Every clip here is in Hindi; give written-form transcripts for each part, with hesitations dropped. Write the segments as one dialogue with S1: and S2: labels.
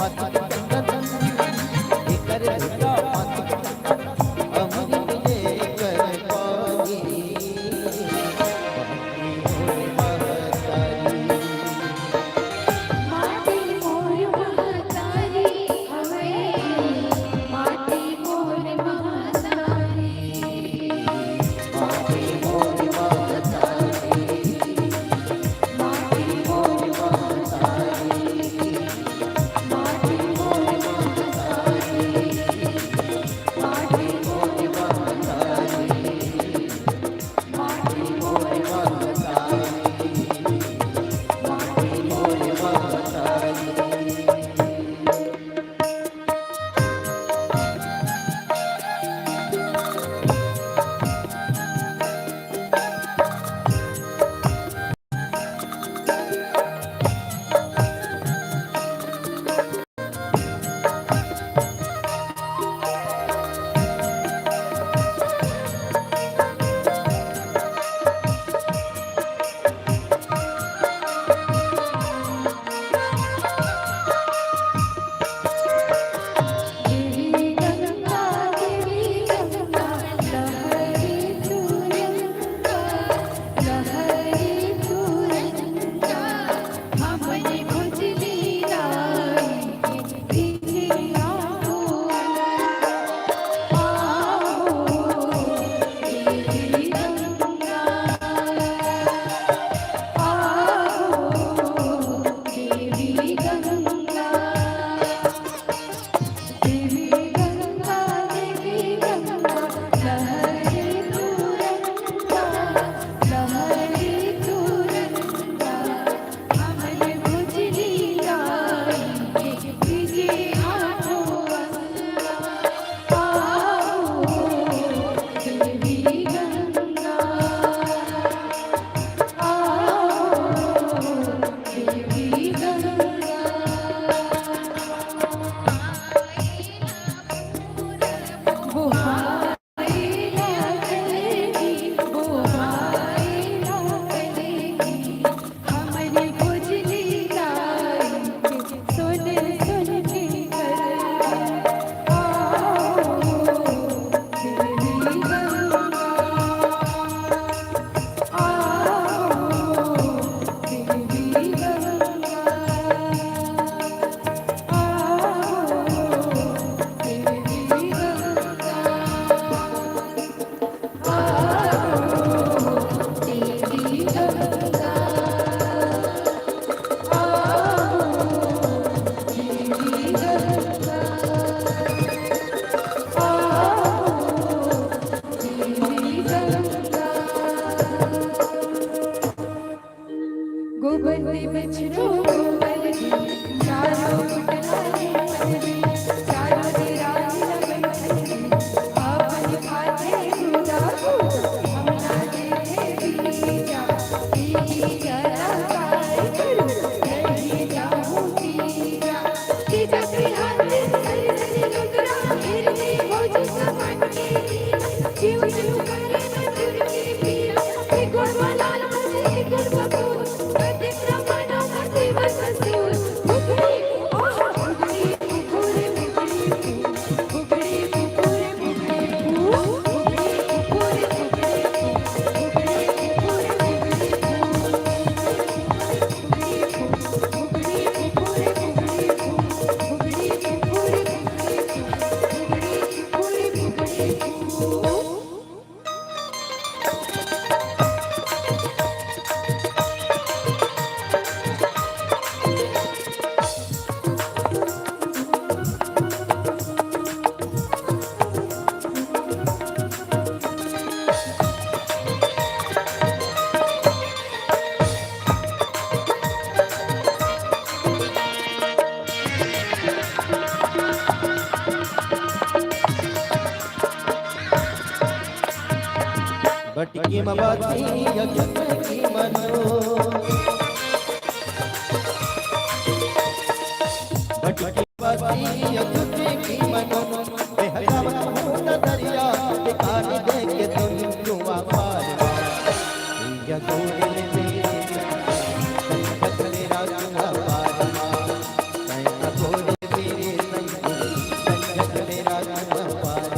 S1: माटी भटकी मबाती की मनो भटकी मबाती की मनो बेहदावत होना दरिया दिखाने दे के तुम जुआ पार या गोरे में संगत मेरा जुआ पार मैं गोरे मेरे संगत मेरा जुआ पार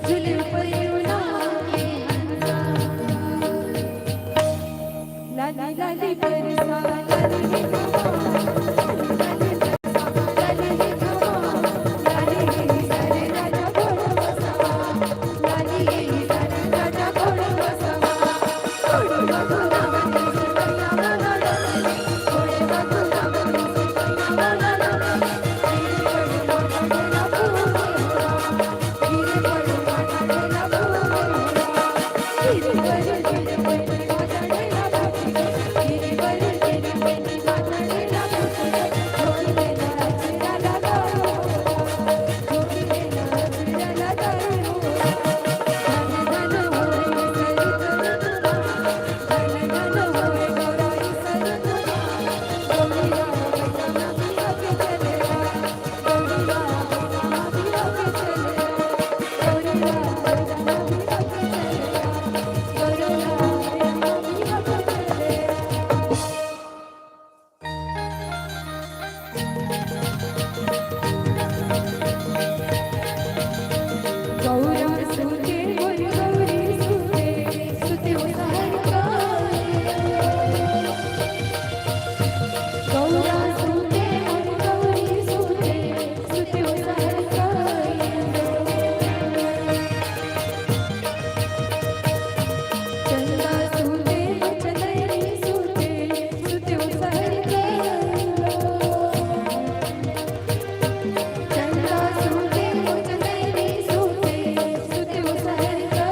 S2: झूले परुना के हंसा लाली लाली बरसा लाली रे खमा लाली बरसा लाली रे खमा लाली रे सारे राजा घोड बसवा लाली रे सारे राजा घोड बसवा घोडे बघून आवडते सगळ्या मनाला घोडे बघून आवडते सगळ्या मनाला गिरे पडू मोठालेला भूमी होरा गिरे पडू मोठालेला भूमी होरा गिरे पडू मोठालेला भूमी गिरे पडू मोठालेला भूमी झोपलेला चिराला दारू झोपलेला चिराला दारू धन धन होय सरी करू तुला धन धन होय गोराई सरी तुला गोरीला बेटा पिया के चलेगा गोरीला बेटा पिया के चलेगा गोरीला बेटा पिया के चलेगा गोरीला बेटा पिया के चलेगा गौरा सुते मोर गौरी सुते सुते ओ सहरकाए गौरा सुते मोर गौरी सुते सुते ओ सहरकाए चंदा सुते चंदरी सुते सुते ओ सहरकाए चंदा सुते चंदरी सुते सुते ओ सहरकाए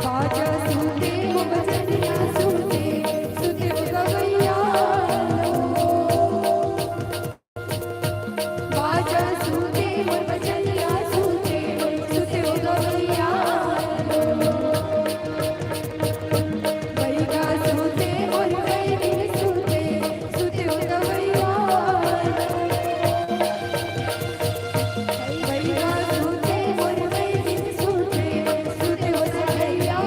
S2: बाजा सुते बजनिया सुते सुते ओ गवैया बाजा सुते बजनिया सुते सुते ओ गवैया बैगा सुते मोर बैरी सुते सुते ओ गवैया बैगा सुते मोर बैरी सुते सुते ओ गवैया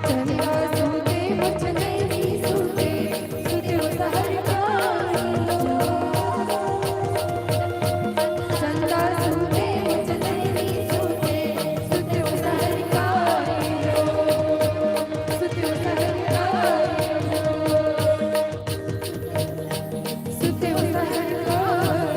S2: चंदा सुते चंदरी सुते सुते ओ सहरकाए चंदा सुते चंदरी सुते सुते ओ सहरकाए सुते ओ सहरकाए सुते ओ सहरकाए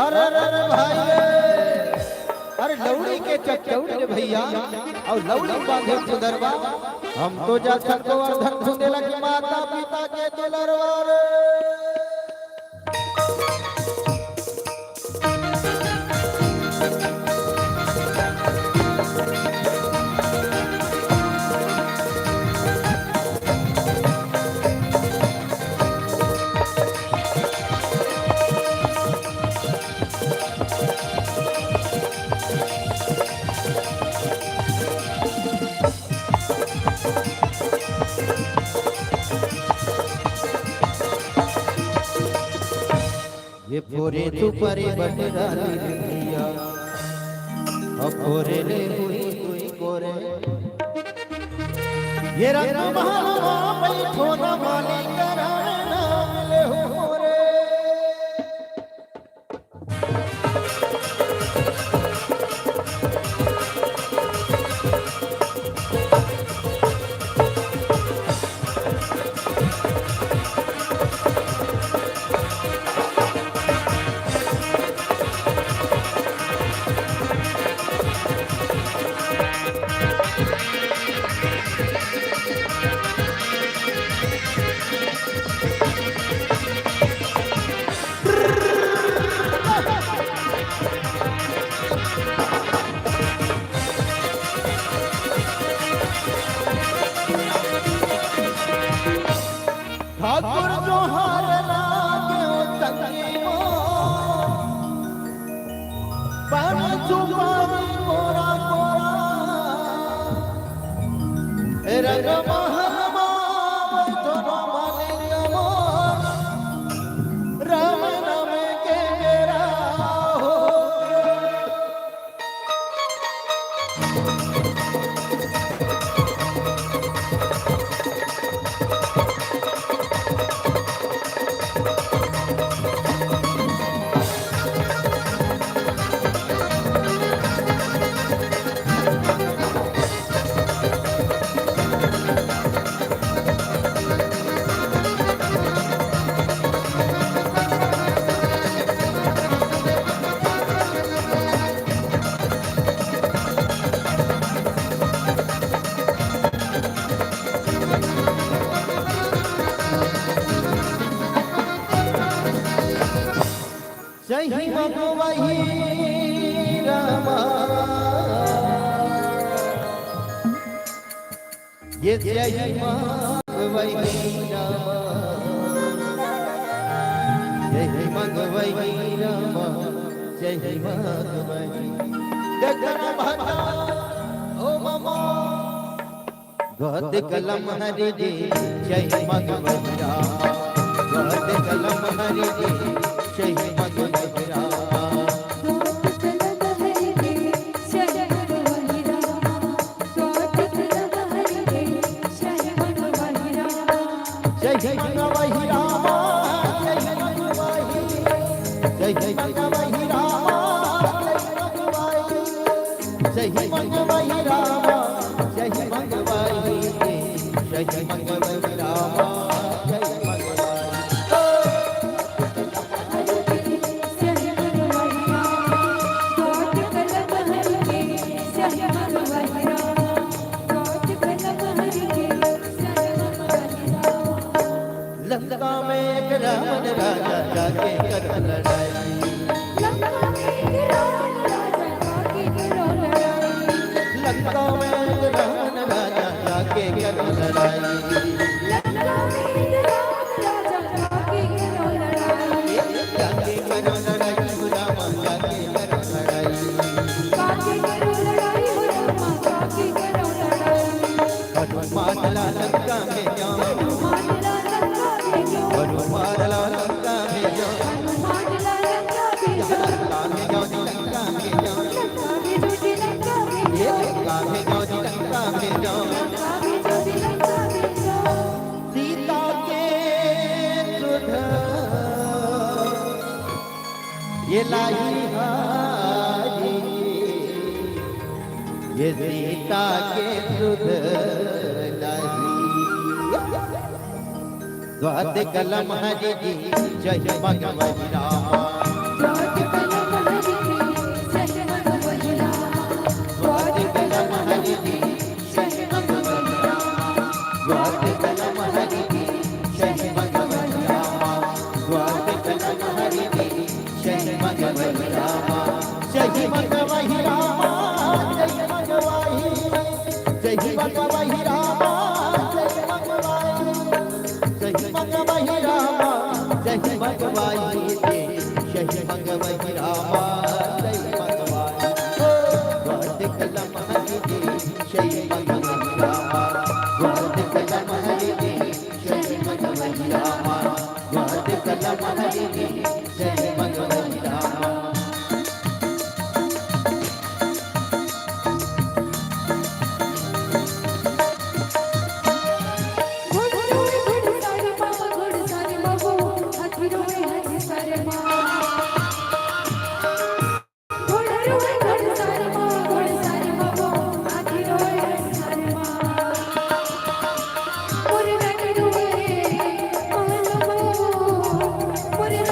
S1: अरे भाई अरे लौड़ी के चकचौड़ी रे भैया और लौड़ी बांधे सुधरवा हम तो जा सकतो अर्धन सुनेला की माता पिता के दुलरवा रे ये पोरे तू परे बटराली भैया अब पोरे ले हुई कोरे ये रंग महावा बैठो न माली कराना मिले हो रे सुपारी कोरा कोरा रंग महलमा बैठो मालिक मोर राम नाम के मेरा हो जय भगवही रामा ये जय भगवही रामा जय भगवही रामा जय भगवही गगन भटा ओ ममा गद कलम हरि जी जय भगवही रामा गद कलम हरि जी जय भगवही रामा जय जय भगवही रामा जय भगवही जय जय भगवही रामा जय भगवही रामा जय भगवही जय भगवही रामा जय लंका में एक रावण राजा जाके कर लड़ाई लंका में एक रावण राजा जाके कर लड़ाई जाके करो लड़ाई रामा जाके करो लड़ाई हनुमान लंका में जाओ हनुमान लंका में जाओ लंका में जाओ लंका में जाओ लंका में जाओ सीता के सुध ये लाई हारी ये सीता के सुध द्वाद कलम हरि जी जय भगवही रामा द्वाद कलम हरि जी जय भगवही रामा द्वाद कलम हरि जी जय भगवही रामा द्वाद कलम हरि जी जय भगवही रामा जय भगवही रामा जय भगवही जय भगवही रामा जय भगवही रामा जय भगवही जय भगवही रामा जय भगवही द्वाद कलम हरि जी जय भगवही रामा द्वाद कलम हरि जी जय भगवही रामा द्वाद कलम हरि जी जय भगवही रामा
S2: Por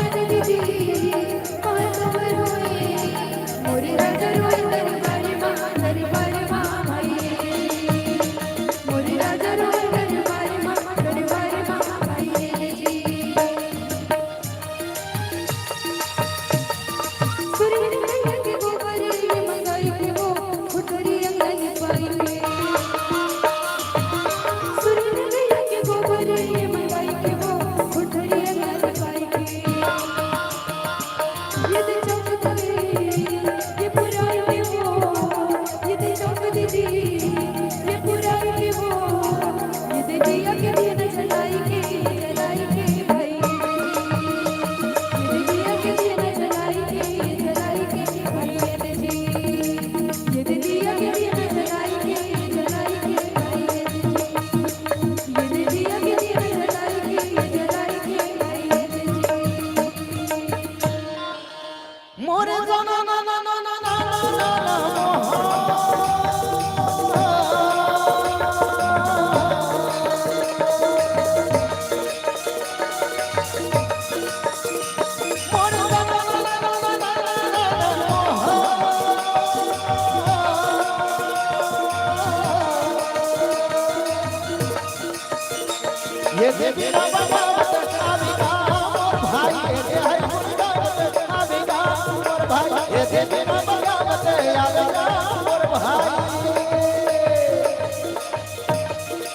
S1: ये देवी ना बगावत आविगा मोर भाई ये है मुर्गावत आविगा मोर भाई ये देवी ना बगावत आविगा मोर भाई।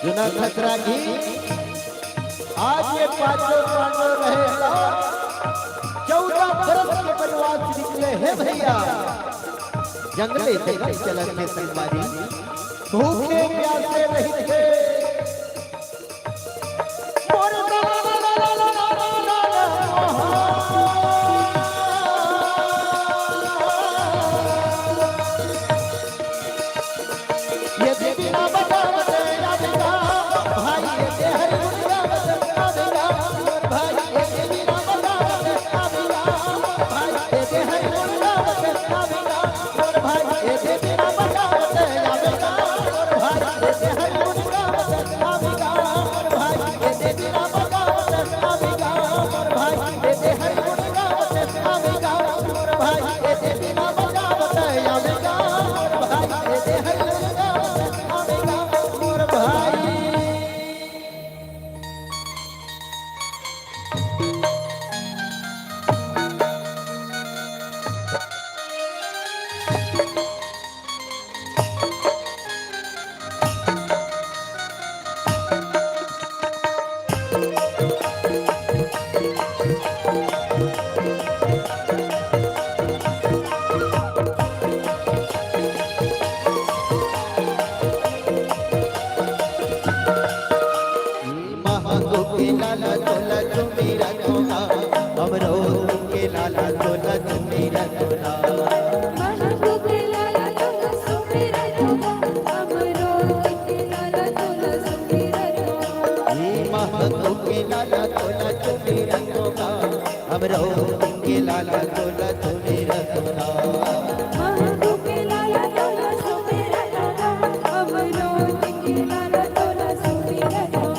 S1: जुना खतरा की आज ये पांचों पांडव रहेगा 14 बरस के वनवास निकले हैं भैया। जंगले जंगल चलन में संगवारी भूखे प्यासे नहीं थे। ये देवी ना बगावत आविगा भाई ये हरि मुर्गावत आविगा मोर भाई ये देवी ना बगावत आविगा भाई ये हरि मुर्गावत आविगा मोर भाई ये देवी ना बगावत आविगा मोर भाई ये हरि मुर्गावत आविगा मोर भाई ये देवी ना बगावत आविगा मोर भाई ये हरि मुर्गावत आविगा मोर भाई ये देवी ना बगावत आविगा मोर भाई ये हरि लाला तोला तुम्हारा तोला हमरो के लाला तोला तुम्हारा तोला
S2: महबूब के लाला तोला सुमेरा तोला हमरो के लाला तोला सुमेरा तोला
S1: महबूब के लाला तोला तुम्हारा तोला हमरो के लाला तोला तुम्हारा तोला
S2: महबूब के लाला तोला सुमेरा तोला हमरो के लाला तोला सुमेरा तोला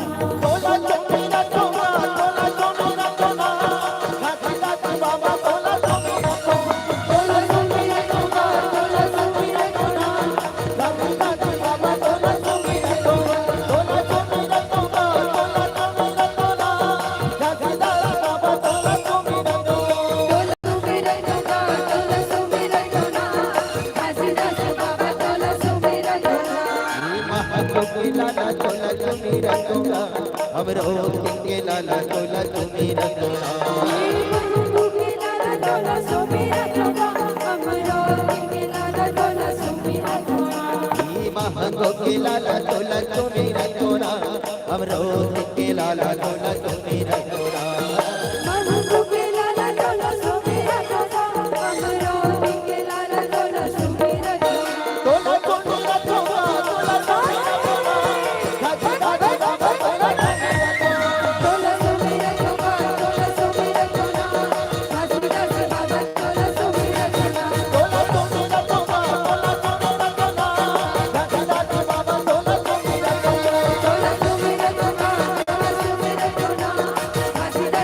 S1: लाला तोला तुम्हारा तोला हमरो के लाला तोला तुम्हारा तोला
S2: महबूब के लाला तोला सुमेरा तोला हमरो के लाला तोला सुमेरा तोला
S1: महंगो के लाला तोला तुम्हारा तोला हमरो के लाला तोला तुम्हारा तोला
S2: महबूब के लाला तोला सुमेरा तोला हमरो के लाला तोला सुमेरा तोला
S1: तोला तोला
S2: तोला सुमेरा तोला तोला सुमेरा तोला हसदास बाबा तोला सुमेरा तोला तोला सुमेरा तोला तोला सुमेरा तोला हसदास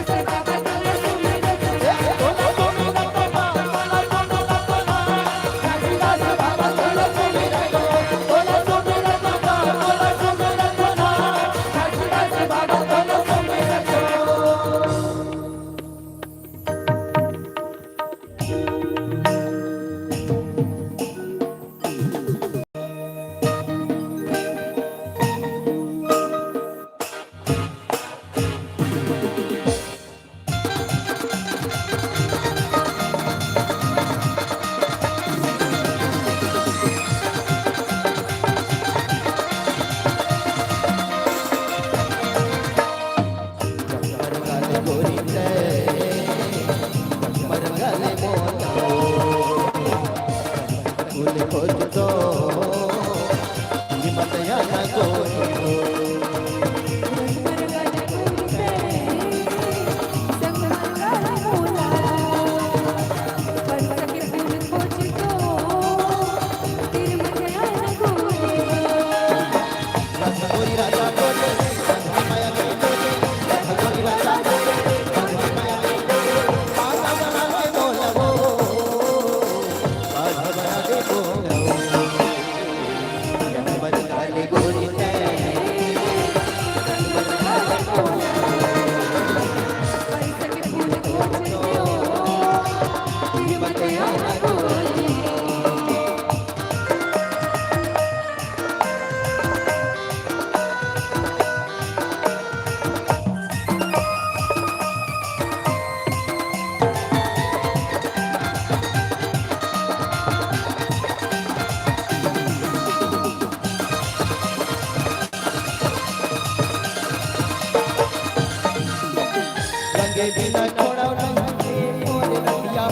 S1: रंगे बिना छोड़ा नहीं मोर रंगिया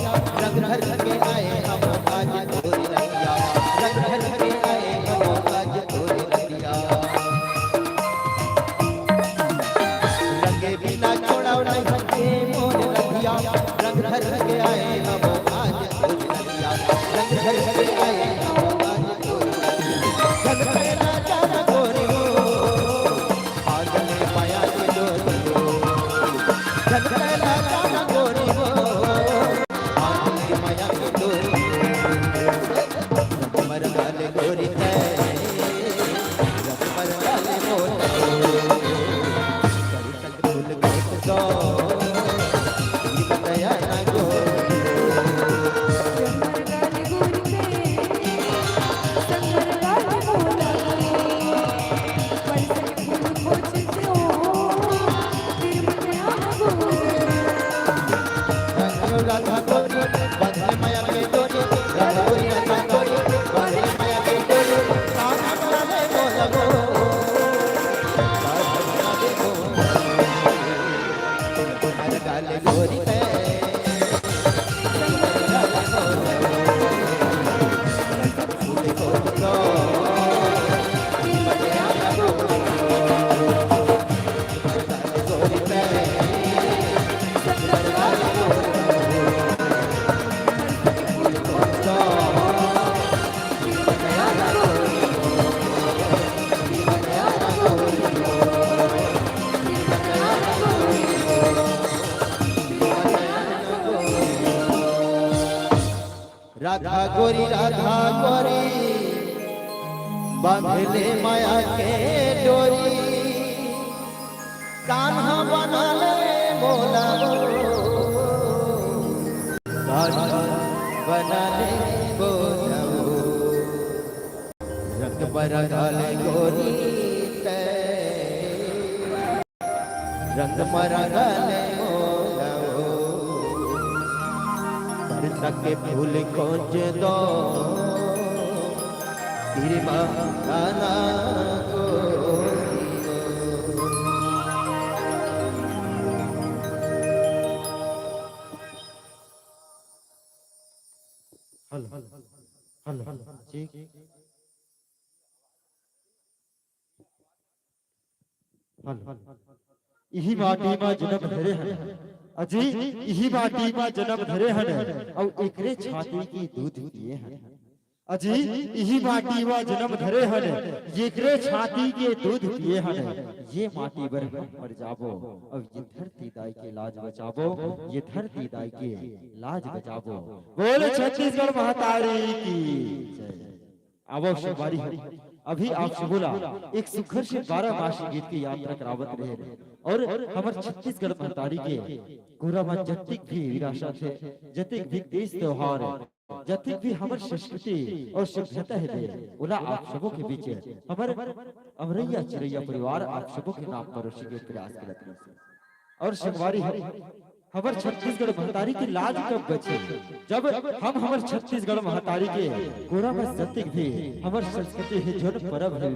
S1: रंग भर के आए हम आज गोरी रंगिया रंग भर के आए हम आज गोरी रंगिया रंगे बिना छोड़ा नहीं मोर रंगिया रंग भर के आए हम आज गोरी रंगिया रंग भर के आए हम आज गोरी रंगिया रंग भरना जाना गोरी हो आज में पाया के डोरी हो रंग भरना जाना गोरी हो आज में पाया के डोरी रंग मर डाले गोरी है रंग मर डाले मोर करी तक फूल के तो ये बताया ना गोरी राधा गोरी बंधे माया के डोरी राधा गोरी राधा गोरी बंधे माया के डोरी कान्हा बनाले बोला गो कान्हा बनाले गो तुम्हारे डाले गोरी है फूले को तो बंधे माया गो डाले गोरी है राधा गोरी बांधले माया के डोरी कान्हा बना ले मोला कान्हा बना ले मोला रंग बरा डाले गोरी ते रंग मरा डाले मोला के फूल खोज दो तेरे माना को हल ठीक
S3: यही माटी में जन्म धरे हैं अजी यही माटी में जन्म धरे हैं और एकरे छाती की दूध पिए हैं अजी यही माटी में जन्म धरे हैं एकरे छाती के दूध पिए हैं ये माटी पर मर जाबो और ये धरती दाई के लाज बचाबो ये धरती दाई के लाज बचाबो बोले छत्तीसगढ़ महातारी की जय अवश्य बारी है अभी आपसे बोला एक सुखर से 12 मासी गीत की यात्रा करावत रहे और हमारे छत्तीसगढ़ महतारी के गोराबान जतिक भी विरासत है जतिक भी देश त्योहार जतिक भी हमारे संस्कृति और सभ्यता है ओला आप सबों के बीच हमारे अमरैया चिरैया परिवार आप सबों के नाम पर के प्रयास करते हैं और संगवारी हमार छत्तीसगढ़ महतारी की लाज कब बचे जब हम हमार छत्तीसगढ़ महतारी के गोरा में सतिक भी हमार संस्कृति है जोन परब है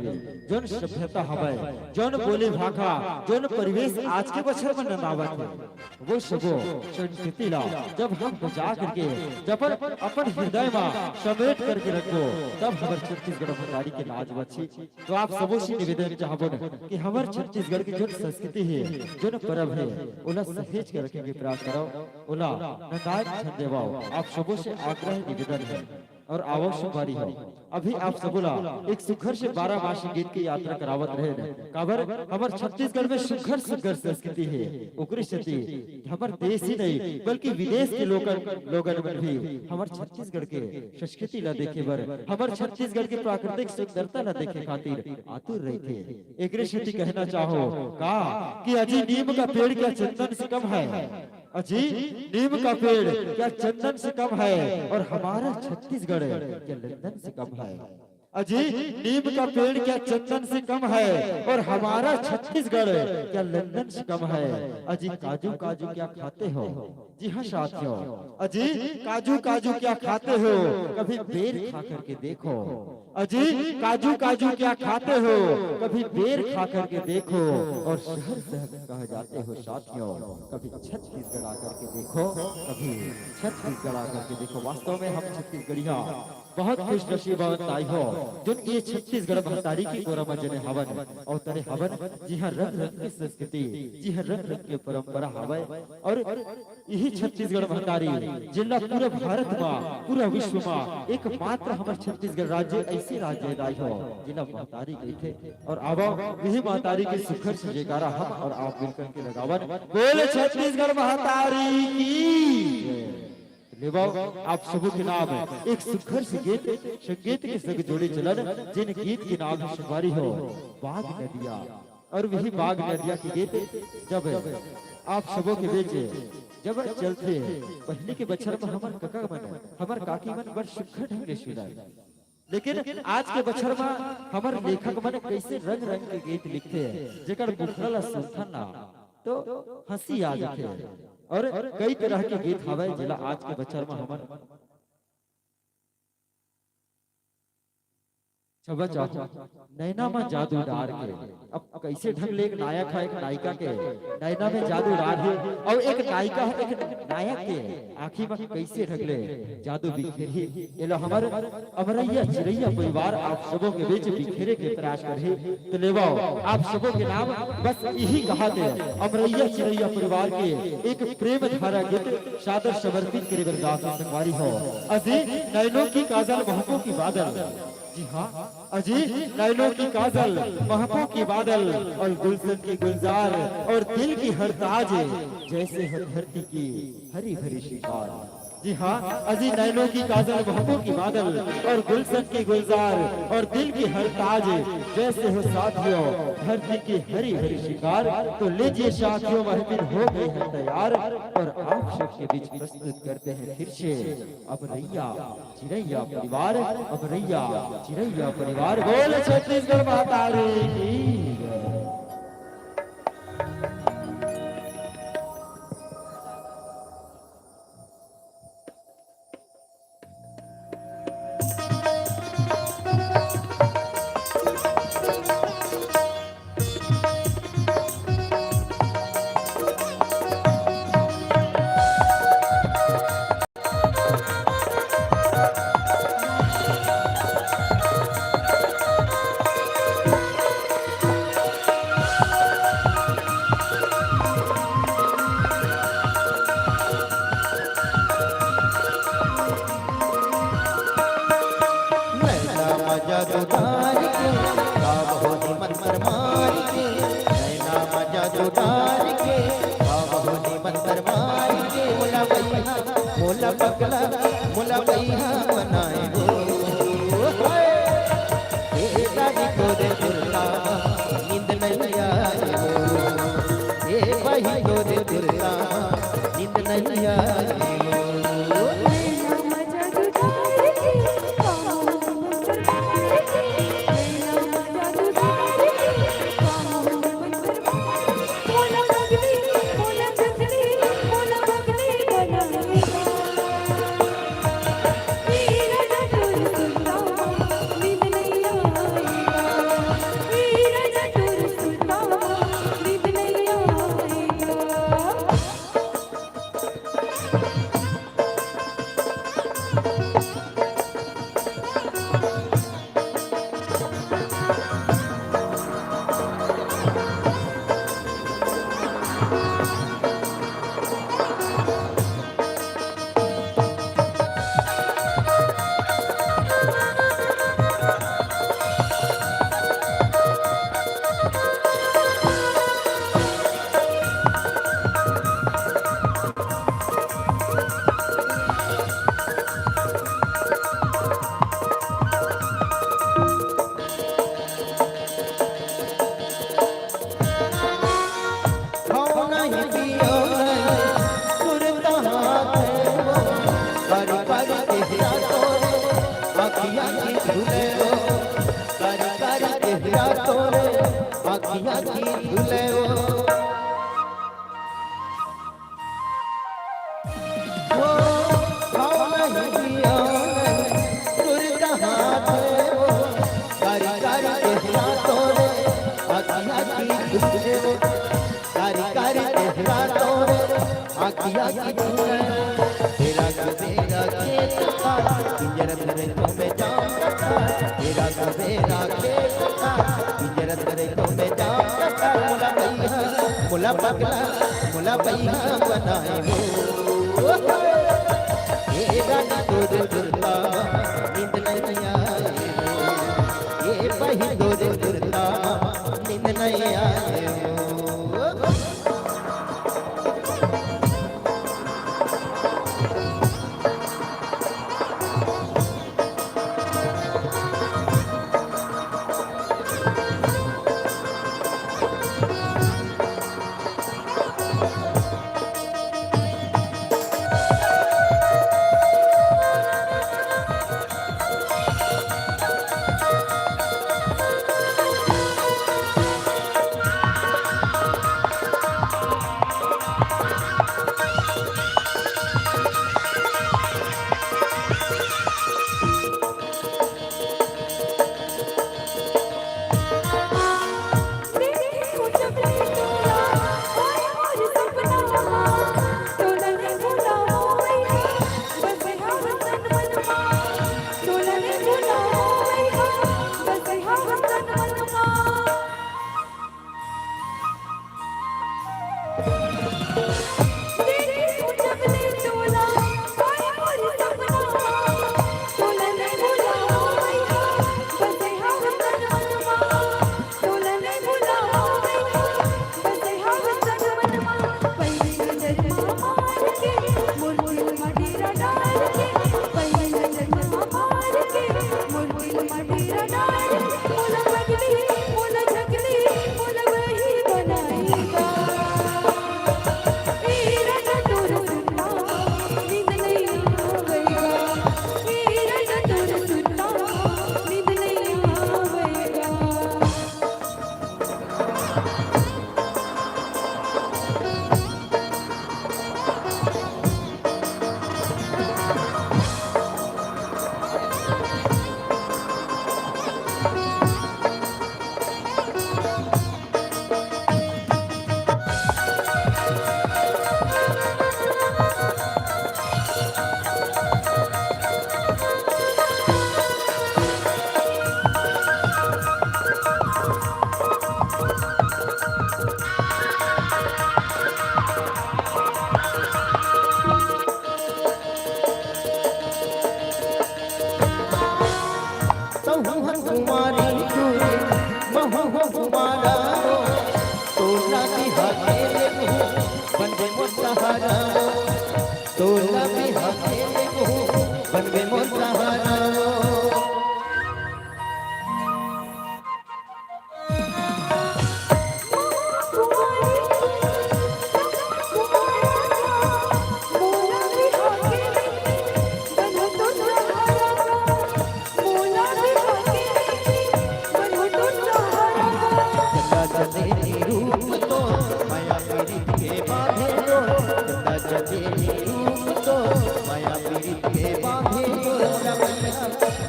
S3: जोन सभ्यता हवे जोन बोले भाषा जोन परिवेश आज के बछर में ननावत है वो सबो संस्कृति ला जब हम बचा करके जब अपन हृदय में समेट करके रखो तब हमार छत्तीसगढ़ महतारी के लाज बची तो आप सबों से निवेदन चाहबो कि हमार छत्तीसगढ़ की जो संस्कृति है जोन परब है ओला सहेज के रखेंगे प्रयास करो ओला नकाज छन देवाओ आप सबों से आग्रह निवेदन है और आवश्यक बारी है अभी आप सबोला एक सुखर से 12 मासी गीत की यात्रा करावत रहे काबर हमार छत्तीसगढ़ में सुखर सुखर संस्कृति है ओकरे सती हमार देश ही नहीं बल्कि विदेश के लोगन में भी हमार छत्तीसगढ़ के संस्कृति ला देखे बर हमार छत्तीसगढ़ के प्राकृतिक सुंदरता ला देखे खातिर आतुर रही थे एकरे सती कहना चाहो का कि अजी नीम का पेड़ क्या चंदन से कम है अजी नीम का पेड़ क्या चंदन से कम है और हमारा छत्तीसगढ़ क्या लंदन से कम है अजी नीम का पेड़ क्या चंदन से कम है, और हमारा छत्तीसगढ़ क्या लंदन से कम है। अजी काजू काजू क्या खाते हो? जी हाँ साथियों, अजी काजू काजू क्या खाते हो? कभी बेर खा करके देखो। अजी काजू काजू क्या खाते हो? कभी बेर खा करके देखो। और शहर शहर कह जाते हो साथियों, कभी छत्तीसगढ़ आकर के देखो, कभी छत्तीसगढ़ आकर के देखो। वास्तव में हम छत्तीसगढ़िया बहुत खुश नसीब आई हो जो ये छत्तीसगढ़ महतारी की गोरा मजने हवन और तरे हवन। जी हाँ, रंग रंग की संस्कृति, जी हाँ, रंग रंग की परंपरा हवे। और यही छत्तीसगढ़ महतारी जिला पूरा भारत में, पूरा विश्व में एकमात्र हमारे छत्तीसगढ़ राज्य ऐसे राज्य राय हो जिला महतारी गई थे। और अब यही महतारी के सुखर से जयकारा हम और आप मिलकर के लगावन, बोले छत्तीसगढ़ महतारी की। आप सबों के नाम एक सुखर से गीत संगीत के संग जोड़े चलन, जिन गीत के नाम है शुमारी हो बाग नदिया। और वही बाग नदिया के गीत जब आप सबों के बीच जब चलते पहले के बछर में हमार काका मन, हमार काकी मन बड़ सुखर ढंग ले सुना। लेकिन आज के बछर में हमार लेखक मन कैसे रंग रंग के गीत लिखते हैं, जेकर मुखला सुनथन ना तो हंसी आ जाते है। और कई तरह के गीत हवे जिला आज के बच्चर में हमन छबा चाहो नैना में जादू डार के। अब कैसे ढंग ले एक नायक है, एक नायिका के नैना में जादू डार है, और एक नायिका है एक नायक के आँखी में कैसे ढंग ले जादू बिखेर है। ये लो हमारे अमरैया चिरैया परिवार आप सबों के बीच बिखेरे के प्रयास करे। तो लेवा आप सबों के नाम बस यही कहा थे, अमरैया चिरैया परिवार के एक प्रेम धारा गीत सादर समर्पित करे बरदास संगवारी हो। अजी नैनों की काजल महकों की बादल, जी हाँ अजी नैनों की काजल महकों की बादल, और गुलशन की गुलजार और दिल की हर ताज, जैसे है धरती की हरी भरी शिकार। जी हाँ अजी नैनों की काजल महकों की बादल, और गुलशन की गुलजार और दिल की हर ताज, जैसे हो साथियों धरती की हरी भरी शिकार। तो लीजिए साथियों महफिल हो गई है तैयार, और आप सबके बीच प्रस्तुत करते हैं फिर से अमरैया चिरैया परिवार, अमरैया चिरैया परिवार। बोल छत्तीसगढ़ महतारी की जय।
S1: जादू डार के गाव होली मंतर मार के, नैना में जादू डार के गाव होली मंतर मार के। मोला भैया मोला पगला मोला भैया बनाए हो, ए दादी को दे दुर्गा नींद नहीं आए हो, ए भाई को दे दुर्गा नींद नहीं आए हो। नहीं आखिया की तूने तेरा सवेरा खेत का पिंजर तेरे तो में जाम रखा तेरा सवेरा खेत का पिंजर तेरे तो में जाम रखा मुला पगला मुला भैया बनाए हो ये गाना दूर दूरता नींद नहीं आए ये बही दूर दूरता नींद नहीं आए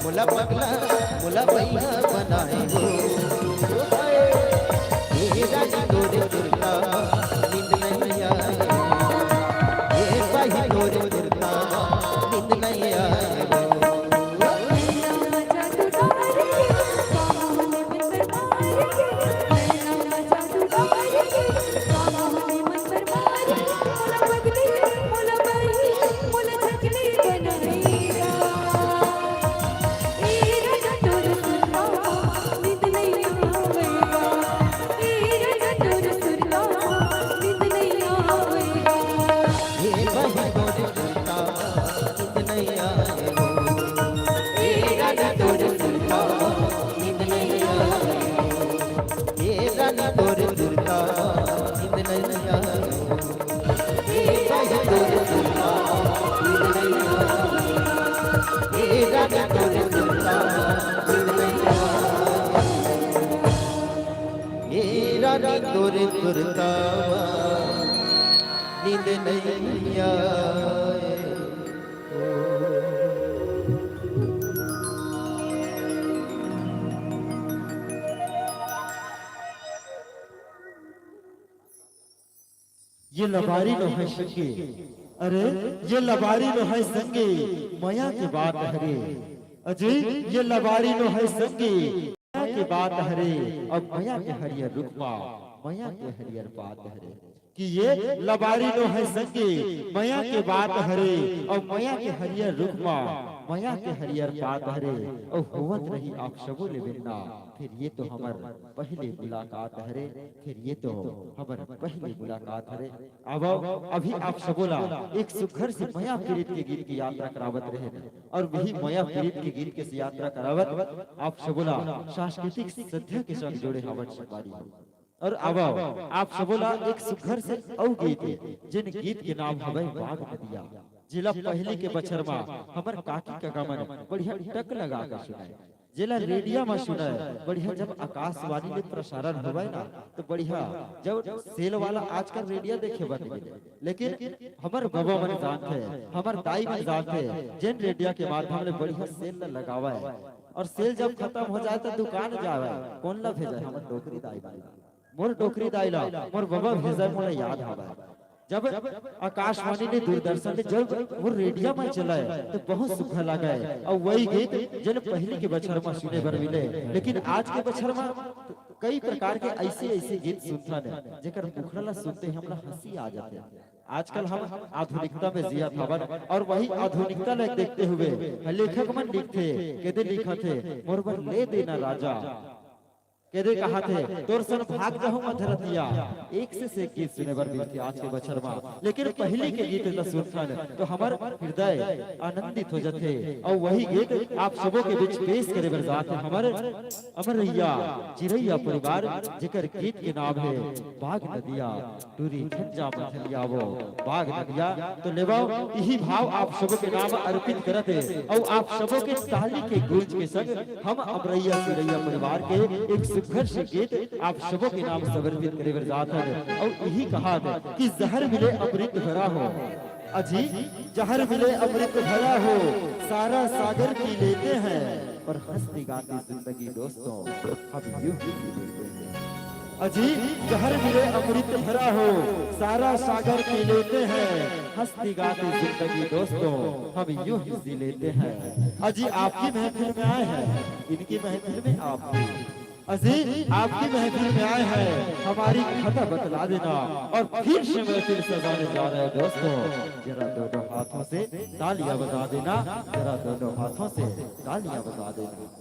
S1: मुला पगला मुला भैया बनाए हो ये राजा गोरे दुर्गा नींद नहीं आए ये भाई गोरे दुर्गा नींद नहीं आए तोरे तुरतावा नींद नहीं आए
S3: ये लबारी लो है संगे, अरे ये लबारी लो है संगे, माया के बात हरे। अजी ये लबारी लो है संगे, माया के बात हरे। अब माया के हरियर रुकमा, माया के हरियर बात हरे। कि ये लबारी लो है संगे, माया के बात हरे। और माया के हरियर रुकमा, माया के हरियर बात हरे। और होवत रही आप सबो ले बिना, फिर ये तो हमार पहले मुलाकात हरे। फिर ये तो हमार पहले मुलाकात हरे। अब अभी आप सबोला एक सुघर से माया पीड़ित के गीत की यात्रा करावत रहे, और वही माया पीड़ित के गीत के यात्रा करावत आप सबोला सांस्कृतिक सद्य के संग जोड़े हवन सवारी। और अब आप सबोला एक सुघर से औ गीत जिन गीत के नाम हवे बाग नदिया। जिला पहले के बछर में हमर काकी का गमन बढ़िया टक लगा कर सुनाए, जिला रेडियो में सुनाए बढ़िया। जब आकाशवाणी में प्रसारण हुआ ना तो बढ़िया, जब सेल वाला आजकल रेडियो देखे बने, लेकिन हमार बाबा मन जानते हैं, हमार दाई मन जानते हैं, जिन रेडियो के माध्यम से बढ़िया सेल लगावा है। और सेल जब खत्म हो जाए तो दुकान जावे, कौन ला भेजा? हमार डोकरी दाई, मोर डोकरी दाइला मोर बाबा भेजा, मोला याद आवा। जब आकाशवाणी ने दूरदर्शन ने जब वो रेडियो में चला तो बहुत सुख लगा है। और वही गीत जन पहले के बछर में सुने बर मिले, लेकिन आज के बछर में कई प्रकार के ऐसे ऐसे गीत सुनता ने जेकर मुखड़ा सुनते ही हमरा हंसी आ जाते हैं। आजकल हम आधुनिकता में जिया था, और वही आधुनिकता में देखते हुए लेखक मन लिखते केदे लिखा थे, मोर बर ले देना राजा केदे कहा थे, तोर सन भाग रहूं मधरतिया। एक से गीत सुने बर मिलते आज के बछर में, लेकिन पहले के गीत न सुनथन तो हमार हृदय आनंदित हो जाते। और वही गीत आप सबों के बीच पेश करे बर जात है हमारे अमरैया चिरैया परिवार, जेकर गीत के नाम है बाग नदिया। टूरी ठंजा मथलिया वो बाग नदिया। तो लेवाओ यही भाव आप सबों के नाम अर्पित करत है, और आप सबों के ताली के गूंज के संग हम अमरैया चिरैया परिवार के एक घर से गीत आप सबों के नाम समर्पित करे बर जात है। और यही कहा है कि जहर मिले अमृत भरा हो, अजी जहर मिले अमृत भरा हो, सारा सागर पी लेते हैं, पर हंसती गाती जिंदगी दोस्तों हम यूं ही जी लेते हैं। अजी जहर मिले अमृत भरा हो, सारा सागर पी लेते हैं, हंसती गाती जिंदगी दोस्तों हम यूं ही जी लेते हैं। अजी आपकी महफिल में आए हैं, इनकी महफिल में आप अजी आपकी महफिल में आए हैं, हमारी खता बतला देना। और फिर से महफिल सजाने जा रहे हैं दोस्तों, जरा दोनों हाथों से तालियां बजा देना, जरा दोनों हाथों से तालियां बजा देना।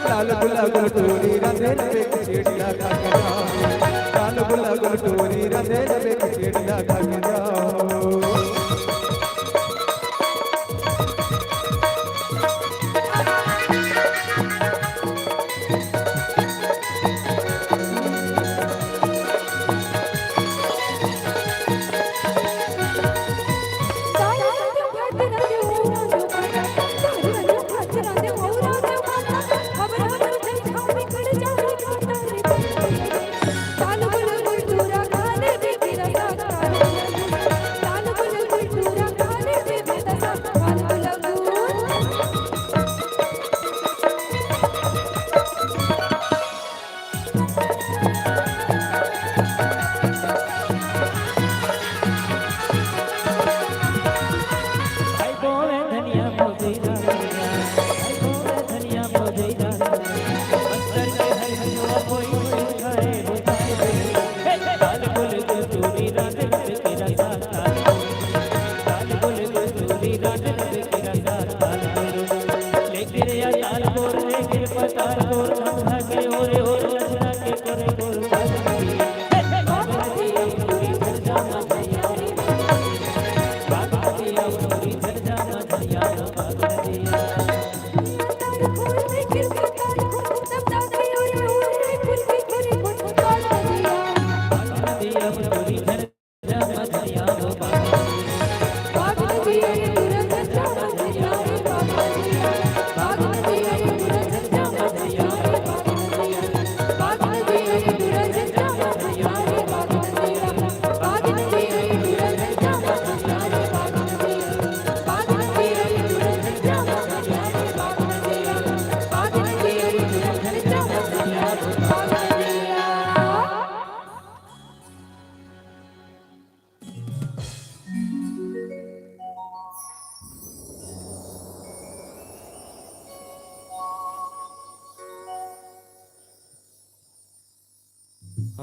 S4: लाल गुला गुल टोरी रंधे पे चिड़िया का गुला गुल टोरी रंधे जबे क्रिकेट लगा के जाओ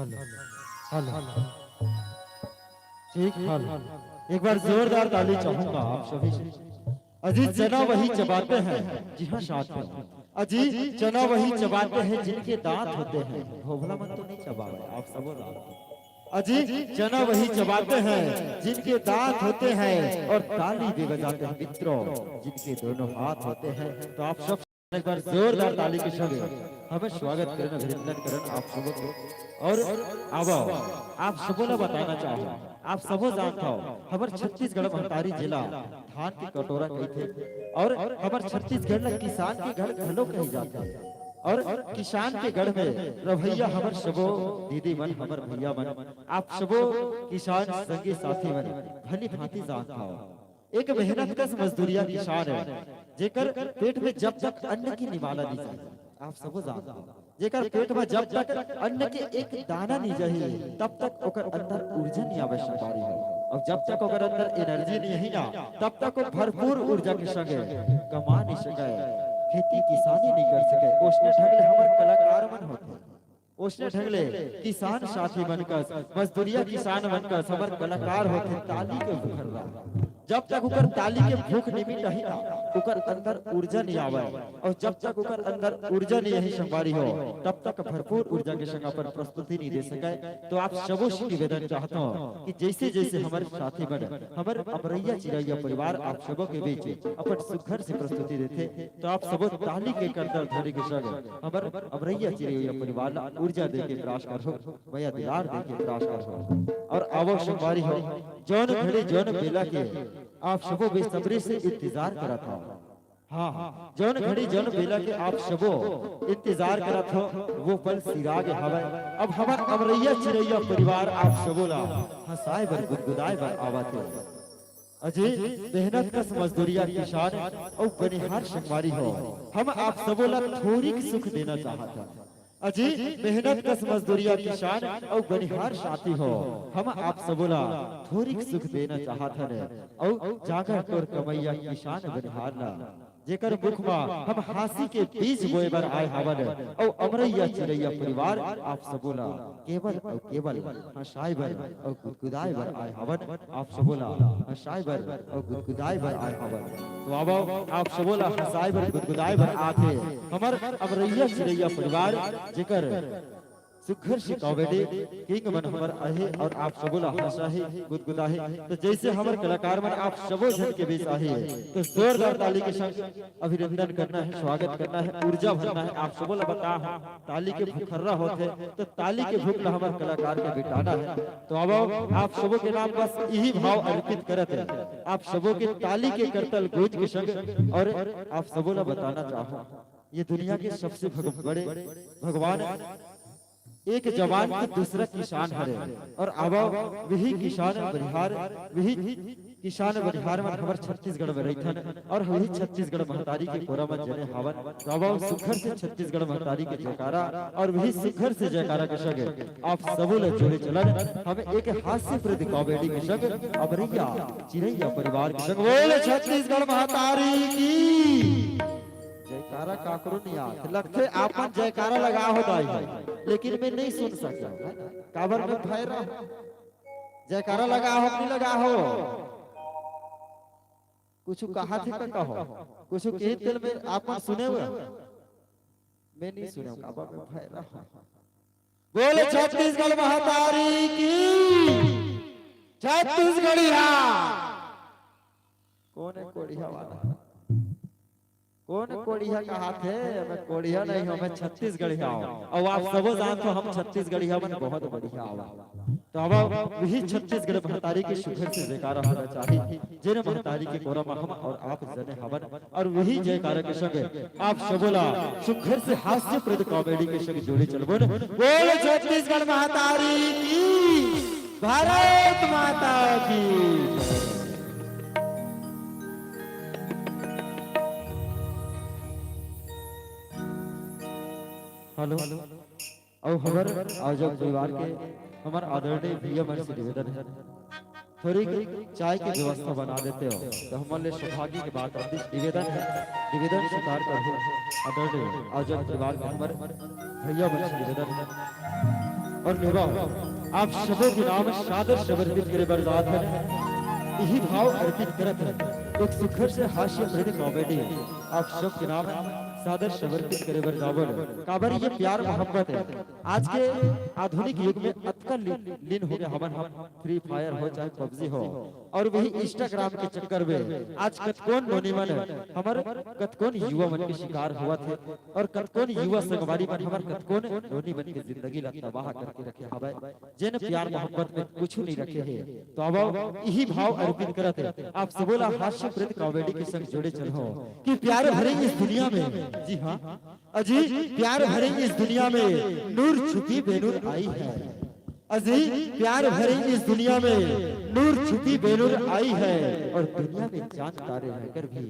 S3: हेलो हेलो ठीक हेलो एक बार जोरदार ताली चाहूंगा आप सभी से। अजीत चना वही चबाते हैं, जी हाँ साथियों, अजीत चना वही चबाते हैं जिनके दांत होते हैं। भोभला मन तो नहीं चबा रहे आप सब। अजीत चना वही चबाते हैं जिनके दांत होते हैं और ताली भी बजाते हैं मित्रों जिनके दोनों हाथ होते हैं। तो आप सब एक बार जोरदार ताली के संग हमें स्वागत करना अभिनंदन करना आप सबों को। और अब आप सबों ने बताना चाहो, आप सबो जानते हो हमारे छत्तीसगढ़ महतारी जिला धान की कटोरा कहते और हमारे छत्तीसगढ़ में किसान के घर घलो कही जाता है। और किसान के गढ़ में रवैया हमार सबो दीदी मन हमार भैया मन आप सबो किसान संगी साथी मन भली भांति जानता हो। एक मेहनत कस मजदूरिया किसान है जेकर पेट में जब तक अन्न की निवाला दी जाए, आप सबो जानते हो जेकर पेट में जब तक अन्न के एक दाना नहीं जाए तब तक ओकर अंदर ऊर्जा नहीं आवे संपारी है। और जब तक ओकर अंदर एनर्जी नहीं है ना तब तक वो भरपूर ऊर्जा के संगे कमा नहीं सके, खेती किसानी नहीं कर सके। उसने ढंगले हमारे कलाकार मन होते, उसने ढंगले किसान साथी बनकर मजदूरिया किसान बनकर हमारे कलाकार होते ताली के भूखल रहा। जब तक उकर ताली के भूख नहीं मिटाही ना उकर अंदर ऊर्जा नहीं आवे और जब तक उकर अंदर ऊर्जा नहीं यही संवारी हो तब तक भरपूर ऊर्जा के संग पर प्रस्तुति नहीं दे सके। तो आप सबों से निवेदन चाहता हूँ कि जैसे जैसे हमारे साथी बन हमारे अमरैया चिरैया परिवार आप सबों के बीच अपन सुघर से प्रस्तुति देते तो आप सबों ताली के करतर धरी के संग हमारे अमरैया चिरैया परिवार ऊर्जा दे के प्रयास करो, भैया दिलार दे के प्रयास करो। और आवो संवारी हो जौन घड़ी जौन बेला के आप सबो बेसब्री से इंतजार करत हो। हाँ जौन घड़ी जौन बेला के आप सबो इंतजार करत हो वो पल सिराग हवे। अब हमार अमरैया चिरैया परिवार आप सबो ला हंसाए बर गुदगुदाए बर आवत है। अजय मेहनत कस मजदूरिया किसान और बनिहार संगवारी हो हम आप सबो ला थोड़ी सुख देना चाहता। अजय मेहनत कस मजदूरिया किसान और बनिहार साथी हो हम आप सबोला थोड़ी सुख देना चाहत है। और जागर तोर कमैया किसान बनिहार ला जेकर मुख में हम हासी के बीज बोए बर आए हवन और अमरैया चिरैया परिवार आप सबोला केवल और केवल हंसाए बर और गुदगुदाए बर आए हवन। आप सबोला हंसाए बर और गुदगुदाए बर आए हवन। तो अब आप सबोला हंसाए बर गुदगुदाए बर आते हमर अमरैया चिरैया परिवार जेकर सुखर से कॉमेडी किंग मन हमर आहे और आप सबोला हंसा है गुदगुदा है। तो जैसे हमर कलाकार मन आप सबो जन के बीच आहे तो जोरदार ताली के संग अभिनंदन करना है, स्वागत करना है, ऊर्जा भरना है। आप सबोला बता ताली के भूखर्रा होते तो ताली के भूख ला हमर कलाकार के बिटाना है। तो अब आप सबो के नाम बस यही भाव अर्पित करत है, आप सबो के ताली के करतल गूंज के संग और आप सबोला बताना चाहो ये दुनिया के सबसे बड़े भगवान एक जवान की दूसरा किसान हरे और अब वही किसान बनिहार में हमारे छत्तीसगढ़ में रहथन और वही छत्तीसगढ़ महतारी के कोरा में जने हवन। अब सुखर से छत्तीसगढ़ महतारी के जयकारा और वही सुखर से जयकारा के संग आप सबो ले जोड़े चलन हमें एक हास्यप्रद कॉमेडी के संग अबरिया चिरैया परिवार के संग बोले छत्तीसगढ़ महतारी की जयकारा काकरो नहीं आत लगते आपन जयकारा लगा हो दाई लेकिन मैं नहीं सुन सकता काबर में भय रहा जयकारा लगा हो नहीं लगा हो कुछ कहा थे का कहो कुछ के दिल में आपन सुने हुए मैं नहीं सुने काबर में भय रहा बोले छत्तीसगढ़ महतारी की छत्तीसगढ़िया कौन है कोड़िया वाला कौन कोड़िया का हाथ है मैं कोड़िया नहीं हूँ मैं छत्तीसगढ़िया हूँ और आप सबो जानते हो हम छत्तीसगढ़िया में बहुत बढ़िया आवा। तो अब वही छत्तीसगढ़ महतारी के सुखर से जयकारा होना चाहिए जिन महतारी के कोरा में हम और आप जने हवन और वही जयकारा के संग आप सबोला सुखर से हास्यप्रद कॉमेडी के संग जोड़े चलबो बोले छत्तीसगढ़ महतारी की भारत माता की। हेलो और हमार आजब परिवार के हमार आदरणीय भैया मन से निवेदन है थोड़ी चाय की व्यवस्था बना देते हो तो हमारे सौभाग्य की बात निवेदन है निवेदन स्वीकार कर हो आदरणीय आजब परिवार के हमारे भैया मन से निवेदन है और निभाओ आप सबों के नाम सादर समर्पित करे बरसात है यही भाव अर्पित करत है एक सुखर से हास्यप्रद कॉमेडी आप सब के नाम सादर समर्पित करे बर जावल काबर ये प्यार मोहब्बत है। आज के आधुनिक युग में अतकल लीन हो गया हम फ्री फायर हो चाहे पबजी हो और वही इंस्टाग्राम के चक्कर में आज कतकोन नौनिमन हमार कतकोन युवा मन के शिकार हुआ थे और कतकोन युवा संगवारी मन हमार कतकोन नौनिमन की जिंदगी ला तबाह करके रखे हवे जिन प्यार मोहब्बत में कुछ नहीं रखे है। तो अब यही भाव अर्पित करत है आप सबोला हास्यप्रद कॉमेडी के संग जोड़े चलो कि प्यार भरे इस दुनिया में जी हाँ अजी प्यार भरे इस दुनिया में नूर छुपी बेनूर आई है अजी प्यार भरे इस दुनिया में नूर छुपी बेनूर आई है और दुनिया में चांद तारे रहकर भी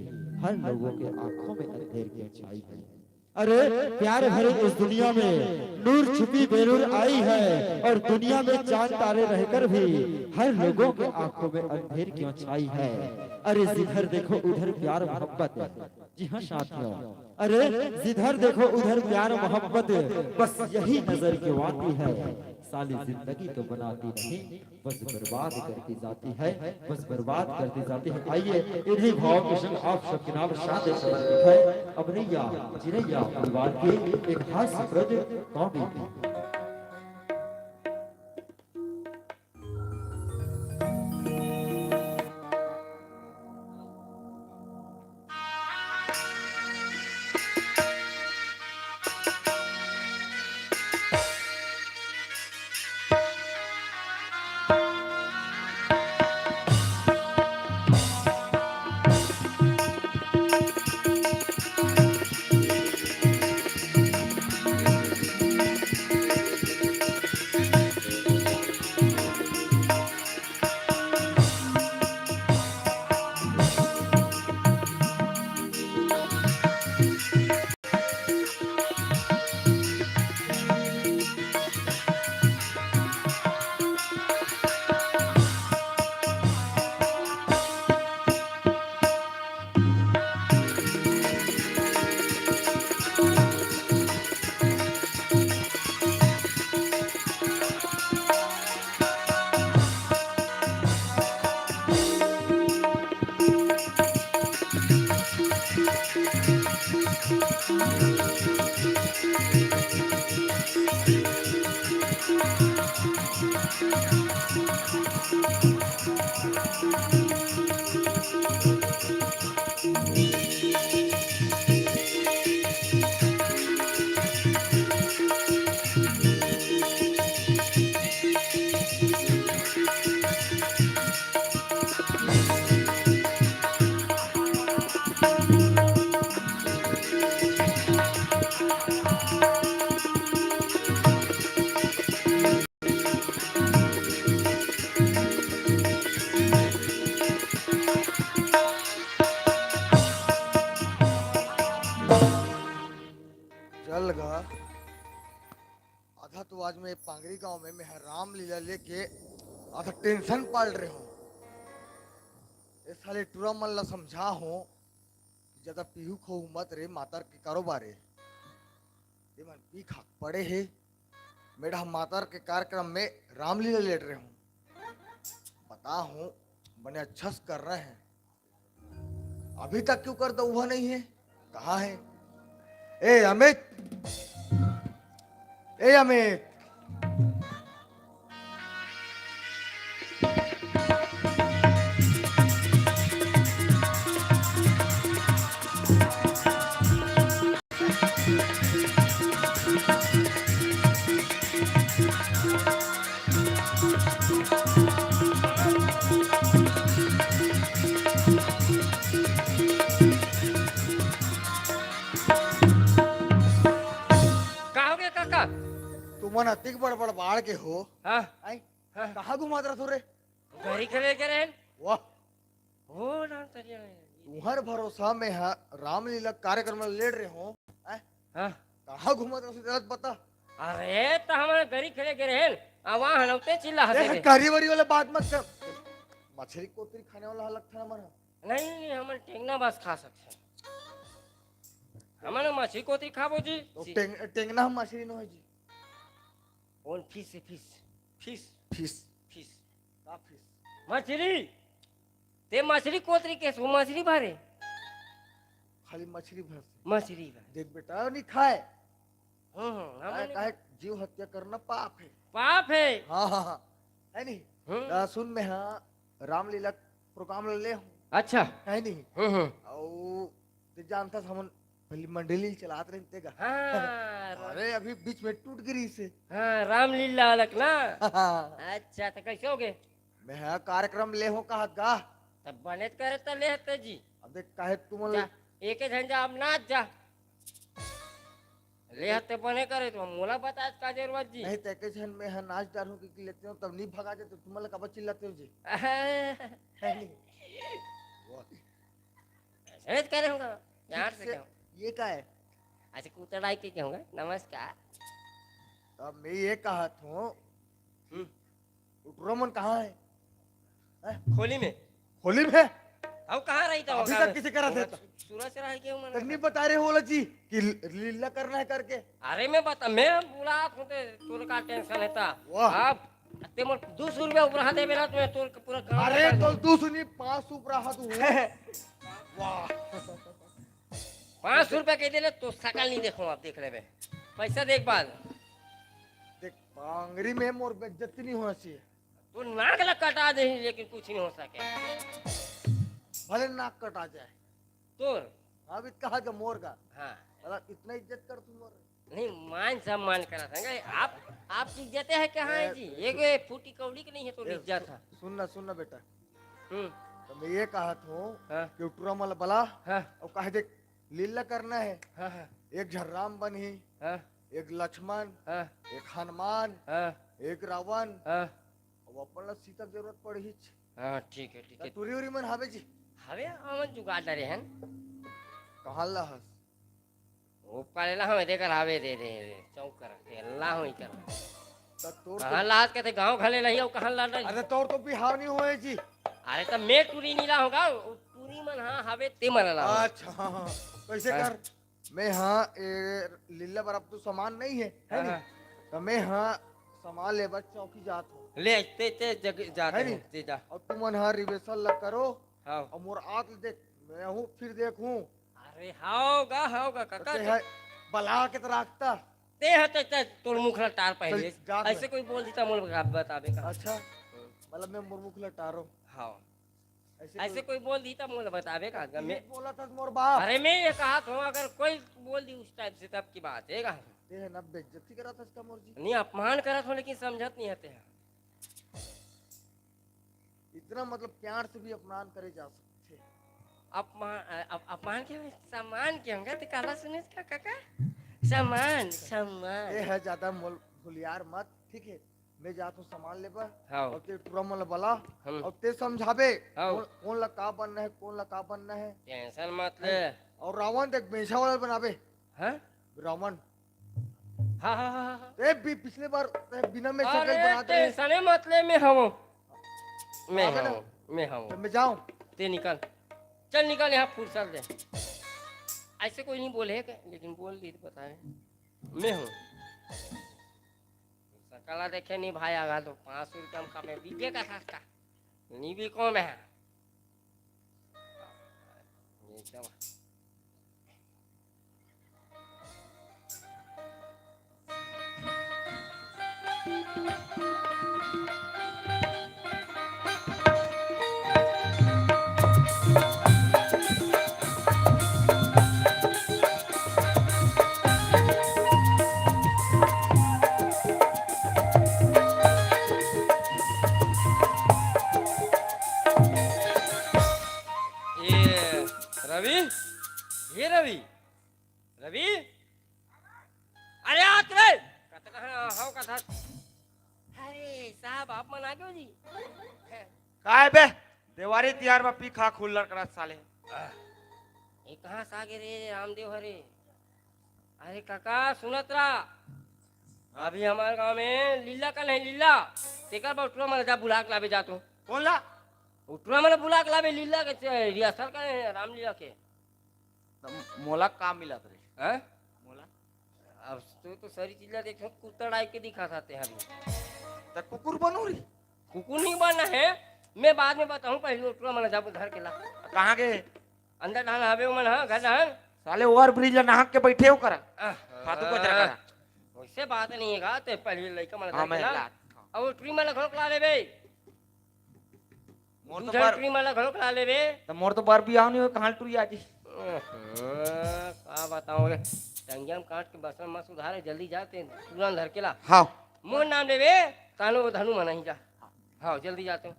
S3: हर लोगों के आंखों में अंधेर की छाई है। अरे प्यार भरे इस दुनिया में नूर छुपी बेनूर आई है और दुनिया में चांद तारे रहकर भी हर लोगों के आंखों में अंधेर क्यों छाई है। अरे जिधर देखो उधर प्यार मोहब्बत है जी हाँ साथियों अरे जिधर देखो उधर प्यार मोहब्बत बस यही नजर क्यों आती है साली जिंदगी तो बनाती नहीं बस बर्बाद करती जाती है बस बर्बाद करती जाती है। आइए इन्हीं भाव के संग आप सबके नाम शादी समर्पित है अबरिया चिरैया परिवार के एक हास्यप्रद कॉमेडी।
S5: चल गा आधा तो आज मैं पांगरी गांव में मैं रामलीला लेके आधा टेंशन पाल रहे हूँ। ये साले टूरा मन ला समझा हूँ कि ज्यादा पीहू खो मत रे मातार के कारोबार है। ये मन पी खा पड़े है मेरा मातार के कार्यक्रम में रामलीला लेट रहे हूँ। बता हूँ बने अच्छा से कर रहे हैं, अभी तक क्यों कर दो हुआ नहीं है, कहाँ है? ए अमित, ए अमित,
S6: काका
S5: तुम अतिक बड़बड़ बाढ़ के हो।
S6: हाँ
S5: आई
S6: हाँ
S5: कहाँ घुमा रहा तू रे?
S6: घरी खले के रहन
S5: वाह,
S6: हो राम तरिया
S5: तुम्हार भरोसा में है रामलीला कार्यक्रम में लेट रहे हो।
S6: हाँ
S5: कहाँ घुमा रहा बता।
S6: अरे तो हमारे घरी खले के रहन वहाँ हनौते चिल्ला हंसे थे।
S5: करी वरी वाला बात मत कर। मछली कोतरी खाने वाला हालत था हमारा।
S6: नहीं हम टेंगना बस खा सकते हमारे मछली कोती खाबो जी
S5: तो टेंगना हम मछली न हो जी।
S6: ओन fish fish fish
S5: fish
S6: fish
S5: का फिश
S6: मछली ते मछली कोतरी के सो मछली भरे
S5: खाली मछली भर से।
S6: मछली भरे
S5: देख बेटा नहीं खाए।
S6: हमारे
S5: काहे जीव हत्या करना पाप है।
S6: पाप है
S5: हाँ हाँ हाँ है नहीं।
S6: हम्म।
S5: सुन में हाँ रामलीला प्रोग्राम ले हूँ
S6: अच्छा
S5: है नहीं। और ते जानता था हम पहली मंडली चलाते रहते का।
S6: हाँ
S5: अरे अभी बीच में टूट गिरी से।
S6: हाँ रामलीला अलग ना
S5: हाँ,
S6: अच्छा तो कैसे हो गए
S5: मैं हाँ कार्यक्रम ले हूँ कहा गा।
S6: तब बने करे तो ले हते जी
S5: अब देख काहे तुम
S6: जा एक झंझा अब नाच जा ले हते बने करे तो मोला बता का जरूरत जी
S5: नहीं तैके छन में हाँ नाच डालूं कि लेते हो तब नहीं भगा जाते तुम लोग कब चिल्लाते हो जी। है नहीं।
S6: ऐसे करे होगा यार से कहूँ
S5: ये का है?
S6: अच्छा कुतड़ाई के कहूँगा नमस्कार
S5: तब मैं ये कहा था उटरोमन कहाँ है?
S6: खोली में
S5: होली में
S6: अब कहाँ रही था
S5: अभी तक किसी करा थे
S6: सूरज से रह के हूँ
S5: तक नहीं बता रहे हो जी कि लीला करना है करके।
S6: अरे मैं बता मैं बुला होते तोर का टेंशन है
S5: वाह।
S6: अब ते मोर 200 रुपया ऊपर दे बेला तो तोर पूरा काम
S5: अरे तो तू सुनी 500 ऊपर हाथ हुए। वाह
S6: 500 रुपया के दे तो सकल नहीं देखो आप देख ले पैसा देख बाद
S5: देख पांगरी में मोर बेइज्जती नहीं होना चाहिए।
S6: तू नाक लग कटा दे लेकिन कुछ नहीं हो सके
S5: भले नाक कटा जाए।
S6: तोर
S5: अब कहा का मोर का
S6: हाँ
S5: मतलब इतना इज्जत कर तुम मोर।
S6: नहीं मान सम्मान करा था आपकी इज्जत है कहाँ है जी एक फूटी कौड़ी की नहीं है तो इज्जत है
S5: सुनना बेटा
S6: हम्म
S5: तो मैं ये कहा था
S6: हाँ
S5: कि उटरा मल बला
S6: हाँ
S5: और कहे देख लीला करना है।
S6: हाँ हाँ
S5: एक झर्राम बनी,
S6: हाँ
S5: एक लक्ष्मण,
S6: हाँ
S5: एक हनुमान,
S6: हाँ
S5: एक रावण
S6: हाँ
S5: और अपन ला सीता की जरूरत पड़ी ही।
S6: हाँ ठीक है
S5: तुरी उरी मन हावे जी
S6: हवे हमन जुगाड़ डरे हैं
S5: कहाँ ला हस
S6: वो पड़ेला हमें देकर हवे दे दे चौक कर के अल्लाह ही कर
S5: तो तोर
S6: कहाँ लात के ते गांव घले नहीं हो कहाँ ला रही
S5: अरे तोर तो बिहाव नहीं हुए जी।
S6: अरे तो मैं टूरी नहीं ला होगा टूरी मन हाँ हवे ते मन ला
S5: अच्छा हाँ कैसे कर मैं हाँ लीला बराबर तो सामान नहीं है है नहीं तो मैं हाँ सामान ले बच चौकी जात हूँ
S6: ले ते जग जाते
S5: है नहीं?
S6: हैं ते जा
S5: और तुम हाँ रिवेसल लग करो
S6: हाँ
S5: और मोर आंख देख मैं हूँ फिर देखूं
S6: अरे हाओगा काका
S5: तो है बला के तो रखता
S6: ते हते ते तोर मुखला टार पहले
S5: चल, जा
S6: ऐसे कोई बोल देता मोल बतावे का
S5: अच्छा मतलब मैं मुर्मुख लटारो
S6: हाँ
S5: ऐसे
S6: ऐसे कोई बोल दी तब मोल बतावे का
S5: कोई
S6: मैं
S5: ये बोला था मोर बाप
S6: अरे मैं ये कहा था अगर कोई बोल दी उस टाइप से तब की बात है का
S5: ये है ना बेइज्जती करा था इसका मोर जी
S6: नहीं अपमान करा था लेकिन समझत नहीं आते हैं
S5: इतना मतलब प्यार से भी अपमान करे जा सकते
S6: अपमान के सम्मान के होंगे तो काला सुने का काका सम्मान सम्मान
S5: ये है ज्यादा मोल भूलियार मत ठीक है मैं जा तू सामान लेबा
S6: हाँ
S5: और ते टूरा मन बला
S6: हम
S5: और ते समझाबे
S6: हाँ।
S5: कौन ला का बनना है कौन ला का बनना है
S6: टेंशन मत ले
S5: और रावण देख मेषा वाला बनाबे
S6: हाँ
S5: रावण
S6: हाँ हाँ हाँ हाँ
S5: ते भी पिछले बार ते बिना में शक्ल
S6: अरे
S5: बनाते रहे
S6: टेंशन मत ले मैं हूँ मैं
S5: आगे ना।
S6: हूँ मैं हूँ
S5: तो मैं जाऊं
S6: ते निकल चल निकल यहाँ फुर्सत दे ऐसे कोई नहीं बोले क्या लेकिन बोल दी तो बताए मैं हूँ सकला देखे नहीं भाई आगा तो 500 रुपया का मैं बीते का सस्ता नहीं भी कौन है ये क्या बात? ये रवि ये रवि रवि अरे आत रे कतना हाउ कथा अरे साहब आप मना क्यों जी
S7: काय बे देवारी तिहार में पी खा खुल्लर करा साले
S6: ये कहाँ से आगे रे रामदेव हरे अरे काका सुनत रहा अभी हमारे गांव में लीला का नहीं लीला तेकर बटुआ मन जा बुला के लावे जातो
S7: कौन ला
S6: उठुआ मन बुला के लावे लीला के रिहर्सल का रामलीला के
S7: मोला काम मिला रे
S6: हैं
S7: मोला
S6: अब तो सारी चीजें देखो कुत्ता डाल के दिखा सकते हैं अभी
S7: त कुकुर बनू रे
S6: कुकुर नहीं बनना है मैं बाद में बताऊं पहले उठुआ मन जा घर के ला
S7: कहाँ के
S6: अंदर डाल आवे मन हाँ घर डाल
S7: साले ओवर ब्रिज ला नाहक के बैठे हो करा फातू को जरा करा
S6: वैसे बात नहीं है तो पहले लड़का मन
S7: हाँ
S6: घर
S7: मैं
S6: के ला
S7: ला
S6: अब उठुआ मन घर ला लेबे
S7: मोर तो
S6: दूसरा
S7: बार
S6: उठुआ मन घर ला लेबे
S7: तो मोर तो बार भी आओ नहीं हो कहाँ टुरी आज
S6: का बताओ रे टंगिया में काट के बसन मत सुधारे जल्दी जाते तुरंत धर के ला
S7: हाँ
S6: मोर नाम लेबे तानो धनु मना ही जा हाँ जल्दी जाते हो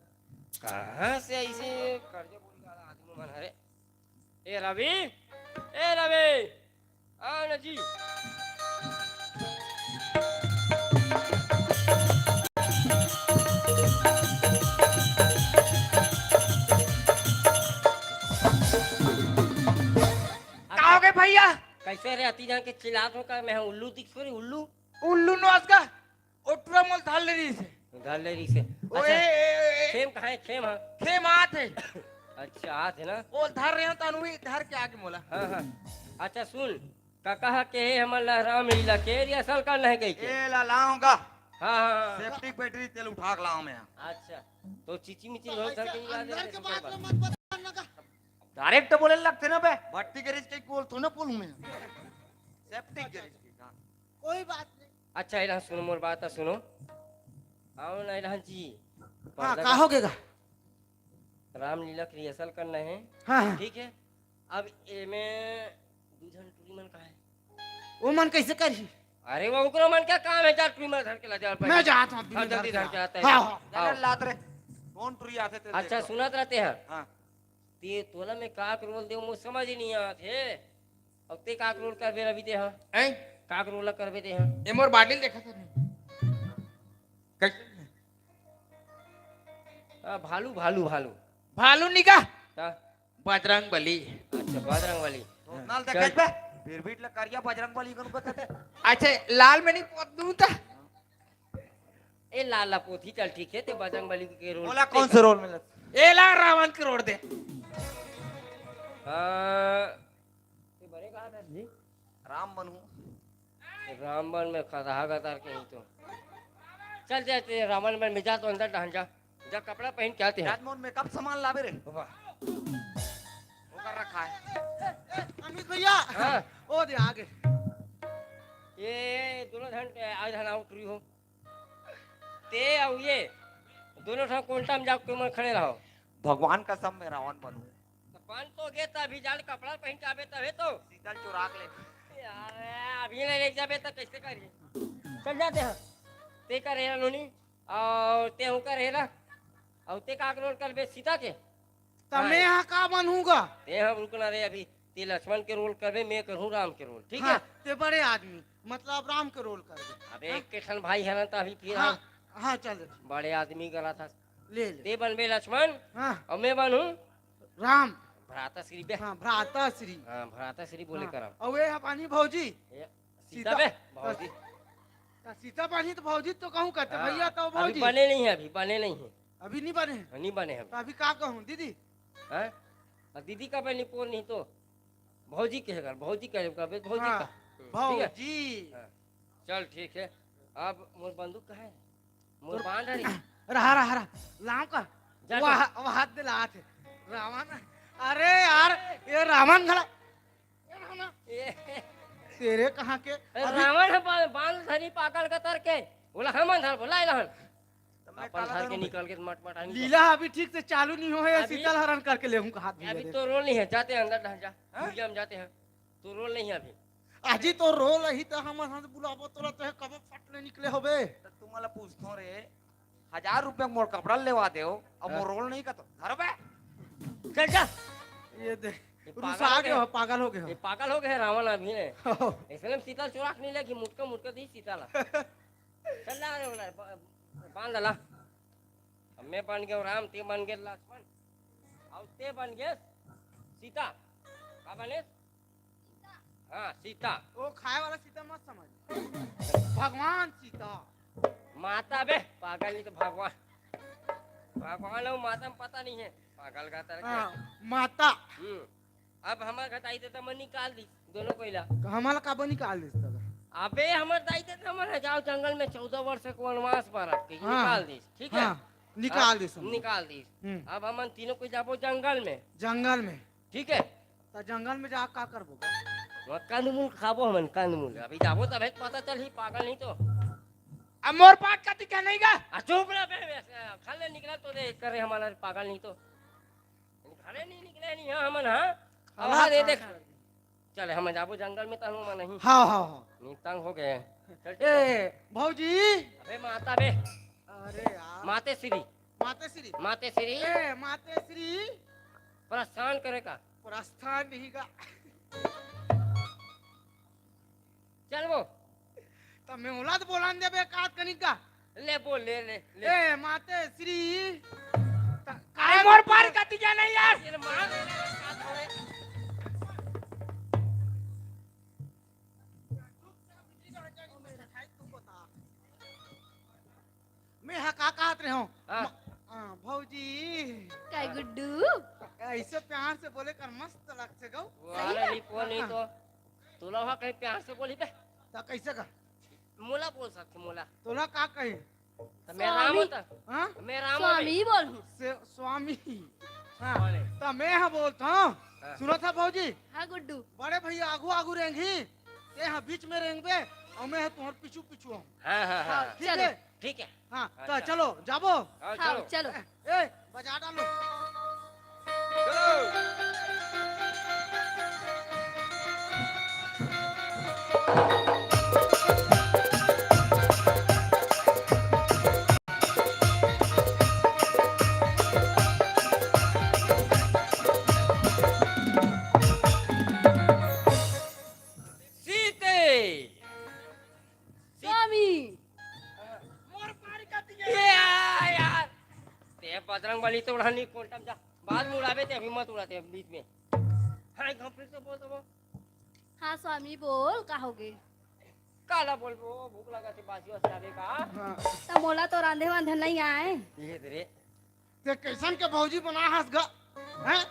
S6: कहाँ से ऐसे कर्जे बोली वाला आदमी मन हरे ए रवि आओ ना जी
S7: कहाँ हो गए भैया
S6: कैसे रे अति जान के चिल्लात हो का मैं उल्लू दिख सो रे उल्लू
S7: उल्लू नोस का ओटरा मोल थाल ले रही से
S6: धर ले रही से
S7: ओए
S6: अच्छा खेम कहाँ है खेम हाँ
S7: खेम आत है
S6: अच्छा हाथ है ना
S7: ओ धर रहे हो तानु भी धर के आगे मोला
S6: हाँ हाँ अच्छा सुन काका के हमर राम लीला के रिहर्सल करना है कहीं के
S7: ए ला लाऊंगा
S6: हाँ हाँ
S7: सेफ्टी बैटरी तेल उठा के लाऊं मैं
S6: अच्छा तो चिची मिची घर घर के ला दे
S7: डायरेक्ट बोले लगते ना बे भट्टी गैरेज के बोल तो ना बोलूं मैं सेफ्टी गैरेज की कहां
S5: कोई बात नहीं
S6: अच्छा इलान सुनो मोर बात सुनो आओ ना इलान जी
S7: हां का हो गएगा
S6: रामलीला की रिहर्सल करना है
S7: हां
S6: ठीक है अब ए में दूधन टूरी मन का है
S7: वो मन कैसे करी
S6: अरे वो उकरो मन क्या काम है जा टूरी मन धर के ला जा
S7: मैं जाता हूं
S6: हाँ, जल्दी धर के आता है
S7: हां
S6: आओ।
S7: हां लात रे कौन टुरी आते थे
S6: अच्छा सुनत रहते हैं
S7: हां
S6: ते तोला में काक रोल दे मुझ समझ ही नहीं आते अब ते काक रोल कर बे रवि दे हां
S7: हैं
S6: काक रोल कर बे दे हां
S7: ये मोर बाटिल देखा था कैसे
S6: भालू भालू भालू
S7: भालू निका
S6: ता
S7: बजरंग बली
S6: अच्छा बजरंग वाली
S7: नाल
S6: चल।
S7: देख बे फिर बीट ला करिया बजरंग बली कनु बता अच्छा लाल में नहीं पोत दूं ता
S6: ए लाला पोथी चल ठीक है ते बजरंग बली के रोल
S7: बोला कौन से रोल में ए ला रावण के रोड दे
S6: ये बड़े कहा था जी
S7: राम बनू
S6: रामबन में खदा गतार के नहीं तो चल जाते रावण में जा तो अंदर ढांचा जा कपड़ा पहन के आते हैं
S7: राजमोहन में कब सामान लावे रे
S6: वाह
S7: वो कर रखा है
S5: अमित भैया
S6: हाँ
S5: ओ दे आगे
S6: ये दोनों धन आज धन आउट रही हो ते और ये दोनों ठा कोल्टा में जाके तुम खड़े रहो
S7: भगवान का सब में रावण बनू
S6: तो पान तो गे तभी जाल कपड़ा पहन के आवे तबे तो
S7: सीतल चुरा के ले
S6: यार अभी नहीं ले जाबे तो कैसे करिए चल जाते हैं ते का रहेला नोनी और ते हूं का रहेला और ते का रोल कर बे सीता के
S5: तमे यहाँ का बनूंगा
S6: ते हम रुकना रे अभी ते लक्ष्मण के रोल करबे मैं करूं राम के रोल ठीक है
S5: हाँ, ते बड़े आदमी मतलब राम के रोल कर दे
S6: अबे एक के ठन भाई है ना तो अभी फिर
S5: हाँ
S6: हम
S5: हाँ चल
S6: बड़े आदमी करा था
S5: ले ले
S6: ते बनबे लक्ष्मण
S5: हाँ
S6: और मैं बनूं
S5: राम
S6: भ्राता श्री बे
S5: हाँ भ्राता श्री
S6: हाँ भ्राता श्री बोले
S5: हाँ,
S6: करम
S5: और ये पानी भौजी
S6: ये
S5: सीता
S6: सीता बे भौजी
S5: सीता पानी तो भौजी तो कहूँ कहते
S6: हाँ,
S5: भैया तो
S6: अभी
S5: भौजी
S6: बने नहीं है अभी बने नहीं है
S5: अभी नहीं बने हैं।
S6: नहीं बने हैं
S5: तो अभी का कहूँ दीदी
S6: हाँ और दीदी का बनी पोल नहीं तो भौजी कहेगा भौजी कहेगा बे भौजी
S5: हाँ,
S6: का ठीक है
S5: भौजी
S6: हाँ, चल ठीक है अब मोर बंदूक कहाँ है मोर बांध रही
S5: रहा रहा रहा लाम का
S6: जा
S5: वो हाथ दे लात है रावण अरे यार ये रावण घड़ा ये रावण, तेरे कहाँ के अभी
S6: रावण है बांध धरी पाकड़ का तर के बोला हम धर बोला इलहन
S5: मैं
S6: अपन
S5: काला
S6: धर के
S5: धरूं।
S6: निकल के मट मट आनी
S5: लीला अभी ठीक से चालू नहीं हो है
S6: अभी-
S5: शीतल हरण करके ले हाथ भी
S6: अभी
S5: दे।
S6: तो रोल नहीं है जाते हैं अंदर ढह जा भूलिया हम जाते हैं तो रोल नहीं है अभी
S5: आजी तो रो रही तो हम हाथ बुलाबो तोरा तो कब फटले निकले होबे
S7: तो तुम्हाला पूछतो रे 1000 रुपये मोर कपड़ा लेवा दे अब मोर रोल नहीं का तो धर बे
S6: चल जा
S5: ये दे
S6: ये
S5: रुसा आ गए हो पागल हो गए
S6: ये पागल हो गए रावण अभी ने
S5: हो
S6: इसलिए हम सीता चुराक नहीं लगी मुटका मुटका दी सीता ला चल ला रे बोला बांध ला अब मैं बन गया राम ते बन गए लक्ष्मण और ते बन गए सीता का बने हाँ सीता
S5: वो खाए वाला सीता मत समझ भगवान सीता
S6: माता बे पागल नहीं तो भगवान भगवान और माता में पता नहीं है पागल का तरह
S5: हाँ, माता
S6: अब हमारे घटाई देता मैं निकाल दी दोनों कोयला
S5: हमारा काबो निकाल दे
S6: अबे हमारे दाई देता हमारे जाओ जंगल में 14 वर्ष के वनवास पर के
S5: हाँ,
S6: निकाल दी ठीक है
S5: हाँ, निकाल दे
S6: हाँ, निकाल दी
S5: हम्म।
S6: अब हम तीनों को जाबो जंगल में
S5: जंगल में
S6: ठीक है
S5: तो जंगल में जा का करबो
S6: वहाँ कंदमूल खाबो हम कंदमूल अभी जाबो तब पता चल ही पागल नहीं तो
S5: अब मोर पाट का दिखा नहीं गा
S6: चुप रह बे खाले निकला तो दे करे हमारा पागल नहीं तो खाले नहीं निकले नहीं हाँ हमन हाँ अब हाँ दे देख चले हम जाबो जंगल में तो हम नहीं
S5: हाँ हाँ हाँ
S6: नहीं तंग हो गए चल चल।
S5: ए भौजी
S6: अबे माता बे
S5: अरे यार
S6: माते श्री
S5: माते श्री ए माते श्री
S6: प्रस्थान करेगा
S5: प्रस्थान नहीं का
S6: चल वो
S5: तो मैं औलाद बोलान दे बे कात कनिका
S6: ले बोल ले ले ले
S5: ए माते श्री
S6: अरे मोर पार का दिया नहीं यार ये मार ले ले साथ होए
S5: मैं हा का कहत रहे हूँ
S6: हाँ।
S5: भौजी
S2: काय गुड्डू
S5: ऐसे प्यार से बोले कर मस्त लगते गो
S6: वाला नहीं बोल नहीं तो तू लोग कहीं प्यार से बोली बे
S5: तो कैसे का
S6: मोला बोल सकते मोला
S5: तोला का कहे
S6: तो मैं राम होता
S5: हाँ
S6: मैं राम
S2: स्वामी बोल
S5: स्वामी हाँ
S6: बोले
S5: तो मैं हाँ बोलता हूँ
S6: हाँ।
S5: सुनो था भौजी
S2: हाँ गुड्डू
S5: बड़े भैया आगू आगू रहेंगी ते हाँ बीच में रहेंगे और मैं तुम्हारे पीछू पीछू हूँ
S6: हाँ हाँ हाँ
S5: ठीक
S2: चलो।
S5: है
S6: ठीक है
S5: हाँ तो
S6: अच्छा।
S5: चलो जाबो
S6: हाँ
S2: हाँ
S6: चलो
S2: चलो
S5: ए बजा डालो
S6: सीते
S2: स्वामी
S6: ये यार ते बजरंग बली तो उड़ानी कोल्टम जा बाद में उड़ावे ते अभी मत उड़ाते बीच में हाय घपरे से बोल दो
S2: हाँ स्वामी बोल कहोगे
S6: काला बोल वो भूख लगा थी बासी वासी आवे का
S5: हाँ
S2: तो मोला तो रांधे वांधे नहीं आए
S6: ये तेरे
S5: ते कैसन के भौजी बना हंस गा हैं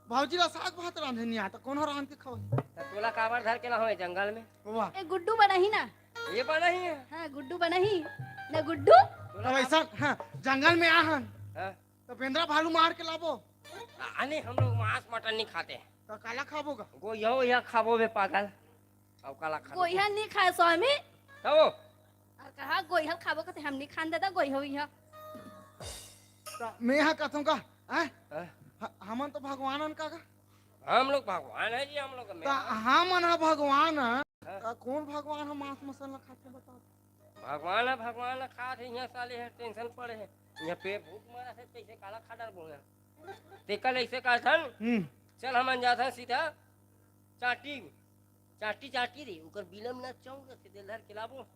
S5: भौजी का साग भात रांधे नहीं आता कौन रांध के खाओ
S6: तो तोला काबर धर के ना होए जंगल में
S5: वाह
S2: ए गुड्डू बना ही ना
S6: ये बना ही है
S2: हाँ गुड्डू बना ही ना गुड्डू
S6: तोला
S5: तो ऐसा हाँ जंगल में आहन
S6: हाँ
S5: तो बेंद्रा भालू मार के लाबो
S6: अने हम लोग मांस मटन नहीं खाते
S5: तो काला खाबोगा
S6: गो यो या खाबो बे पागल अब काला खा
S2: गोइहल नहीं खाए स्वामी
S6: तो
S2: और कहा गोइहल खाबो कहते हम नहीं खान देता गोइहो यह
S5: मैं यहाँ कहता हूँ का
S6: हाँ?
S5: हमन तो भगवान का
S6: हम लोग भगवान है जी हम लोग में
S5: हमन है भगवान कौन भगवान है मांस मसाला खाते बताओ
S6: भगवान खा थे यहाँ साले है टेंशन पड़े है यहाँ पे भूख मारा है कैसे काला खा डाल बोला ते कल ऐसे कहा था चल हम जाता सीधा चाटी चाटी चाटी रे उकर बिलम ना चौंक से दिलहर खिलाबो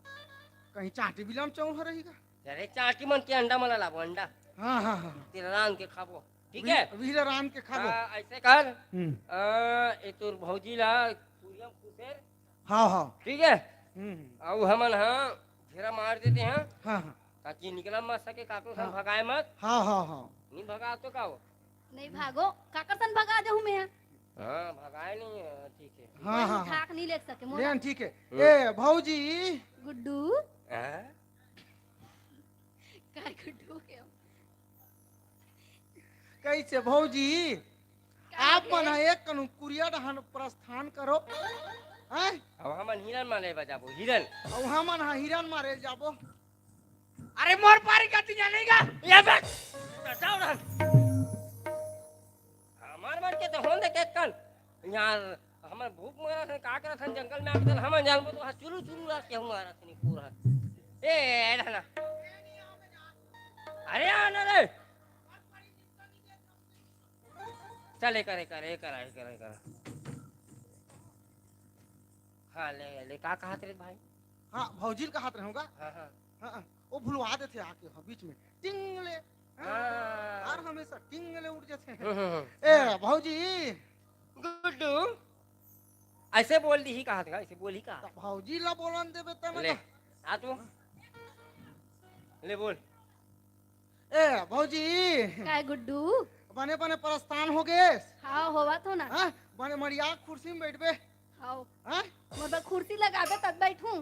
S5: कहीं चाटी बिलम चौंक रहीगा
S6: अरे चाटी मन के अंडा मला लाबो अंडा
S5: हाँ हाँ हाँ
S6: तेरा रान के खाबो ठीक है
S5: वीर राम के खा लो
S6: ऐसे कर ए तोर भौजी ला पूरियम खुसेर
S5: हाँ हाँ
S6: ठीक है और हमन हाँ घेरा मार देते हैं
S5: हाँ हाँ
S6: ताकि निकला मत सके काको सन भगाए मत
S5: हाँ हाँ हाँ
S6: नहीं भगा तो का हो
S2: नहीं भागो काकरसन भगा दे हूँ मैं
S6: हाँ भगाए नहीं ठीक है
S5: हाँ हाँ
S2: ठाक नहीं ले सके मोर
S5: लेन ठीक है ए भौजी
S2: गुड्डू
S6: हाँ?
S2: का गुड्डू के
S5: कैसे भौजी आप मन एक कनु कुरिया डहन प्रस्थान करो हैं
S6: अब हमन हिरन मारे बजाबो हिरन
S5: और हमन हाँ हिरन मारे जाबो
S6: अरे मोर पारी का तू जानेगा ये बैठ बचाओ ना हमार मार के तो होन दे के कल यार हमर भूख मारा था का करा था जंगल में आके हम जानबो तो चुरू चुरू रात के हमारा थनी पूरा ए रहना अरे आना रे चले करे हाँ ले का कहा तेरे भाई
S5: हाँ भौजी का हाथ रहूंगा
S6: हाँ हाँ
S5: हाँ वो भुलवा देते आके हाँ, बीच में टिंगले
S6: हाँ।
S5: और हमेशा टिंगले उठ जाते हैं
S6: हम्म।
S5: ए भौजी
S6: गुड्डू ऐसे बोल दी ही कहा था ऐसे बोल ही कहा
S5: भौजी ला बोलन देबे तब
S6: ले आ तू ले बोल
S5: ए भौजी
S2: का गुड्डू
S5: बने बने प्रस्थान हो गए
S2: हाँ होवा तो ना
S5: हाँ बने मरिया कुर्सी में बैठबे
S2: हाँ
S5: हाँ
S2: मोर कुर्सी लगाबे तब बैठूं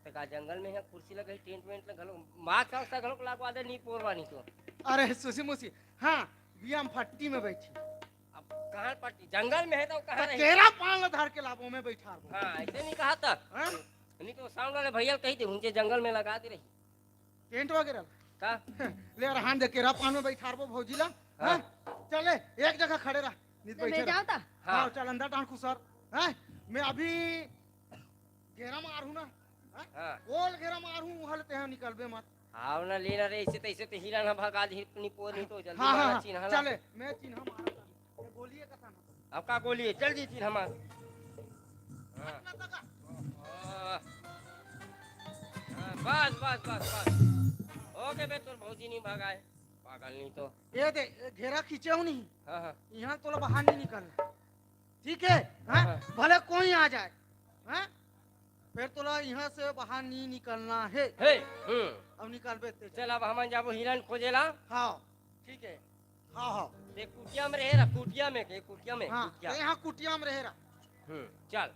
S6: तका जंगल में है कुर्सी लगे टेंट वेंट लग घलो मास्क वास्क घलो लगवा दे नी पोरवानी तो
S5: अरे सुसी मुसी हाँ बियाम फट्टी में बैठी
S6: अब कहां पट्टी जंगल में है तो कहां रही
S5: केरा पान धर के लाबो में बैठा रहो
S6: हां ऐसे नहीं कहा था
S5: हाँ
S6: नहीं तो साउंड वाले भैया कही थे उनके जंगल में लगा दे रही
S5: टेंट वगैरह
S6: का
S5: ले रहान दे केरा पान में बैठा रहो भौजी ला हाँ चले एक जगह खड़े रह नित
S2: तो मैं
S5: बैठे
S2: जाऊं ता
S5: हाँ चल अंदर टांग सर हाँ मैं अभी घेरा मारू ना
S6: हां
S5: गोल घेरा मारू हलते हैं निकलबे मत
S6: आओ ना लेना रे ऐसे तैसे तो हीरा ना भगा दी अपनी पोर नहीं तो जल्दी
S5: हाँ
S6: मारा
S5: हाँ
S6: चिन्ह
S5: चले मैं चिन्ह मारा ये बोलिए कथा ना
S6: अब का गोली जल्दी चिन्ह हमार हां
S5: ना तका
S6: बस बस बस बस ओके बे तोर भौजी नहीं भगाए पागल नहीं तो
S5: ये दे घेरा खींचे नहीं
S6: हाँ हाँ
S5: यहाँ तो बाहर नहीं निकलना ठीक है हाँ
S6: हाँ।
S5: भले कोई आ जाए हाँ फिर तो यहाँ से बाहर नहीं निकलना है
S6: हे
S5: अब निकल बेते
S6: चल अब हम जाबो हिरन खोजेला
S5: हाँ
S6: ठीक है
S5: हाँ हाँ
S6: एक कुटिया में रहे कुटिया में के कुटिया में
S5: हाँ
S6: कुटिया
S5: यहाँ कुटिया में रहेगा
S6: चल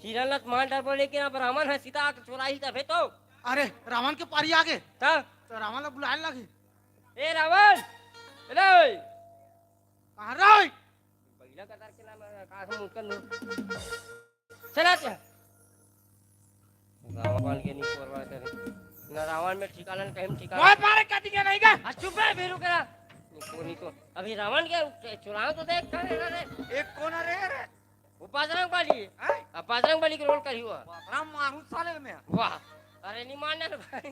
S6: हिरन लत मार डर बोले कि ब्राह्मण है सीता आके चुराई तबे तो
S5: अरे रावण के पारी आगे
S6: तब
S5: तो रावण ला बुलाने लगे
S6: ए रावण रे
S5: कहाँ रहे
S6: पहिला कतार के नाम कास मुकर नु चला चल रावण के नहीं परवा करे ना रावण में ठिकाना कहीं ठिकाना
S5: मोए पारे कटी के नहीं गए
S6: चुप है बेरू करा नहीं तो अभी रावण के चुराव तो देख करे रे
S7: एक कोना रे रे
S6: वो बजरंग बली अब बजरंग बली के रोल करी हुआ
S7: राम मारू साले में
S6: वाह अरे नहीं मानना रे भाई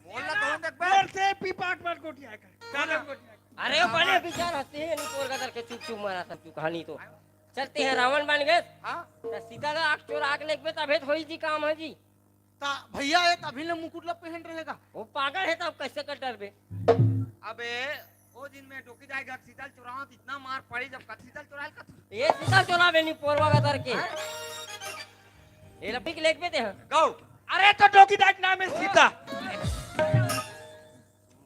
S7: बोलना तो देख बे
S5: और से पीपाट मार कोटिया कर कालम कोटिया
S6: अरे वो बड़े विचार हंसते हैं नहीं पोर का के चुप चुप मारा सब कहानी तो चलते हैं रावण बन गए
S7: हां
S6: तो सीता का आग चोर आग लेके तबे होई जी काम है जी
S5: ता भैया है तभी ले मुकुट ला पहन रहेगा
S6: वो पागल है तब कैसे कर डरबे
S7: अबे वो दिन में डोकी जाएगा सीतल चुराव इतना मार पड़ी जब सीतल चुराल का
S6: ये सीता चोरावे नहीं पोरवा का तर के ये रफी के लेक पे थे
S7: गौ अरे तो डोगी दाट नाम है सीता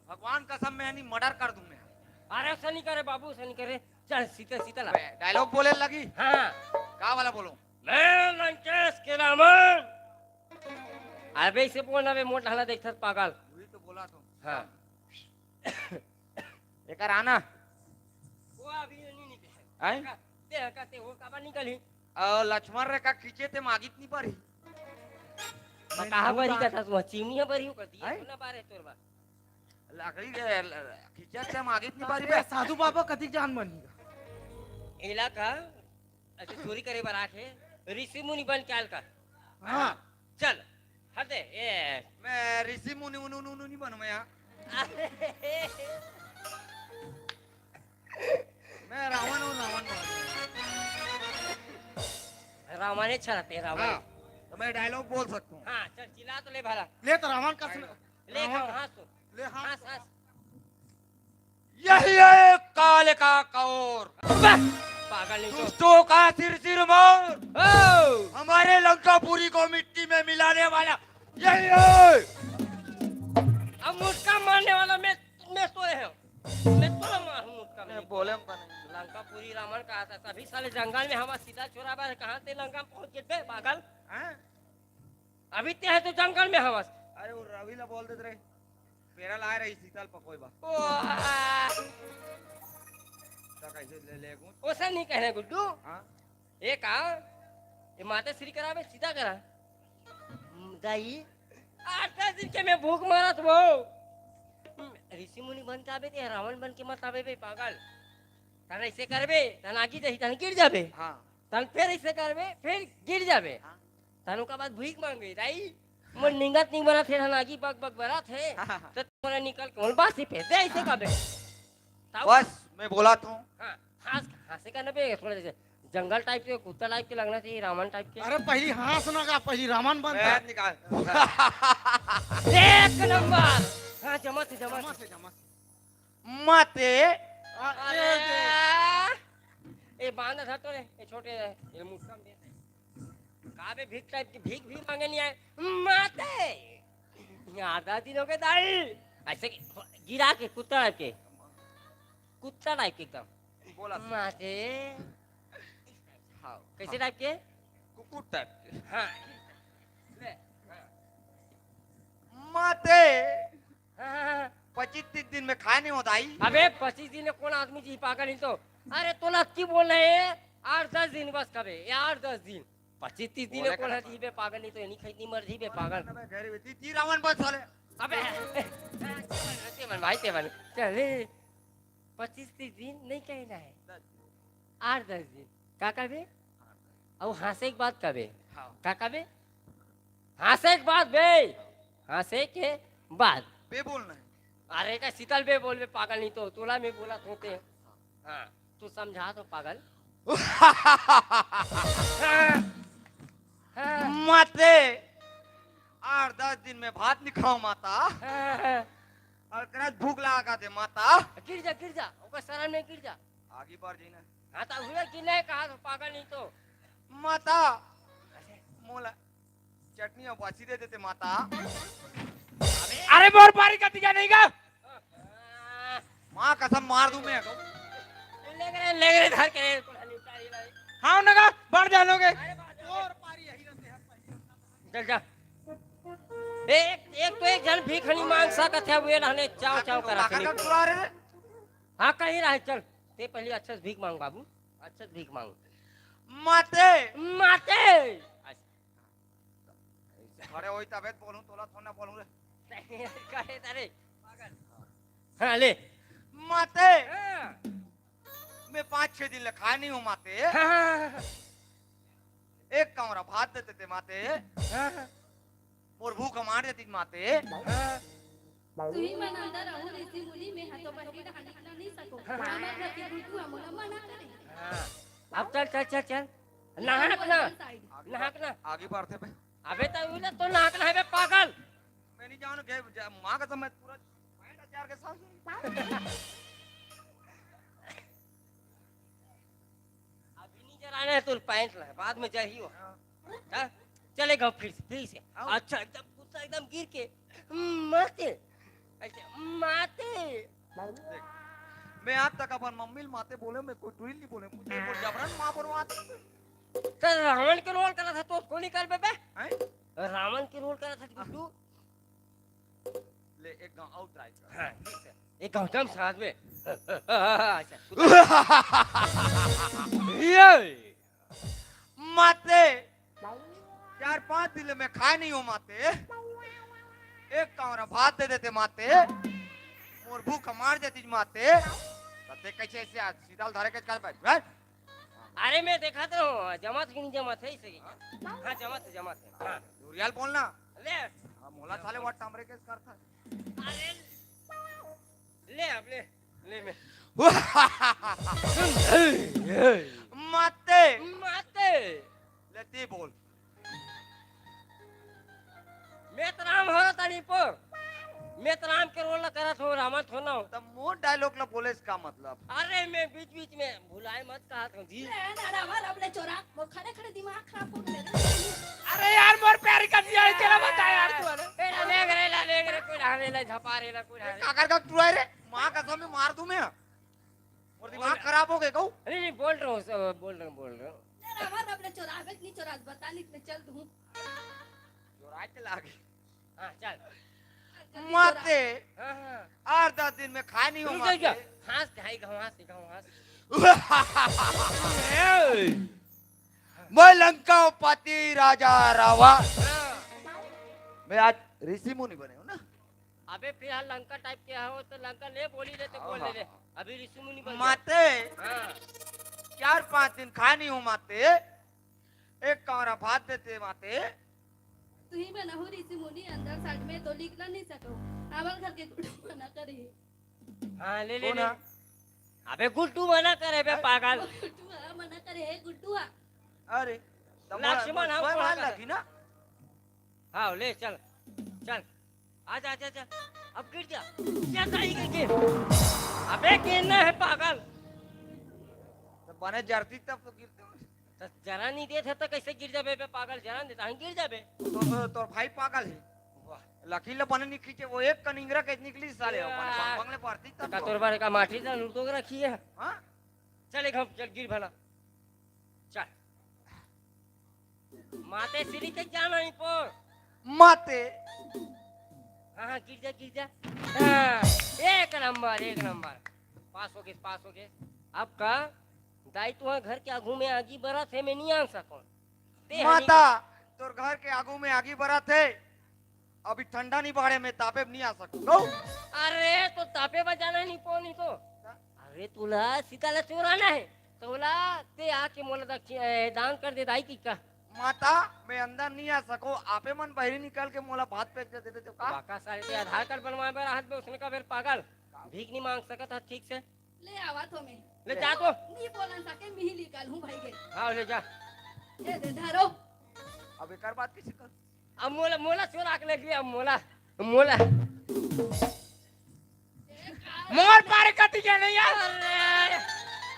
S7: भगवान कसम मैं नहीं मर्डर कर दूं मैं
S6: अरे ऐसा नहीं करे बाबू, ऐसा नहीं करे। चल सीता सीता ला।
S7: डायलॉग बोले लगी
S6: हाँ
S7: का वाला बोलो
S6: मैं लंकेश के रामन। अबे इसे बोलना बे मोट हला देख पागल।
S7: वही तो बोला तो
S6: हाँ
S7: एक आना
S6: वो अभी नहीं निकले
S7: आए
S6: ते कहते वो काबा निकली
S7: लक्ष्मण रेखा खींचे थे मागित नहीं पारी
S6: कहा बरी का था तू चिमनी है बरी हो कर दिया
S7: आए?
S6: ना बारे तोरबा
S7: लकड़ी खींचे थे मागित नहीं पारी बे
S4: साधु बाबा कथी जान बनी
S6: इलाका ऐसे चोरी करे बरात है ऋषि मुनि बन के आल का।
S4: हाँ
S6: चल हटे ये
S7: मैं ऋषि मुनि मुनि मुनि नहीं बनूं मैं यहाँ मैं रावण हूँ रावण
S6: रावण है छलाते रावण।
S7: हाँ तो मैं डायलॉग बोल सकता हूँ
S6: हाँ चल चिल्ला तो ले भला
S4: ले तो रावण का
S6: ले हाँ तो
S4: ले हाँ
S6: हंस हंस
S7: यही है काल का कौर
S6: पागल नहीं तो
S7: दुष्टों का सिर सिर मोर
S6: ओ
S7: हमारे लंकापुरी को मिट्टी में मिलाने वाला यही है
S6: अब मुस्का मारने वाला मैं तो है मैं तो मारूं मुस्का में
S7: बोले
S6: लंकापुरी रावण कहा था तभी साले जंगल में हमारा सीधा चोरा बार कहाँ से लंका में पहुंच गए पागल। अभी ते है तो जंगल में हवा
S7: अरे वो रवि ला बोल देते रहे पेरा ला रही शीतल पकोई बा कैसे ले ले
S6: ओसा नहीं कहने गुड्डू
S7: हाँ
S6: ये कहा ये माता श्री करा बे सीधा करा दाई 8 दिन के मैं भूख मारा तो वो ऋषि मुनि बन के आबे ते रावण बन के मत आबे बे पागल। तन ऐसे करबे तन आगे जही तन गिर जाबे
S7: हाँ
S6: तन फिर ऐसे करबे फिर गिर जाबे
S7: हाँ।
S6: तनु का बाद भूख मांगे दाई मन निंगत नहीं बना फिर हन आगी बग बग बरा थे
S7: हाँ।
S6: तो तुम्हारा निकल के बोल बासी पे दे ऐसे करबे
S7: बस मैं बोला था
S6: हाँ हंस हंसे करने पे थोड़ा जैसे जंगल टाइप के कुत्ता टाइप के लगना चाहिए रावण टाइप के।
S4: अरे पहली हाँस ना का पहली रावण बनता
S7: मैं निकाल
S6: एक नंबर हाँ जमा से
S7: माते
S6: ए बांधा था तो रे ये छोटे ये मुस्कान देते कहा बे भीख टाइप की भीख भी मांगे नहीं आए माते आधा दिन हो गए दाई ऐसे गिरा के कुत्ता टाइप के एकदम
S7: बोला
S6: माते
S7: हाँ
S6: कैसे टाइप के
S7: कुकुर टाइप
S6: हाँ ले
S7: माते
S6: हाँ
S7: 25-30 दिन में खाए नहीं होता ही
S6: अबे 25 दिन में कौन आदमी जी पागल नहीं तो अरे तो लक्की बोल रहे हैं 8-10 दिन बस कबे 8-10 दिन 25-30 दिन में कौन है जी बे पागल नहीं तो नहीं खरीदनी मर्जी बे पागल।
S7: घर में ती रावण बन साले
S6: अबे तेवन भाई तेवन चले 25-30 दिन नहीं कहना है 8-10 दिन का कबे अब हंसे एक बात कबे का कबे हंसे एक बात बे हंसे के बाद
S7: बे बोलना है
S6: अरे का शीतल बे बोल बे पागल नहीं तो तोला में बोला होते हाँ तू समझा तो पागल हाँ, हाँ,
S7: माते 8-10 दिन में भात नहीं खाओ माता
S6: हाँ,
S7: और करत भूख लगा दे माता
S6: गिर जा ओकर शरण में गिर जा
S7: आगे बढ़ जाइना
S6: हाँ तो हुए कि नहीं कहा तो पागल नहीं तो
S7: माता मोला चटनी और बासी दे देते माता अरे मोर पारी का दिया नहीं का माँ कसम मार दूं मैं
S6: ले गए धर के
S7: हाँ नगा बढ़ जाओगे
S6: चल जा एक तो एक जन भीख नहीं मांग सकत है वे रहने चाव चाव करा हाँ कहीं रहे चल ते पहले अच्छा से भीख मांग बाबू अच्छा से भीख मांग
S7: माते
S6: माते
S7: अरे वही तबीयत बोलूं तोला थोड़ा बोलूं रे
S6: कहे तारे हाँ ले
S7: माते
S6: हाँ,
S7: मैं 5-6 दिन ले खाए नहीं हूँ माते
S6: हाँ,
S7: एक कमरा भात देते थे माते
S6: हाँ,
S7: और भूख मार देती माते
S6: हाँ,
S2: तुम्ही मनांदा राहून ऋषी मुनी में हाथों पट्टी निकला नहीं सको हमारे प्रति गुरु अमोला मना करे
S6: हाँ। अब चल चल चल चल नहाक ना
S7: आगे बढ़ते पे
S6: अबे तो नहाक ना है बे पागल
S7: मैं नहीं जाऊँ माँ का समय पूरा 5,000 के साथ
S6: अभी नहीं जराना है तू पैंट ला बाद में चाहिए हो हाँ? चलेगा फिर से
S7: आओ।
S6: अच्छा एकदम गुस्सा एकदम गिर के माते अच्छा माते
S7: मैं आज तक अपन मम्मी माते बोले मैं कोई टुइल नहीं बोले मुझे वो जबरन माँ पर माते
S6: तो रावण के रोल करा था तो उसको निकाल बे
S7: हैं
S6: रावण के रोल करा था गुड्डू
S7: ले एक गांव आउट ट्राई कर
S6: हाँ ठीक है एक गौतम साथ में अच्छा ये
S7: माते 4-5 दिन में खाए नहीं हो माते एक कमरा भात दे देते माते मोर भूख मार देती माते तते कैसे ऐसे आज सीधा धारे के कर बैठ
S6: अरे मैं देखा तो जमा थे कि नहीं जमा थे इसे हाँ जमा थे हाँ
S7: दुरियाल बोलना
S6: ले
S7: हाँ मोला साले वाट टामरे के कर था
S6: अरे ले अब ले मैं
S7: माते
S6: माते
S7: लेती बोल
S6: मैं तो राम हो रहा नहीं पर मैं तो राम के रोल ना करा थो रावण थो ना
S7: तब मोर डायलॉग ला बोले इसका मतलब
S6: अरे मैं बीच में भुलाए मत कहा था जी
S2: रावण अपने चोरा वो खड़े खड़े दिमाग खराब हो गया
S6: अरे यार मोर प्यारी कर दिया चला बता यार तू अरे ले रे कोई ढाले ले झपा रे कोई ढाले
S7: काकर का टुराई रे मां कसम में मार दूं मैं और दिमाग खराब हो गए कहू
S6: अरे नहीं बोल रहा हूँ
S2: रावण अपने चोरा नहीं चोरा बता निकले चल दूं
S7: चुराई चला गई
S6: हाँ चल
S7: माते
S6: हाँ
S7: 8-10 दिन में खाए नहीं हो
S6: रुक
S7: माते
S6: जा हंस हंस
S7: मैं लंका पति राजा रावण मैं आज ऋषि मुनि बने हूँ ना
S6: अबे फिलहाल लंका टाइप के हो तो लंका ले बोली ले तो बोल ले ले अभी ऋषि मुनि बन
S7: माते
S6: हाँ
S7: 4-5 दिन खाए नहीं हो माते एक कमरा भात देते माते
S2: तू ही में नहु ऋषि मुनि अंदर साइड में तो निकल नहीं सको आवर घर के गुड्डू मना करे
S6: हाँ ले ले
S7: कौन
S6: ले
S7: है?
S6: अबे गुड्डू मना करे बे पागल
S2: गुड्डू मना करे हे गुड्डू
S7: अरे
S6: लक्ष्मण हम
S7: स्वयं
S6: कौन
S7: हाल
S6: करते?
S7: लगी ना
S6: हाँ ले चल आजा अब गिर जा क्या कहीं गिर अबे गिरना है पागल
S7: तो बने जरती तब तो गिरते हो।
S6: तो जरा नहीं देते तो कैसे गिर जाबे बे पागल जरा देता है गिर जाबे
S7: तो भाई पागल है लकीले बने निकली के वो एक कनिंगरा के निकली साले हो बने बंगले पड़ती तब
S6: का
S7: तो।
S6: तोर बारे का माठी ना लूटो के रखी है
S7: हाँ
S6: चल एक हम चल गिर भला चल माते श्री के जाना नहीं पर
S7: माते
S6: हाँ गिर जा हाँ, एक नंबर पास हो गए अब का दायित्व है घर के आगू में आगी बरा थे मैं नहीं आ सकूं
S7: माता तोर घर के आगू में आगी बरा थे अभी ठंडा नहीं बढ़े मैं तापे नहीं आ सकूं
S6: अरे तो तापे बजाना नहीं पोनी तो अरे तुला सीताला चोराना है तोला ते आके मोला दान कर दे दाई की का
S7: माता मैं अंदर नहीं आ सको आपे मन बहरी निकाल के मोला भात पे दे देते का
S6: बाका सारे ते आधार कार्ड बनवाए बर हाथ में उसने का फिर पागल भीख नहीं मांग सकता ठीक से
S2: ले आवा तो मैं
S6: ले जा तो
S2: नहीं बोलन सके मी ही निकाल हूं भाई के
S6: हाँ ले जा
S2: ये दे धरो
S7: अब एक और बात किसी कर
S6: अब मोला चोरा के ले गया मोला मोर पार कट गया नहीं यार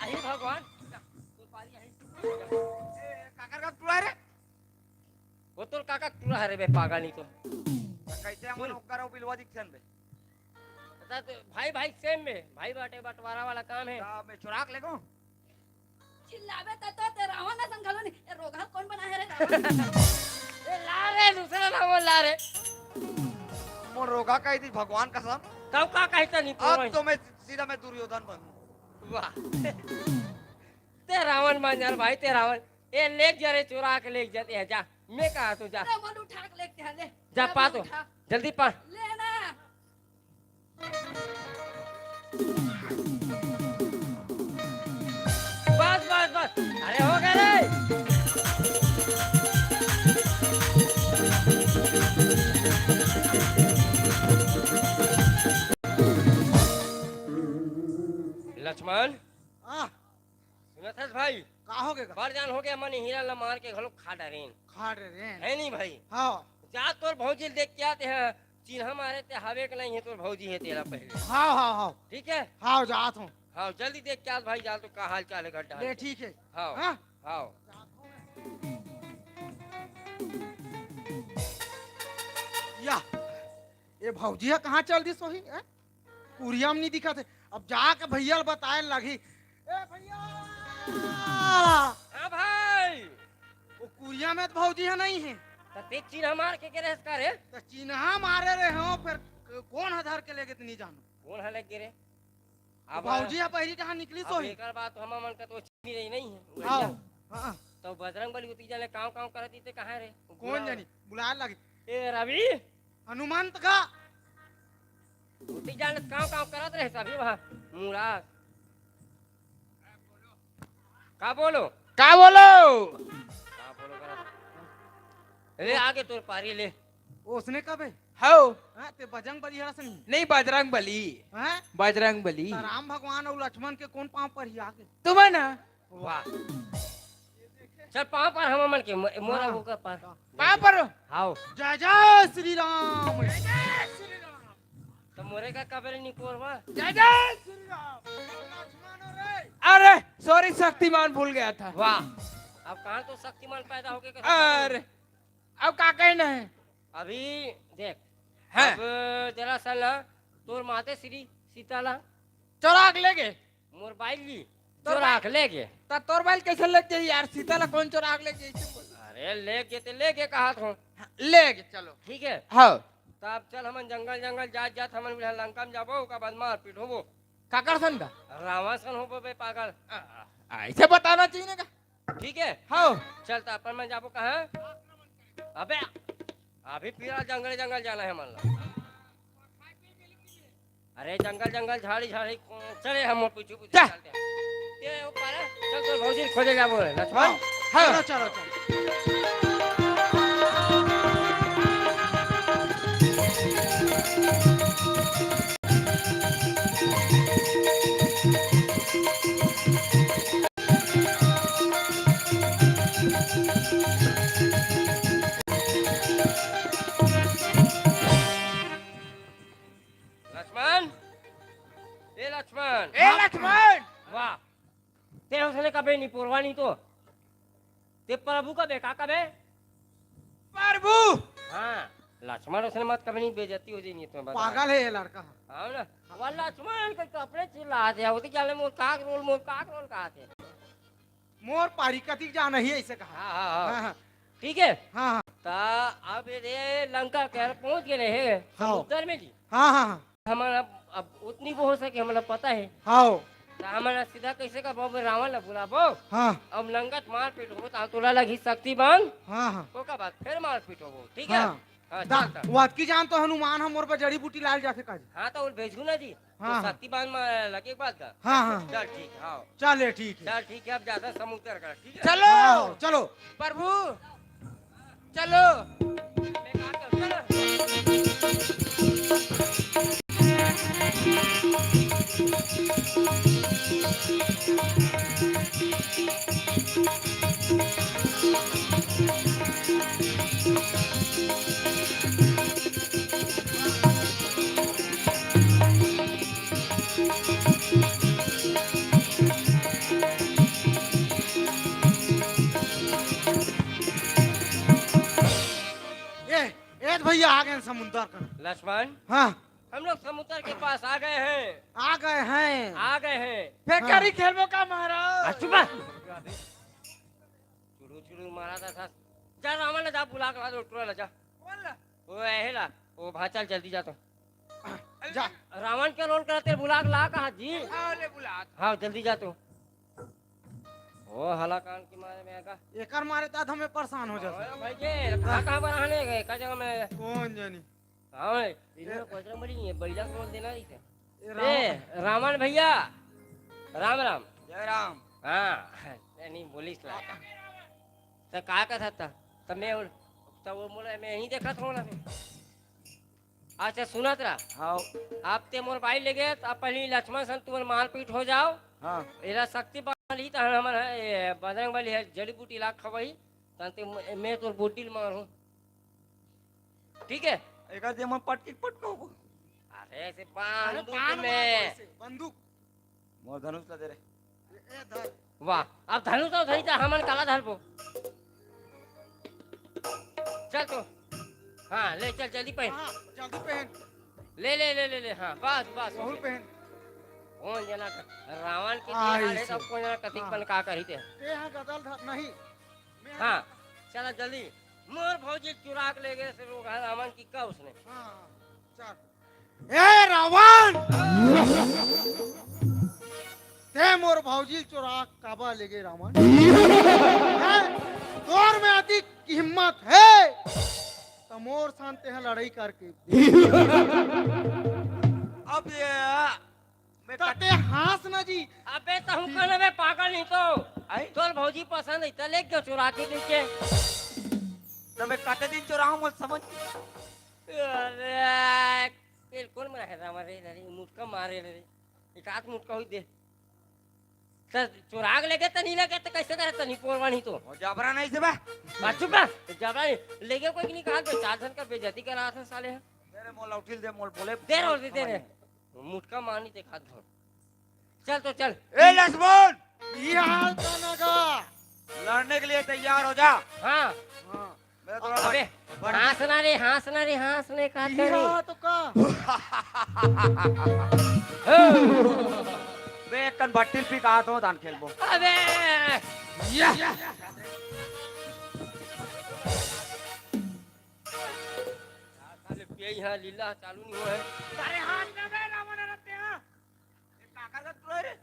S6: अरे भगवान
S7: काकर का टुरा रे
S6: वो तो काका टूरा है रे बे पागल नहीं तो
S7: कैसे हम उपकारो बिलवा दिखसन बे
S6: बता तो भाई सेम में भाई बाटे बंटवारा वाला काम है
S7: मैं चुरा के लेगो
S2: चिल्लावे तो ते रावण ना संगलो ने ए रोगा कौन बना है रे रावण
S6: ए ला रे दूसरा नाम ला रे
S7: मोर रोगा कही थी भगवान कसम
S6: कब का कहता नहीं
S7: अब तो मैं सीधा मैं दुर्योधन बनूं
S6: वाह ते रावण मान यार भाई ते रावण ए लेक जा रे चुरा के लेक जाते हैं जा मैं कहा तू जा
S2: रे मन उठा के लेके ले
S6: जा पा तो जल्दी पा
S2: ले ना
S6: बस अरे हो गया रे लक्ष्मण
S7: हां
S6: सुनत है भाई
S7: का हो गया
S6: बार जान हो गया मन हीरा ला मार के घलो खा डरेन
S7: खाड़ रे
S6: है नहीं भाई
S7: हां
S6: जा तोर भौजी देख के आते हैं चिन्ह मारे ते हवे के नहीं है तोर भौजी है तेरा पहले
S7: हां
S6: ठीक है
S7: हां जात हूं
S6: हाँ जल्दी देख के आ भाई जा तो का हाल चाल है गड्ढा
S7: ले ठीक है
S6: हाँ
S7: हां
S6: हाँ
S8: ये भौजिया कहाँ चल दी सोही हैं? कुरिया में नहीं दिखा थे। अब जाके भैया बताए लगी, ए भैया
S6: हाँ भाई
S8: वो कुरिया में तो भौजिया नहीं है।
S6: तो ते चिन्ह मार के रेस करे
S8: तो चिन्हा मारे रहे हो, फिर कौन हधार के लेके तो नहीं जानो।
S6: कौन है लग गिरे
S8: अब भौजिया पहली जहाँ निकली
S6: अब
S8: सोही।
S6: एकर बात हम मन का तो चिन्ह रही नहीं है
S8: हाँ
S6: भैया।
S8: हाँ,
S6: तो बजरंग बली उती जाने काव करती थे कहाँ रे
S8: कौन जानी बुलाए लगी।
S6: ए रवि
S8: हनुमंत का
S6: उती जाने काव करत रहे सभी वहाँ मुराद का बोलो करत ले आगे तोर पारी ले
S8: उसने कब है?
S7: हो
S8: हाँ, ते बजरंग बली हरा से नहीं
S7: नहीं बजरंग बली,
S8: हैं?
S7: बजरंग बली
S8: तो राम भगवान और लक्ष्मण के कौन पांव पर ही आगे?
S7: तुम है ना
S6: वाह चल पाँव पर हम मन के मोरा होकर पार
S7: वहां पर
S6: हाओ
S8: जय जय श्री राम, जय जय श्री राम।
S6: तो मोरे का कबरे निकोरवा
S7: जय जय
S8: श्री राम लक्ष्मण रे।
S7: अरे सॉरी शक्तिमान भूल गया था।
S6: वाह अब कहाँ तो शक्तिमान पैदा हो गए
S7: अरे अब क्या कहना है?
S6: अभी देख
S7: है
S6: अब जरा सा ना तोर माते श्री सीताला
S7: चोराक ले गए
S6: मोर बाइल ली
S7: तोर
S6: चोराक ले गे
S7: तो तोर बाइल कैसे लग जाए यार? सीता ला कौन चोराक ले गए?
S6: अरे ले गे ते ले गे कहा था
S7: ले गए चलो
S6: ठीक है
S7: हाँ
S6: तब चल हमन जंगल जंगल जात हमन बिहार लंका में जाबो का बाद मार पीट होबो
S7: काकर सन का
S6: रावण होबो बे पागल
S7: ऐसे बताना चाहिए ना।
S6: ठीक है
S7: हाँ
S6: चल तो अपन में जाबो कहाँ अबे अभी फिर जंगल जंगल जाना है मन ला अरे जंगल जंगल झाड़ी झाड़ी चले हम पूछू पूछू
S7: जा।
S6: चलते हैं ते ऊपर है चल तो भौजी खोजे जाबो लक्ष्मण
S7: हाँ
S8: चलो चलो चलो।
S6: लक्ष्मण ए लक्ष्मण
S7: ए लक्ष्मण
S6: वाह ते उसने कबे नहीं पुरवानी तो ते प्रभु का बेका कबे
S7: प्रभु
S6: हाँ लक्ष्मण उसने मत कभी नहीं बेइज्जती हो जाएगी तुम्हें बता
S8: पागल है ये लड़का।
S6: हाँ ना वह लक्ष्मण के कपड़े चिल्ला दे होती क्या मोर काक रोल कहा थे
S8: मोर पारी कति जाना ही ऐसे कहा।
S6: हाँ हाँ
S8: हाँ
S6: हाँ
S8: हाँ
S6: ठीक है
S8: हाँ हाँ
S6: ता अब ये लंका के पहुंच गए हैं
S8: हाँ।
S6: समुद्र में जी
S8: हाँ हाँ
S6: हमारा अब उतनी वो हो सके हमारा पता है
S8: हाँ
S6: तो हमारा सीधा कैसे का बाबू रावण ला बुलाबो
S8: हाँ
S6: अब लंगत मार पीट हो तो तोला लगी शक्तिमान
S8: हाँ हाँ
S6: तो का बात फिर मार पीट हो ठीक है
S8: हाँ।
S6: हाँ चल ता।
S8: वाद की जान तो हनुमान हम मोर पर जड़ी बूटी लाल जाके काज।
S6: हाँ तो भेजू ना जी
S8: हाँ।
S6: तो शक्तिमान में लगे बात का
S8: हाँ हाँ
S6: चल ठीक है हाँ
S8: चले ठीक है।
S6: चल ठीक है अब ज्यादा समुद्र का ठीक है
S7: चलो
S8: हाँ, चलो
S7: प्रभु चलो
S6: मैं कहा चलो
S8: ए भैया आ गए समुद्र का।
S6: लक्ष्मण
S8: हाँ
S6: हम लोग समुद्र के पास आ गए हैं
S8: आ गए हैं।
S6: आ गए हैं
S7: फिर
S8: हाँ।
S7: करी खेलबो का महाराज?
S6: चुप चुड़ू चुड़ू मारा था जा रावण ने जा बुला के ला दो टुरा जा
S7: कौन ला?
S6: वो है ला वो भाचल जल्दी जा तो
S8: जा
S6: रावण के रोल करते बुला के ला कहा जी
S7: हाँ ले बुला
S6: हाँ जल्दी जा तो ओ हला कान की मारे में आगा
S8: एकर मारे तात हमें परेशान हो जाते।
S6: भाई के कहां पर रहने गए का जगह में
S8: कौन जानी
S6: हां इधर कोचरा बड़ी है बढ़िया रोल देना ही थे
S8: ए
S6: ए रावण भैया राम राम
S7: जय राम।
S6: हाँ नहीं बोलिस ला तो का था तो मैं तो वो मोला मैं यहीं देखा था ना अच्छा सुनत रहा
S7: हाँ
S6: आप ते मोर भाई ले गए तो आप पहले लक्ष्मण सन तुम मारपीट हो जाओ
S7: हाँ
S6: एरा शक्ति वाली तो हमारा बजरंग वाली है जड़ी बूटी लाख खवाई तंते मैं तो बूटी मारू ठीक है
S7: एक दे मन पटकी पटको
S6: अरे ऐसे बंदूक में
S8: बंदूक
S7: मोर धनुष ला दे रे।
S8: ए धर
S6: वाह अब धनुष तो धरी था हमन काला धर पो चल तो हाँ ले चल जल्दी पहन
S8: हाँ जल्दी पहन।
S6: ले ले ले ले ले हाँ बस बस
S8: बहुल पहन
S6: कौन जना रावण के
S8: आई
S6: हाल है
S8: से।
S6: तब कौन जना कतिक
S8: हाँ।
S6: पन का कही थे
S8: ते यहाँ गदल था नहीं मैं-
S6: हाँ चला जल्दी मोर भौजी चुरा के ले गए से लोग रावण की का उसने
S8: हाँ चल ए रावण ते मोर भौजी चोरा काबा ले गए रावण तोर में अधिक हिम्मत है तो मोर शांति है लड़ाई करके
S7: अब ये मैं
S8: ते हास ना जी
S6: अबे तो हम कहने में पागल नहीं तो
S7: आई
S6: तोर भौजी पसंद है तो ले क्यों चुरा के लेके
S7: तो मैं कते दिन चुराऊं मुझ समझ
S6: अरे बिल्कुल में है हमारे रे मुटका मारे रे एक हाथ मुटका हुई दे सर चुरा के लेके तो नहीं लगे तो कैसे करे तनी पोरवानी तो
S7: और जबरा नहीं से बे
S6: बात चुप रह जबरा लेके कोई नहीं कहा चार जन का बेइज्जती करा था साले
S7: तेरे मोल उठिल दे मोल बोले
S6: देर हो रही तेरे मुटका मारनी ते खात धो चल तो चल
S7: ए लक्ष्मण
S8: ये हाल का
S7: लड़ने के लिए तैयार हो जा
S6: हाँ
S8: हाँ
S7: मैं थोड़ा
S6: अबे हंसना रे हंसने का
S8: ये
S6: तेरी
S8: हाँ तो का
S7: बे कन भट्टिल पी कहा तो दान खेलबो
S6: अबे
S8: या
S6: साले पे यहाँ लीला चालू नहीं हुआ है
S7: अरे हाथ में बे रावण रहते हैं ये काका का तू रे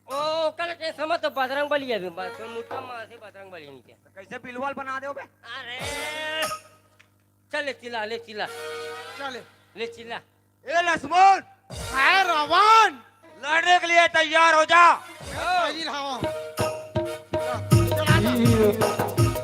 S6: ओ कल के समय तो बजरंग बली है बस मुटका मार से बजरंग बली नहीं क्या
S7: कैसे बिलवाल बना दे बे
S6: अरे चल ले चिल्ला
S8: चले
S6: ले चिल्ला
S7: ए लक्ष्मण
S8: है रावण
S7: लड़ने के लिए तैयार हो जा
S8: पहली हवा चला जा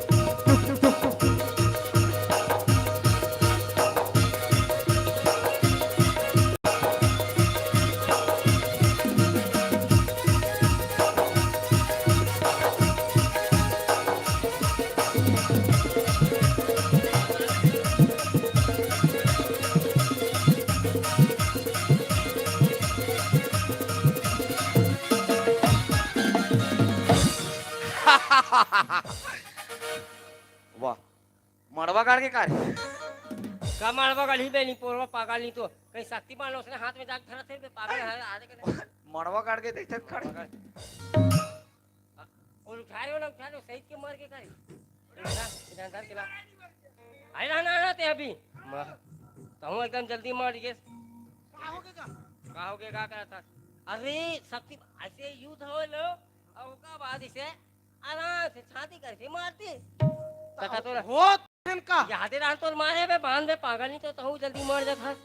S7: वाह मड़वा काट के कार
S6: कमालवा गली में नहीं पोरवा पागल नहीं तो कहीं शक्तिमान उसने हाथ में जाग धरा थे पागल है आधे के
S7: मड़वा काट के देख खड़े
S6: और उठाए हो ना उठाए सही के मार के करे इधर के ला आई ना ते अभी तो हूं एकदम जल्दी मार दिए का हो गया क्या था अरे शक्ति ऐसे युद्ध हो लो और का बाद इसे आराम से छाती करके मारती तका तो
S8: हो का
S6: याद रहा तो मारे बे बांध दे पागल नहीं तो हूं जल्दी मर जा था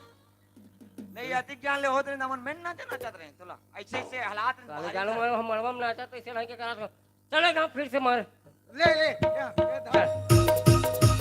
S7: नहीं अति ज्ञान ले होत रे नमन में ना चाहत रहे तुला ऐसे ऐसे हालात
S6: साले जानो मारो हम मरवा में नाचा तो इसे नहीं के करा तो चले ना फिर से मार
S8: ले ले या, ये धर।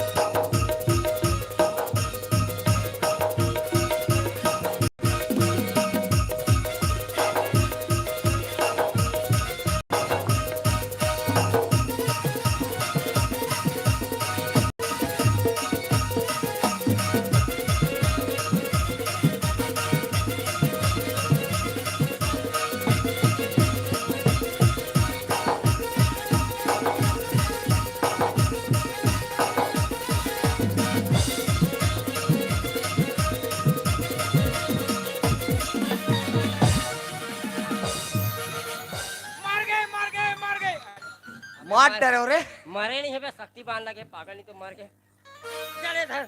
S7: मार डरे हो रे
S6: मारे नहीं है बे शक्ति बांध लगे पागल नहीं तो मार के चले धर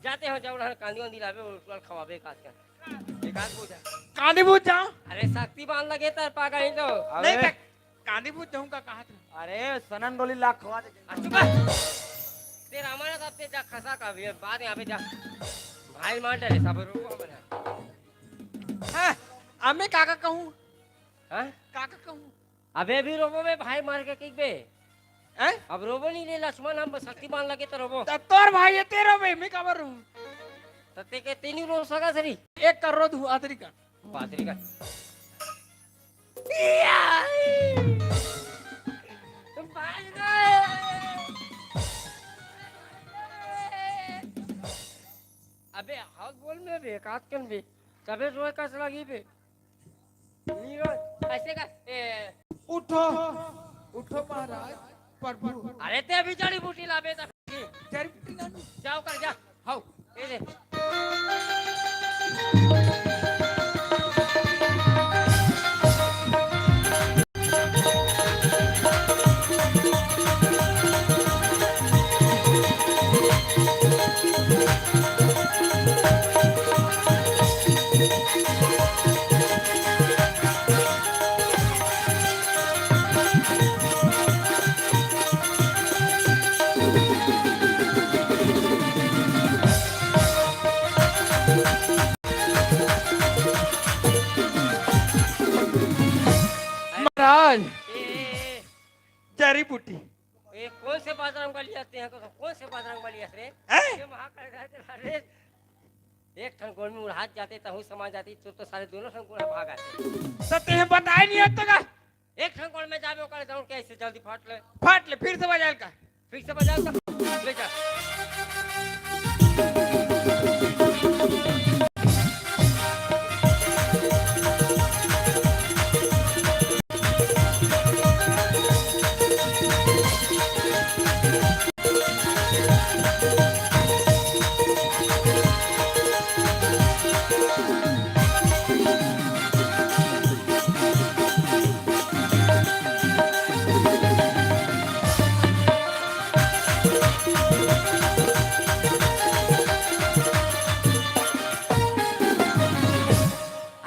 S6: जाते हो जाओ कांदी वांदी लावे और खवाबे काट कर एक हाथ पूछा
S8: कांदी पूछ जाओ
S6: अरे शक्ति बांध लगे तर पागल नहीं तो
S8: नहीं मैं कांदी पूछ जाऊंगा कहा था
S7: अरे सनन डोली लाख खवा दे
S6: चुप तेरा हमारा साथ पे जा खसा का भी बात यहाँ पे जा भाई मार डरे सब रोको बना
S8: हाँ, अब मैं काका कहूँ
S6: हाँ
S8: काका कहूँ
S6: अबे भी रोबो में भाई मार के किक बे
S8: हैं
S6: अब रोबो नहीं ले लक्ष्मण हम शक्ति बांध लगे तो रोबो
S8: तोर भाई है तेरा भाई मैं कबर हूँ
S6: तते के तीन ही रो सका सरी
S8: एक कर रो दू आदरी का
S6: बातरी का भाग गए अबे हाथ बोल में बे काट कन बे तबे रोए कस लगी बे नीरो ऐसे का
S8: उठो उठो महाराज प्रभु
S6: अरे ते अभी जड़ी बूटी लाबे तक
S8: जड़ी बूटी ना
S6: जाओ कर जा
S8: हाउ
S6: ए दे
S7: राज
S6: ए,
S7: जड़ी बूटी
S6: ए, कौन से बजरंग बली आते हैं कौन से बजरंग बली आते
S7: हैं?
S6: ये महाकाल रे एक ठन गोल में उड़ात जाते तहु समाज जाती तो सारे दोनों ठन गोल भाग आते
S7: सत्य है बताए नहीं आता का
S6: एक ठन गोल में जावे ओकर जाऊं कैसे जल्दी
S7: फाट ले फिर से बजाल का
S6: फिर से बजा ले जा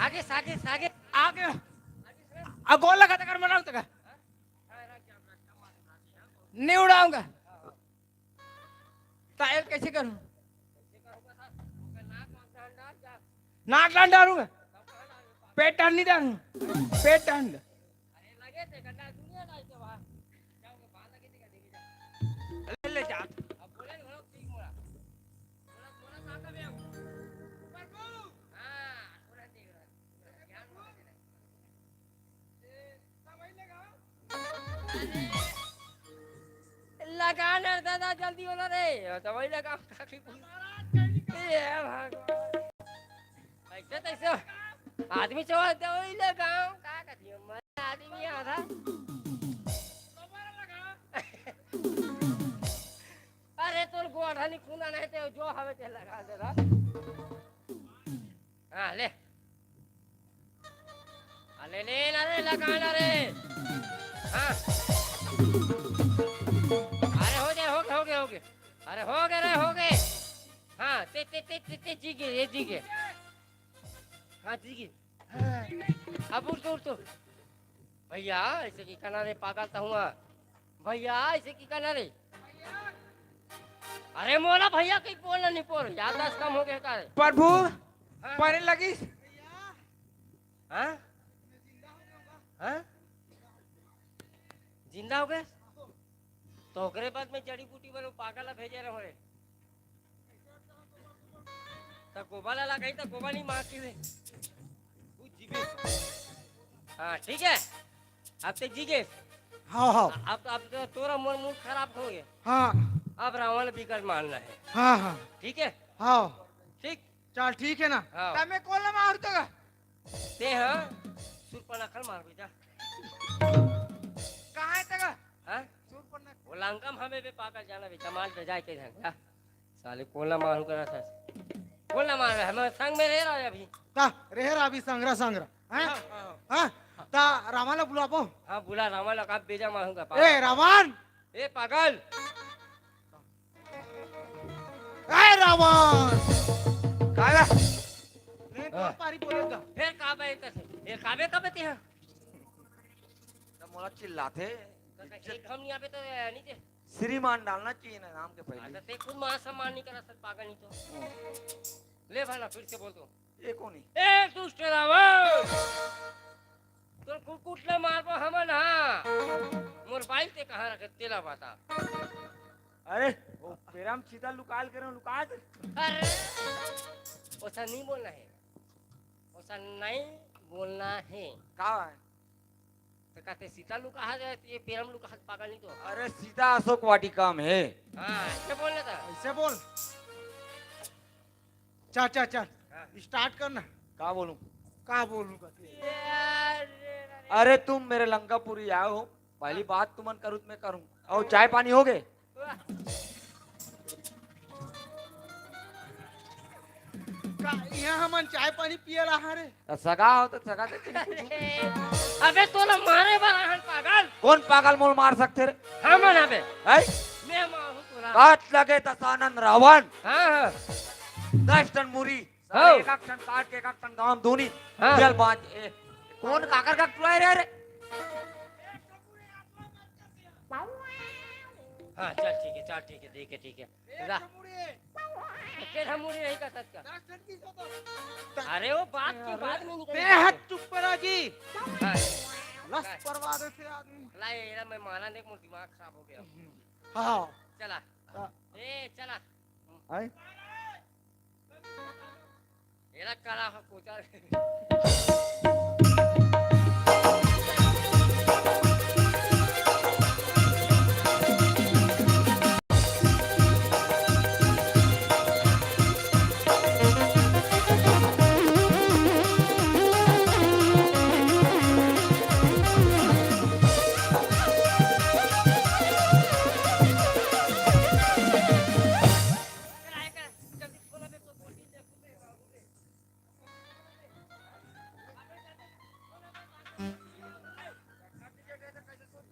S6: आगे आगे आगे
S7: आगे आ गोल लगा कर मनाओ तक नहीं उड़ाऊंगा टायर कैसे करूं नाक डाल डालूंगा पेट डाल नहीं डालूं पेट डाल
S6: लगे थे गड्ढा दुनिया डाल के वहां जाओगे बाहर लगे थे देखे जा
S7: ले ले जा
S6: अब बोले ना ठीक मोड़ा बोला बोला काका में आओ हां पूरा देख रहा ध्यान मार दे लगाना दादा जल्दी बोला रे दवाई लगा काकी ये भगवान ऐसे तैसे आदमी चो दवाई लगाओ का कहती मैं आदमी आधा अरे तोर गोढ़ा नहीं खूना नहीं ते जो हवे ते लगा दे रा हां ले अले ले ना रे लगाना रे हां अरे हो गए अरे हो गए हाँ ते जीगे ये जीगे हाँ जीगे हाँ अब उठ तो भैया ऐसे की करना रे पागल तो हुआ भैया ऐसे की करना रे अरे मोला भैया कहीं बोलना नहीं बोल याददाश्त कम हो गया का रे
S7: प्रभु
S6: हाँ?
S7: परे लगी
S6: हाँ हाँ जिंदा हो गए तो ओकरे बाद में जड़ी बूटी वालों पागल भेजे रहे तो गोबा ला गई तो गोबा नहीं मार के हाँ ठीक है अब तो जीगे
S8: हाँ हाँ
S6: अब तो तोरा मन मूड खराब हो गया
S8: हाँ
S6: अब रावण बिगड़ मानना है
S8: हाँ हाँ
S6: ठीक है
S8: हाँ
S6: ठीक
S8: चल ठीक है ना
S6: हाँ
S7: तमे कोला मार तो
S6: ते हाँ सुरपनखल मार बेटा
S7: कहां है तक
S6: हाँ वो लंकम हमें भी पागल जाना बेटा माल पे जाए के ढंग साले कोला मारू करा था कोला मार रहा है मैं संग में रह रहा है अभी
S8: ता रेहरा अभी संग्रह हैं हाँ ता रामाला बुलाबो
S6: हाँ बुला रामा लगा बेजा मारूंगा
S8: ए रावण
S6: ए पागल
S8: ए रावण
S7: काला
S8: नहीं तो पारी बोलेगा
S6: फिर काबे ये काबे कब थे हैं
S7: तो मोला चिल्लाते
S6: एक हम यहाँ पे तो नीचे
S7: श्रीमान डालना चाहिए ना नाम के पहले
S6: अच्छा ते खुद मान सम्मान नहीं करा सर पागल नहीं तो ले भाला फिर से बोल दो
S7: ये कौन है
S6: ए दुष्ट रावण तो कुकुटले मारबो हमन हां मोर बाइक ते कहां रखे तेला बता
S7: अरे वो पेराम सीधा लुकाल करे लुका दे
S6: अरे ओसा नहीं बोलना है ओसा नहीं बोलना है
S7: का है
S6: तो कहते सीता लुका है ये पेरम लुका है पागल नहीं तो
S7: अरे सीधा अशोक वाटिका में है
S6: हां ऐसे बोलना था
S8: ऐसे बोल चल चल चल
S6: हाँ।
S8: स्टार्ट करना
S7: का बोलूं
S8: का बोलूंगा
S7: अरे तुम मेरे लंकापुरी आए हो पहली बात तुमन करूँ मैं करूँ और चाय पानी हो गए
S8: यहाँ हमन चाय पानी पिए रहा रे
S7: तो सगा हो तो सगा देते
S6: अबे तो ना मारे वाला हन पागल
S7: कौन पागल मोल मार सकते रे
S6: हमन अबे
S7: है
S6: मैं मारू तोरा
S7: काट लगे दशानन रावण
S6: हां हां
S7: 10 टन मुरी
S6: हाँ।
S7: एक टन काट के एक टन गांव दूनी
S6: हाँ।
S7: जल बांध कौन काकर का टुआए रे
S6: हां चल ठीक है ठीक है ला फिर हम मुड़ी नहीं कर सकता अरे वो बात की बात में निकल
S8: बे हाथ चुप करा जी
S6: हाँ,
S8: रस परवा देते आदमी
S6: ला ये मैं माना देख मोर दिमाग खराब हो गया
S8: हाँ
S6: चला
S8: हाँ।
S6: ए चला
S8: आए
S6: येला करा कोचा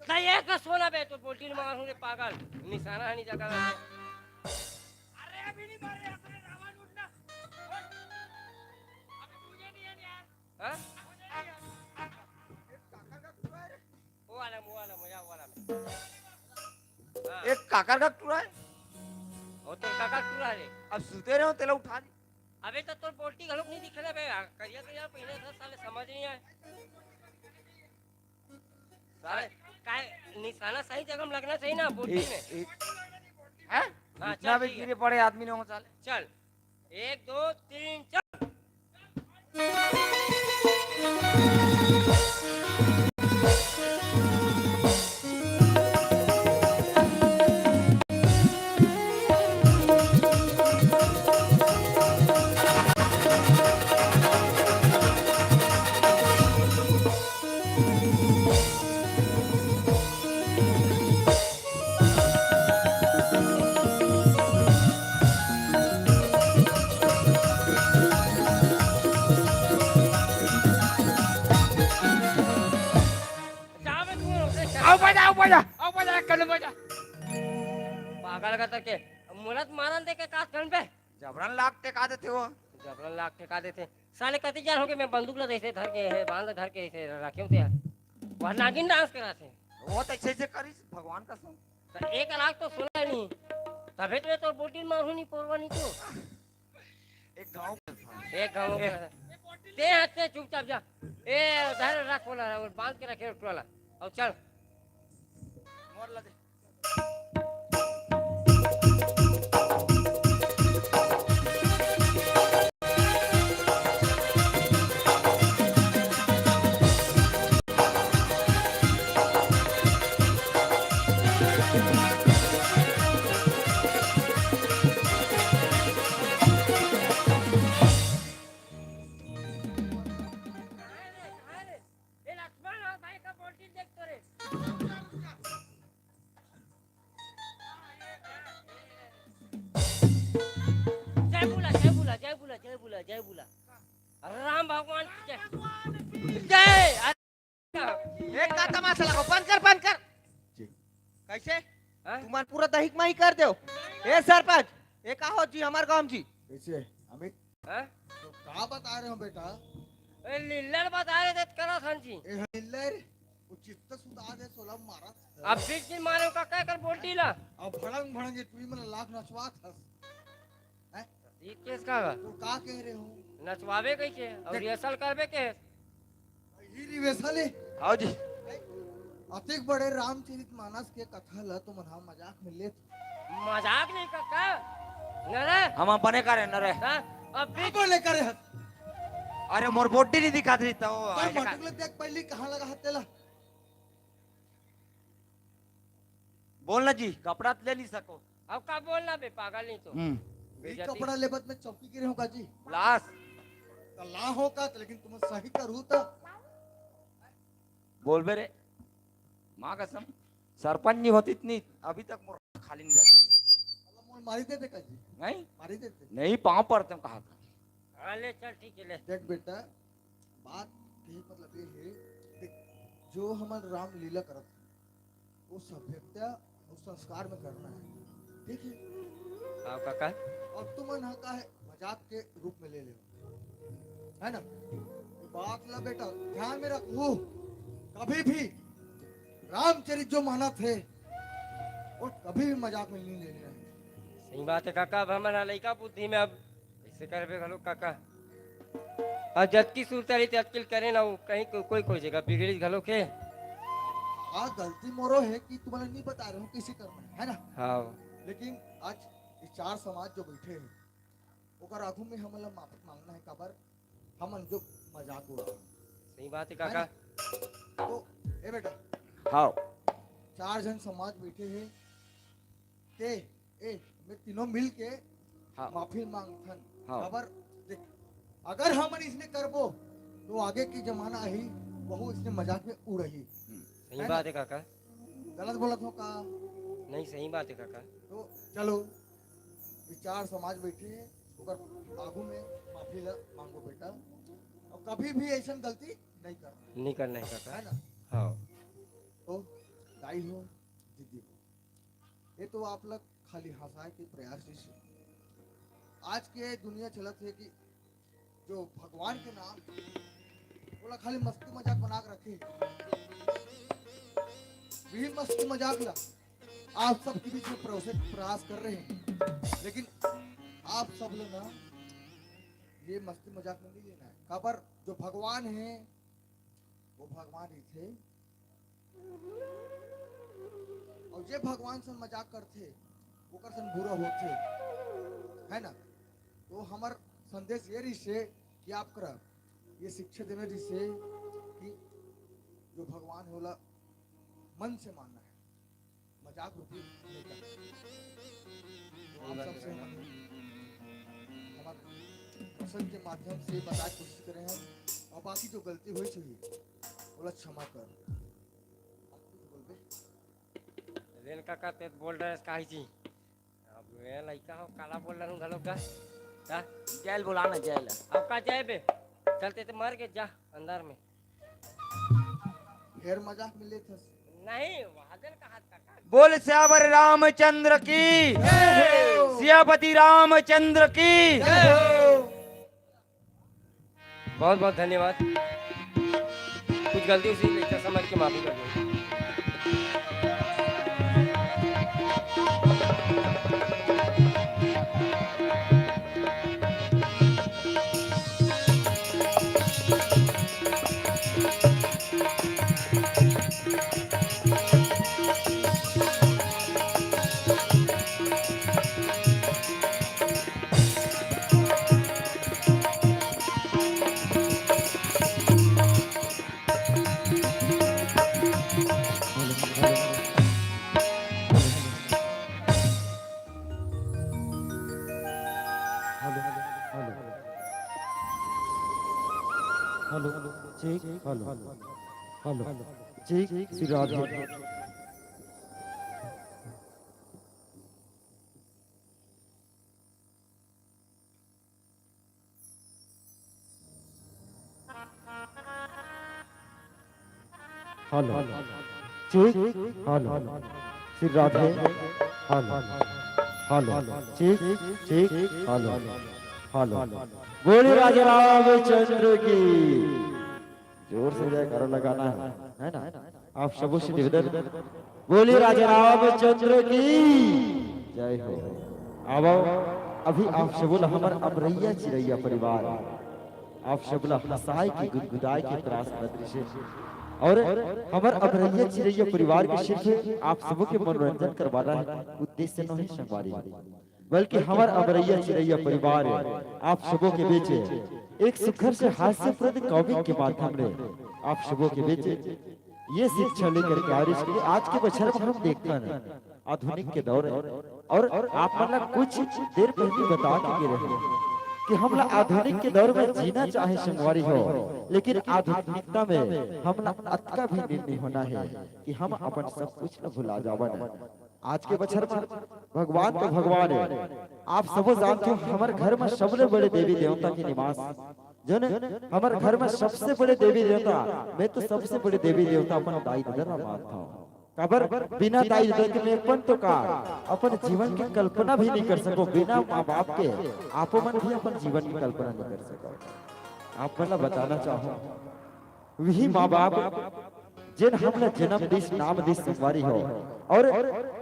S6: नहीं एक का सोना बे तो बोल्टी ने मार हूँ पागल निशाना है नहीं जगह में अरे अभी नहीं मारे अपने रावण उठना अभी मुझे नहीं है यार हाँ वो वाला मजा वाला
S7: एक काकर का टूरा है
S6: वो तो काका टूरा है
S7: अब सुते रहो तेला उठा दी
S6: अबे तो तोर बोल्टी घलोक नहीं दिख रहा बे करिया करिया पहले 10 साल समझ नहीं आए सारे काय निशाना सही जगह में लगना चाहिए ना बोल्टी में
S7: हैं
S6: हाँ,
S7: इतना
S6: चल
S7: भी
S6: ठीक है।
S7: गिरे पड़े आदमी ने हो साले
S6: चल 1 2 3 चल जावे तू
S7: आओ बजा कर बजा
S6: पागल का तक के मुरत मारन दे के कास गन पे
S7: जबरन लाग टेका देते हो
S6: जबरन लाख ठेका देते साले कति जान हो के मैं बंदूक ला ऐसे धर के है बांध धर के ऐसे रखे होते हैं वह नागिन डांस कराते
S7: वो तो ऐसे करी भगवान का सम
S6: तो 1 लाख तो सुना नहीं तबे तो बोटी मारू नहीं पोरवा नहीं तो
S7: एक गांव
S6: एक गाँव ते हाथ से चुपचाप जा ए धर रख बोला और बांध के रखे टोला और चल
S7: मोर ला दे
S6: ए लक्ष्मण और भाई का बोटी देख तो रे जय बोला राम भगवान की जय जय
S8: एक का तमाशा लगाओ बंद कर कैसे
S6: हाँ?
S8: तुम्हार पूरा दहिक माही कर दो ए सरपंच ए का हो जी हमार गांव जी
S5: कैसे अमित
S6: हाँ?
S5: तो का बता रहे हो बेटा
S6: ए लिल्लर बता रहे थे करो संजी
S5: ए हिल्लर उचित सुधा दे सोलह मारा
S6: अब बीच में मारो का क्या कर बोलती ला
S5: अब भड़ंग भड़ंग तुई मन लाख नचवा था
S6: ये केस का बा?
S5: तू का कह रहे हो
S6: नचवावे कैसे और रिहर्सल करबे के
S5: ही रिवेसले
S7: आओ जी
S5: अतिक बड़े रामचरित मानस के कथा ल तो मना मजाक में ले
S6: मजाक नहीं करता न रे
S7: हम बने करे न रे
S6: हाँ? अब बीच
S5: बोले करे
S7: अरे मोर बोटी नहीं दिखा रही तो
S5: तर मटक ले देख पहले कहां लगा हाथ तेला
S7: बोलना जी कपड़ा ले नहीं सको
S6: अब का बोलना बे पागल नहीं तो
S5: ये
S6: बेइज्जती।
S5: कपड़ा लेबत में चौकी गिरे हो का जी
S7: लाश
S5: ला हो का लेकिन तुम सही करू तो
S7: बोल बे रे माँ कसम सरपंच नहीं होती इतनी अभी तक मोर खाली नहीं जाती
S5: मोल मारी देते का जी
S7: नहीं
S5: मारी देते
S7: नहीं पाँव पड़ते कहा था
S6: हाँ ले चल ठीक है ले
S5: देख बेटा बात के मतलब ये है देख जो हमारे राम लीला करत है, वो सभ्यता और संस्कार में करना है ठीक है
S6: हाँ काका
S5: और तुम मन का है मजाक के रूप में ले ले है ना बात ला बेटा ध्यान में रखो कभी भी रामचरित जो माना थे वो कभी भी मजाक में नहीं लेना है
S6: सही बात है काका अब हमारा लड़का बुद्धि में अब ऐसे करबे घलो काका और जत की सूरत रही अटकिल करे ना वो कहीं कोई कोई जगह बिगड़ी घलो के
S5: आज गलती मोरो है कि तुम्हारे नहीं बता रहे हो कैसे करना है ना।
S6: हाँ
S5: लेकिन आज ये चार समाज जो बैठे हैं ओकर आगू में हमला माफी मांगना है काबर हमन जो मजाक उड़ा
S6: सही बात है काका।
S5: तो ए बेटा
S6: हाँ
S5: चार जन समाज बैठे हैं ते ए मैं तीनों मिल के
S6: हाँ।
S5: माफी मांगथन
S6: हाँ।
S5: काबर देख अगर हमन इसने करबो तो आगे की जमाना ही बहु इसने मजाक में उड़ही।
S6: सही बात है काका।
S5: गलत बोलत हो का?
S6: नहीं सही बात है काका।
S5: तो चलो ये चार समाज बैठे हैं ओकर आगू में माफी मांगो बेटा और कभी भी ऐसा गलती नहीं करना
S6: नहीं करना है काका।
S5: है ना।
S6: हाँ
S5: तो दाई हो दीदी हो ये तो आप लोग खाली हंसाए के प्रयास से आज के दुनिया चलत है कि जो भगवान के नाम बोला खाली मस्ती मजाक बना के रखे भी मस्ती मजाक ला आप सबके बीच में प्रयास कर रहे हैं लेकिन आप सब लोग ना ये मस्ती मजाक में नहीं लेना है काबर जो भगवान है वो भगवान ही थे और जे भगवान से मजाक करते ओकर सन बुरा होते है ना। तो हमार संदेश ये रही से कि आप कर ये शिक्षा देने रही से कि जो भगवान है बोला मन से मानना है मजाक रूपी नहीं करना। तो आप सबसे हमारे प्रसंग के माध्यम से बताने की कोशिश करें हम और बाकी जो गलती हुई चाहिए बोला क्षमा कर।
S6: रेल काका ते बोल रहे काहे जी अब मैं लइका हो काला बोल रहा हूं घलो का का
S7: जेल बुलाना जेल।
S6: अब का जाए बे चलते तो मर के जा अंदर में।
S5: फिर मजाक में लेते
S6: नहीं वादन का हाथ काका।
S7: बोल श्यावर रामचंद्र की सियापति रामचंद्र की।
S6: बहुत बहुत धन्यवाद। कुछ गलती से लेकर समझ के माफी कर दो।
S3: Hello check hello hello check Shri Radhe. Hello check hello Shri Radhe hello hello check check hello hello बोले राजा रामचंद्र की। जोर से जयकारा लगाना है ना। आप सबों से निवेदन बोले राजा रामचंद्र की जय हो। अब अभी आप सबों हमार अमरैया चिरैया परिवार आप सबला हंसाए की गुदगुदाए के त्रास दृश्य और हमार अमरैया चिरैया परिवार के सिर्फ आप सबों के मनोरंजन करवाना है उद्देश्य नहीं संवारी बल्कि हमार अमरैया चिरैया परिवार आप सबों के बीच एक सुखर से हास्यप्रद कॉमिक के माध्यम में आप सबों के बीच ये शिक्षा लेकर के आ रही है। आज के बछर में हम देखते हैं आधुनिक के दौर और आप मतलब कुछ देर पहले बता के रहे कि हम आधुनिक के दौर में जीना चाहे संगवारी हो लेकिन आधुनिकता में हम अतका भी निर्णय होना है कि हम अपन सब कुछ न भुला जावन। आज के बछर में भगवान तो भगवान है आप सब जानते हो हमारे घर में सबसे बड़े देवी देवता के निवास जन हमारे घर में सबसे बड़े देवी देवता मैं तो सबसे बड़े देवी देवता अपन दाई दादा मानता हूँ। कबर बिना दाई दादा के मैं अपन तो का अपन जीवन की कल्पना भी नहीं कर सको बिना माँ बाप के आप मन भी अपन जीवन की कल्पना नहीं कर सको। आप मतलब बताना चाहो वही माँ बाप जिन हमने जन्म दिस नाम दिस संवारी हो और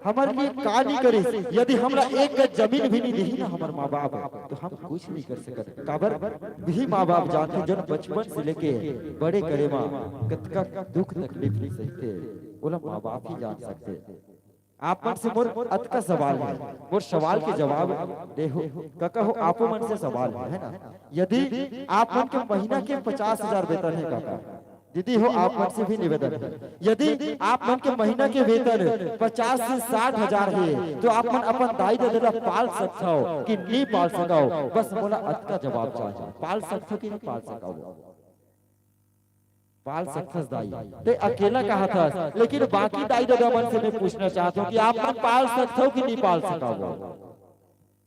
S3: हमारे लिए का नहीं करे यदि हमरा एक गज जमीन भी नहीं दी ना हमारे माँ बाप तो हम कुछ नहीं कर सकते। काबर भी माँ बाप जानते जो बचपन से लेके बड़े करे माँ कतका दुख तकलीफ नहीं सहते बोला माँ बाप ही जान सकते। आप मन से मोर अत का सवाल है, मोर सवाल के जवाब दे हो काका हो, आपो मन से सवाल है ना। यदि आप मन के महीना के 50,000 वेतन है काका, दीदी हो आप मन से भी निवेदन है, यदि आप मन के महीना के वेतन 50 से 60,000 है तो आप मन अपन दाई दादा पाल सकते हो कि नहीं पाल सको। बस बोला अत का जवाब चाहिए, पाल सकते हो कि नहीं पाल सको। पाल सकते दाई ते अकेला कहा था, लेकिन बाकी दाई दादा मन से मैं पूछना चाहता हूँ कि आप मन पाल सकते हो कि नहीं पाल सको।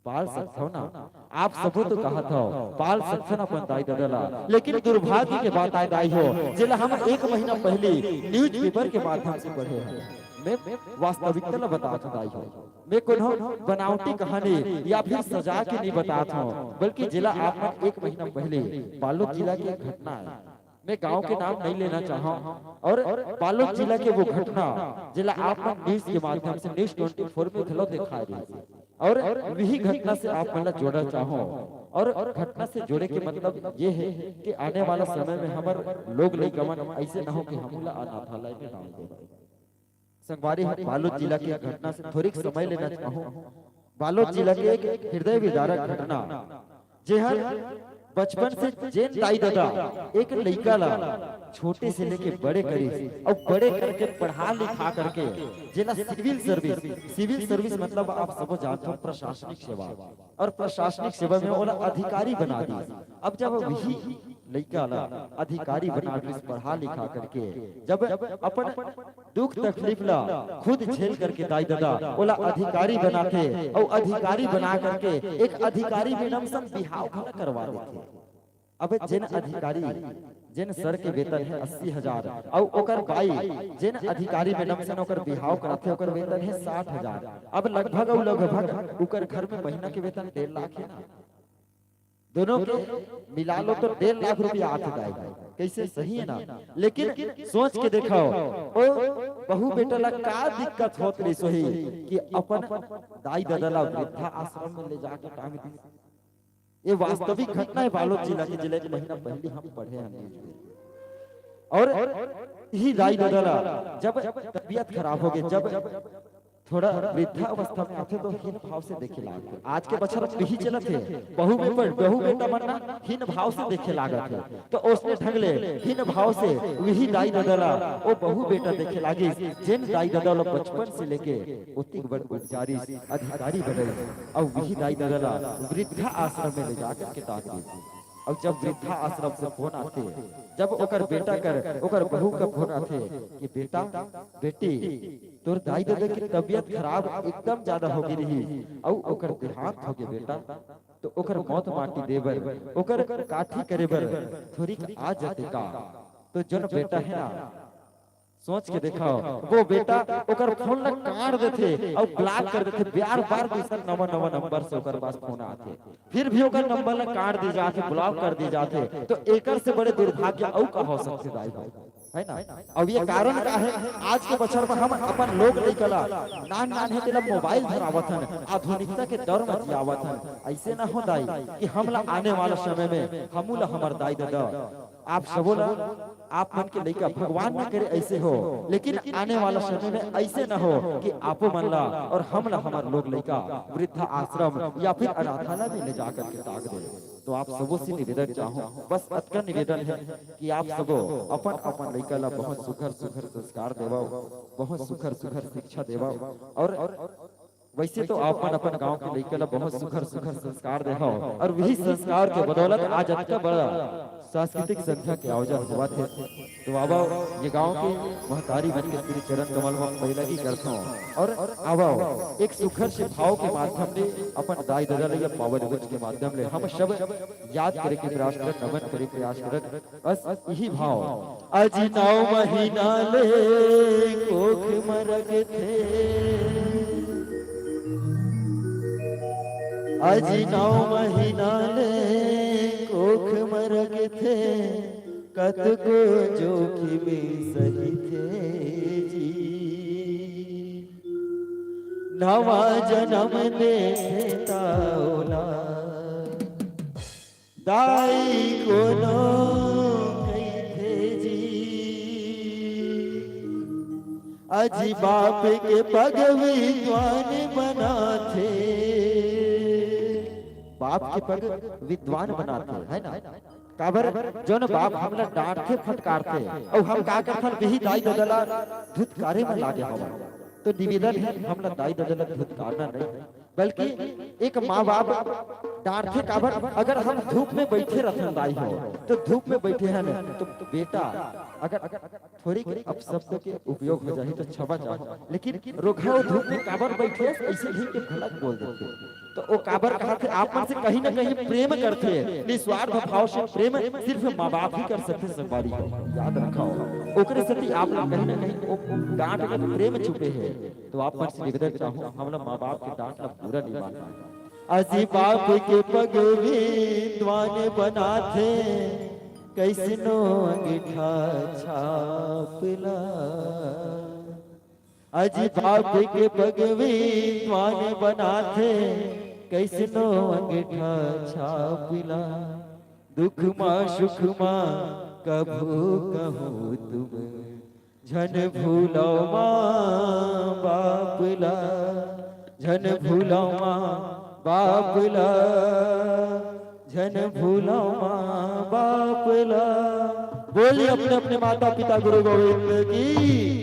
S3: पाल सकते हो ना, आप सबो तो कहा था पाल सकते ना अपन दाई दादा, लेकिन दुर्भाग्य के बात आए दाई हो जिला हम 1 महीना पहले न्यूज पेपर के माध्यम से पढ़े हैं। मैं वास्तविकता न बताता दाई हो, मैं कोनो बनावटी कहानी या फिर सजा के नहीं बताता हूँ, बल्कि जिला आप 1 महीना पहले बालोद जिला की एक घटना है। मैं गांव के नाम नहीं लेना चाहा और बालोद जिला के वो घटना जिला आप न्यूज के माध्यम से न्यूज 24 में थलो दिखाई दी और वही घटना से आप मतलब जोड़ना चाहो। और घटना से जोड़े के मतलब ये है कि आने वाला समय में हमारे लोग गमन ऐसे न हो कि हम अनाथालय में डाल दे। संगवारी बालोद जिला की घटना से थोड़ी समय लेना चाहूँ। बालोद जिला के एक हृदय विदारक घटना जे बचपन से जेन दाई दादा एक लड़का ला छोटे से लेके बड़े करी और बड़े करके पढ़ा लिखा करके जिला सिविल सर्विस मतलब आप सब जानते हो प्रशासनिक सेवा, और प्रशासनिक सेवा में वो अधिकारी बना दी। अब जब वही लड़का ला अधिकारी बना दी पढ़ा लिखा करके, जब अपन दुख तकलीफ ला खुद झेल करके दाई दादा बोला अधिकारी बनाते और अधिकारी बना करके एक अधिकारी मैडम से बिहाव करवा देते। अब जिन अधिकारी जिन सर के वेतन है 80,000 और ओकर बाई जिन अधिकारी मैडम से ओकर बिहाव कराते ओकर वेतन है 60,000। अब लगभग ओकर घर में महीना के वेतन 1.5 लाख है ना, दोनों के मिला लो तो 1.5 लाख रुपया आठ जाएगा। कैसे सही है ना, लेकिन सोच के देखो ओ बहु बेटा ला का दिक्कत होत रही सोही कि अपन दाई दादा ला वृद्धा आश्रम में ले जाके टांग दी। ये वास्तविक घटना है बालोद जिला के जिले के महीना पहले हम पढ़े हैं। और यही दाई दादा ला जब तबीयत खराब हो गई, जब थोड़ा वृद्धा अवस्था में आते तो हीन भाव से देखे लागे। आज के बच्चा यही चलत है, बहु बेटा बनना हीन भाव से देखे लागत है, तो उसने ढंगले हीन भाव से वही दाई दादा ला वो बहु बेटा देखे लागे जिन दाई दादा ला बचपन से लेके उतनी बड़ अधिकारी बने और वही दाई दादा ला वृद्धा आश्रम में ले जाकर के डाल दी। और जब वृद्धा आश्रम से फोन आते, जब ओकर बेटा कर ओकर बहू का फोन आते कि बेटा बेटी तोर दाई दादा की तबीयत खराब एकदम ज्यादा हो गई रही और ओकर देहांत हो गया बेटा, तो ओकर मौत माटी देबर ओकर काठी करे बर थोड़ी आ जाते का। तो जन बेटा है ना सोच के देखो वो बेटा ओकर फोन ला काट देते और ब्लॉक कर देते, बार दूसर नवा नंबर से ओकर पास फोन आते, फिर भी ओकर नंबर ला काट दी जाते, ब्लॉक कर दी जाते। तो एकर से बड़े दुर्भाग्य और का हो सकते दाई भाई है ना। अब ये कारण का है आज के बछर में हम अपन लोग निकला नान है तेरा मोबाइल धरावत हन, आधुनिकता के दौर में जियावत हन। ऐसे ना हो दाई कि हमला आने वाला समय में हमूला हमर दाई दादा आप सबोला आप मन के लइका भगवान न करे ऐसे हो, लेकिन आने वाला समय में ऐसे न हो कि आपो मन ला और हम ला हमार लोग लइका वृद्धा आश्रम या फिर अनाथालय में ले जाकर के टांग दे। तो आप सबों से निवेदन चाहूं, बस अतका निवेदन है कि आप सबो अपन अपन लइका ला बहुत सुघर संस्कार देवा, बहुत सुघर शिक्षा देवा। और वैसे तो आप अपन गांव के लइका ला बहुत सुघर संस्कार देवा और वही संस्कार के बदौलत आज अतका बड़ा सांस्कृतिक संध्या के आयोजन हुआ थे। तो बाबा ये गांव के महतारी बन के श्री चरण कमल में पहला ही करता हूँ और आवा एक सुखर से भाव के माध्यम से अपन दाई दादा या पावन वच के माध्यम से हम सब याद करे के प्रयास कर नमन करे प्रयास कर। बस यही भाव आज 9 महीना ले कोख मरग थे, आज 9 महीना ले कोख मरग थे, कत को जोखिम सही थे जी, नवा जन्म ने ताओला दाई को नो कही थे जी, अजी बाप के पग विद्वान बना थे, बाप के पग विद्वान बनाते है ना। काबर जो न बाप हमला डांटते फटकारते और हम का करथन वही दाई ददला धुतकारे में लागे हवा। तो निवेदन है हमला दाई ददला धुतकारना नहीं, बल्कि एक माँ बाप डांटते काबर अगर हम धूप में बैठे रहते दाई हो तो धूप में बैठे हैं ना तो बेटा अगर थोड़ी अपशब्द के उपयोग हो जाए तो क्षमा चाहो, लेकिन रोघा धूप में काबर बैठे ऐसे ही के गलत बोल देते तो वो काबर कहा थे आप मन से कहीं ना कहीं प्रेम करते हैं। निस्वार्थ भाव से प्रेम सिर्फ माँ बाप ही कर सकते संवारी को याद रखो। ओकरे सती आप लोग कहीं ना कहीं वो डांट में प्रेम छुपे हैं। तो आप मन से निवेदन चाहो हम लोग माँ बाप के डांट ला पूरा नहीं मानना। अजी बाप के पग विद्वान बना थे, कैसनो अंगीठा छापला। अजी बाप के पग विद्वान बना थे, कैसनो अंगीठा छापला। दुख माँ सुख माँ कभू कहूँ तुम, झन भूलो माँ बापला। झन भूलो माँ बापला, झन भूलो माँ बापला। बोलिए अपने अपने माता पिता गुरु गोविंद की।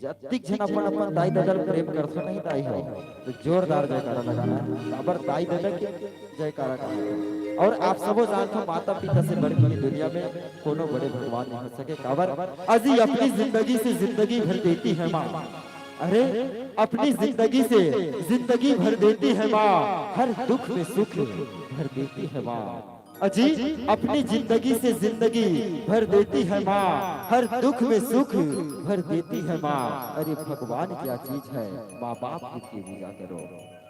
S3: जतिक जन अपन अपन दाई दादा प्रेम करते नहीं दाई हो तो जोरदार जयकारा लगाना है। काबर दाई दादा के जयकारा करना। और आप सबो जानते हो माता पिता से बढ़ के दुनिया में कोनो बड़े भगवान नहीं हो सके। काबर अजी अपनी जिंदगी से जिंदगी भर देती है माँ। अरे अपनी जिंदगी से जिंदगी भर देती है माँ, हर दुख में सुख भर देती है माँ। अजी अपनी जिंदगी से जिंदगी भर देती है माँ, हर दुख में सुख भर देती है माँ। अरे भगवान क्या चीज है, माँ बाप की पूजा करो।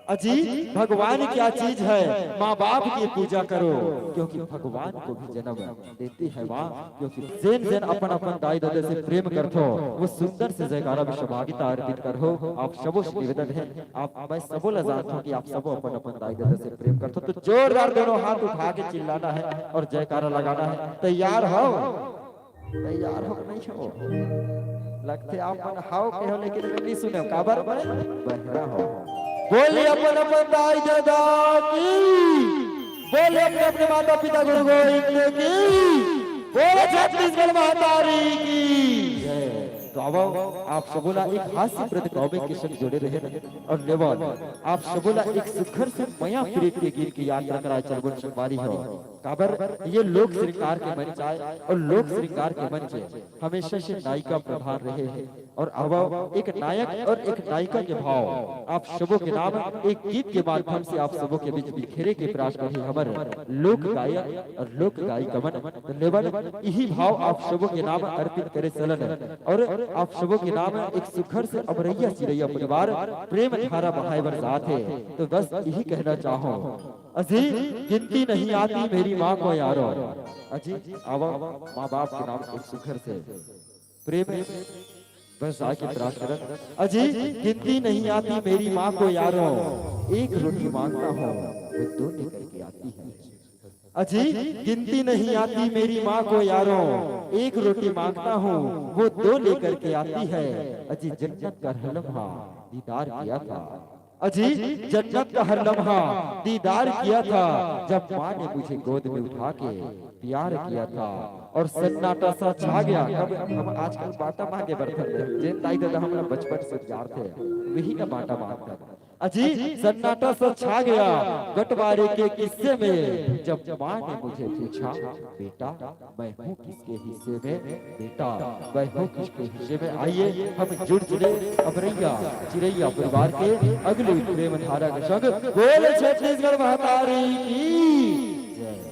S3: अजी भगवान क्या चीज है, माँ बाप की पूजा करो। क्योंकि भगवान को भी जन्म देती है माँ। क्योंकि जैन जैन अपन अपन दाई दादा से प्रेम करथो वो सुंदर से जयकारा में सहभागिता अर्पित करो। आप सबो से निवेदन है, आप मैं सबो ला जानता हूँ कि आप सबो अपन अपन दाई दादा से प्रेम करथो। तो जोरदार दोनों हाथ उठा के चिल्लाना है और जयकारा लगाना है। तैयार हो? तैयार हो नहीं हो? लगते आप मन हाओ के हो लेकिन नहीं सुने काबर बहरा हो। बोले अपन अपन दाई दादा की, बोले अपने अपने माता पिता गुरु गोविंद की, बोले छत्तीसगढ़ महातारी की जय। तो अब आप सबोला एक हास्यप्रद कॉमिक के संग जुड़े रहे और लेवल आप सबोला एक सुखर से मया प्रेम के गीत की यात्रा कराए चलबन संवारी हो। काबर ये लोक श्रृंगार के मंच आए और लोक श्रृंगार के मंच हमेशा से नायिका प्रधान रहे हैं। और अब एक नायक और एक नायिका के भाव आप सबों के नाम एक गीत के माध्यम से आप सबों के बीच बिखेरे के प्रयास रहे हमारे लोक गायक और लोक गायिका मन लेवल यही भाव आप सबों के नाम अर्पित करे चलन। और आप सबों के नाम एक सुखर से अमरैया चिड़ैया परिवार प्रेम धारा बहाए बरसात है। तो बस यही कहना चाहो अजी गिनती नहीं आती मेरी माँ को यारो। अजी अब माँ बाप के नाम एक सुखर से प्रेम बस आके प्रयास कर। अजी गिनती नहीं आती मेरी माँ को यारो, एक रोटी मांगता हूँ वो दो लेकर के आती है। अजी गिनती नहीं आती मेरी माँ को यारो, एक रोटी मांगता हूँ वो दो लेकर के आती है। अजी जन्नत का हर लम्हा दीदार किया था। अजी जन्नत का हर लम्हा दीदार किया था जब माँ ने मुझे गोद में उठा के प्यार किया था। और सन्नाटा सा छा गया। कब हम आजकल बाटा मांगे बर्तन जे ताई दादा हम बचपन से प्यार थे वही का बाटा मांगता था। अजी सन्नाटा सा छा गया बंटवारे के किस्से में जब माँ ने मुझे पूछा बेटा मैं हूँ किसके हिस्से में, बेटा मैं हूँ किसके हिस्से में। आइए हम जुड़ जुड़े अमरैया चिड़ैया परिवार के अगले प्रेम धारा के संग बोले छत्तीसगढ़ महातारी की जय।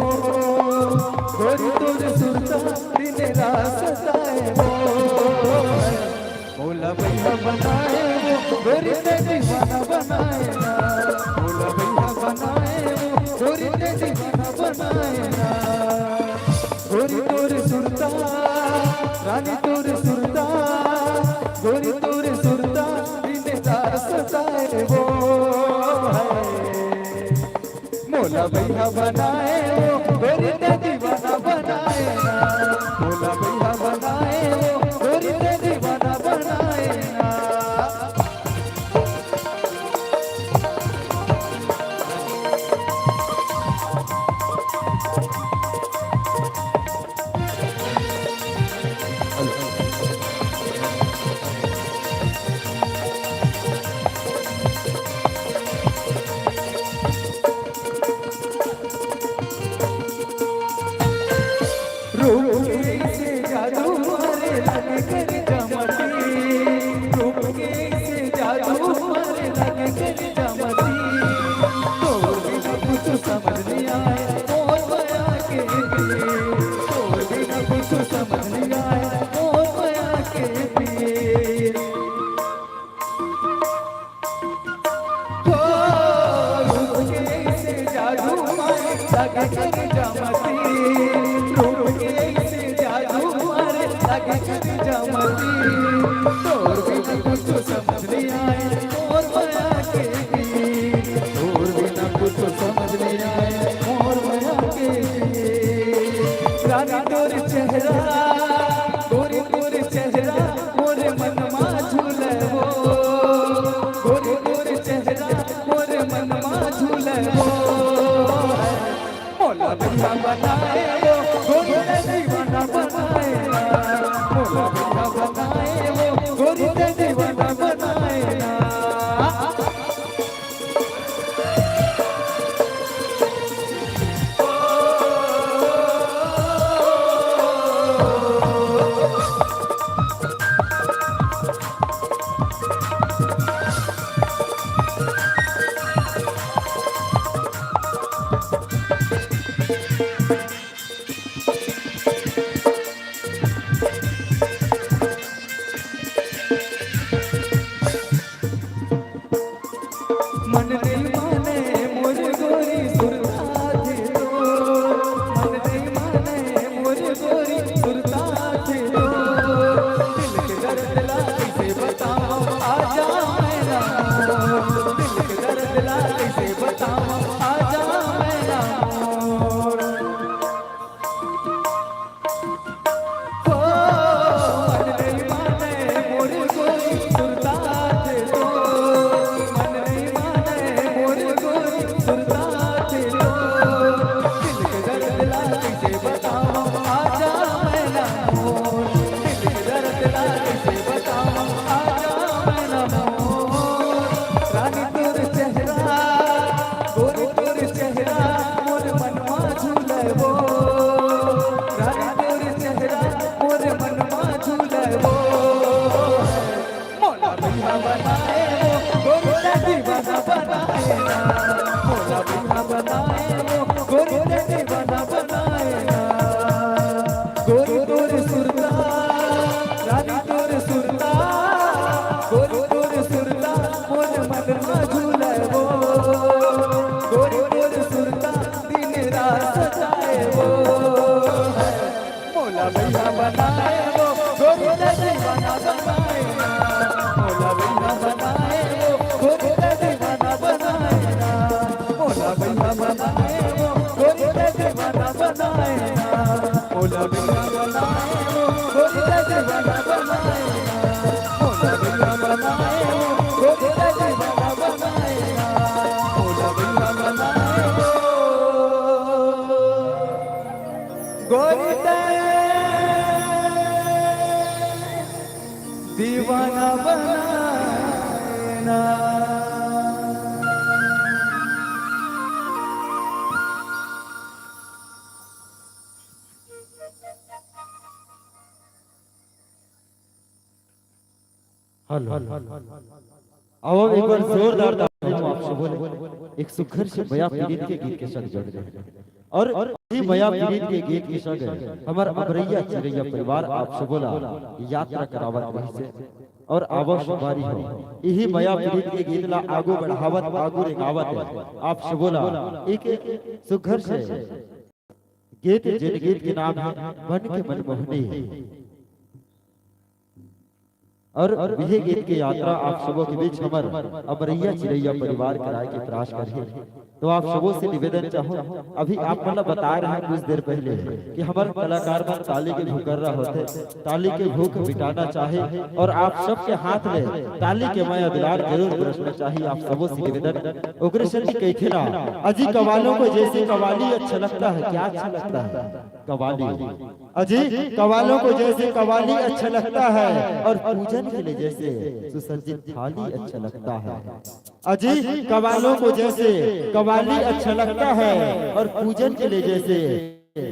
S4: वो गोरी तोर सुरता दिन रात सताए वो भोला भैया बनाए वो गोरी ते दीवाना बनाए ना भोला भैया बनाए वो गोरी ते दीवाना बनाए ना गोरी तोर सुरता रानी तोर सुरता गोरी तोर सुरता दिन रात सताए वो भोला भैया बनाए वो गोरी ते दीवाना बनाए ना भोला भैया बनाए वो गोरी ते दीवाना बनाए ना रूप से जादू मारे लगे कर जमती रूप से जादू मारे लगे कर जमती तो बिना कुछ समझ नहीं आए और माया के पिए तो बिना कुछ समझ नहीं आए और माया के पिए रूप से जादू मारे लगे कर जमती लगे कर जमती और बिना कुछ समझ नहीं आए और माया के पिए और बिना कुछ समझ नहीं आए और माया के पिए रानी तोर चेहरा गोरी तोर चेहरा मोरे मन मा झूले वो गोरी तोर चेहरा मोरे मन मा झूले वो भोला भैया बनाए वो गोरी ते दीवाना बनाए भोला भैया बनाए वो गोरी ते दीवाना बनाए ना मन नहीं माने मोर गोरी सुरता थे तो मन नहीं माने मोर गोरी सुरता थे तो दिल के दर्द ला कैसे बताऊं आजा मेरा दिल के दर्द ला कैसे बताऊं आजा मेरा मन नहीं माने मोर गोरी सुरता थे तो गोरी तोर सुरता रानी तोर सुरता गोरी तोर सुरता मोर मन मा झूले वो गोरी तोर सुरता दिन रात सताए वो भोला भैया बनाए वो गोरी ते दीवाना बनाए भोला भैया बनाए वो गोरी ते दीवाना बनाए भोला भैया बनाए वो गोरी ते दीवाना बनाए भोला भैया बनाए वो गोरी ते दीवाना बनाए भोला भैया बनाए वो गोरी ते दीवाना बनाए भोला भैया बनाए वो गोरी ते दीवाना बनाए ना
S3: हेलो अब एक बार जोरदार तालियों आपसे बोले एक सुखर से बया पीड़ित के गीत के संग जोड़ रहे हैं और ये बया पीड़ित के गीत के संग हमार अबरैया चिरैया परिवार आपसे बोला यात्रा करावत रही से और आवश बारी हो यही बया पीड़ित के गीत ला आगू बढ़ावत आगू रेगावत है आपसे बोला एक सुखर से गीत जिन गीत के नाम है मन के मनमोहनी और यह गीत की यात्रा आप सबों के बीच हमार अबरैया चिरैया परिवार कराए के प्रयास करिए तो आप सबों से निवेदन चाहूँ अभी आप मतलब बता रहे हैं कुछ देर पहले कि हमारे कलाकार मन ताली के भूख कर रहा होते ताली के भूख मिटाना चाहे और आप सबके हाथ में ताली के माया दुलार जरूर बरसना चाहिए आप सबों से निवेदन उग्रसेन जी कहते ना अजी कवालों को जैसे कवाली अच्छा लगता है क्या अच्छा लगता है कवाली अजी कवालों को जैसे कवाली अच्छा लगता है और पूजन के लिए जैसे सुसज्जित थाली अच्छा लगता है अजी कवालों को जैसे कवाली अच्छा लगता है और पूजन के लिए जैसे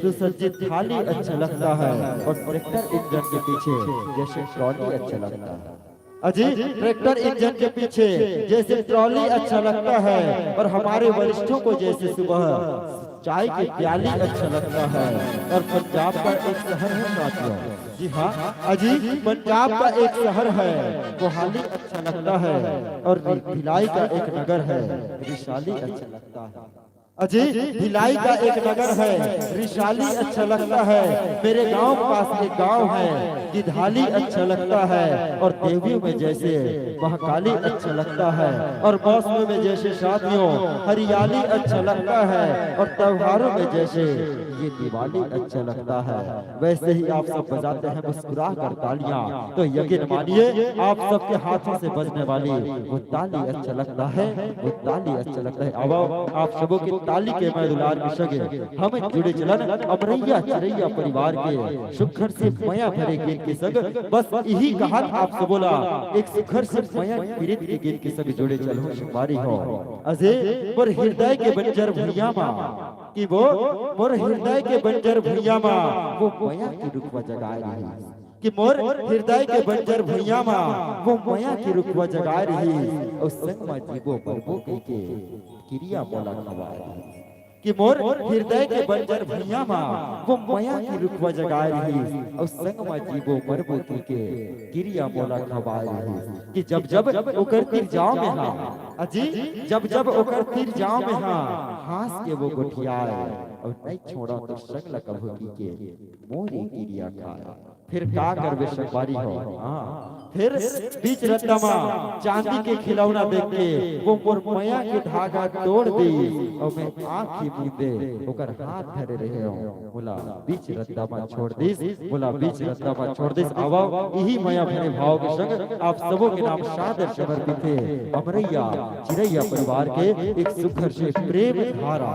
S3: सुसज्जित थाली अच्छा लगता है और ट्रैक्टर इंजन के पीछे जैसे ट्रॉली अच्छा लगता है अजी ट्रैक्टर इंजन के पीछे जैसे ट्रॉली अच्छा लगता है और हमारे वरिष्ठों को जैसे सुबह चाय की प्याली अच्छा लगता है और पंजाब का एक शहर है साथियों जी हाँ अजी पंजाब का एक शहर है कोहाली अच्छा लगता है और भिलाई का एक नगर है रिशाली अच्छा लगता है अजी भिलाई का एक नगर है रिशाली अच्छा लगता है मेरे गांव के पास एक गांव है गिधाली अच्छा लगता है और देवियों में जैसे महाकाली अच्छा लगता है और मौसम में जैसे शादियों हरियाली अच्छा लगता है और त्योहारों में जैसे ये दिवाली अच्छा लगता है वैसे ही आप सब बजाते हैं मुस्कुरा कर तालियां तो यकीन मानिए आप सबके हाथों से बजने वाली वो ताली अच्छा लगता है वो ताली अच्छा लगता है अब आप सबों की ताली के मैं दुलार के सगे हम जुड़े चलन अबरैया चिरैया परिवार के सुखर से मया भरे गीत के संग बस यही कहा आप सब बोला एक सुखर से मया पीड़ित के गीत के संग जुड़े चलो शुमारी हो अजे मोर हृदय के बंजर भैया मां कि वो मोर हृदय के बंजर भैया मां वो मया की रुखवा जगाए रही कि मोर हृदय के बंजर भैया मां वो मया की रुखवा जगाए रही और संग मां जीवो परबो के क्रिया बोला खवाए कि मोर हृदय के बंजर भैया मां वो मया की रुखवा जगाए रही और संग मां जीवो परबो के क्रिया बोला खवाए रही कि जब जब ओकर तीर जाओ में हां अजी जब जब ओकर तीर जाओ में हां हास के वो गोठियाए और नहीं छोड़ा तो संग लकभगी के मोरी क्रिया खाए फिर का करबे सवारी हो हां फिर बीच रत्नमा चांदी के खिलौना देख के वो मोर मया के धागा तोड़ दी और मैं आंख ही मूंदे ओकर हाथ धरे रहे हो बोला बीच रत्नमा छोड़ दिस बोला बीच रत्नमा छोड़ दिस आवा यही मया भरे भाव के संग आप सबों के नाम सादर समर्पित है अबरैया चिरैया परिवार के एक सुखर से प्रेम धारा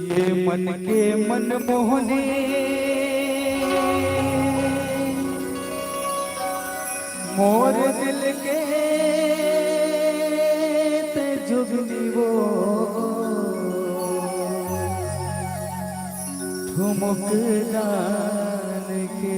S4: ये मन के मन मोहने मोर दिल के ते जुगनी वो ठुमक डाल के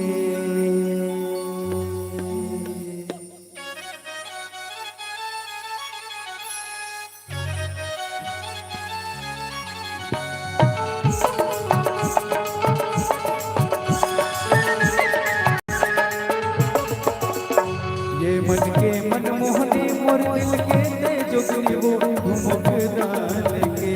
S4: मन के मन मोहनी मोर दिल के ते जुगनी वो ठुमक डाल के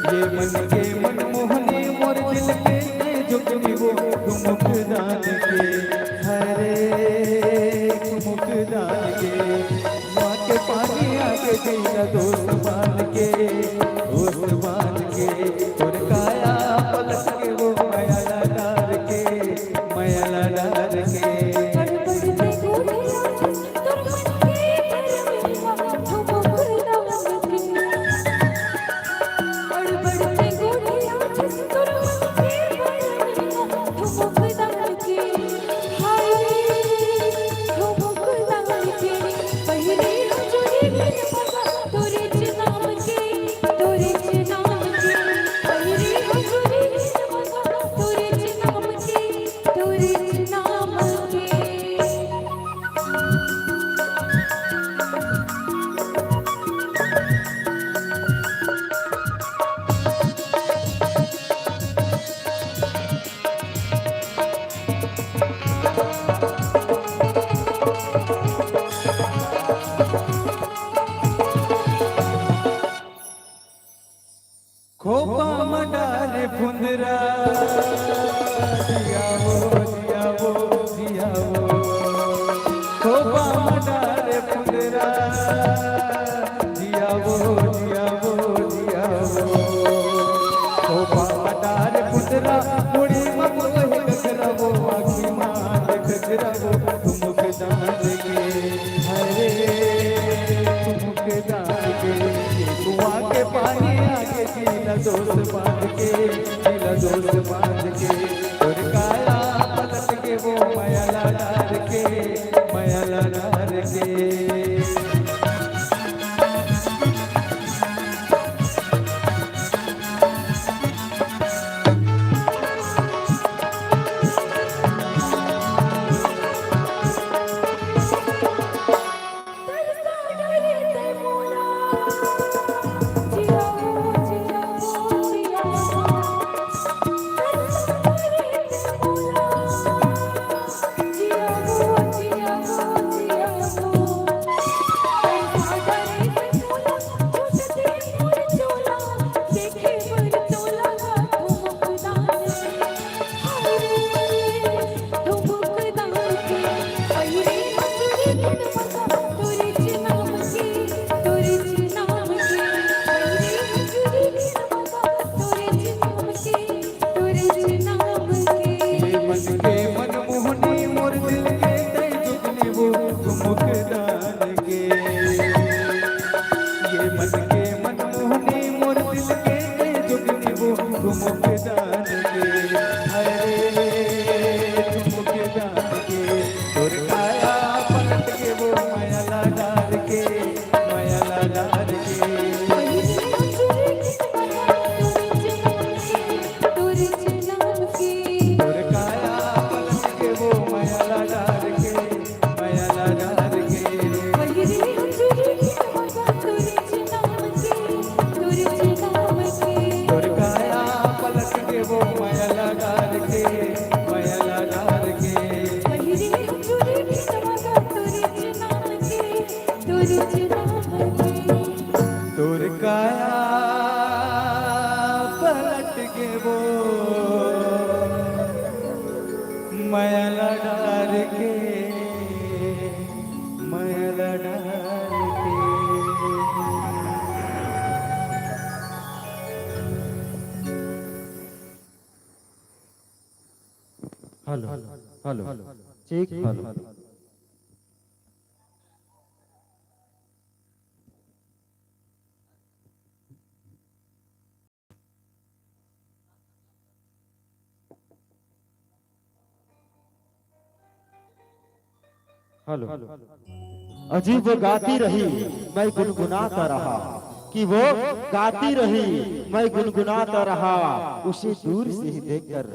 S4: ये मन के मन मोहनी मोर दिल के ते जुगनी वो ठुमक डाल के हरे ठुमक डाल के माँ के पानी आके गई दोस्त मान के और काया पलट के वो माया डाल के माया खोपा मडाले फुंदरा जिया वो खोपा मडाले फुंदरा जिया वो खोपा मडाले फुंदरा मुड़ी मगो गगरवो आखी मान गगरवो तुमुक जान के हरे तुमुक जान के कुआं के पानी आगे दिला दोस्त बांध के और काया पलट के वो मयाला डार के तोर काया पलट के वो मयाला डार के
S3: हेलो चेक हेलो हेलो अजीब वो गाती रही मैं गुनगुनाता रहा कि वो गाती रही मैं गुनगुनाता रहा उसे दूर से ही देखकर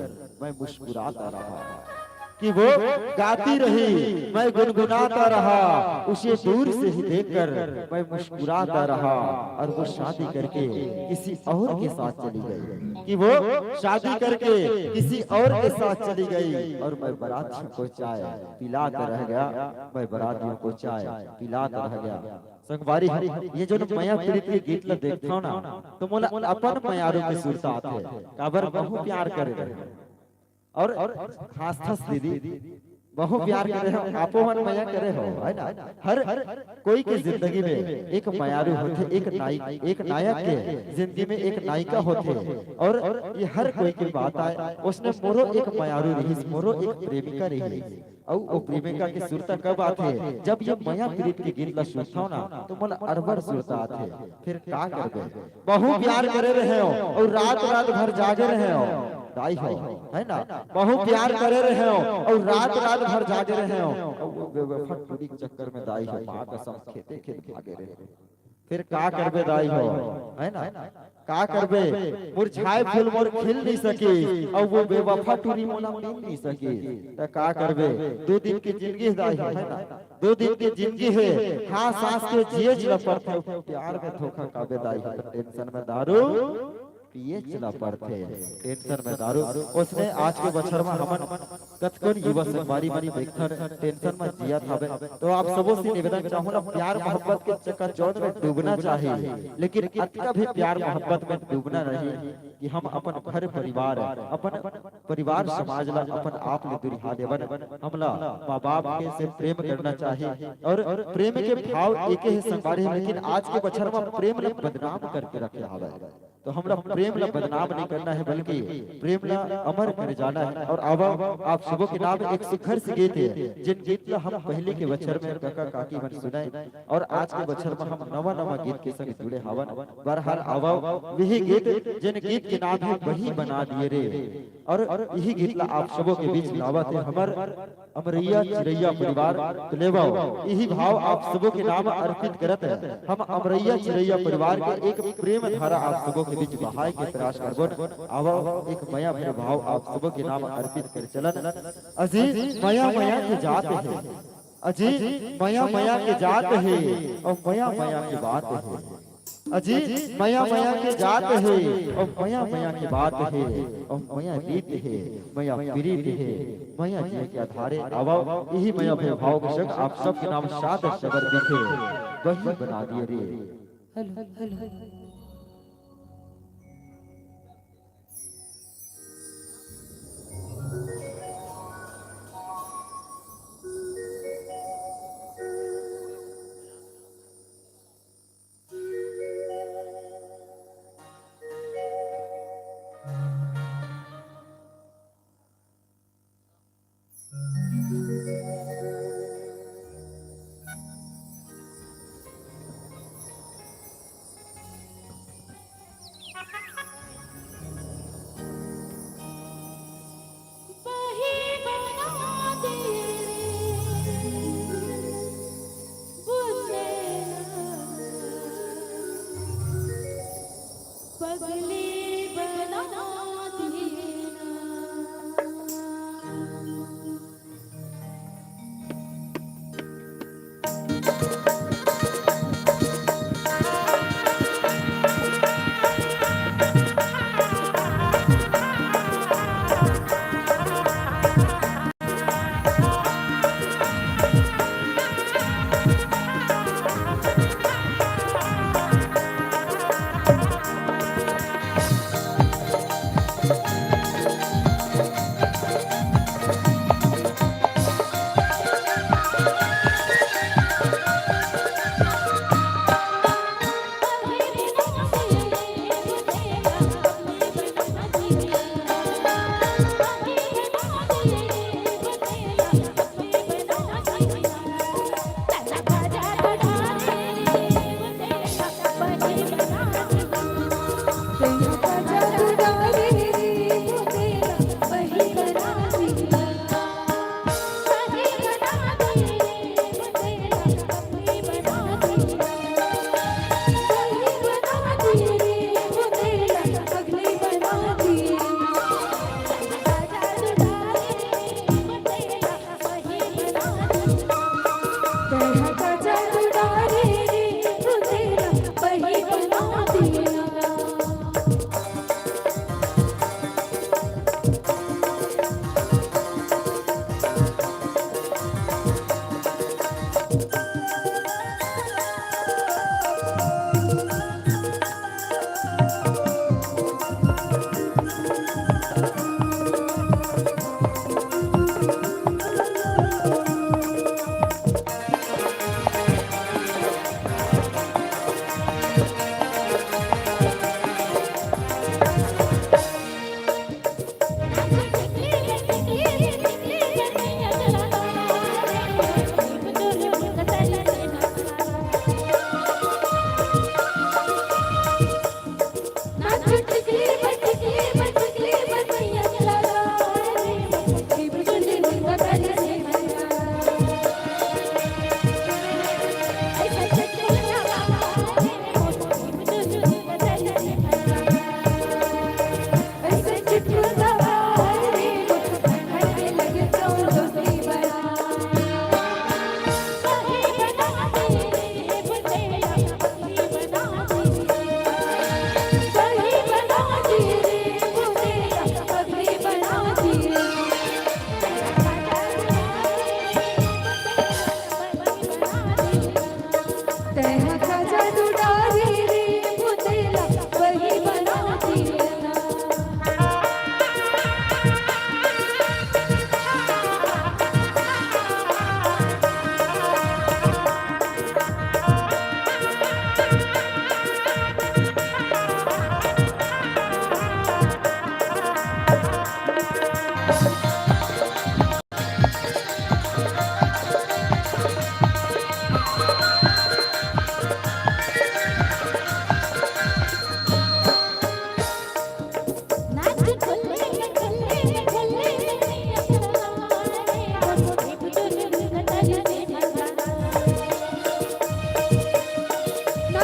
S3: मैं मुस्कुराता रहा कि वो गाती रही मैं गुनगुनाता रहा उसे दूर से ही देखकर मैं मुस्कुराता रहा और वो शादी करके किसी और के साथ चली गई कि वो शादी करके किसी और के साथ चली गई और मैं बारातियों को चाय पिलाता रह गया मैं बारातियों को चाय पिलाता रह गया संगवारी ये जो माया प्रीत के गीत ला देखता ना तो मोला अपन मायारू के सुरता आते काबर बहु प्यार करे रहे और हास्थस दीदी बहु प्यार करे हो आपो मन माया करे हो है ना हर कोई के जिंदगी में एक मायारू होते एक नायक के जिंदगी में एक नायिका होते और ये हर कोई की बात है उसने मोरो एक मायारू रही मोरो एक प्रेमिका रही और वो प्रेमिका की सुरता कब आते जब ये माया प्रीत के गीत ला सुनता हो ना तो मोला अरबर सुरता आते फिर का करबे बहु प्यार करे रहे हो और रात रात भर जागे रहे हो दाई हो, है ना, बहुत प्यार करे रहे हो और रात रात भर जागे रहे हो और वो बेवफा टूरी के चक्कर में दाई हो माँ कसम खेते खेत भागे रहे, फिर का करबे दाई हो, है ना, का करबे, मुरझाए फूल मोर खिल नहीं सकी और वो बेवफा टूरी मोला मिल नहीं सकी, तो का करबे, 2 दिन की जिंदगी दाई हो, है ना, 2 दिन की जिंदगी है, हाँ सांस के जिए न पड़ते, प्यार में धोखा का बेदाई हो, टेंशन में दारू पिए चला पड़ते, टेंशन में दारू, उसने आज के बछर में हमन कतकोन युवा संगवारी मनी देखकर टेंशन में जिया था। तो आप सबों से निवेदन चाहूँगा, प्यार मोहब्बत के चक्कर में डूबना चाहिए, लेकिन अति भी प्यार मोहब्बत में डूबना नहीं कि हम अपन घर परिवार, अपन परिवार समाज ला अपन आप ले दुरिहा देवन, हमला माँ बाप के से प्रेम करना चाहिए और प्रेम के भाव एक ही संगवारी, लेकिन आज के बछर में प्रेम ला बदनाम करके रखे हवे, तो हमरा प्रेम ला बदनाम नहीं करना है बल्कि प्रेम ला अमर कर जाना है। और अब आप सबों के नाम एक शिखर से गीत है, जिन गीत ला हम पहले के बछर में काका काकी मन सुनाए और आज के बछर में हम नवा नवा गीत के संग जुड़े हवन, बरहर आवा वही गीत जिन गीत के नाम है वही बना दिए रे, और यही गीत ला आप सबों के बीच लावत है हमर अमरैया चिरैया परिवार, तो लेवा यही भाव आप सबों के नाम अर्पित करत है, हम अमरैया चिरैया परिवार के एक प्रेम धारा आप सबों के बीच बहाय के प्रयास करबन, आवा एक माया भरे भाव आप सबों के नाम अर्पित कर चलन। अजी माया माया के जात है, अजी माया माया के जात है और माया माया की बात है, अजी माया माया के जात है और माया माया की बात है, और माया रीत है, माया प्रीत है, माया जी के आधारे आवा यही माया भरे भाव के संग आप सब के नाम सात शबर दिखे वही बना दिए रे।
S2: हेलो हेलो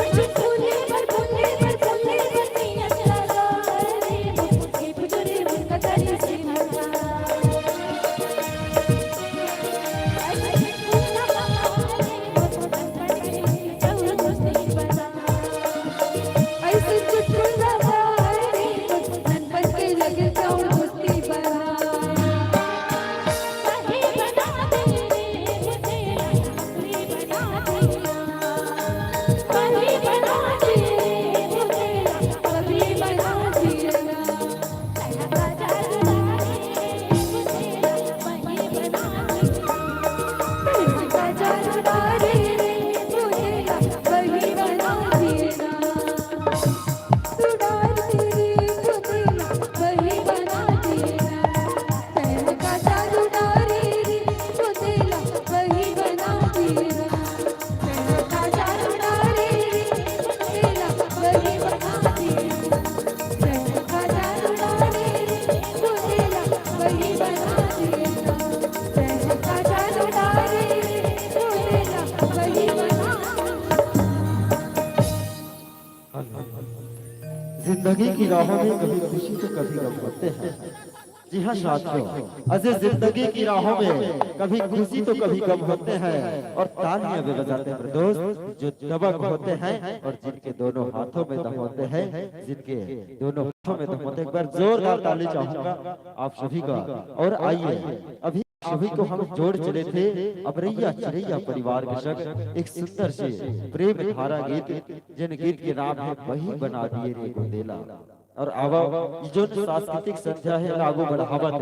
S2: फूले पर पिया चला रे मुझे पुजरे मुझका तारी से भरा ऐसे फूला रे मुझका तारी जाऊं दोस्ती बना ऐसे फूला रे मुझका बन के लगे जाऊं दोस्ती बना कहीं बना दे रे मुझे कहीं बना दे कभी बना दे मुझे कभी बना दिया लगा जाना मुझे कहीं बना दे लगा जाना रे मुझे कहीं बना दिया तू डाल तेरी मुझे कहीं बना दिया लगा जाना रे मुझे कहीं बना दिया लगा जाना रे तेरा वही बना दिया लगा जाना रे तेरा वही बना दिया लगा जाना रे तेरा वही बना
S3: जिंदगी की राहों में कभी खुशी तो कभी गम होते हैं। जी हाँ साथियों, अजय जिंदगी की राहों में कभी खुशी तो कभी गम होते हैं और तालियां भी बजाते हैं दोस्त जो दबंग होते हैं और जिनके दोनों हाथों में दम होते हैं, जिनके दोनों हाथों में दम होते हैं। एक बार जोरदार ताली चाहूंगा आप सभी का। और आइए अभी सभी को हम जोड़ चले थे अमरैया चिरैया परिवार के संग एक सुंदर से प्रेम धारा गीत जिन गीत के नाम है वही बना दिए रे गोदेला। और आवा जो सांस्कृतिक संध्या है लागू बढ़ावत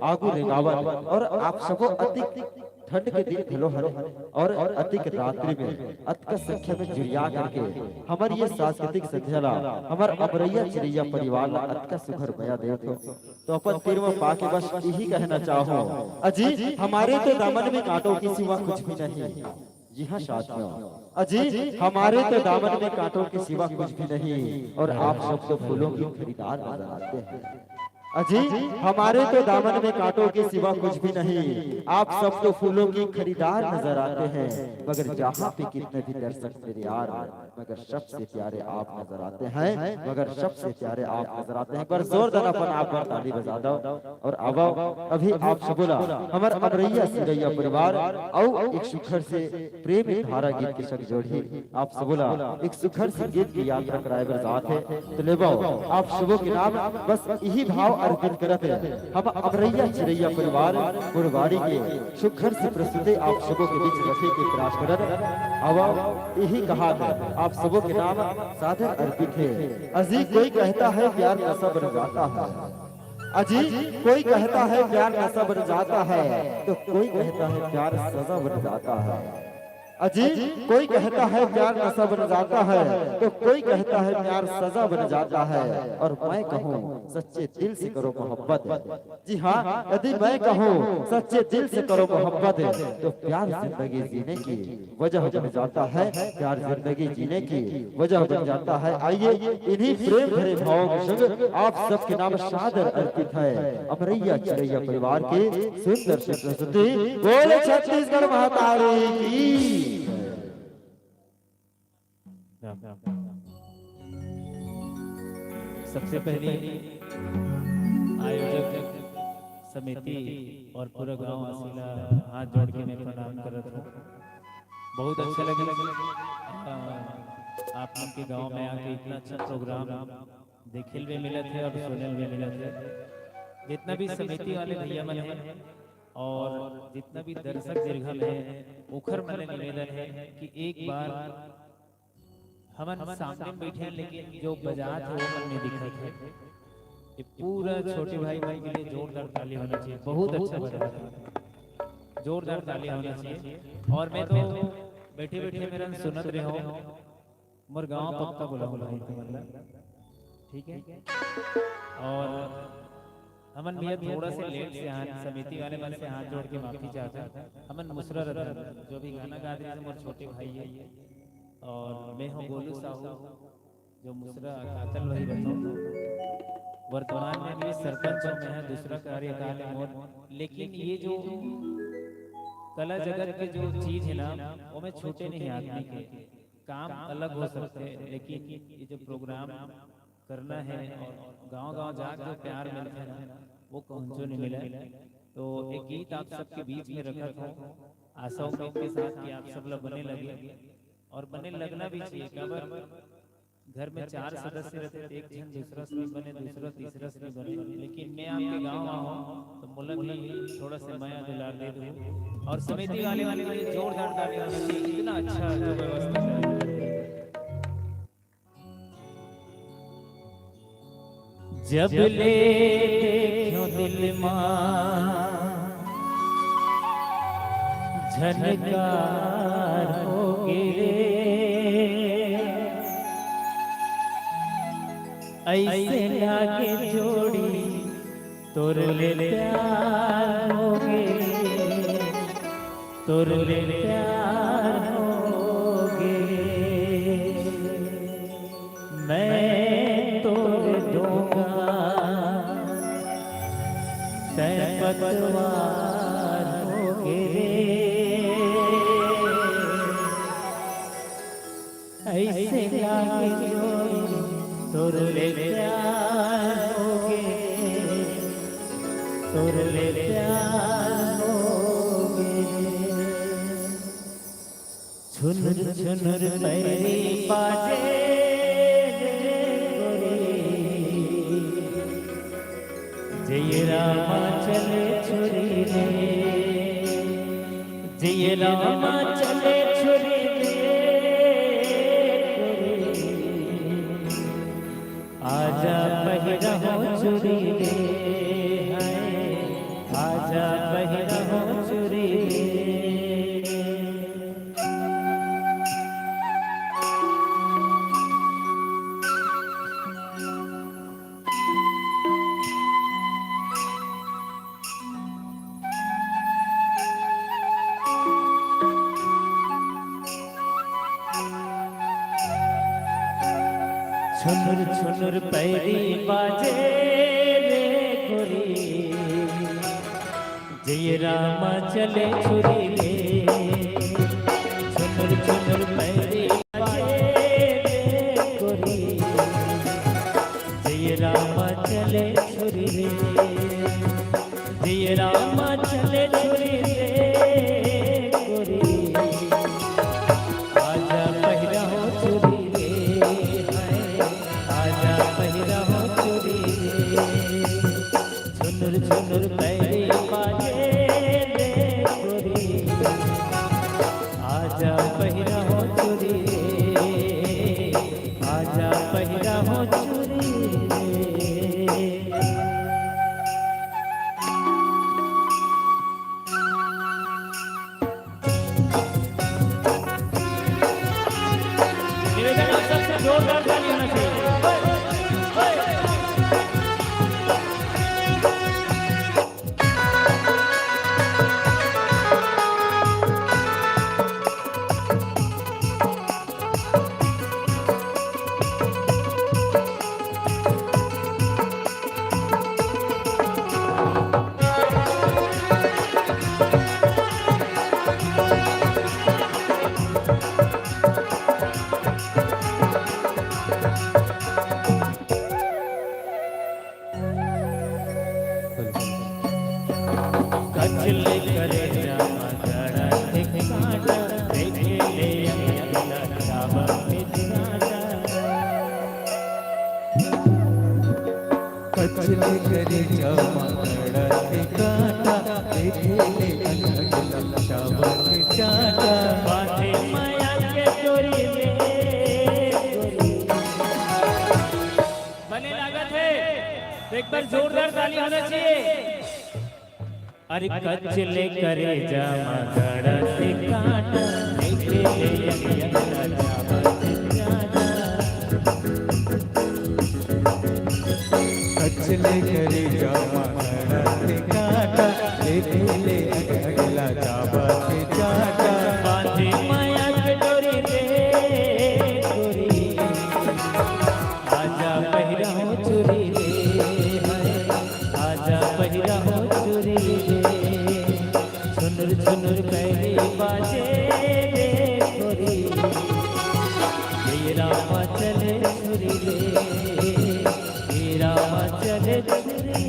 S3: आगू रेगावत और आप सबको अधिक ठंड के दिन खिलो हर और अधिक रात्रि में अत्क संख्या में जुड़िया करके हमारी ये सांस्कृतिक संध्या ला हमार अमरैया चिरैया परिवार ला अत्क सुखर बया दे तो अपन तीर में पाके बस यही कहना चाहो अजी हमारे तो दामन में कांटों की सिवा कुछ भी नहीं। जी हाँ साथियों, अजी हमारे तो दामन में कांटों के सिवा कुछ भी नहीं और आप सब तो फूलों की खरीदार नजर आते हैं। अजी हमारे तो दामन में कांटों के सिवा कुछ भी नहीं, आप सब तो फूलों की खरीदार नजर आते हैं। मगर जहाँ पे कितने भी दर्शक मेरे यार मगर सबसे प्यारे आप नजर आते हैं, मगर सबसे प्यारे आप नजर आते हैं। पर जोरदार अपन आप पर ताली बजा दो और अब अभी आप सब बोला हमारे अमरैया चिरैया परिवार और एक सुखर से प्रेम धारा गीत के संग जोड़ी आप सब बोला एक सुखर से गीत की यात्रा कराए बरसात है तो ले आप सबों के नाम बस यही भाव अर्पित करते हैं। हम अमरैया चिरैया परिवार गुरवाड़ी के सुखर से प्रस्तुति आप सबों के बीच रखे के प्रयास करत अब यही कहा है आप सबों के नाम सादर अर्पित है। अजी कोई कहता है प्यार नशा बन जाता है, अजी कोई कहता है प्यार नशा बन जाता है तो कोई कहता है प्यार सजा बन जाता है। अजी कोई कहता है प्यार नशा बन जाता है तो कोई कहता है प्यार सजा बन जाता है। और मैं कहूँ सच्चे दिल से करो मोहब्बत। जी हाँ, यदि मैं कहूँ सच्चे दिल से करो मोहब्बत तो प्यार जिंदगी जीने की वजह बन जाता है, प्यार जिंदगी जीने की वजह बन जाता है। आइए इन्हीं प्रेम भरे भावों के संग आप सबके नाम सादर अर्पित है अमरैया चिरैया परिवार के सुंदर से प्रस्तुति बोले छत्तीसगढ़ महातारी की।
S9: सबसे पहले आयोजक समिति और पूरा गांव असीला हाथ जोड़ के मैं प्रणाम करता हूँ। बहुत अच्छा लगे आप लोग के गांव में आके इतना अच्छा प्रोग्राम देखने में मिला थे और सुनने में मिला थे। जितना भी समिति वाले भैया मन हैं और जितना भी दर्शक दीर्घा में मुखर मन निवेदन है कि एक बार हम सामने बैठे हैं लेकिन जो बजात है वो मन में दिखत है। ये पूरा छोटे भाई भाई के लिए जोरदार ताली होना चाहिए। बहुत अच्छा बजा जोरदार ताली होना चाहिए। और मैं तो बैठे बैठे मेरा सुनत रहे हो मोर गांव पक्का बुलाऊंगा ठीक है। और हमन भैया थोड़ा से लेट से हाथ समिति वाले मन से हाथ जोड़ के माफी चाहता है। हमन मुसरा रतन जो भी गाना गा रहे हैं मोर छोटे भाई है और मैं हूँ गोलू साहू जो मुसरा कातल वही रहता हूँ। वर्तमान में भी सरपंच में है, दूसरा कार्यकाल है मोर। लेकिन ये जो कला जगत के जो चीज है ना वो मैं छूटे नहीं आदमी के। काम अलग हो सकते हैं, लेकिन ये जो प्रोग्राम करना है और गांव-गांव जाकर जो प्यार मिलता है ना, वो कौन नहीं मिला। तो एक गीत आप सबके बीच में रखा था, आशा उम्मीद के साथ कि आप सब लोग बने लगे और बने लगना भी चाहिए। कबर घर में 4 सदस्य रहते, एक जन दूसरा से बने, दूसरा तीसरा से बने, लेकिन मैं आपके गाँव आऊँ तो मुलन ही थोड़ा सा माया दुलार दे दूँ और समिति वाले जोरदार ताली होनी चाहिए। इतना अच्छा जो व्यवस्था है। जब ले देखो दिल मां झनकार हो गिरे, ऐसे लागे जोड़ी तोर ले प्यार हो गे, तोर ले प्यार हो गे। मैं तोर दूंगा तै पतवार हो गे, ऐसे लागे जोड़ी तोर ले प्यार होगे, तोर ले प्यार होगे। छुनुर छुनुर पैरी बाजे जय रामा चले छुरी रे, जय रामा चले छुरी आजा पहिरहो चुरी रे, आजा पहिरहो चुरी रे। छुनुर छुनुर पैरी बाजे रे गोरी, जय रामा चले छुरी रे। छुनुर छुनुर पैरी बाजे रे गोरी, जय रामा चले छुरी रे, जय रामा चले छुरी रे गोरी। आजा पहिरहो चुरी रे, आजा पहिरहो चुरी रे। झुनुर झुनुर पैरी बाजे रे गोरी, आजा पहिरहो चुरी रे, आजा पहिरहो चुरी रे। निवेदन आप सबसे जोरदार ताली होना चाहिए। कचले करे जामा जड़ा एक कांटा, देखे ले अगला जावा मिठाटा।
S4: कचले करे जामा जड़ा एक कांटा, देखे ले अगला जावा मिठाटा।
S9: बांधे माया के डोरी में गोरी। बने लागत है तो एक बार जोरदार ताली होना चाहिए। अरे कचले करे जामा जड़ा एक कांटा, देखे ले अगला जावा मिठाटा।
S4: कचले करे जामा जड़ा एक कांटा, देखे ले अगला जावा मिठाटा।
S9: बांधे माया के डोरी रे गोरी, आजा पहिरहो चुरी रे, आजा पहिरहो चुरी रे। छुनुर छुनुर पैरी बाजे रे गोरी, राम चले छुरी रे, हे राम चले छुरी रे।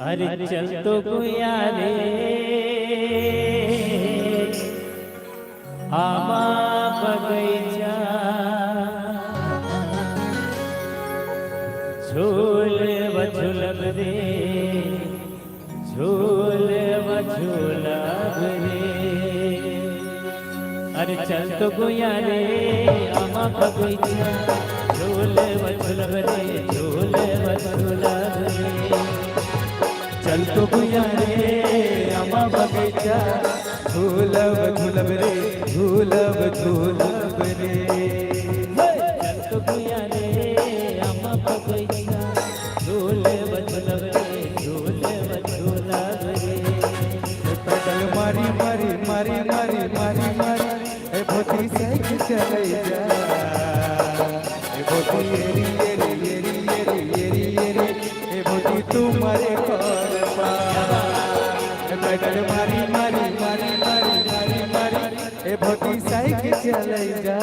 S9: अरे चल तो गुया रे आमा बगैचा, झूल झुलब रे, झूल झुलब रे। अरे चल तो गुया रे आमा बगैचा, झूल झुलब रे, झूल झुलब रे। चल तो गुया रे आमा बगैचा, झूलब झुलब रे, झूलब झुलब रे। चल तो गुया रे आमा बगैचा, झूलब झुलब रे, झूलब झुलब रे।
S4: पैदल मारी मारी मारी मारी मारी मारी ए भोती साइकिल चले जा, ए भोती येरी येरी येरी येरी येरी येरी, ए भोती तुम्हारे घर पा। पैदल मारी मारी मारी मारी मारी मारी ए भोती साइकिल चले जा,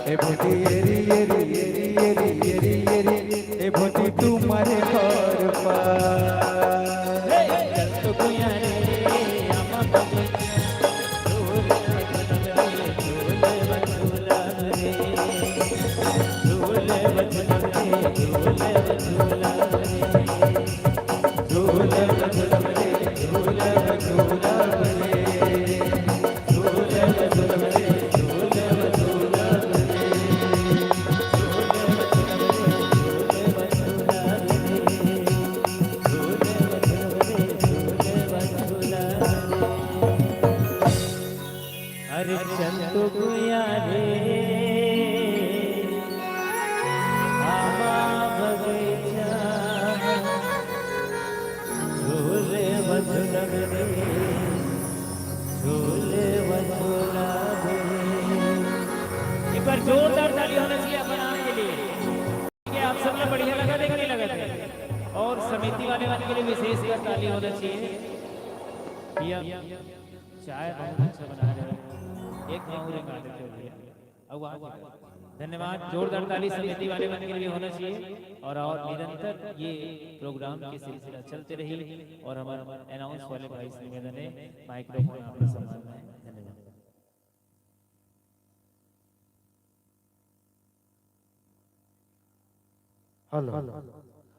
S4: ए भोती येरी येरी येरी येरी येरी येरी, ए भोती तुम्हारे घर पा।
S9: चल तो गुया रे आमा बगैचा, झूलब झुलब रे, झूलब झुलब रे, झूलब झुलब रे, झूलब झुलब रे, झूलब झुलब रे, झूलब झुलब रे, झूलब झुलब रे, अरे चल तो गुया रे आमा बगैचा, झूले झुलब रे, झूले झुलब रे। एक बार जोरदार ताली होना चाहिए अपने नाम के लिए, कि आप सब लोग बढ़िया लगा देखने लगे थे। और समिति वाले के लिए विशेष ताली होना चाहिए। भैया चाय बहुत अच्छा बना रहे हैं, एक माहौल गा देते हो भैया। अब आगे धन्यवाद, जोरदार ताली समिति वाले के लिए होना चाहिए। और निरंतर ये प्रोग्राम की सिलसिला चलते रही। और हमारे अनाउंस वाले भाई से निवेदन है, माइक्रोफोन आपके सम्मान में। धन्यवाद।
S3: हेलो,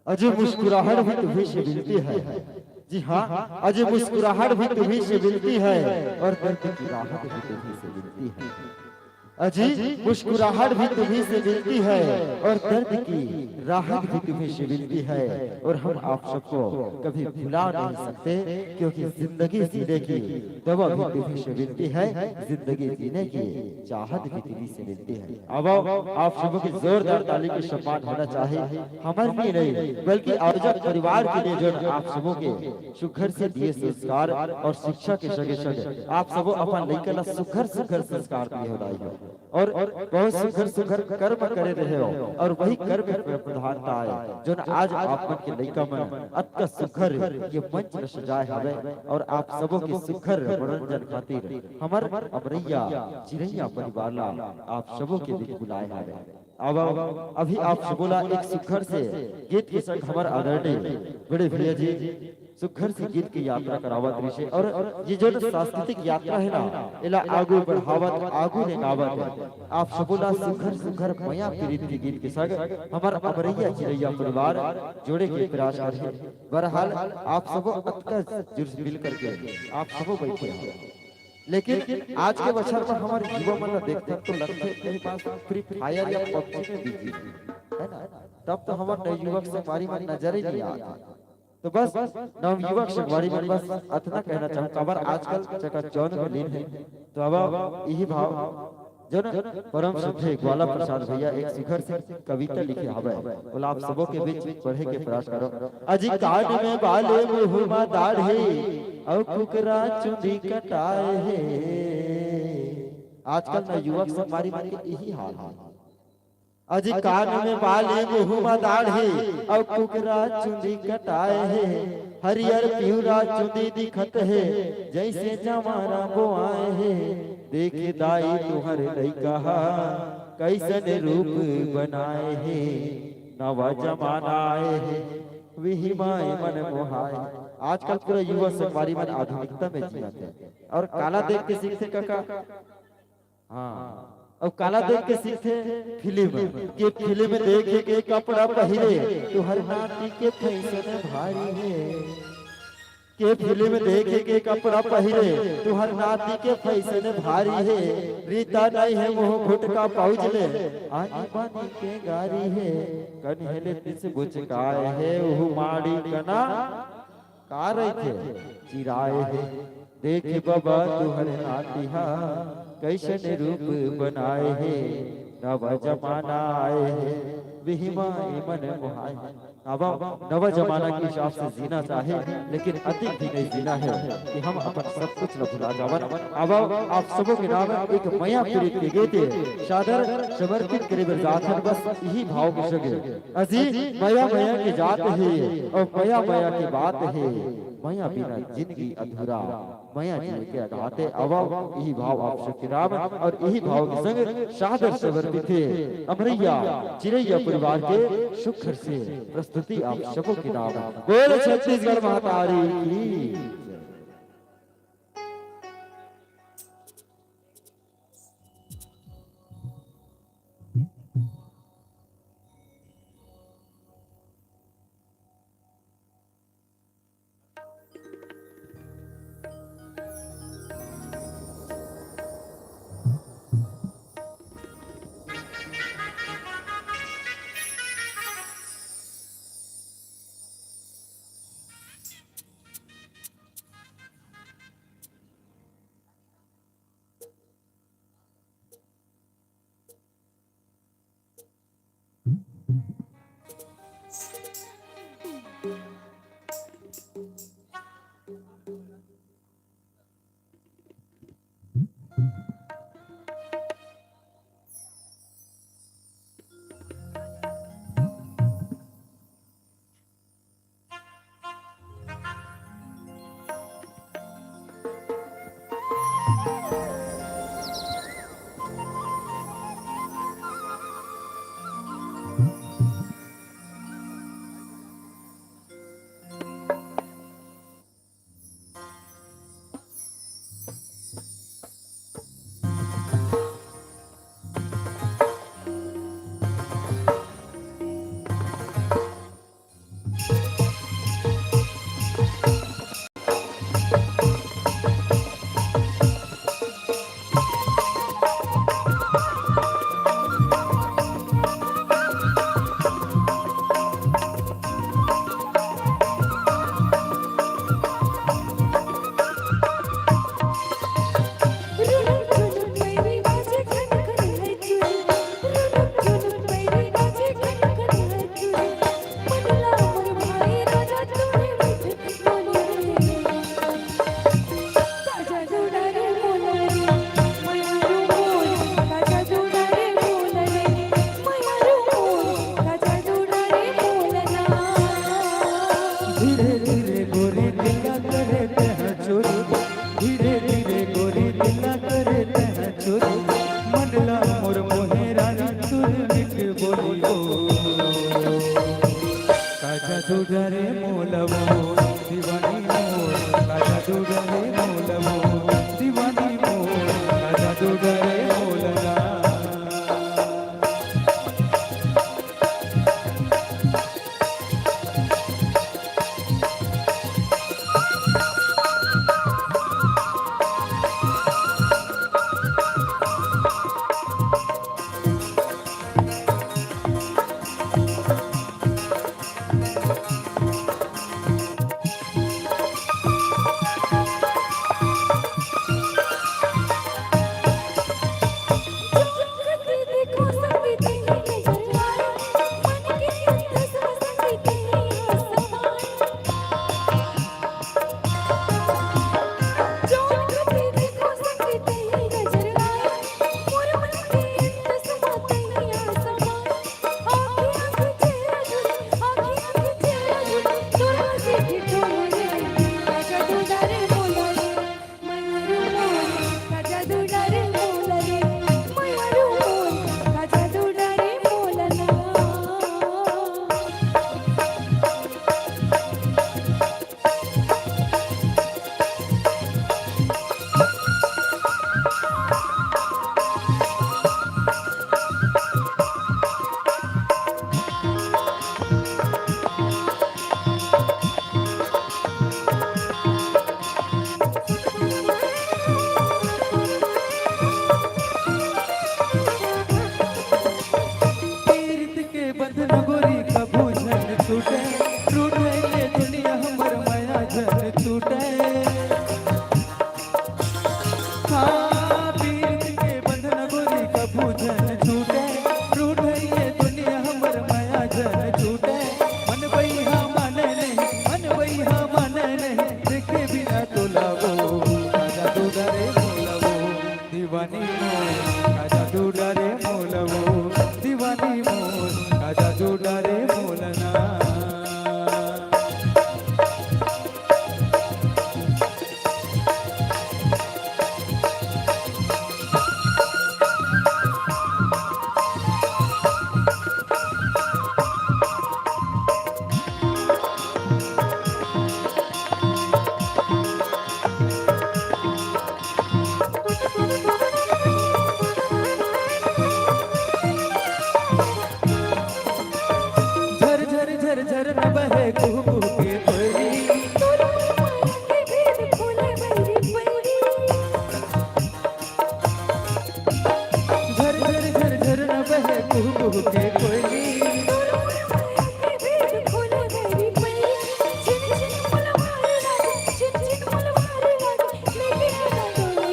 S3: अजय मुस्कुराहट भी तुम्हें से मिलती है। जी हाँ, अजय मुस्कुराहट भी तुम्हें से मिलती है, और दर्द की राहत भी तुम्हें से मिलती है। अजी मुस्कुराहट भी तुम्हीं से मिलती है, और दर्द की राहत भी तुम्हीं से मिलती है। और हम आप सबको कभी भुला नहीं सकते, क्योंकि जिंदगी जीने की दवा भी तुम्हीं से मिलती है, जिंदगी जीने की चाहत भी तुम्हीं से मिलती है। अब आप सबों की जोरदार ताली के सम्मान होना चाहिए, हमारे लिए नहीं बल्कि आयोजक परिवार के लिए, जो आप सबों के सुघर से दिए संस्कार और शिक्षा के संगे संगे आप सबों अपन लइका ला सुघर सुघर संस्कार दिए हो। और बहुत सुघर सुघर कर्म करे रहे हो और वही कर्म में प्रधानता आए जो न आज आप मन के लइका मन अत सुघर ये मंच न सजाए हवे और आप सबों के सुघर मनोरंजन खातिर हमर अमरैया चिरैया परिवार ला आप सबों के बीच बुलाए हवे। अब अभी आप सबोला एक सुघर से गीत के संग हमर आदरणीय बड़े भैया जी सुघर से गीत की यात्रा करावत रिशे और ये जो सांस्कृतिक यात्रा है ना इला आगू बढ़ावत आगू ने गावत है। आप सबोला सुघर सुघर मया पीरित के गीत के संग हमर अमरैया चिरैया परिवार जोड़े के प्रयास करे। बहरहाल आप सबो अतका जुड़ मिल करके आप सबो बैठे हैं, लेकिन आज के अवसर पर हमारे युवा मन देखते तो लगते मेरे पास फ्री फायर या पबजी में बिजी है ना, तब तो हमारे नवयुवक से हमारी मन नजर ही नहीं आता। तो बस नवयुवक से हमारी मन बस इतना कहना चाहूँ खबर आजकल चकाचौंध में लीन है। तो अब यही भाव जो न परम श्रद्धेय ग्वाला प्रसाद भैया एक शिखर से कविता लिखे हवे बोला आप सबों के बीच पढ़े के प्रयास करो। अजी काट में बाले मुहुमा दाढ़े और कुकरा चुंदी कटाए है। आजकल ना युवक से हमारी मन के यही हाल है। अजी कान में बाले मुहुमा दाढ़े और कुकरा चुंदी कटाए है। हरियर पिहुरा चुंदी दिखत है जैसे जमाना बोआए है। देखे दाई तुहर लइका कैसन रूप बनाए है। नवा जमाना आए है विहिमाए मन मोहाए। आजकल पूरा युवा से हमारी मन आधुनिकता में जीते हैं और काला देख के सीखते काका। हाँ और काला देख के सीखते फिल्म के फिल्म देखे के कपड़ा पहने तुहर नाटी के फैशन भारी है। के फिल्म देखे के कपड़ा पहने तुहर नाती के फैशन भारी है। रीता नहीं है मुंह घुटका पहुँच ले आनी बानी के गारी है। कन्हले तिस बुचकाए है उहु माड़ी कना का रहे थे चिराए है। देखे बाबा तुहर नातिहा कैसन रूप बनाए है। नव जमाना आए है विहिमाए मन मोहाए। अब नव जमाना के हिसाब से जीना चाहे लेकिन अधिक भी नहीं जीना है कि हम अपन सब कुछ न भुला जावन। अब आप सबों के नाम एक मया पीड़ित के गीत सादर समर्पित करे जाथन बस यही भाव के सगे। अजी मया मया की जात है और मया मया की बात है। मया बिना जिंदगी अधूरा मया जी के गाते। अब यही भाव आप सबके नाम और यही भाव के संग सादर समर्पित है अमरैया चिरैया परिवार के सुखर से प्रस्तुति आप सबों के नाम। बोल छत्तीसगढ़ महातारी की।
S4: जादू डरे मोलवो दीवानी मोर का जादू डरे मोलवो दीवानी मोर का जादू डरे मोलना
S2: देखो सब तेरी नजर आए मन के अंदर सब तेरी जो देखो सब तेरी नजर आए मोर मन के अंदर सब तेरी आँखें चेहरा जुड़े आँखें चेहरा जुड़े तोरा से ठिठोरे का जादू डरे मोला रे मयूर मोर का जादू डरे मोला रे मयूर मोर का जादू डरे मोलना
S4: तीर्थ के बंधन गोरी कभू झन छूटे टूटे ये दुनिया हमर माया झन छूटे हाँ तीर्थ के बंधन गोरी कभू झन छूटे टूटे ये दुनिया हमर माया झन छूटे मन बैहा माने नहीं देखे बिना तो लावो जादू डरे मोलवो दीवानी मोर जादू डरे मोलवो दीवानी मोर का जादू डरे मोलना झर झर झर झर न बहे कुहू कुहू के कोयली
S2: तोरा माया के भेद खोले मेरी पैरी
S4: झर झर झर झर न बहे कुहू कुहू के कोयली
S2: तोरा माया के भेद खोले मेरी पैरी छिन छिन मुलवार लागे छिन छिन मुलवार लागे लेके आना डोली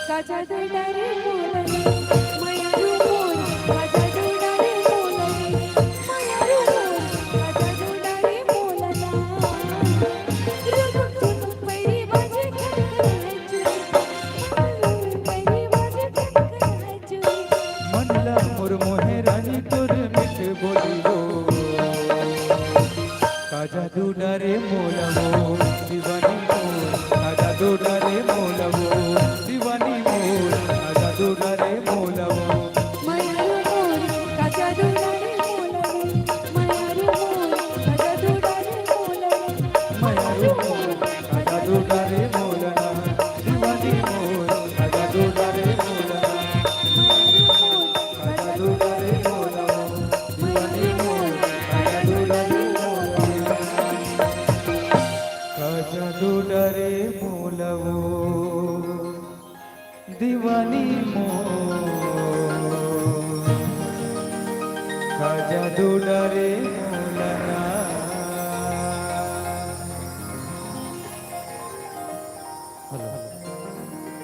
S2: का जादू डरे मोलने मयूर मोर का जादू डरे मोलने मयूर मोर का जादू डरे मोलना रुक रुक पैरी बाजे खड़खड़ाए चुरी पैरी बाजे खड़खड़ाए चुरी
S4: मनला मोर मोहे रानी तोर मिठ बोली हो का जादू डरे मोलवो दीवानी मोर का जादू डरे मोलवो दीवानी मोर का जादू डरे मोलवो
S2: मयूर मोर का जादू डरे मोलने मयूर मोर का जादू डरे मोलने
S4: मयूर मोर का जादू डरे मोलना दीवानी मोर का जादू डरे मोलना का जादू डरे मोलना दीवानी मोर का जादू डरे मोलना का जादू डरे मोलवो दीवानी मोर का जादू डरे मोलना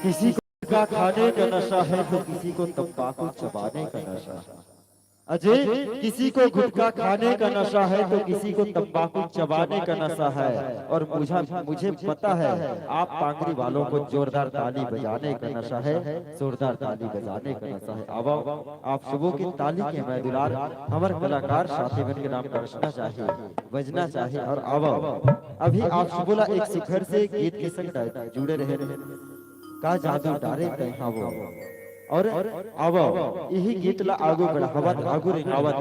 S3: किसी को गुटखा खाने का नशा है तो किसी को तंबाकू चबाने का नशा है। अजय, किसी को गुटखा खाने का नशा है तो किसी को तंबाकू चबाने का नशा है। और मुझे पता है आप पांगरी वालों को जोरदार ताली बजाने का नशा है, जोरदार ताली बजाने का नशा है। अब आप शुभों की ताली के मैं दुलार हमारे कलाकार साथी बन के नाम करना चाहिए, बजना चाहिए। और अब अभी आप शुभोला एक शिखर से गीत के संग जुड़े रहे का जादू डारे कहाँ वो। और अब यही गीत ला आगू बढ़ावत आगू रेखावत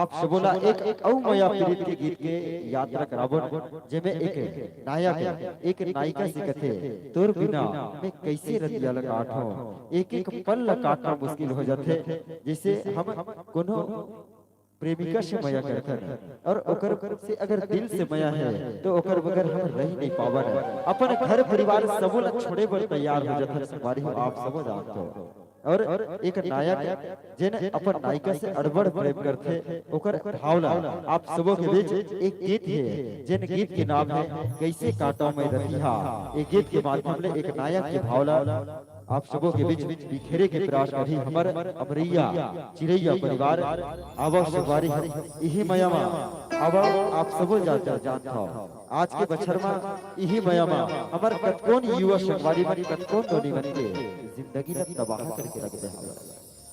S3: आप सबोला एक औ मया प्रीत के गीत के यात्रा करावन जेमे एक नायक एक नायिका से कथे तोर बिना मैं कैसे रतिया काटो एक एक पल काटना मुश्किल हो जाते जैसे हम कोनो प्रेमिका से मया करथन और ओकर से अगर दिल से मया है तो ओकर बगैर हम रह नहीं पावन अपन घर परिवार सब ला छोड़े बर तैयार हो जाथन सवारी हो आप सब जानते हो और एक नायक जेन अपन नायिका से अड़बड़ प्रेम करथे ओकर भावला आप सबों के बीच एक गीत है जेन गीत के नाम है कैसे काटो मैं रतिहा। एक गीत के माध्यम से एक नायक के भावला आप सबों के बीच बिखेरे के प्रयास करी हमर अमरैया चिड़ैया परिवार आवा सवारी यही मयामा अब आप सबो जानता हो आज के बछर में यही मयामा हमर कतकोन युवा सवारी बनी कतकोन दोनी बन के जिंदगी ला तबाह करके रख दे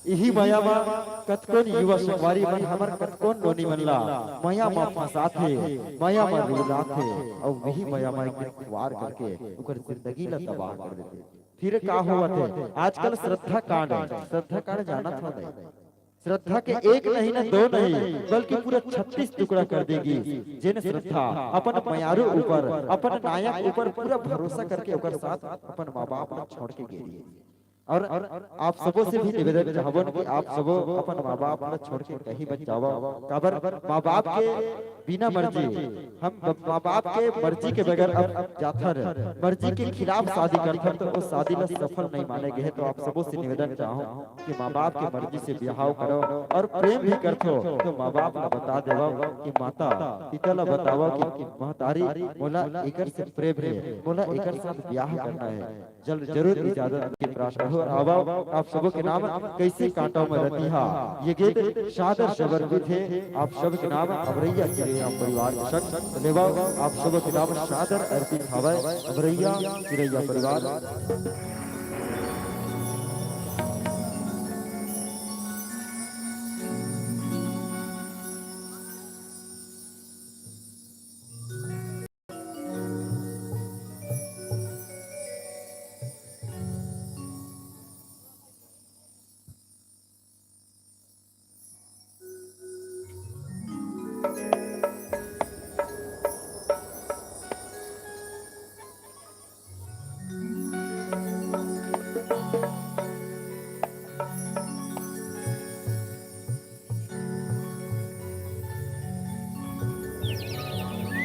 S3: यही मयामा कतकोन युवा सवारी बन हमर कतकोन दोनी बनला मयामा फसाथे मयामा रुलाथे और वही मयामा एक वार करके ओकर जिंदगी ला तबाह कर देते। फिर का हुआ थे आजकल श्रद्धा कांड जाना था नहीं श्रद्धा के एक नहीं ना दो नहीं बल्कि पूरा 36 टुकड़ा कर देगी जिन श्रद्धा अपन मयारू ऊपर अपन नायक ऊपर पूरा भरोसा करके ओकर साथ अपन माँ बाप छोड़ के गेली और आप सबों से भी निवेदन चाहवन कि आप सबो अपन माँ बाप को छोड़ के कहीं मत जाओ काबर माँ बाप के बिना मर्जी हम माँ बाप के मर्जी के बगैर अब जाथर मर्जी के खिलाफ शादी करथर तो उस शादी ला सफल नहीं माने गए। तो आप सबों से निवेदन चाहूं कि माँ बाप के मर्जी से ब्याह करो और प्रेम भी करथो तो माँ बाप ला बता देवा कि माता पिता ला बतावा कि महतारी बोला एकर से प्रेम है बोला एकर साथ ब्याह करना है जल्द जरूर इजाजत के प्रार्थना और आवाव आप सबों के नाम कैसे कांटो में रतिहा। ये गीत शादर शबर भी थे आप सब के नाम अमरैया चिड़ैया परिवार के शक धन्यवाद आप सबों के नाम शादर अर्पित हवै अमरैया चिड़ैया परिवार।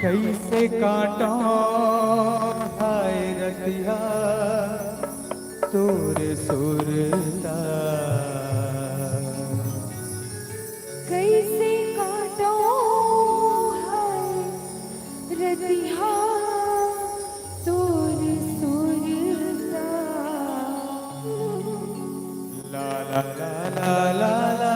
S4: कैसे काटो हाय रतिया तोरे सुरता
S2: कैसे काटो हाय रतिहा तोर सुरता
S4: ला ला ला ला ला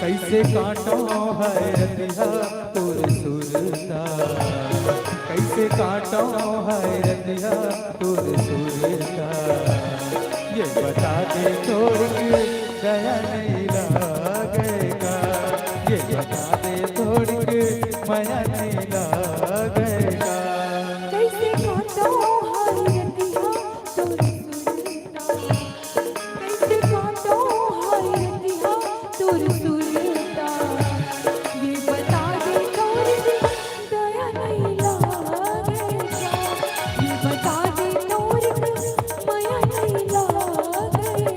S4: कैसे काटो है रतिया तोर सुरता कैसे काटो है रतिया तोर सुरता ये बता दे तोर के दया नहीं लागेगा ये बता दे तोर के माया नहीं लागेगा
S2: कैसे काटो हाय रतिहा तोर सुरता कैसे काटो हाय रतिहा तोर सुरता ये बता दे तोर की दया नहीं लागेगा ये बता दे तोर की माया नहीं लागेगा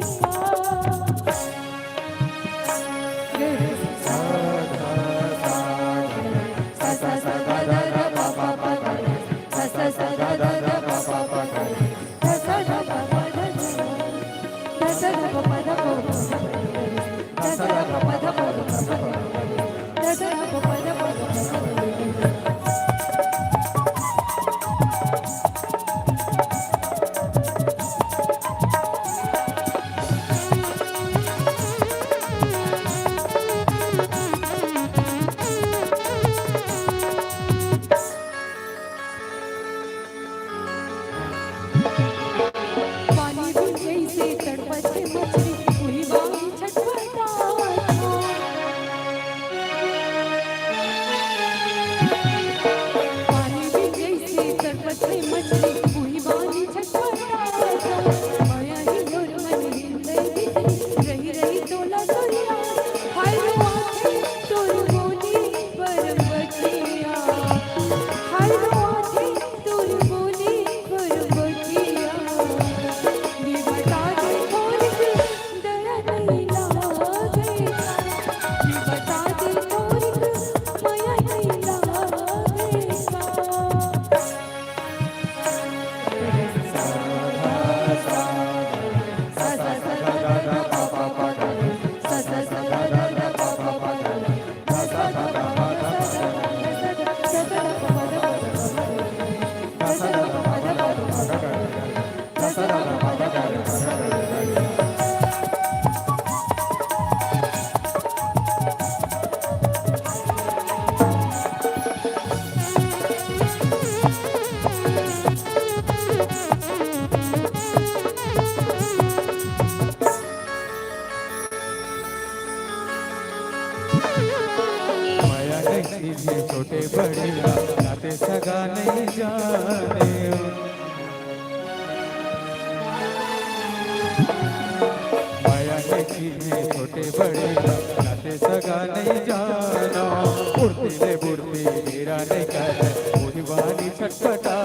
S4: सा सा सा माया नहीं है छोटे बड़े नाते सगा नहीं जाना उड़ती ले बुड़ती मेरा नहीं कर मुझवानी छटपटा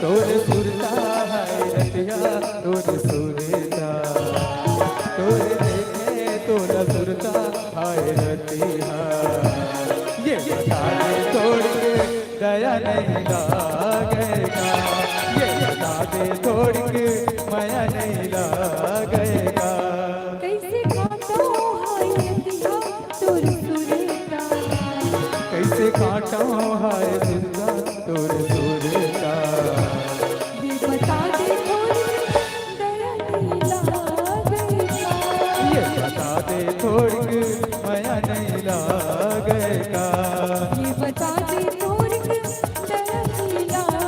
S4: तोरे सुरता है रतिया तोरे सुरता तोरे देखे तोरा सुरता है रतिया ये तारे तोड़ के दया नहीं लागेगा ये तारे तोड़ के माया नहीं लागेगा
S2: कैसे काटो हाय रतिया तोर सुरेता
S4: कैसे काटा हाय सुरता तोरे सुरता
S2: ये बता दे थोड़ी दया नहीं लागेगा
S4: ये बता दे थोड़ी के माया नहीं लागेगा
S2: ये बता दे थोड़ी दया नहीं लागेगा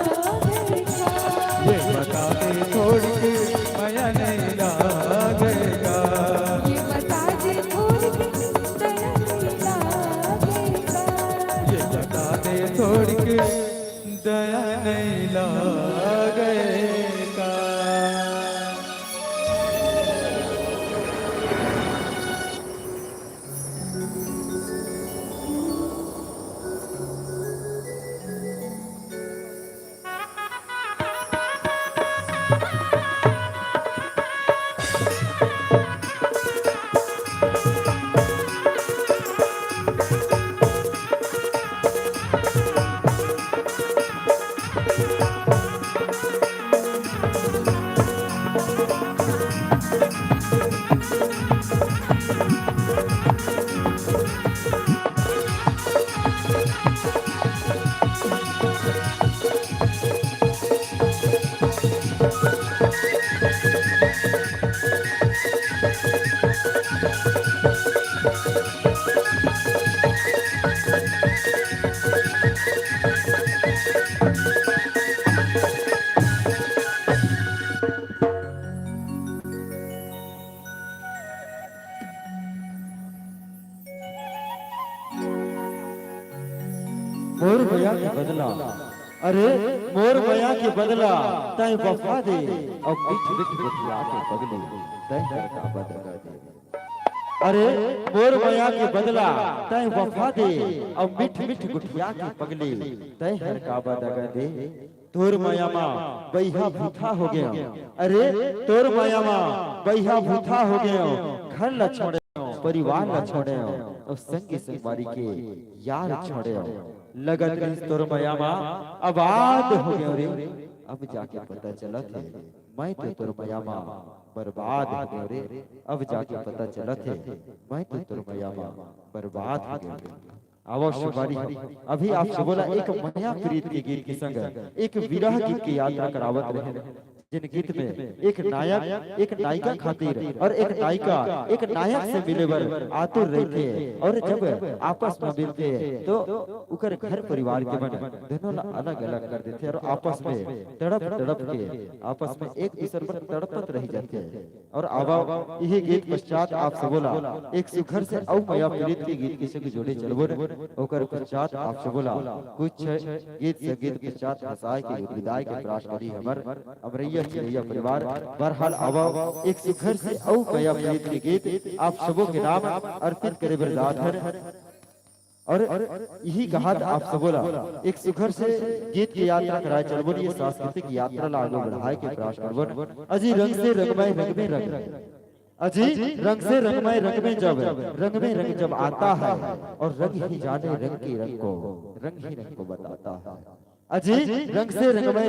S4: ये बता दे थोड़ी के माया नहीं लागेगा
S2: ये बता दे थोड़ी दया नहीं लागेगा
S4: ये बता दे थोड़ी के दया नहीं लागेगा
S3: मोर भैया के बदला अरे मोर भैया के बदला तय वफा दे और मिठ मिठ बतिया के बदले तय का बदला दे अरे मोर भैया के बदला तय वफा दे और मिठ मिठ गुठिया के पगले तय हर का बदला दे तोर माया माँ बैहा भूथा हो गया अरे तोर माया माँ बैहा भूथा हो गया घर न छोड़े परिवार न छोड़े और संगी संगवारी के यार छोड़े लगन कहीं तोर माया माँ आबाद हो गया रे अब जाके पता चला थे मैं तो तोर माया माँ बर्बाद हो गया रे अब जाके पता चला थे मैं तो तोर माया माँ बर्बाद हो गया रे अवश्य बारी अभी आपसे बोला एक माया प्रीत के गीत के संग एक विरह गीत की यात्रा करावत रहे जिन गीत में एक नायक एक नायिका खातिर और एक नायिका एक नायक से मिले बर आतुर रहते और जब आपस में मिलते तो उकर घर परिवार के मन दोनों अलग अलग कर देते और आपस में तड़प तड़प के आपस में एक दूसरे पर तड़पत रह जाते हैं और अब यही गीत पश्चात आपसे बोला एक सुखर से औ माया प्रीत के गीत के संग जोड़े चलबो ओकर पश्चात आपसे बोला कुछ गीत संगीत पश्चात हसाए के विदाई के प्रयास करी हमर अमरैया चिरैया परिवार बहरहाल अब एक सुखर से औ माया प्रीत के गीत आप सबों के नाम अर्पित करे बरदात है और यही कहा था आप सब बोला एक सुखर से गीत की यात्रा कराए चलबो ये सांस्कृतिक यात्रा ला आगे बढ़ाए के प्रयास करबो अजी रंग से रंगमय रंग में रंग अजी रंग से रंगमय रंग में जब रंग में रंग जब आता है और रंग ही जाने रंग के रंग को रंग ही रंग को बताता है अजी रंग से रंगमय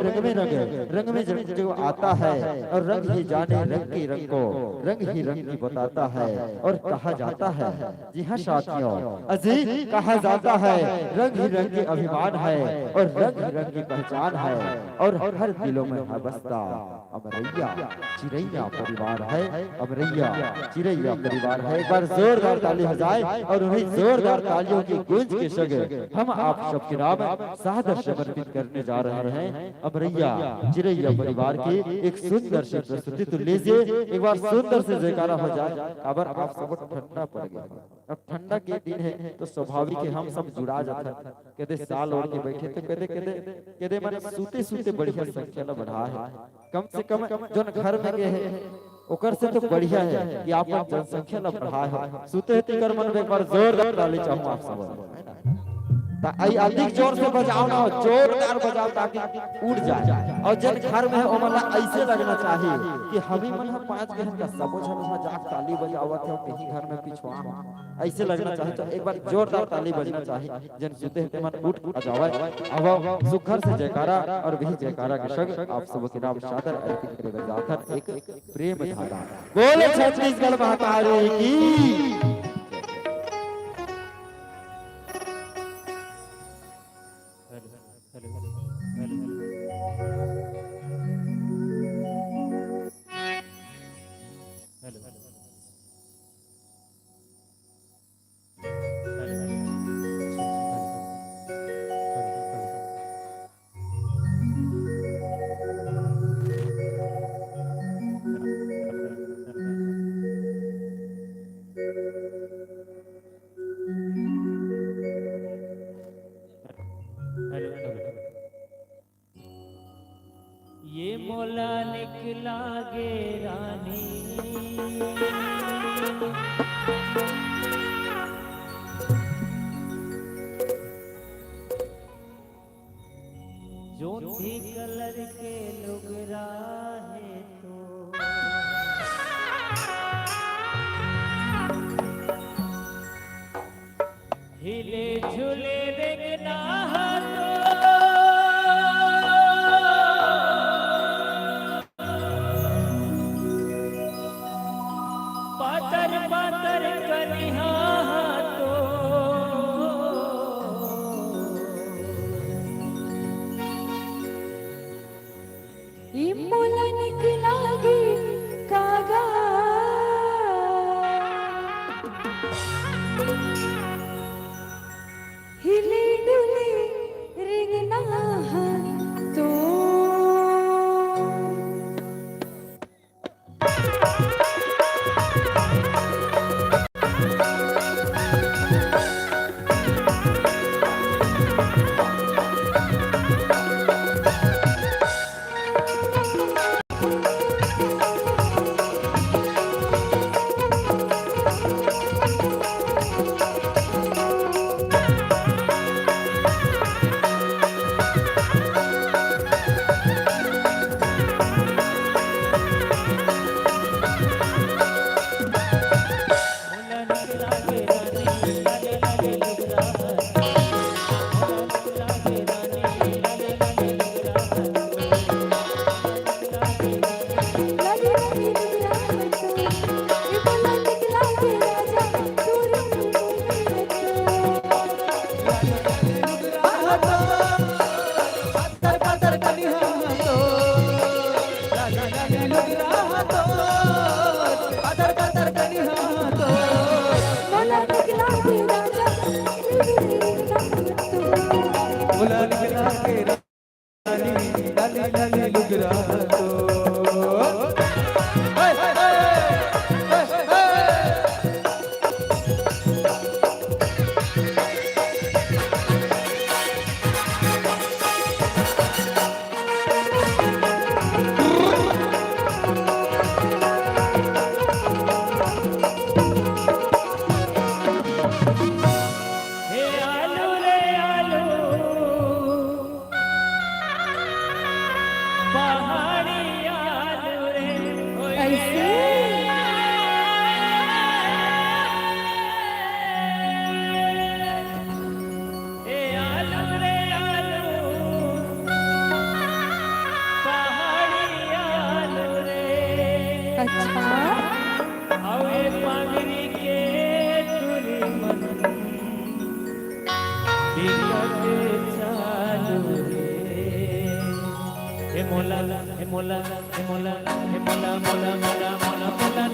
S3: रंग में जब आता है और रंग ही जाने रंग के रंग को रंग ही रंग की बताता है और कहा जाता है जी हाँ साथियों अजी कहा जाता है रंग ही रंग के अभिमान है और रंग ही रंग की पहचान है और हर दिलों में है बसता अमरैया चिरैया परिवार है अमरैया चिरैया परिवार है एक बार जोरदार ताली हो जाए और उन्हीं जोरदार तालियों की गूंज के संग हम आप सबके नाम सादर समर्पित करने जा रहे हैं अमरैया चिरैया परिवार की एक सुंदर से प्रस्तुति तो लीजिए एक बार सुंदर से जयकारा हो जाए खबर आप सब ठंडा पड़ गया अब ठंडा के दिन है तो स्वाभाविक है हम सब जुड़ा जाते हैं कहते साल ओढ़ के बैठे तो कहते माने सूते सूते बढ़िया संख्या न बढ़ा है कम से कम जो घर में गए हैं ओकर से तो बढ़िया है कि आप जनसंख्या ला बढ़ाए हो सुते तिकर मन में एक बार जोरदार ताली चाहूं आप सब आई अधिक जोर से बजाओ ना जोरदार बजाओ ताकि उड़ जाए और जब घर में है ओ मला ऐसे लगना चाहिए कि हम ही मन 5 घंटा सबो झन वहां जाक ताली बजावत है कहीं घर में पिछवा ऐसे लगना चाहिए। तो एक बार जोरदार ताली बजना चाहिए जन सुते हैं मन उठ जावे। अब सुखर से जयकारा और वही जयकारा के संग आप सब के नाम सादर अर्पित करे बजाकर एक प्रेम धारा बोले छत्तीसगढ़ महाकाली की।
S9: ये मोला निकला गे रानी जो थी कलर के लोग राहे तो हिले झूले देखना
S2: मोला निकला गे कागा हिले डुले रिंगना तो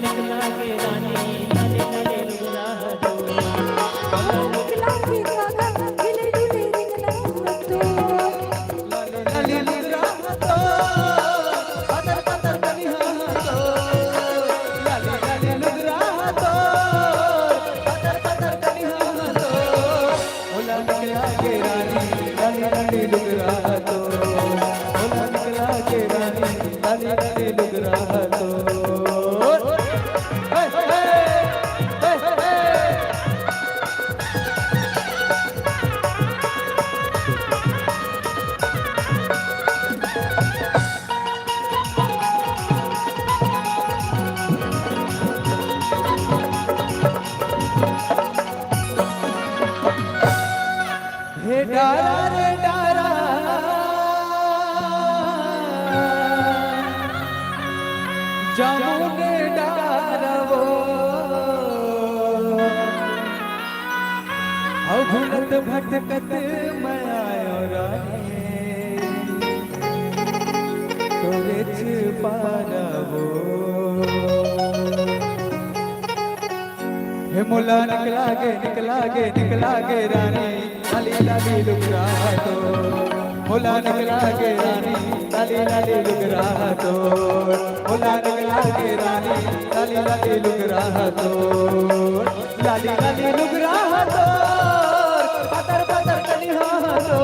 S4: निकला के रानी राउन डारवो औ भूलत भटकत मैं आयो रानी तोरे छुपारवो हे मोला निकला गे रानी लाली लाली लुगरा तो मोला निकला गे रानी लाली लाली लुगरा तो मोला निकला गे रानी लाली लाली लुगरा तो लाली लाली लुगरा तो पतर पतर कलिहा तो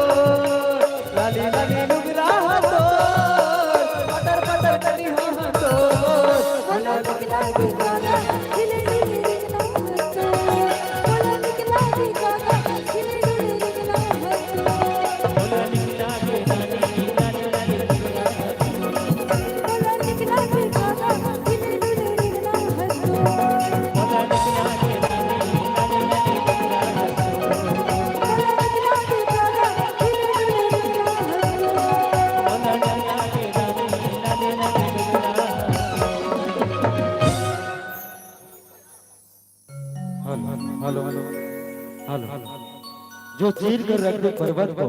S4: लाली लाली लुगरा तो पतर पतर कलिहा तो
S2: बोला निकला के गाना खिले खिले निकला हंसो बोला निकला के गाना खिले खिले निकला हंसो
S9: बोला निकला के रानी लाली लाली लुगरा
S2: बोला निकला के गाना खिले खिले निकला हंसो
S9: बोला निकला के रानी लाली लाली लुगरा
S2: बोला निकला के गाना खिले खिले निकला हंसो
S9: बोला निकला के रानी लाली लाली लुगरा
S3: हेलो हेलो हेलो जो चीर कर रख दे पर्वत को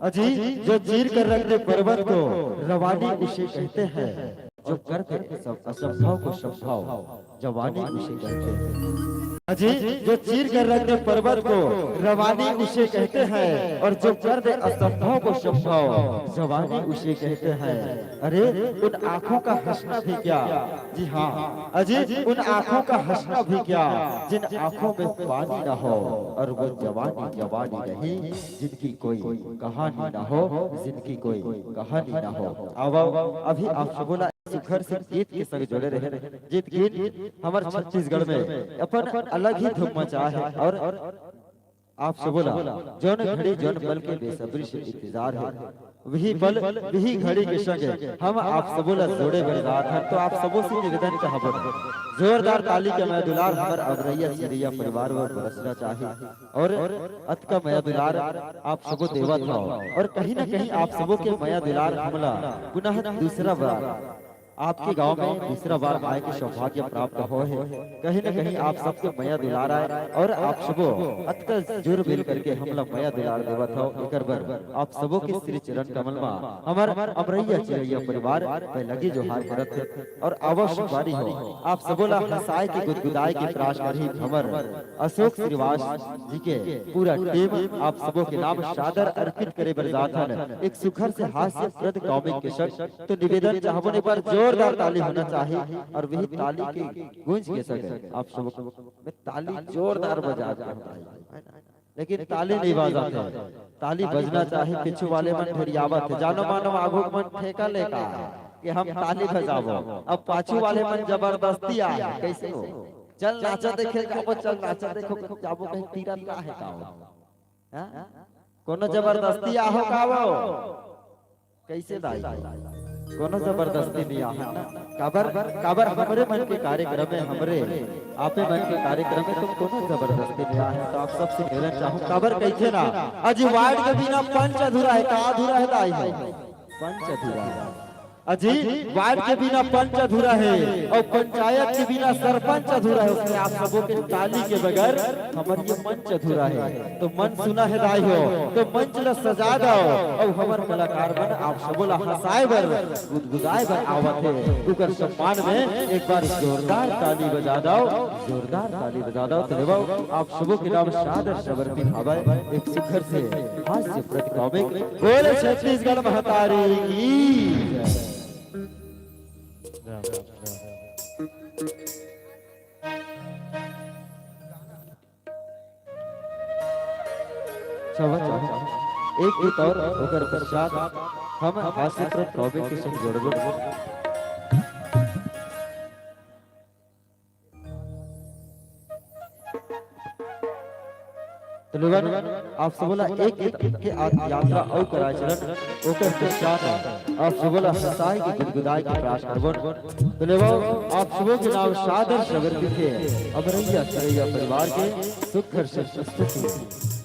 S3: अजी जो चीर कर रख दे पर्वत को रवानी उसे कहते हैं जो कर दे असंभव को संभव जवानी उसे कहते हैं अजी जो चीर कर रख दे पर्वत को रवानी उसे कहते हैं और जो कर दे असंभव को संभव जवानी उसे कहते हैं अरे उन आंखों का हंसना भी क्या जी हाँ अजी उन आंखों का हंसना भी क्या जिन आंखों में पानी न हो और वो जवानी जवानी नहीं जिनकी कोई कहानी न हो जिनकी कोई कहानी न हो आओ अभी आप बोला सुखर से गीत के संग जुड़े रहे जीत गीत हमारे छत्तीसगढ़ में अपन अलग ही धूम मचा है और आप सब बोला जौन घड़ी जौन पल के बेसब्री से इंतजार है वही पल वही घड़ी के संग हम आप सब बोला जोड़े बरदार हैं तो आप सबों से निवेदन चाहब जोरदार ताली के मैं दुलार हमार अवरैया सिरिया परिवार व बरसना चाहिए और अत का मैं दुलार आप सबो देवत हो और कहीं ना कहीं आप सबों के मैं दुलार हमला पुनः दूसरा बार आपके गांव में दूसरा बार आए के सौभाग्य प्राप्त हो है कहीं न कहीं आप सबके मया दुलार आए और आप सबो अतक जुर मिल करके हमला मया दुलार देवत हो एकर बर आप सबो के श्री चरण कमल में हमर अमरैया चिरैया परिवार पे लगी जो हार करत है और अवश्य बारी हो आप सबोला हंसाए के गुदगुदाए के प्रयास करही हमर अशोक श्रीवास जी के पूरा टीम आप सबो के नाम सादर अर्पित करे बर जात हन एक सुखर से हास्यप्रद कॉमिक के संग तो निवेदन चाहबो ने पर जोरदार ताली होना चाहिए और वही ताली की गूंज के संग आप सब में ताली जोरदार बजा चाहिए लेकिन ताली नहीं बजाते ताली बजना चाहिए पीछे वाले मन फरियावत है जानो मानो आगो मन ठेका लेका कि हम ताली बजावो अब पाछू वाले मन जबरदस्ती आए कैसे हो चल नाचा देखे को चल नाचा देखो जाबो कहीं तीरन का है का हां कोनो जबरदस्ती आहो कावो कैसे दाई कोनो जबरदस्ती नहीं आहा काबर काबर हमरे मन के कार्यक्रम में हमरे आपे मन के कार्यक्रम में तुम कोनो जबरदस्ती नहीं आहा तो आप सबसे निवेदन चाहूं काबर कैसे ना अजी वार्ड के बिना पंच अधूरा है का अधूरा है दाई है पंच अधूरा है अजी वार्ड के बिना पंच अधूरा है और पंचायत के बिना सरपंच अधूरा है उसमें आप सबों के ताली के बगैर हमार ये मंच अधूरा है तो मन सुना है राय हो तो मंच ला सजा दो और हमार कलाकार बन आप सबोला हंसाए बर गुदगुदाए बर आवत है उकर सम्मान में एक बार जोरदार ताली बजा दो जोरदार ताली बजा दो तो लेवो आप सबों के नाम सादर समर्पित भावे एक सुखर से हास्य प्रति कॉमिक बोले छत्तीसगढ़ महतारी की एक गीत और होकर पश्चात हम हास्यप्रद टॉपिक के संग जोड़बो तो लोगन आप सबोला एक गीत के यात्रा और कराए चलन ओकर पश्चात आप सबोला हंसाई के गुदगुदाई के प्रयास करबो तो लेवो आप सबों के नाम सादर समर्पित है अमरैया चिरैया परिवार के सुखर से प्रस्तुति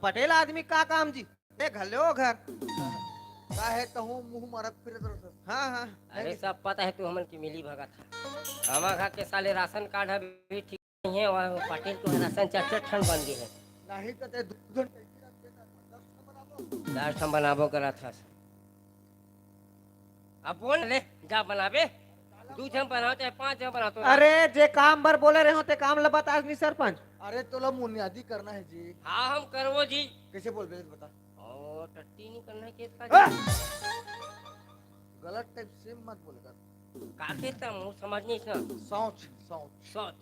S8: पटेल आदमी का काम जी ए घर ले ओ घर
S5: काहे कहूँ मुंह मारत फिरत रहो।
S8: हाँ हाँ
S6: अरे सब पता है तू हमन की मिली भगत है। हमारा घर के साले राशन कार्ड अभी ठीक नहीं है और पटेल तो राशन 4-4 बन गए हैं।
S5: नहीं कहते दूध
S6: 10 ठन बनाबो करा था। अब बोल ले जा बनाबे 2 ठन बनाओ चाहे 5 ठन बनाओ तो
S8: अरे जे काम भर बोले रहे होते काम लबत आदमी सरपंच
S5: अरे तो लो बुनियादी करना है जी।
S6: हाँ हम करवो जी।
S5: कैसे बोल रहे बता।
S6: और टट्टी नहीं करना खेत का
S5: गलत टाइप से मत बोल कर।
S6: का खेत का मुंह समझ नहीं ना।
S5: सोच सोच
S6: सोच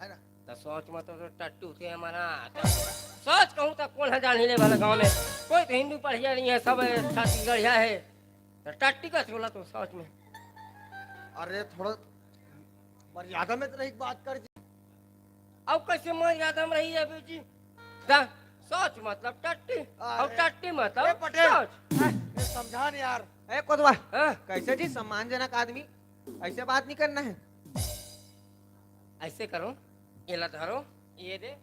S5: है ना।
S6: तो सोच मत तो टट्टू थे हमारा सोच कहूँ तो कौन है जान ही ले वाला गाँव में कोई तो हिंदू पढ़िया नहीं है सब छत्तीसगढ़िया है तो टट्टी का बोला तो सोच में।
S5: अरे थोड़ा मर्यादा में तो एक बात कर जी।
S6: अब कैसे मर्यादा में रही है बेटी सोच मतलब टट्टी और टट्टी
S5: ए,
S6: मतलब
S5: पटेल।
S6: सोच।
S5: ये समझा नहीं यार।
S8: ए कोतवा
S6: हाँ?
S8: कैसे जी सम्मानजनक आदमी ऐसे बात नहीं करना है।
S6: ऐसे करो ये ला धरो ये दे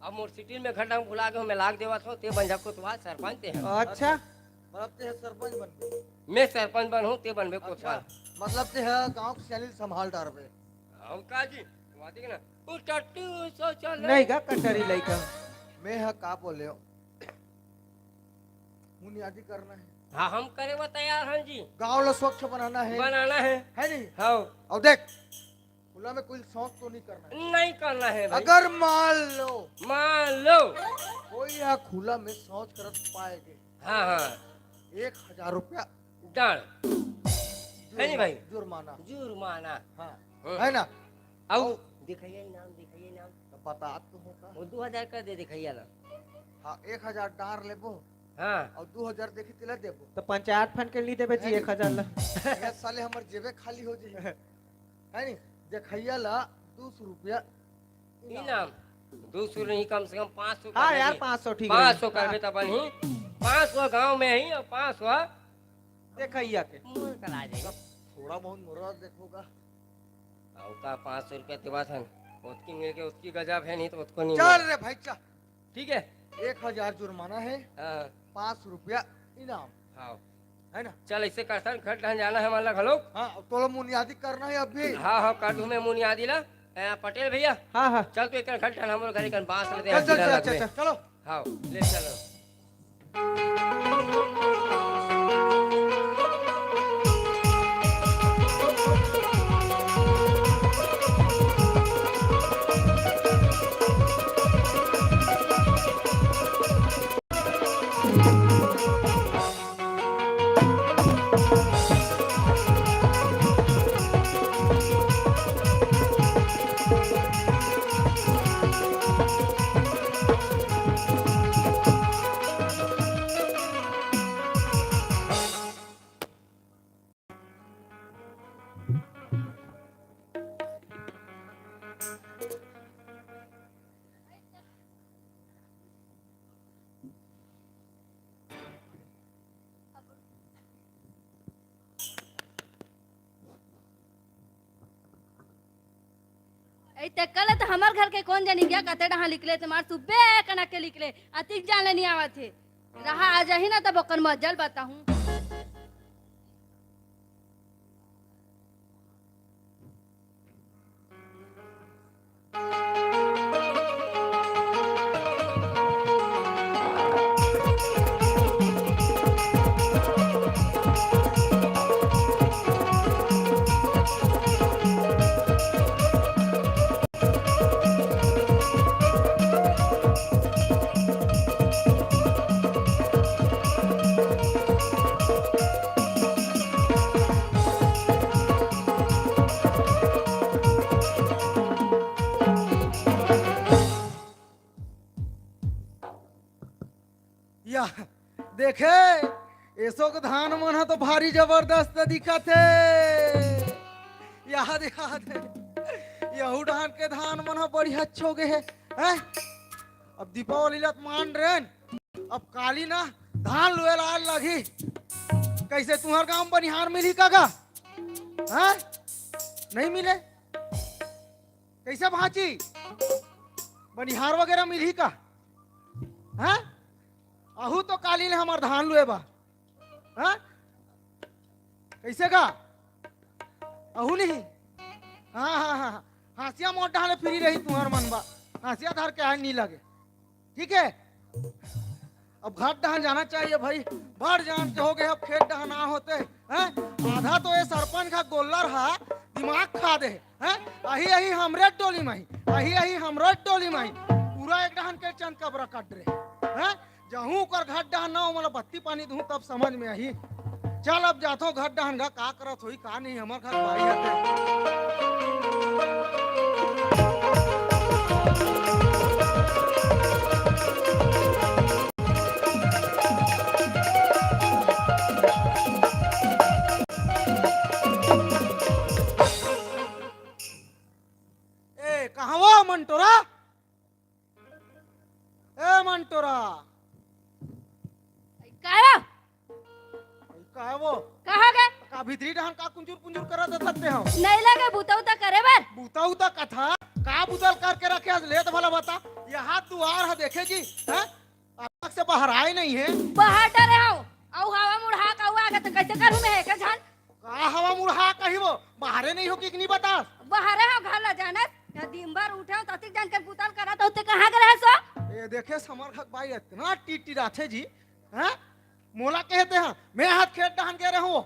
S6: अब मोर सिटी में घंटा बुला के मैं लाग देवा थो ते बन जा कोतवाल सरपंच ते हैं।
S8: अच्छा
S5: मतलब ते है सरपंच बन गए।
S6: मैं सरपंच बनूं ते बनबे कोतवाल।
S5: मतलब ते है गांव के सैनिक संभाल डार पे।
S6: और का जी वादी के ना वो टट्टी सोच
S8: नहीं का कटरी लइका
S5: मैं है का बोले हो बुनियादी करना है।
S6: हाँ हम करे वो तैयार हैं जी।
S5: गांव लो स्वच्छ बनाना है
S6: है
S5: नहीं।
S6: हाँ
S5: और देख खुला में कोई शौक तो नहीं करना है।
S6: नहीं करना है भाई।
S5: अगर मान लो कोई यहाँ खुला में शौच कर पाएंगे
S6: हाँ हाँ
S5: 1000 रुपया
S6: डाल है नहीं भाई
S5: जुर्माना।
S6: जुर्माना
S5: हाँ
S6: हाँ।
S5: है ना।
S6: आओ दिखाइए इनाम
S5: तो बता तो होगा।
S6: वो 2000 कर दे दिखाइए ना।
S5: हाँ 1000 डार लेबो
S6: हाँ
S5: और 2000 देखी तिला देबो।
S8: तो पंचायत फंड के लिए देबे जी 1000 ला
S5: ये साले हमर जेबे खाली हो जाए है नहीं। देखैया ला 200 रुपया
S6: इनाम 200 नहीं कम से कम 500
S8: हाँ
S6: कर
S8: यार
S6: देंगे।
S8: 500 ठीक है
S6: 500 करबे तब ही 500 गांव में ही और 500
S8: देखैया के
S6: मोर करा जाएगा।
S5: थोड़ा बहुत मुराद देखोगा।
S6: और का 500 रुपया के बाद है उसकी मिल के उसकी गजब है नहीं तो उसको नहीं
S5: चल
S6: मिला।
S5: रे भाई चल।
S6: ठीक है
S5: 1000 जुर्माना है
S6: हाँ
S5: 500 रुपया इनाम
S6: हाँ
S5: है ना।
S6: चल ऐसे कर घर ढन जाना है हमारा घलो।
S5: हाँ तो बुनियादी करना है अभी।
S6: हाँ हाँ कर दूं मैं मुनियादी ला पटेल भैया
S8: हाँ हाँ
S6: चल तो एक घर ढन हम लोग घरे कर बांस लेते
S5: चल चल
S6: हैं
S5: चल चल चलो।
S6: हाँ ले चलो।
S2: ऐते कल तो हमार घर के कौन जानी क्या कते डहा निकले तुम्हार सुबे कना के निकले अतिक जाने नहीं आवा थे रहा आ जाही ना तब ओकर मजल बताहूं।
S8: या देखे ऐसो के धान मन ह तो भारी जबरदस्त दिखत है। याद याद है यहू धान के धान मन ह बड़ी अच्छो गे है हैं? अब दीपावली लत मान रेन अब काली ना धान लुए लाल लगी कैसे तुम्हार गांव में बनिहार मिली कागा हैं? नहीं मिले कैसे भाची बनिहार वगैरह मिली का हैं? अहू तो काली ने हमार धान लुए बा हाँ कैसे का अहू नहीं हाँ हाँ हाँ हाँ हासिया मोट डाले फ्री रही तुम्हार मन बा हासिया धार के आज नहीं लगे ठीक है अब घाट डहान जाना चाहिए भाई बढ़ जान के हो गए अब खेत डहान ना होते हैं आधा तो ये सरपंच का गोल्लर हा दिमाग खा दे हैं अही अही हमरे टोली में अही अही हमरे टोली में पूरा एक डहान के चंद कब्र काट रहे हैं जहूं कर घाट डहान ना हो मतलब बत्ती पानी दूं तब समझ में आई चल अब जातो घाट डहान का करत होई का नहीं हमार घर भाई हते ए कहाँ वो मंटोरा ए मंटोरा
S2: काया
S8: का है वो
S2: कहाँ गए
S8: का भीतरी डहान का कुंजूर पुंजूर करा दे सकते हो
S2: नहीं लगे बुता उता करे बर
S8: बूता उता कथा का बुतल करके रखे आज ले तो भला बता यहाँ दुआर है देखे जी हैं अब से बाहर आए नहीं है
S2: बाहर डरे हो औ हवा मुढ़ा का हुआ के तो कैसे करूं मैं है जान
S8: का हवा मुढ़ा कही वो बाहरे नहीं हो कि नहीं बता
S2: बाहर हो घर ला जानत या दिन भर उठे हो ततिक जान के बुतल करा तो ते कहां के रहे सो
S8: ये देखे समर खक भाई इतना टीटी राथे जी हैं मोला कहते हैं मैं हाथ खेत डहान के रहूं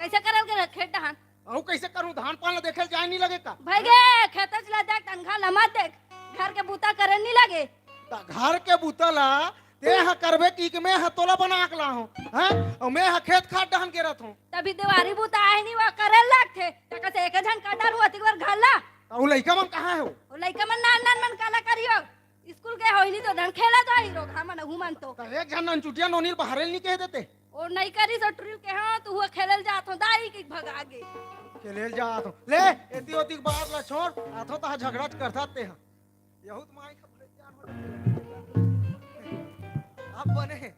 S2: कैसे करल के खेत डहान
S8: औ कैसे करूं धान पान देखे जाए नहीं लगे का
S2: भाई गे खेत चला देख तनखा लमा देख घर के बुता करे नहीं लगे
S8: ता घर के बुतला ते हा करबे की मैं हतोला बना के हूं हैं और मैं हा खेत खाद डहान के रहत हूं
S2: तभी दिवारी बुता आए नहीं वो करे लागथे तक से एक जन काटा रु अतिक बार घर ला
S8: और लइका मन कहां हो
S2: ओ लइका मन नान नान मन काला करियो स्कूल के होइनी तो धन खेला तो ही रोग हम हु मन तो
S8: ता एक जन चुटिया नोनील बाहरे नहीं कह देते
S2: और नहीं करी सो ट्रिप के हां तू हुआ खेलल जात हो दाई की भगा गे
S8: के लेल जा आतो ले एती ओती बात ला छोड़ आथो ता झगड़ा करता ते हा यहूत माई खबरे जान हो अब बने हैं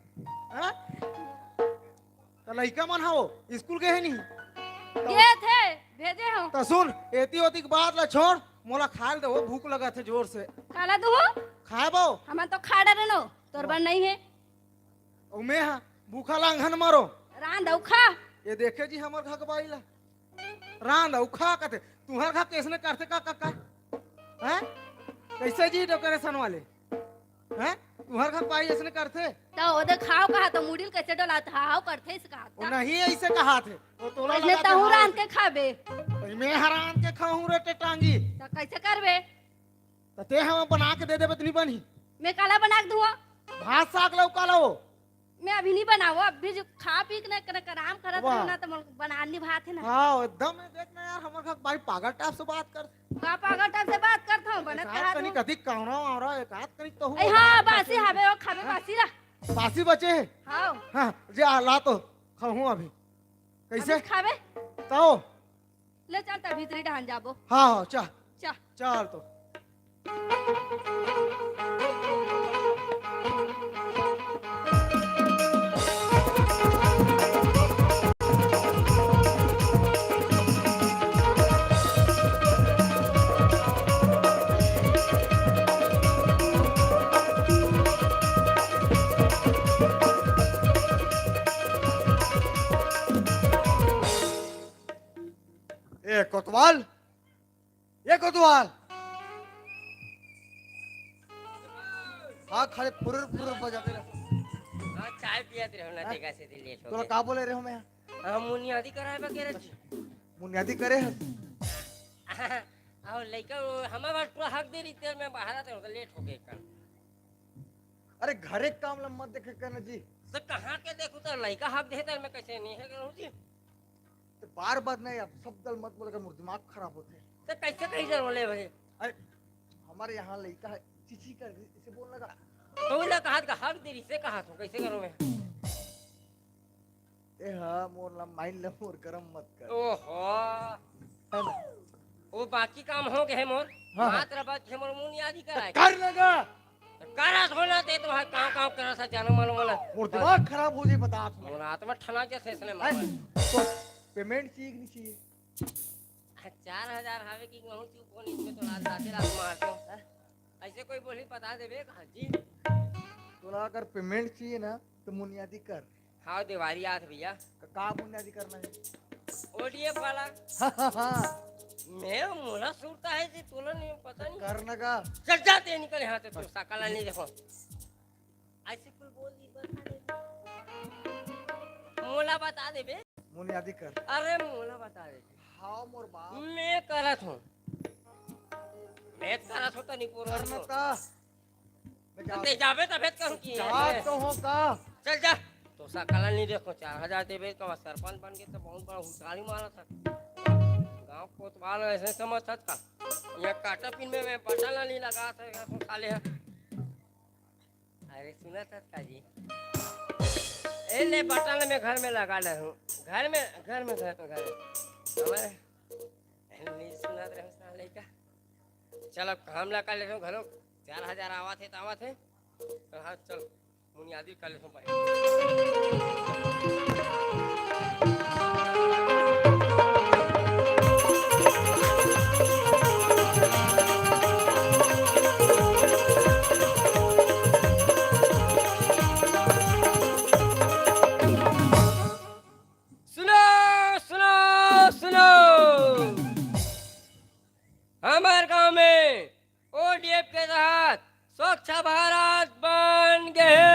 S8: तो लइका मन हो स्कूल गए नहीं
S2: ये थे भेजे हो
S8: तो सुन एती ओती की बात ला छोड़ मोला खाल दे भूख लगा थे जोर से
S2: काला दू हो
S8: खाए बो
S2: हम तो खाड़ा रहनो तोर बन नहीं है
S8: और मैं हा भूखा लांघन मारो
S2: रांद औ खा
S8: ये देखे जी हमर घर बाई ला रांद औ खा कते तुहर घर कैसने करते का हैं कैसे जी डेकोरेशन वाले हैं तुहर घर बाई ऐसने करते
S2: तो ओदे खाओ कहा तो मुड़िल कैसे डोला था हाउ करथे इस कहा
S8: वो नहीं ऐसे कहा थे वो तोला
S2: इसने
S8: लगा
S2: तहु रांद के खाबे
S8: के मैं हरान के खाऊं रे टेटांगी
S2: तो कैसे करबे
S8: तो ते हम बना के दे देबे तनी बनी
S2: मैं काला बना के दूंगा
S8: भात साग लौका लो
S2: मैं अभी नहीं बनाओ अभी जो खा पी के न आराम करत
S8: वाह।
S2: रहूं ना तो बनानी भात है ना
S8: हाँ एकदम देखना यार हमर घर भाई पागल टाइप से बात कर
S2: का पागल टाइप से बात करता हूं बनत
S8: एक
S2: कहा
S8: कनी कथी कहना आ रहा एक हाथ कनी तो
S2: ए हां बासी हवे और खाबे बासी ला
S8: बासी बचे है
S2: हां
S8: हाँ जे ला तो खाऊं अभी कैसे
S2: खाबे
S8: तो
S2: ले चल त भीतरी ढान जाबो
S8: हाँ हाँ चल
S2: चा
S8: चल तो ए कोतवाल हाँ खाली फुर फुर बजाते रहो
S6: हाँ चाय पियत रहो ना तेगा से लेट हो
S8: तोरा
S6: गया
S8: का बोले रहे हो मैं
S6: हम मुनियादी कराए बगैर
S8: बुनियादी करे है
S6: और लइका हमार बात पूरा हक दे रही तेल में बाहर आते हो तो लेट हो गए कल
S8: अरे घरे काम लम्मा देखे करना जी
S6: तो कहाँ के देखो तो लइका हक देता मैं कैसे नहीं है करूँ जी
S8: तो बार बार नहीं अब सब दल मत बोले मुझे दिमाग खराब होते हैं
S6: तो कैसे कैसे बोले भाई
S8: अरे हमारे यहाँ लड़का है चिची कर इसे बोल लगा
S6: तो ना कहा का हक दे रही से कहा तो कैसे करूँ मैं
S8: ए हाँ मोर ला माइंड ला मोर गरम मत कर
S6: ओहो
S8: है ना?
S6: वो बाकी काम हो गए मोर
S8: हाँ।
S6: मात्र बात है मोर मुनियादी कराए
S8: कर लगा
S6: करत होना ते तुम्हारे काम करा सा जानो मालूम वाला
S8: मोर दिमाग खराब हो जाए बता आप
S6: मोर आत्मा ठना जैसे इसने
S8: तो पेमेंट चाहिए कि नहीं चाहिए
S6: 4000 हावे की कहूं तू कौन इसमें तो लाख लाख मारतो ऐसे कोई बोली बता देबे हां जी
S5: तोला अगर पेमेंट चाहिए ना तो बुनियादी कर।
S6: हाँ दिवाली आत भैया
S5: का बुनियादी करना है?
S6: ओडीएफ वाला
S5: हाँ,
S6: मेरा मुला सूरता है जी तोला नहीं पता नहीं
S5: करना का।
S6: चल जाते निकल यहाँ से तो सकाला नहीं देखो ऐसे कुल बोल दी बता दे मोला बता दे बे
S5: बुनियादी कर।
S6: अरे मोला बता दे
S5: हाँ मोर बाप
S6: मैं करत हूँ मैं करत हूँ तो नहीं पूरा
S5: करना का।
S6: ते जाबे तबेत करूँ की
S5: जा तो हो का।
S6: चल जा तो सकाला नहीं देखो 4000 देबे तो सरपंच बन के तो बहुत बड़ा हुटाली मारा था गांव कोतवाल ऐसे समझ था का ये काटा पिन में मैं पटाला नहीं लगा था तो खाले है अरे सुना था का जी ए ले पटाला में घर में लगा ले हूं घर में हमारे नहीं सुना रहे साले का चल अब काम लगा ले हूं घरों 4000 आवा थे तो हाँ चल बुनियादी कर ले भाई सुनो सुनो सुनो हमारे गांव में ओडीएफ के तहत स्वच्छ भारत बन गए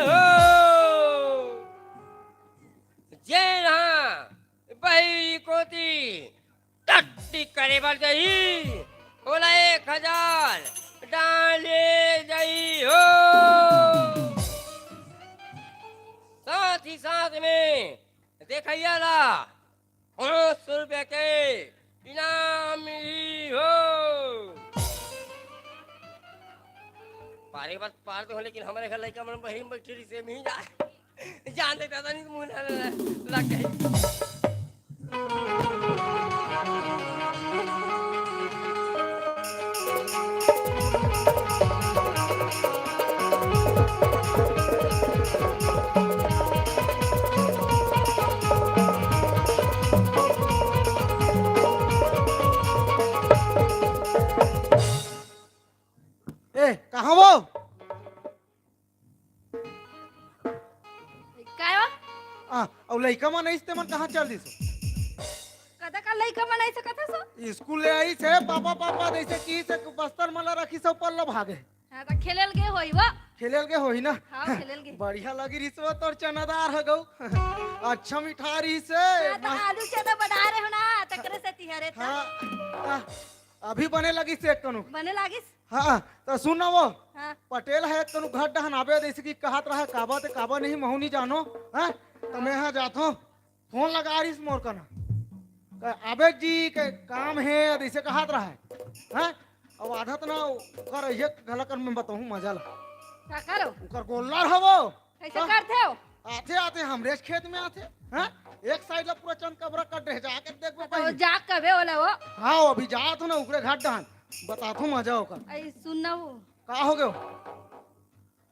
S6: हो जे बही कोती टट्टी करे बढ़ गई बोला 1000 डाले गई हो साथ ही साथ में देखिए ला 500 रुपये के इनाम ही हो पारे बस पार तो हो लेकिन हमारे घर लड़का मन बही बैठी रही से नहीं जा जान देता था नहीं तो मुंह लग गई
S8: ए कहाँ वो?
S2: काय वा
S8: और लड़का मन ऐसे मन कहाँ चल दिस?
S2: कदा का लइका बनाई सकत हस
S8: स्कूल ले आई से पापा पापा जैसे की से बस्तर मला रखी सब पल्ला भागे।
S2: हां त खेलल गे होई वा
S8: खेलल के होई ना।
S2: हां खेलल गे
S8: बढ़िया लगी रिश्वत और चनादार हो गौ। अच्छा मिठा रही से।
S2: हां त आलू चना बना रहे हो ना तकरे से तिहरे त
S8: हाँ अभी बने लगी से एक कनु।
S2: बने लागिस
S8: हाँ तो सुन वो
S2: हां
S8: पटेल है कनु घर डहन आवे जैसे की कहत रहा काबा ते काबा नहीं महू नहीं जानो। हाँ तो मैं यहाँ जाता हूँ फोन लगा रही मोर कना आबे जी के काम है जैसे कहत रहा है। हाँ अब आदत ना कर ये गलकर में बताऊँ मजा ला
S2: का करो
S8: उकर गोल्लर हवो
S2: कैसे करथे हो
S8: आते आते हमरे खेत में आते। हाँ एक साइड ला पूरा चंद कबरा कट रहे जाके देखबो
S2: तो
S8: पहले।
S2: जा कबे होला वो
S8: हाँ अभी जात हो ना ऊपरे घाट डहन बतातो मजा होकर।
S2: आई सुनना वो
S8: का हो गयो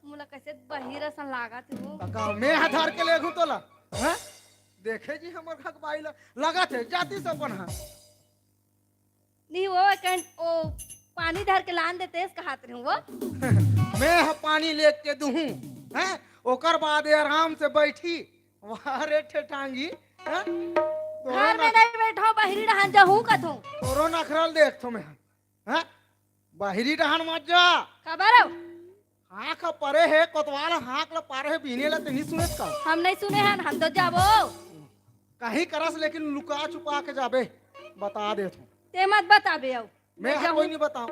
S2: मुला कैसे बहिरा सन लागत हो
S8: का मैं आधार के ले घू तोला। हैं देखे जी हमर खक बाई लगा थे जाती सब अपन। हाँ
S2: नहीं वो कन ओ पानी धर के लान देते इस हाथ रे वो
S8: मैं पानी लेके दूहूं। हैं ओकर बाद आराम से बैठी वहां रे ठेठांगी। हैं
S2: घर में नहीं बैठो बहिरी रहन जाहू कथू
S8: तोरो नखरल देख तो मैं। हैं बाहरी रहन मत जा
S2: खबर हो
S8: हाक परे है कोतवाल हाक ला पारे है बीने ला नहीं सुनत का।
S2: हम नहीं सुने हैं हम तो जाबो
S8: कहीं करस लेकिन लुका छुपा के जाबे बता दे तू।
S2: ते मत बताबे आओ
S8: मैं कोई नहीं बताऊं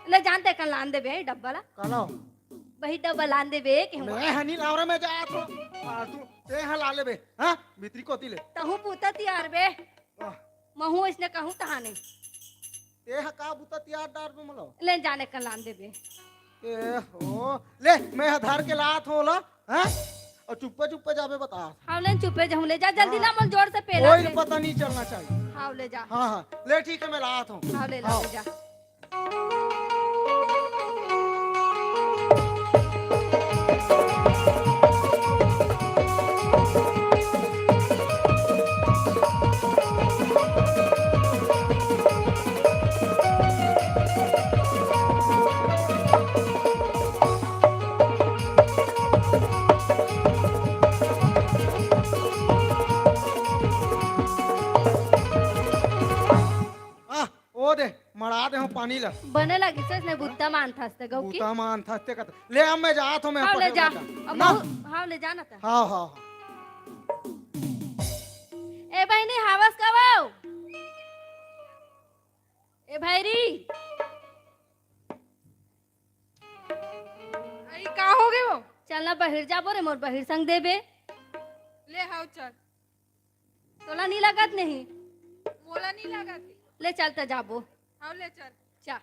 S2: ले जानते कल लान देबे डब्बा ला
S8: कलो
S2: वही डब्बा लान देबे कि हम
S8: मैं हनी लावरे में जा तो तू ते हला लेबे। हां भीतरी कोती ले
S2: तहू पूता तियार बे
S8: आह,
S2: महू इसने कहूं तहाने
S8: ते हका बुता तियार डार में मलो
S2: ले जाने कल लान देबे
S8: ए हो ले मैं आधार के लात होला। हैं और चुप्पे चुप्पे जाबे बता।
S2: हम ले चुपे हम ले जा जल्दी ला मन जोर से पेला
S8: कोई पता नहीं चलना चाहिए।
S2: हां ले जा
S8: हाँ हाँ ले ठीक है मैं लात हूँ।
S2: हां ले ला ले जा
S8: मरा दे हो पानी ला
S2: बने लगी सच ने बुत्ता मान था गौ की
S8: बूता मान थस्ते का ले अब मैं जात हूं मैं
S2: हाँ ले जा
S8: पटेल
S2: अब
S8: ना
S2: हाँ ले जाना था
S8: हाँ हाँ
S2: ए बहनी हावस कवाओ ए भैरी
S10: आई का हो गए वो
S2: चलना बहिर जाबो रे मोर बहिर संग देबे
S10: ले हाउ चल
S2: तोला नहीं लगत नहीं
S10: मोला नहीं लगा थी
S2: ले चलता जाबो
S10: हाउ ले चल
S2: चा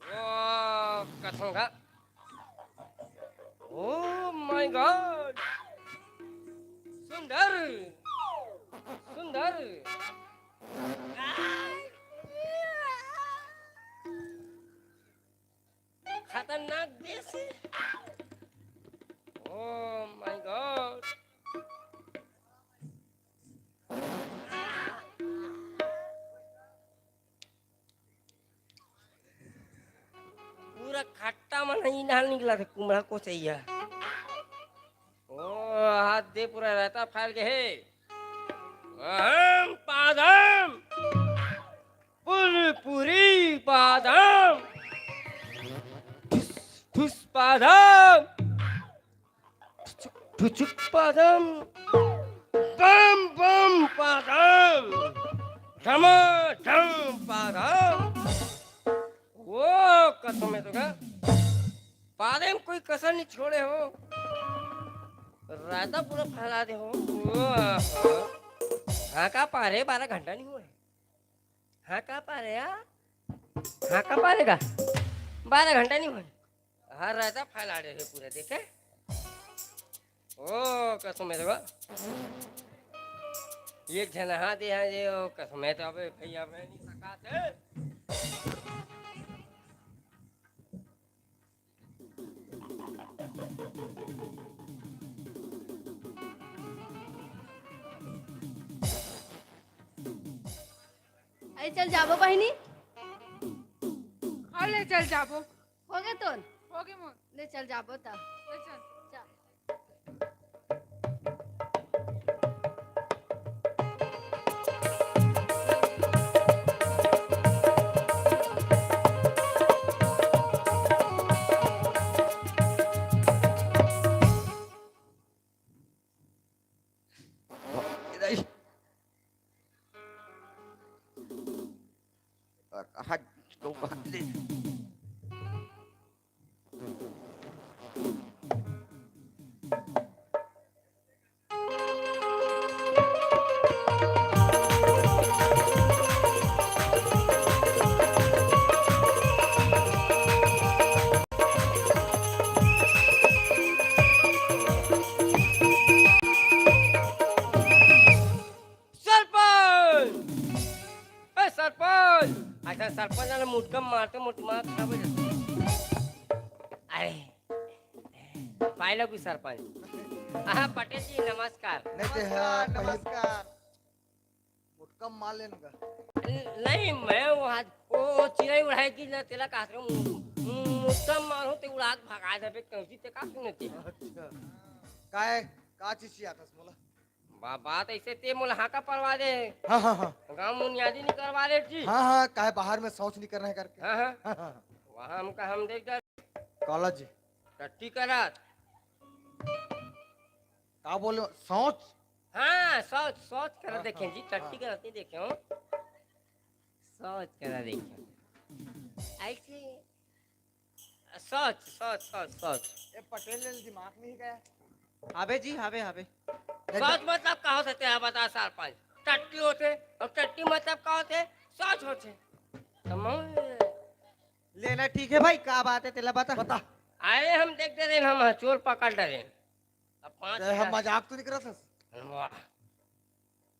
S6: Oh, kasangga. Oh my God. Sundar. Sundar. खतरनाक देश है। Oh my God. पूरा खट्टा मन ही नाल निकला था कुमड़ा को चाहिए ओ हाथ दे पूरा रहता फैल के है अहम पादम पूरी पादम ठुस पादम ठुचुक पादम बम बम पादम धम धम पादम वो कसम है तो का पादे में कोई कसर नहीं छोड़े हो रायता पूरा फैला दे हो हाँ का पारे 12 घंटा नहीं हुए हाँ का पारे यार हाँ का पारेगा 12 घंटा नहीं हुए हाँ रायता फैला दे पूरा देखे ओ कसम है तो का एक जन हाँ दे हाँ जे ओ कसम है तो अबे भैया मैं नहीं सका
S2: आई चल जाबो बहिनी
S10: हाउ ले चल जाबो
S2: हो गए तो
S10: हो गए मोर
S2: ले चल जाबो ता
S10: ले चल
S2: चल सरपंच अच्छा सरपंचाला मुटकं मारतो मुटमा खराब हो जातो अरे पाहिलं की सरपंच हा पटेलजी नमस्कार
S5: नहीं ते हाँ नमस्कार मुटकम मार लेने का
S6: नहीं मैं वो चिराई उड़ाई की ना त्याला का मुटकं मारू ते उडाक भागाय दे कवची ते का सुनते
S5: अच्छा काय का चीज आतास मला
S6: बात ऐसे ते मुला हाका परवा दे
S5: हाँ हाँ हाँ
S6: गांव मुनियादी नहीं करवा दे जी
S5: हाँ हाँ काय बाहर में शौच नहीं करना है करके
S6: हाँ हाँ
S5: हाँ हाँ
S6: वहाँ हमका हम देख जा
S5: कॉलेज
S6: टट्टी करात
S5: का बोलो शौच
S6: हाँ सोच सोच करा देखें जी टट्टी करात नहीं देखे हो सोच करा देखें ऐसे सोच सोच सोच सोच
S5: ये पटेल ने दिमाग में ही गया
S8: हावे जी हावे हावे
S6: सोच मतलब का होते हैं बता सरपंच टट्टी होते और टट्टी मतलब का होते सोच होते
S8: लेना ठीक है भाई, क्या बात है तेला बता।
S5: बता
S6: अरे हम देखते रहे हम चोर पकड़ रहे अब 5,000
S5: हम मजाक तो नहीं कर रहा
S6: वाह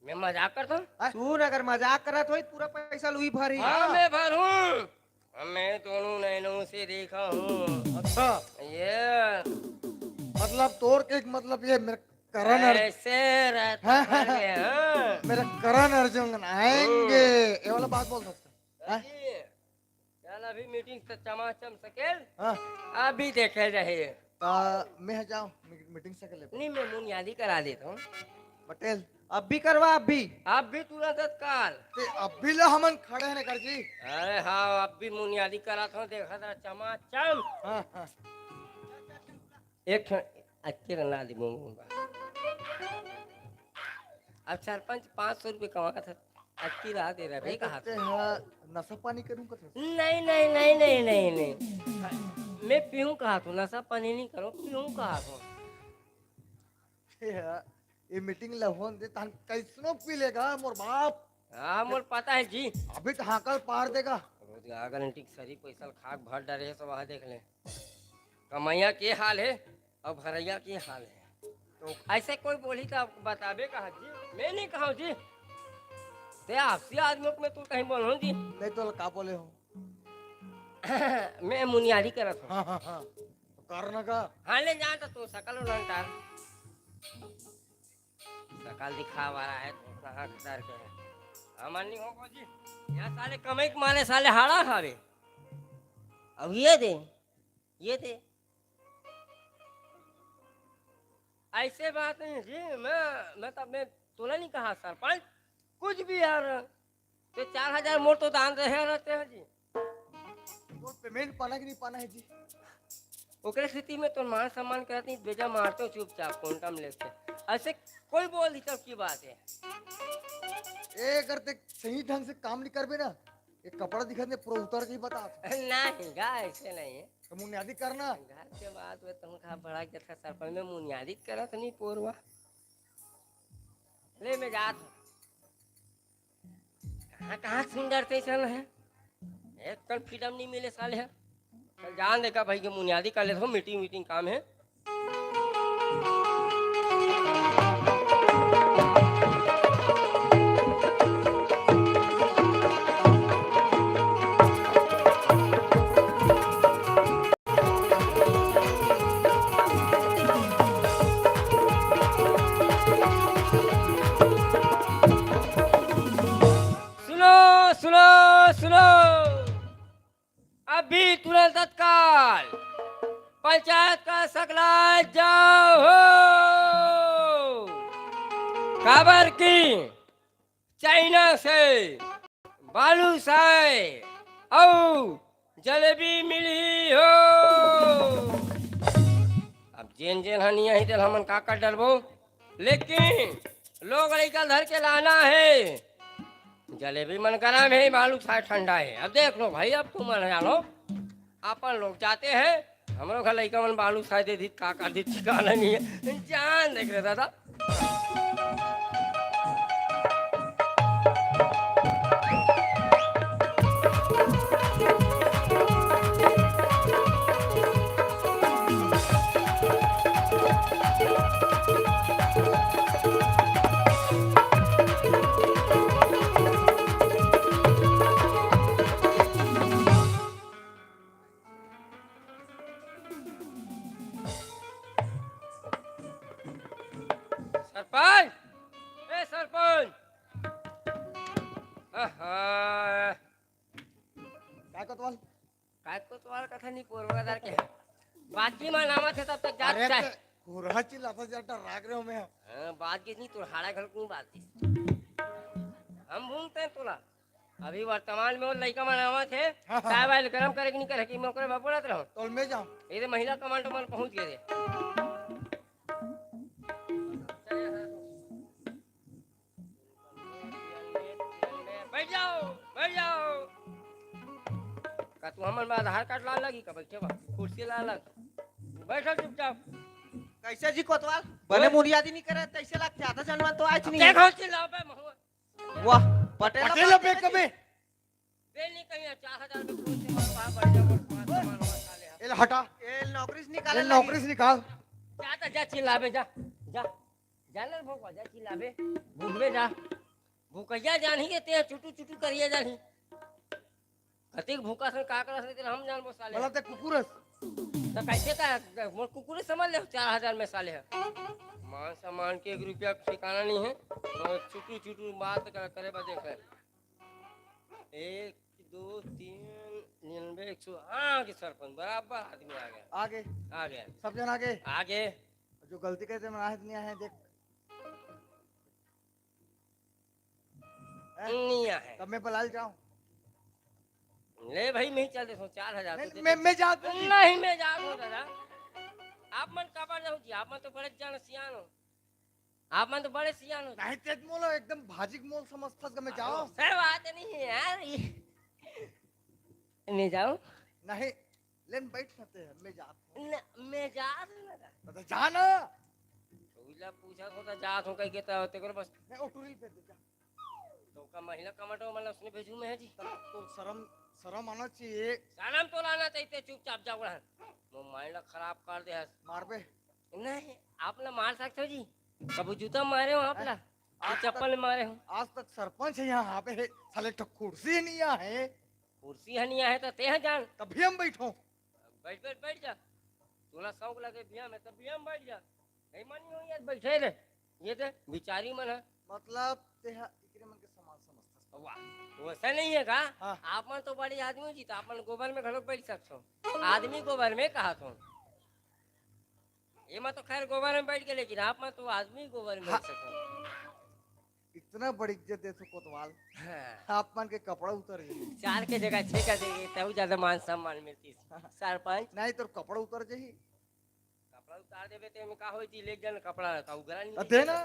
S6: मैं मजाक करता हूँ
S8: सुन, अगर मजाक करत हो पूरा पैसा लुई भरी।
S6: हाँ मैं भरूं मैं दोनों नैनों से देखा हूँ
S5: अच्छा
S6: ये
S5: मतलब तोड़ के मतलब ये मेरा करण
S6: ऐसे रहता है हाँ।
S5: मेरा करण अर्जुन आएंगे ये वाला बात बोल सकते हैं।
S6: चल अभी मीटिंग से चमाचम सकेल
S5: हाँ
S6: अभी देखे रहे
S5: मैं जाऊँ मीटिंग से कर ले
S6: नहीं मैं बुनियादी करा देता हूँ
S5: पटेल
S8: अब भी करवा, अब भी।
S6: अब भी तुरंत तत्काल
S5: ते अब भी ला हमन खड़े हैं कर जी।
S6: अरे हाँ अब भी बुनियादी करा था देखा था चमाचम
S5: हाँ हाँ
S6: एक क्षण अच्छे रना दी अब सरपंच 500 रुपये कमा था अच्छी राह दे रहा भाई कहा था
S5: नशा पानी करूँगा तो
S6: नहीं नहीं नहीं नहीं नहीं नहीं मैं पीऊँ कहा था नशा पानी नहीं करो पीऊँ कहा था
S5: ये मीटिंग लहोन दे तान कैसनो पी लेगा मोर बाप।
S6: हाँ मोर पता है जी
S5: अभी तो हाकल पार देगा
S6: रोजगार गारंटी सरी पैसा खाक भर डरे है सब वहाँ देख ले कमैया के हाल है और भरैया के हाल है तो ऐसे कोई बोली तो आपको बताबे कहा जी मैं नहीं कहा जी ते आपसी आदमी को मैं तू कहीं बोलूँ जी
S5: नहीं तो का बोले हो
S6: मैं मुनियादी करत हूँ
S5: हाँ हाँ हाँ कारण का
S6: हाँ ले जा तो सकल उलंटार सकल दिखावा रहा है तो कहाँ डर के है हमार नहीं होगा जी यहाँ साले कमाई के माने साले हाड़ा हारे अब ये दे ऐसे बात नहीं जी मैं तब मैं तोला नहीं कहा सरपंच कुछ भी यार तो 4,000 मोर तो दान रहे रहते हैं जी
S5: तो पेमेंट पाना कि नहीं पाना है जी।
S6: ओकरे स्थिति में तो मान सम्मान करती बेजा मारते हो चुपचाप कोंटम लेके ऐसे कोई बोल दी तब की बात है
S5: ए करते सही ढंग से काम नहीं करबे ना एक कपड़ा दिखाने पूरा उतर के बता
S6: नहीं गा ऐसे नहीं है
S5: तो बुनियादी करना
S6: घर के बाद में तुम कहा बड़ा जथा सरपंच में बुनियादी करत नहीं पोरवा ले मैं जात हूँ कहाँ कहाँ सुंदर स्टेशन है एक कल फ्रीडम नहीं मिले साले है कल जान देखा भाई के बुनियादी कर लेता हूँ मीटिंग काम है सुनो अभी तुरंत तत्काल पंचायत का सकला जाओ हो खबर की चाइना से बालूशाही और जलेबी मिली हो अब जेन जेन हनी यही दिल हमन का कर डरबो लेकिन लोग लड़का धर के लाना है जलेबी मन गरम है बालू छा ठंडा है अब देख लो भाई अब तुम मन जानो अपन लोग जाते हैं हम लोग लड़का मन बालू छा दे दी का कर दी ठिकाना नहीं है जान देख रहे दादा सरपंच ए सरपंच काय कोतवाल कथा नहीं पोरवादार के बाकी में नामा थे तब तक जात जाए
S5: हुराची लाता जाता राग रहे हो मैं
S6: बात की नहीं तो हाड़ा घर क्यों बात थी हम भूलते हैं तोला अभी वर्तमान में वो लड़का में नामा थे चाय वाय गरम करे कि नहीं करे कि मैं ओकरे बापोड़त रहूं
S5: तो मैं जाऊं
S6: ये महिला कमांडो मन पहुंच गए थे बैठ जाओ का तू हमन में आधार कार्ड ला लगी का बैठे बा कुर्सी ला लग बैठो चुपचाप
S8: कैसे जी कोतवाल बने मुनियादी नहीं करे तैसे लगते आधा जनवा तो आज नहीं
S6: देखो चिल्लाओ बे महुआ
S8: वाह पटेल
S5: पटेल पे कबे
S6: बे नहीं कहीं 4,000 में वहाँ बढ़ जा और पाँच सामान हुआ साले हम।
S5: ए हटा
S7: ए नौकरी से
S5: ए
S7: निकाले
S5: नौकरी से निकाल
S6: जा तो जा चिल्लाबे जा जा जाने भूखा जा चिल्लाबे भूखबे जा भूखैया जानी के ते चुटू चुटू करिए जानी कतिक भूखा से का करस लेकिन हम जानबो साले
S5: बोला ते कुकुरस
S6: तो कैसे का मोर कुकुर समझ ले 4000 में साले है मान सम्मान के 1 रुपया ठिकाना नहीं है तो चुटू चुटू बात करे बजे कर 1 2 3 99 100 हाँ के सरपंच बराबर आदमी आ गया
S5: सब जन आगे
S6: आगे
S5: जो गलती करते मनाहित नहीं है देख
S6: नहीं है
S5: तब मैं बलाल जाऊं
S6: ले भाई मैं ही चल दे 4000 तो
S5: मैं जा
S6: नहीं मैं जा दो दादा आप मन काबर जाऊं जी आप मन तो बड़े जान सियान हो आप मन तो बड़े सियान हो
S5: नहीं तेज मोलो एकदम भाजिक मोल समझता कि मैं जाऊं
S6: सही बात नहीं है यार नहीं जाऊं
S5: नहीं लेन बैठ सकते हैं मैं जाता
S6: मैं जा दूं
S5: हूं जा ना
S6: उला पूछा तो जा तो कह के तो तेरे बस
S5: मैं ओटूरी पे दे जा
S6: तो का महिला कमाटो मतलब उसने भेजू मैं है जी
S5: तो शर्म आना चाहिए
S6: सलाम तो लाना चाहिए चुपचाप जाओ रहा वो माइंड खराब कर दे
S5: मार पे
S6: नहीं आप ना मार सकते हो जी कभी जूता मारे हो आप ना आप चप्पल मारे हो
S5: आज तक सरपंच है यहाँ पे साले तो कुर्सी नहीं है
S6: कुर्सी है नहीं है तो ते जान
S5: तभी हम बैठो
S6: बैठ जा तोला शौक लगे बिया में तब बिया में बैठ जा नहीं मानी हो यार बैठे रे ये तो बिचारी मन है
S5: मतलब ते इकरे मन के समान समझता
S6: वाह वैसा नहीं है का
S5: हाँ।
S6: आप मन तो बड़ी आदमी जी तो आप मन गोबर में घड़ो बैठ सकते हो आदमी गोबर में कहा तो ये मैं तो खैर गोबर में बैठ गए लेकिन आप मन तो आदमी गोबर में बैठ सकते
S5: इतना बड़ी इज्जत दे सो कोतवाल
S6: हाँ।
S5: आप मन के कपड़ा उतर गए
S6: 4 के जगह 6 का देंगे तब ज्यादा मान सम्मान मिलती सरपंच
S5: नहीं तो कपड़ा उतर जाही
S6: कपड़ा उतार देवे ते में का होई थी ले जन कपड़ा का उगरा नहीं
S5: दे ना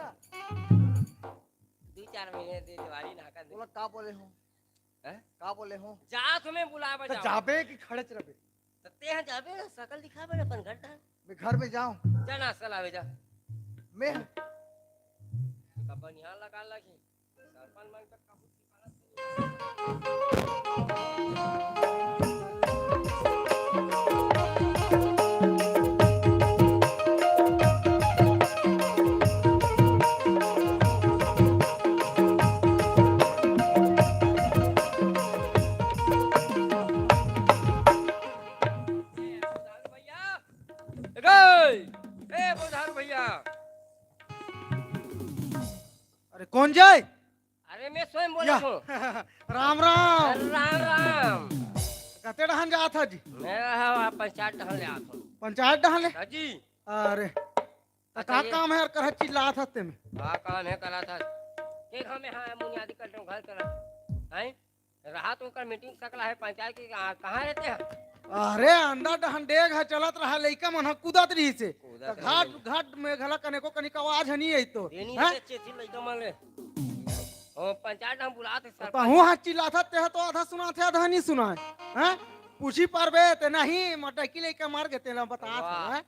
S6: 2-4 महीने दे दिवाली नाका दे
S5: बोला का बोले हो
S6: हैं
S5: का बोले हो
S6: जा तुम्हें बुलावा
S5: तो
S6: जाओ
S5: जाबे कि खड़े रहे
S6: तते यहाँ जाबे ना शकल दिखावे अपन घर ता
S5: मैं घर में जाऊं
S6: जा नाश्ता लावे जा
S5: मैं
S6: कपन यहाँ लगा लगी सरपंच मन का काबू भैया
S8: अरे कौन जाए
S6: अरे मैं स्वयं बोला हूँ
S8: राम राम
S6: राम राम
S8: कते डहन जा था जी
S6: मैं रहा पंचायत टहल ले आता हूँ
S8: पंचायत डहन ले
S6: जी
S8: अरे तो का काम है यार कर चिल्ला था ते में
S6: हाँ काम है करा था एक हमें हाँ बुनियादी कर रहा घर करा है रहा तो कर मीटिंग सकला है पंचायत की कहाँ रहते हैं
S8: अरे अंदर डहन डेग है चलत रहा लइका मन कूदत रही से तो घाट घाट में घला कने को कनिक आवाज हनी है तो
S6: देनी
S8: हैं?
S6: अच्छे थी लड़का मान ले ओ पंचायत हम बुलाते सर
S8: तो हूँ हाथ चिल्लाता ते तो आधा सुना थे आधा नहीं सुना है पूछी पारबे ते नहीं मटकी लेके मार के तेला बता
S6: वाह।
S8: है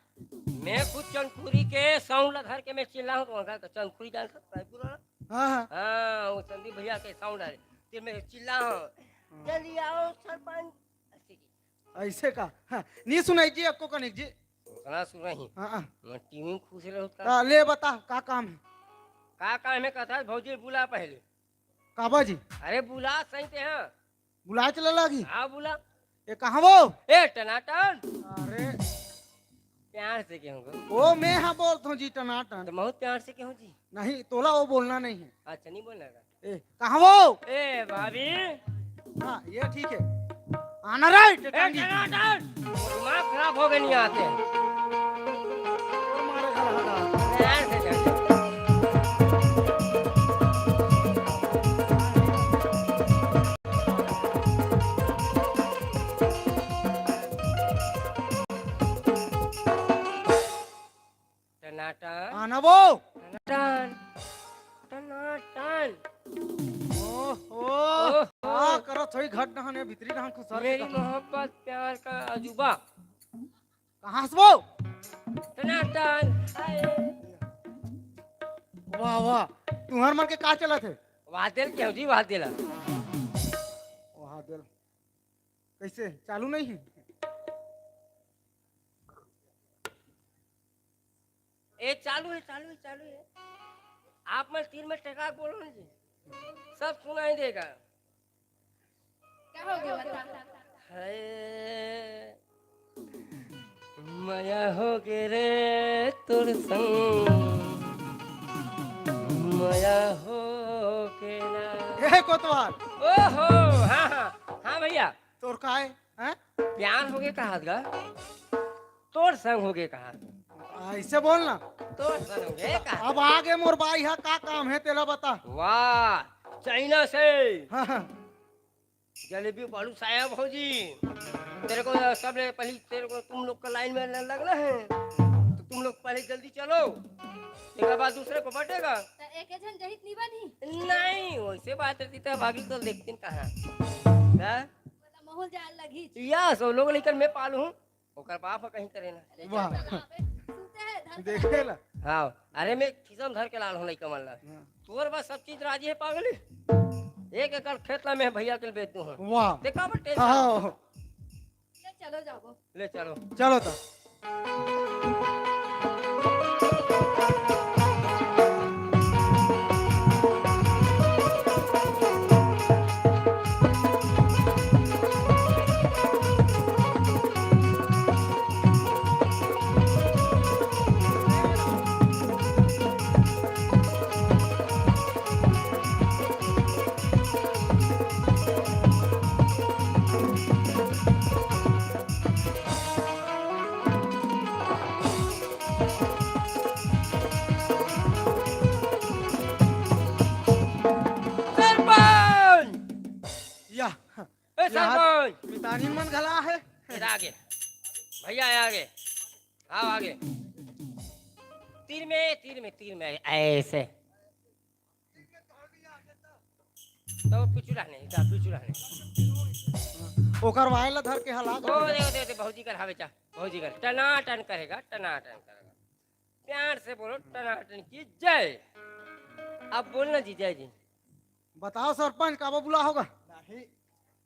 S6: मैं खुद चंदपुरी के साउंड घर के मैं चिल्ला हूँ तो वहाँ का चंदपुरी जान सकता है पूरा
S8: हां हां
S6: हाँ वो संदीप भैया के साउंड है फिर मैं चिल्ला हूँ जल्दी आओ सरपंच
S8: ऐसे का हाँ, नहीं सुनाई जी आपको कनिक जी
S6: कना सुन रही
S8: हां
S6: मैं टीवी में खुश रहो का
S8: ले बता का काम है
S6: का काम है कथा भौजी बुला पहले
S8: काबा जी
S6: अरे बुला सही ते हैं
S8: बुला चला लगी
S6: हाँ बुला
S8: ये कहाँ वो
S6: ए टनाटन
S8: अरे
S6: प्यार से कहूँ
S8: ओ मैं हाँ बोलता हूँ जी टनाटन
S6: तो बहुत प्यार से कहूँ जी
S8: नहीं तोला वो बोलना नहीं है
S6: अच्छा नहीं बोलना का
S8: ए कहाँ वो
S6: ए भाभी
S8: हाँ ये ठीक है आना राइट
S6: ए टनाटन दिमाग खराब हो गए नहीं आते प्यार से कहते टनाटन
S8: आना वो
S6: टनाटन टनाटन
S8: ओहो हाँ करो थोड़ी घट नहाने भीतरी नहान खुसर
S6: मेरी मोहब्बत प्यार का अजूबा
S8: कहाँ से वो
S6: टनाटन
S8: वाह वाह तुम्हार मन के कहा चला थे
S6: वादिल क्यों जी वादिल
S8: वहाँ दिल कैसे चालू नहीं है?
S6: ए चालू है चालू है चालू है। आप मैं तीन में टका बोलो ना जी, सब सुनाई देगा।
S10: क्या हो गया बता।
S6: है माया हो गे रे तोर संग, माया हो के ना।
S8: ए कोतवाल,
S6: ओहो हाँ हाँ हाँ भैया,
S8: तोर का है? हैं?
S6: प्यार हो गए कहा गा, तोर संग हो गए कहा,
S8: ऐसे बोलना।
S6: तोर संग हो गए कहा।
S8: अब आगे मोर बाई है, का काम है तेरा बता।
S6: वाह, चाइना से
S8: हाँ हाँ
S6: जलेबी बालू साया भौजी, तेरे को सबले पहले तेरे को तुम लोग का लाइन में लगना है, तो तुम लोग पहले जल्दी चलो, एक बाद दूसरे को बटेगा।
S2: तो एक जन जहित नहीं बनी
S6: नहीं वैसे बात रहती तो भागी तो देखती कहाँ
S2: माहौल जाल लगी
S6: या सो लोग लेकर मैं पालू हूँ, ओकर बाप कहीं करे ना।
S8: वाह
S2: सुनते हैं धर
S8: देखे ला।
S6: हाँ अरे मैं खिसम धर के लाल हूँ लइका मन ला, तोर बस सब चीज राजी है पागली। 1 एकड़ खेत ला मैं भैया के लिए बेच दूँ।
S8: वाह
S6: देखा बटे
S8: हाँ
S2: ले चलो जाओ
S6: ले चलो
S8: चलो तो।
S6: सरपंच
S8: या
S6: ए सरपंच
S8: पितानी मन घला है।
S6: इधर आगे भैया है आगे, आओ आगे, तीर में ऐसे तो पिछुला नहीं
S8: ओकर वायला धर के हला
S6: ओ दे भौजी कर हावे चा, भौजी कर टनाटन करेगा, टनाटन करेगा, प्यार से बोलो टनाटन की जय। अब बोलना जी जय जी।
S8: बताओ सरपंच काबा बुला होगा?
S5: नहीं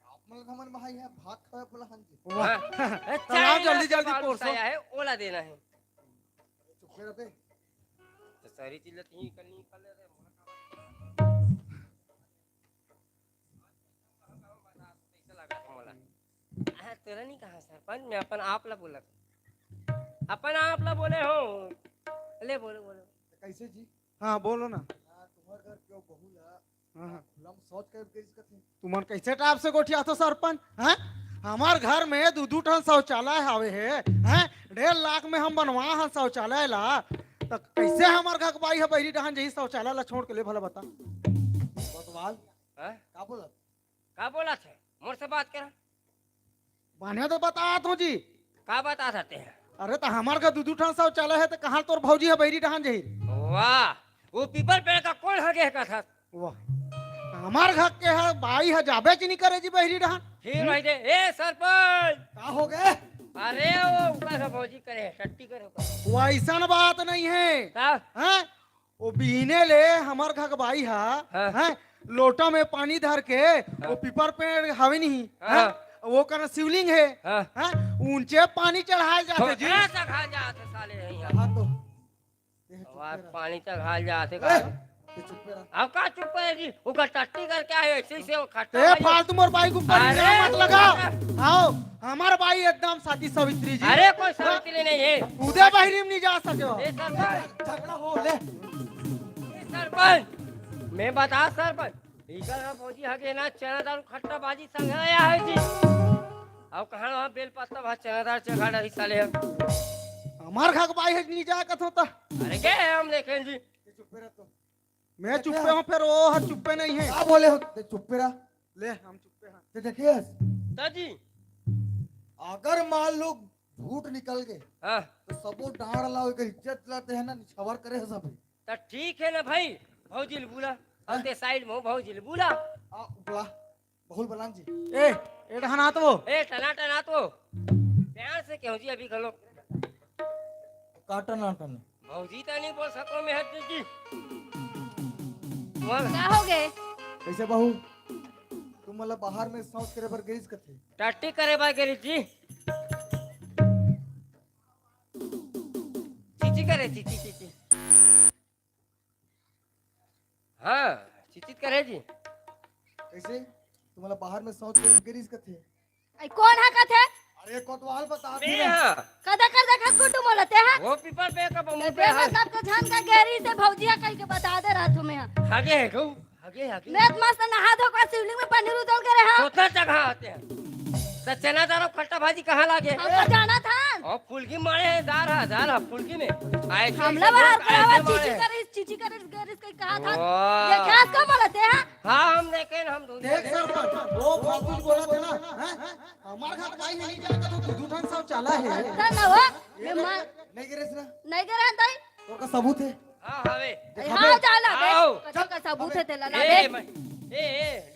S5: आप मतलब हमन भाई है भात खाए बोला हन जी।
S6: हाँ,
S8: चलाओ जल्दी जल्दी
S6: बालू
S8: पोरसो।
S6: साया है ओला देना है,
S5: चुप रहे बे।
S6: तो सारी चीज ही करनी कर ले रे। पैसा लगा तो मोला तेरा नहीं कहा सरपंच, मैं अपन आप ला बोला, अपन आप ला बोले हो, ले बोलो
S5: कैसे जी?
S8: हाँ बोलो ना।
S5: तुम्हारे घर क्यों बहू ला
S8: हाँ
S5: खुला में शौच कर के इसका थे?
S8: तुमन कैसे टाप से गोठिया तो सरपंच? हैं? हमार घर में 2-2 ठन शौचालय हावे है, हैं? 1.5 लाख में हम बनवा हन शौचालय ला, तो कैसे हमार घर बाई है बहरी डहन जही शौचालय ला छोड़ के ले भला बता।
S5: कोतवाल
S6: हाँ?
S5: का बोला?
S6: का बोला थे मोर से बात करा,
S8: बाने तो बता तो जी।
S6: का बता सकते हैं?
S8: अरे तो हमार घर 2-2 ठन शौचालय है, तो कहाँ तोर भौजी है बहरी डहन जही?
S6: वाह, वो पीपल पेड़ का कौन हगे का था?
S8: वाह हमार घर के है बाई है जाबे ची नहीं करे जी बहरी डहन।
S6: फिर भाई दे ए सरपंच,
S5: का हो गए?
S6: अरे वो ऊपर से भौजी करे टट्टी करे ऊपर।
S8: वैसन बात नहीं है,
S6: का
S8: हैं? वो बीने ले हमार घर के बाई है,
S6: हाँ।
S8: हैं? लोटा में पानी धर के वो पीपर पेड़ हवे नहीं,
S6: हाँ।
S8: हैं? वो कर शिवलिंग है,
S6: हाँ।
S8: हैं? ऊंचे पानी चढ़ाए जाते जी।
S6: थोड़ा सा खा जाते साले नहीं यार,
S5: हाँ तो
S6: आवाज पानी तक हाल जाते का।
S5: चुप रहा।
S6: अब का चुप है जी, उनका टट्टी करके आए ऐसे से वो खट्टा
S8: ए
S6: भाई।
S8: फालतू मोर बाई को ऊपर
S6: अरे,
S8: निगाह मत लगा। आओ हमार बाई एकदम साथी सावित्री जी।
S6: अरे कोई सावित्री नहीं है।
S8: उदय बहरी में नहीं जा सके।
S6: ए सरपंच,
S5: झगड़ा हो ले।
S6: ए सरपंच, मैं बता सरपंच, इधर हम फौजी हगे ना चना दाल खट्टा बाजी संग आया है जी। अब कहाँ वहाँ बेल पत्ता भात चना दाल चखा रही साले हम।
S8: हमार घर के बाई है नहीं जा कत होता।
S6: अरे क्या है हम देखें जी।
S5: चुप रह तो।
S8: मैं चुप्पे हूँ, फिर वो हर चुप्पे नहीं है।
S5: का बोले हो? चुप रहा।
S8: ले हम चुप्पे हैं।
S5: ते देखिए
S6: दादी
S5: अगर मान लो झूठ निकल गए
S6: हाँ
S5: तो सबो डांड लाओ के इज्जत लाते हैं ना, निछावर करे है सब।
S6: तो ठीक है ना भाई, भौजी ले बुला, अंते साइड में भौजी ले बुला।
S5: आ उपला बहुल बलान जी।
S8: ए ढहना तो
S6: ए टना टना तो प्यार से क्यों जी अभी खलो।
S5: काटन नाटन
S6: भौजी तो नहीं बोल सको मैं हट जी।
S2: क्या हो गए?
S5: कैसे बहू तुम मतलब बाहर में शौच करे बर गईस कथे
S6: टट्टी करे बा गेरी जी चीची करे चीची चीची हाँ चीची करे जी
S5: कैसे तुम्हारा बाहर में शौच करे गईस कथे
S2: आई कौन हा कथे
S5: अरे कोतवाल बता
S6: बे हाँ
S2: कदा कर देखा कुटु बोलते हैं
S6: वो पीपल पे का मुंह पे
S2: बेटा सबको झान का गहरी से भौजिया कह के बता दे रहा तुम्हें
S6: आगे है कहू आगे आगे
S2: मैं मस्त नहा धो कर शिवलिंग में पानी उतोल के रहा
S6: उतना जगह आते हैं तो चना दारो खट्टा भाजी कहाँ लागे
S2: हमको जाना था
S6: और फुलकी मारे हैं दारा फुलकी में आए
S2: हमला बाहर करावा चीची करे गैरिस कहीं कहा था ये क्या कब बोलते हैं
S6: हाँ हम देखे हम दूध
S8: देख सरपंच वो फालतू बोला था ना हैं? हमारे घर भाई नहीं जाएगा तो तू झूठा सब चला है
S2: ना ना वो मैं
S5: नहीं गिरे ना
S2: नहीं करे ताई
S5: तो का सबूत है
S6: हाँ हवे
S2: हाँ जाला बे
S6: आओ।
S2: कच्चा का सबूत है तेला ला
S6: ए
S2: दे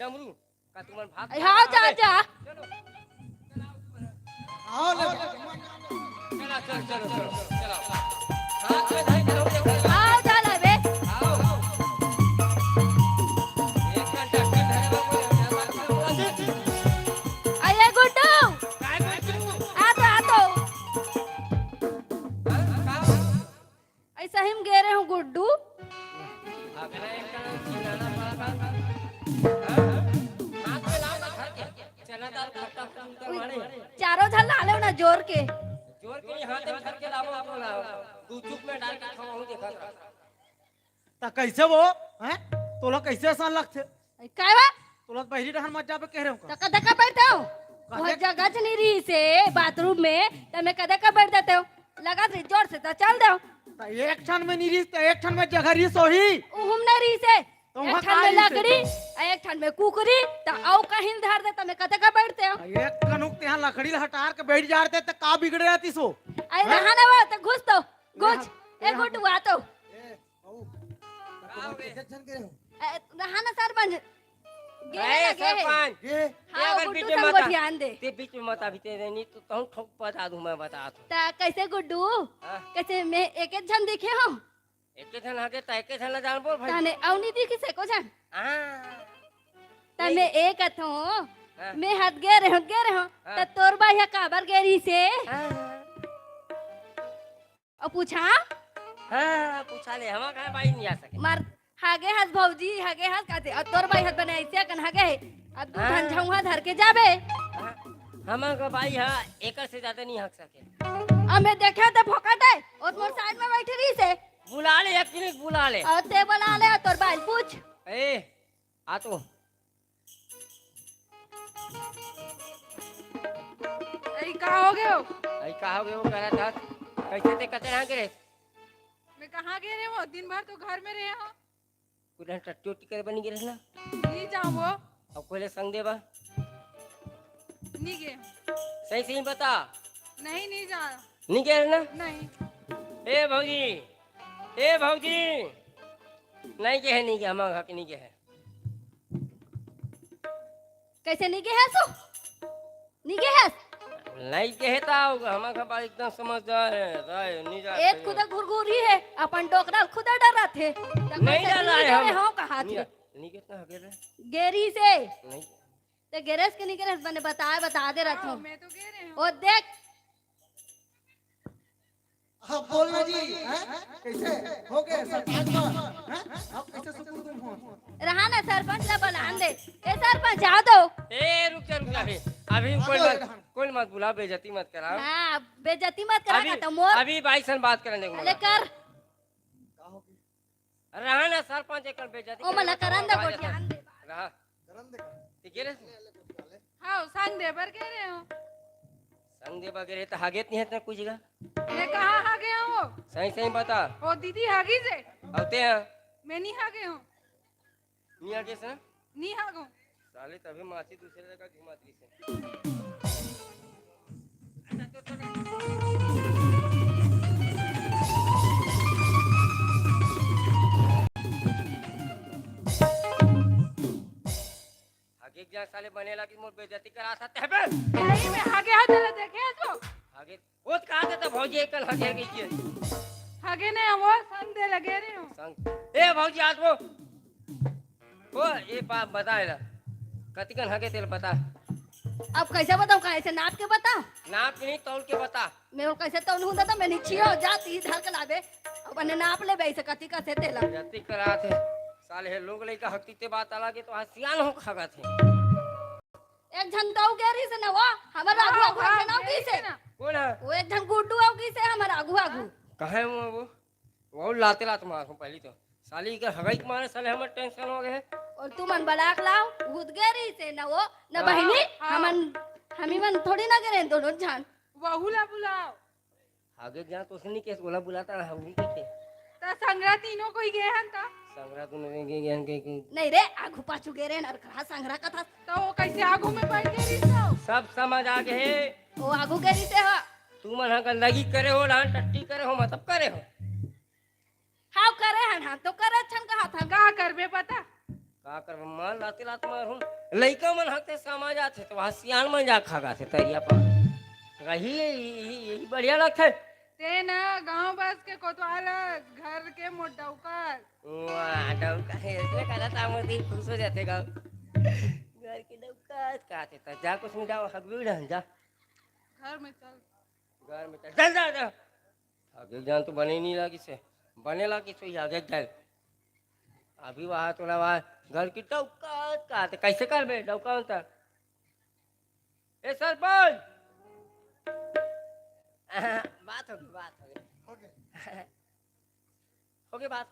S6: डमरू का तुमन भाग
S2: हाँ जा जा
S6: चलो
S8: आओ ले
S6: चलो चलो हाथ में धाई चलो
S2: हाँ जाला बे
S6: आओ एक घंटा के धरे
S2: आये गुड्डू
S6: काय करतू
S2: आ तो ऐसा ही हम गए रहे हूँ गुड्डू
S6: अगला एक का चिनाना पड़ा का हाथ में लाओ ना घर के चना दाल खट्टा फूल मारे
S2: चारों झल डाले ना जोर के
S6: जोर के हाथ में धर के लाओ आपको लाओ तू चुप में डाल के खाओ देखा
S8: ता कैसे वो हैं तोला कैसे आसान लगते
S2: काय बा
S8: तोला बहरी रहन मत जाबे कह रहे हो का
S2: तका धक्का बैठते हो वहाँ जगह च नहीं रही से बाथरूम में तो मैं कदा का बैठ जाते हो लगा रही जोर से तो चल दो
S8: ता एक क्षण में नहीं रही तो एक क्षण में जगह रही सोही
S2: उहुम नहीं रही से
S8: तो
S2: एक
S8: वहाँ
S2: ठन में
S8: का रही से?
S2: लकड़ी एक ठन में कुकरी तो औ कहीं धर दे तो मैं कदा का बैठते हो
S8: एक कनुक ते यहाँ लकड़ी हटार के बैठ जाते तो का बिगड़ जाती सो
S2: आई रहा ना वो तो घुस तो घुस ए गुड्डू आ तो
S5: ए ओ तुम कैसे छन करे हो
S2: रहा ना सरपंच
S6: ए
S2: गेले ना गे
S6: सरपंच
S5: ये
S2: हाँ
S6: अगर
S2: गुड्डू
S6: बीच में
S2: संग
S6: मत
S2: ध्यान दे
S6: ते बीच में मत अभी तेरे नहीं तो तुम ठोक बता दूं मैं बता दूं
S2: ता कैसे गुड्डू
S6: हाँ।
S2: कैसे मैं एक एक जन देखे हो
S6: एक जन आगे तो एक जन जान बोल भाई
S2: ताने औनी दिखी से को जन
S6: हां
S2: तने एक अथो
S6: हाँ।
S2: मैं हाथ गे रहे हो
S6: हाँ।
S2: त तोर बा या काबर गेरी से
S6: हां
S2: और पूछा
S6: हां पूछा ले हम कहां भाई नहीं आ सके
S2: मार हागे हाथ भौजी हागे हाथ काते और तोर भाई हाथ बने ऐसे कन हागे अब तू
S6: हाँ।
S2: धन झौहा धर के जाबे
S6: हम का भाई हां एकड़ से ज्यादा नहीं हक सके
S2: अब मैं देखा तो फोकट है और मोर साइड में बैठी रही से
S6: बुला ले एक मिनट बुला ले
S2: और ते बोला ले और तोर भाई पूछ
S6: ए आ तो
S10: अरे कहाँ हो गए हो
S6: आई कहा गए वो कह रहा था कैसे ते कते ना करे
S10: मैं कहाँ गए रहे हो दिन भर तो घर में रहे हो
S6: कुछ टट्टी करे बनी गिरे ना
S10: नहीं जाऊँ वो
S6: अब कोई संग देबा
S10: नहीं गए
S6: सही सही बता
S10: नहीं जा
S6: नहीं कह रहे ना
S10: नहीं
S6: ए भौजी नहीं के है नहीं के हम हक नहीं के है
S2: कैसे निगे है सो निगे है
S6: नहीं के है ता हम का बात एकदम समझदार है राय नहीं जा
S2: एक खुदा घुरघुरी है अपन डोकरा खुदा डरा थे
S6: नहीं डर रहा है हम
S2: हो कहा थे
S6: नहीं कितना हके रे
S2: गेरी से
S6: नहीं
S2: ते गेरेस के निकले मैंने बता दे रहा था
S10: मैं तो कह रहे हूँ
S2: ओ देख
S8: हाँ बोलना जी हैं कैसे हो गए सरपंच हैं आप कैसे सुकून तुम हो
S2: रहा ना सरपंच ला बुलान दे ए सरपंच आ दो
S6: ए रुक जा अभी कोई मत बुला बेइज्जती मत करा
S2: हां बेइज्जती मत करा
S6: अभी
S2: तो मोर
S6: अभी भाई सन बात करने को
S2: ले कर
S6: रहा ना सरपंच एक बेइज्जती
S2: ओ मला करन दे गोटी आन दे
S6: रहा
S5: करन दे
S6: ठीक है रे
S10: हाँ संग दे पर कह रहे हो
S6: संग दे वगैरह तो हागेत नहीं है इतना कुछ जगह
S10: मैं कहाँ आ गया हूँ
S6: सही सही बता
S10: ओ दीदी हागी से
S6: आते हैं
S10: मैं नहीं हागे हूँ
S6: नहीं आगे से
S10: नहीं हागू
S6: साले तभी माची दूसरे जगह घुमाती से आगे जा साले बने लगी मोर बेइज्जती करा सकते हैं बे
S10: नहीं मैं हागे हाथ चला देखे तो
S6: आगे वो कहा था भौजी कल हगे गई है
S10: हागे नहीं वो संग दे लगे रहे हूँ
S6: संग ए भौजी आज वो ये बात बताए ना कति कन हगे तेल बता
S2: अब कैसे बताऊँ कैसे नाप के बता
S6: नाप के नहीं तौल के बता
S2: मैं कैसे तो नहीं था मैं नीचे हो जाती धर के लावे अब मैंने नाप ले ऐसे कति का से तेला
S6: जति करा थे साले हे लोग लइका हकती ते बात अलग तो हसियान हो खगा थे
S2: एक झन तो गेरी से ना वो हमारा आगू आगू से ना की से
S6: कौन है
S2: वो एक झन गुड्डू आऊ की से हमारा आगू आगू
S6: कहे वो लाते लात मार पहली तो साली के हगाई के मारे साले हमर टेंशन हो गए
S2: और तू मन बलाक लाओ गुद गेरी से ना वो ना बहिनी हमी मन थोड़ी ना गिरे दोनों झन
S10: बहुला बुलाओ
S6: आगे जा तो उसने केस बोला बुलाता रहा हम के
S10: ता संग्रह तीनों कोई गए हन ता
S6: संग्रह तू नहीं ज्ञान के
S2: नहीं रे आगू पाछू गेरे नर कहा संग्रह कथा
S10: तो वो कैसे आगू में बैठ गई रिसो
S6: सब समझ आ गए
S2: वो आगू गेरी से हा
S6: तू मन का लगी करे हो डांट टट्टी करे हो मतलब करे हो
S2: हाउ करे हन हां तो करे छन कहा था
S10: का करबे पता
S6: का कर मन लाते लात मार हूं लइका मन हते समझ आथे तो हसियान में जा खागा थे तरिया पर रही यही बढ़िया लगथे
S10: ते ना गांव बस के कोतवाल घर के मोटौकर
S6: वाह डौका ऐसे कला तामती खुश हो जाते गाँव घर के डौका काते त जा कुछ नहीं जाओ हगवी ढन जा
S10: घर में चल
S6: घर में चल जा जा आगे जान तो बने नहीं लगी से बनेला कि सो आगे चल अभी वहां थोड़ा वहां घर की डौका काते कैसे कर बे डौका होता ए सरपंच बात होगी होगी बात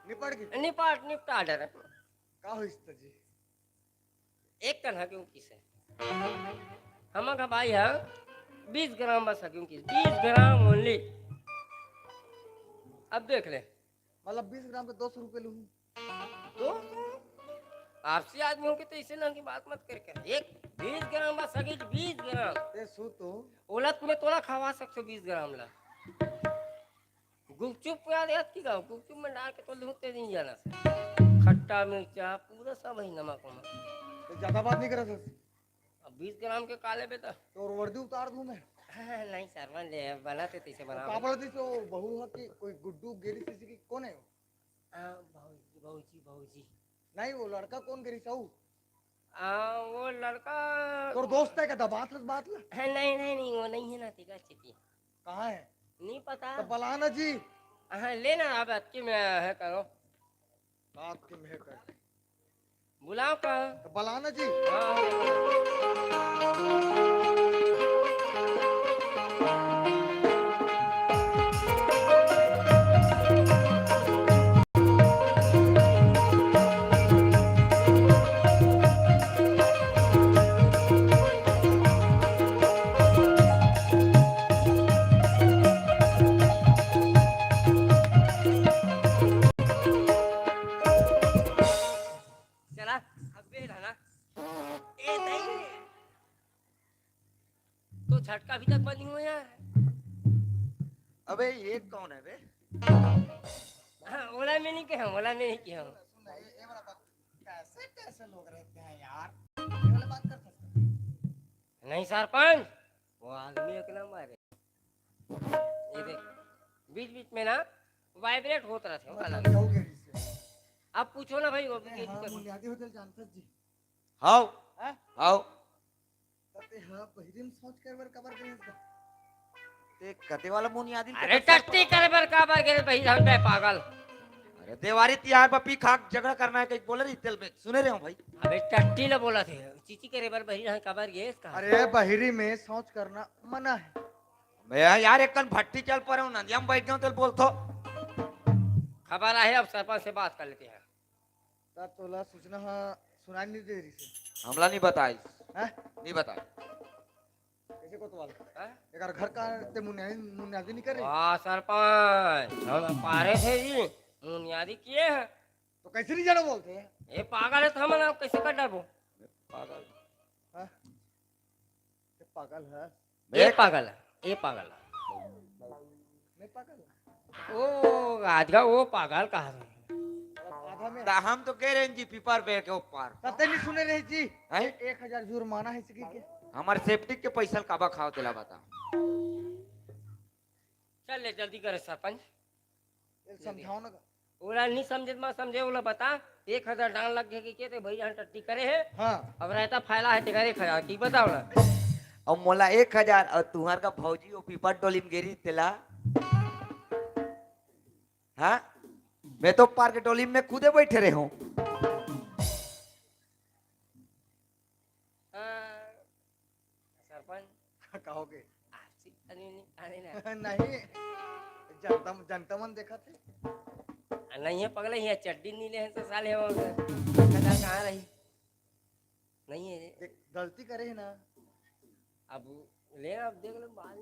S5: निपट गई
S6: निपटा डर
S5: का हो इस जी
S6: एक कन है क्यों किसे हमारा भाई है 20 ग्राम बस है क्यों किस 20 ग्राम ओनली अब देख ले
S5: मतलब 20 ग्राम के 200 रुपए लूँ
S6: तो आपसी आदमी हो के तो इसे ना की बात मत कर एक 20 ग्राम बस है 20 ग्राम
S5: ते सु तो
S6: ओलत में तोला खवा सकते 20 ग्राम ला गुपचुप याद याद की गाँव गुपचुप में डाल के तो लूटते नहीं जाना खट्टा मिर्चा पूरा सब है नमक वमक
S5: तो ज्यादा बात नहीं करा सर
S6: अब 20 ग्राम के काले बेटा
S5: तो वर्दी उतार दूं मैं
S6: नहीं सर मान ले बनाते तैसे बना
S5: पापड़ दी तो बहू है कि कोई गुड्डू गेरी किसी की कौन है
S6: भाऊजी
S5: नहीं वो लड़का कौन गेरी साहू
S6: वो लड़का
S5: तो दोस्त है क्या बात ला
S6: नहीं वो नहीं है ना तिका चिती
S5: कहाँ है
S6: नहीं पता
S5: तो बलाना जी
S6: हाँ लेना अब अच्छी में है करो
S5: बात की में कर
S6: बुलाओ का
S5: तो बलाना जी
S6: तो झटका अभी तक बंद नहीं हुआ है
S7: अबे ये कौन है बे
S6: हाँ ओला में नहीं के हम ओला में नहीं के हम
S5: कैसे कैसे लोग रहते हैं यार ये वाला बात कर सकते
S6: नहीं सरपंच वो आदमी एक नंबर है ये देख बीच बीच में ना वाइब्रेट होता रहता है वाला
S5: जाओ गेरी से
S6: अब पूछो ना भाई वो भी
S5: हाँ बुनियादी होटल जानते जी
S7: हाउ
S5: हैं
S7: हाउ
S5: तते हाँ पहिरिन सोच कर बर कबर गए
S7: ते कते वाला बुनियादी
S6: अरे टट्टी करे बर का बार गेले भाई हम पे पागल
S7: अरे देवारी तिहार पपी खाक झगड़ा करना है कहीं बोले रही तेल में सुने रहे हो भाई
S6: अबे टट्टी ना बोला थे चीची करे बर भाई हम कबर गए इसका
S5: अरे बहिरी में सोच करना मना है
S7: मैं यार एक कन भट्टी चल पा रहा हूँ नंदिया में बैठ गया तेल बोलतो
S6: खबर है अब सरपंच से बात कर लेते हैं
S5: तब तोला सूचना सुनाई नहीं दे रही से
S7: हमला नहीं बताई
S5: हैं
S7: नहीं बताई
S5: कैसे को तो वाला
S6: हैं?
S5: एक घर का ते मुनियादी नहीं कर रही
S6: वाह सरपंच हम पारे थे जी बुनियादी किए हैं
S5: तो कैसे नहीं जाना बोलते हैं
S6: ये पागल है तो हम ना कैसे कर डाबो
S7: पागल
S5: ये पागल है
S6: ये पागल है ये पागल है
S5: मैं पागल
S6: ओ आज का वो पागल कहा है
S5: आधा में
S7: हम तो कह रहे हैं जी पीपर पे के ऊपर
S5: तते नहीं सुने रही जी
S7: हैं?
S5: 1000 जुर्माना है इसकी के
S7: हमारे सेफ्टी के पैसा काबा खाओ तेला बता
S6: चल ले जल्दी करे सरपंच
S5: समझाओ ना
S6: ओला नहीं समझे मैं समझे ओला बता 1000 डाल लग गए के ते भैया टट्टी करे है
S5: हाँ
S6: अब रहता फैला है तेरे 1000 की बता ओला
S7: और मोला 1000 और तुम्हार का भौजी ओ पीपा टोली में गिरी तेला हाँ मैं तो पार्क टोली में खुदे बैठे रहे हूँ
S6: सरपंच
S5: कहोगे
S6: आपसी अरे ना
S5: नहीं जनता जनता मन देखा थे
S6: नहीं है पगले ही चड्डी नीले हैं तो साले हो 1000 कहाँ रही नहीं है
S5: गलती करे है ना
S6: अब ले अब देख लो बाद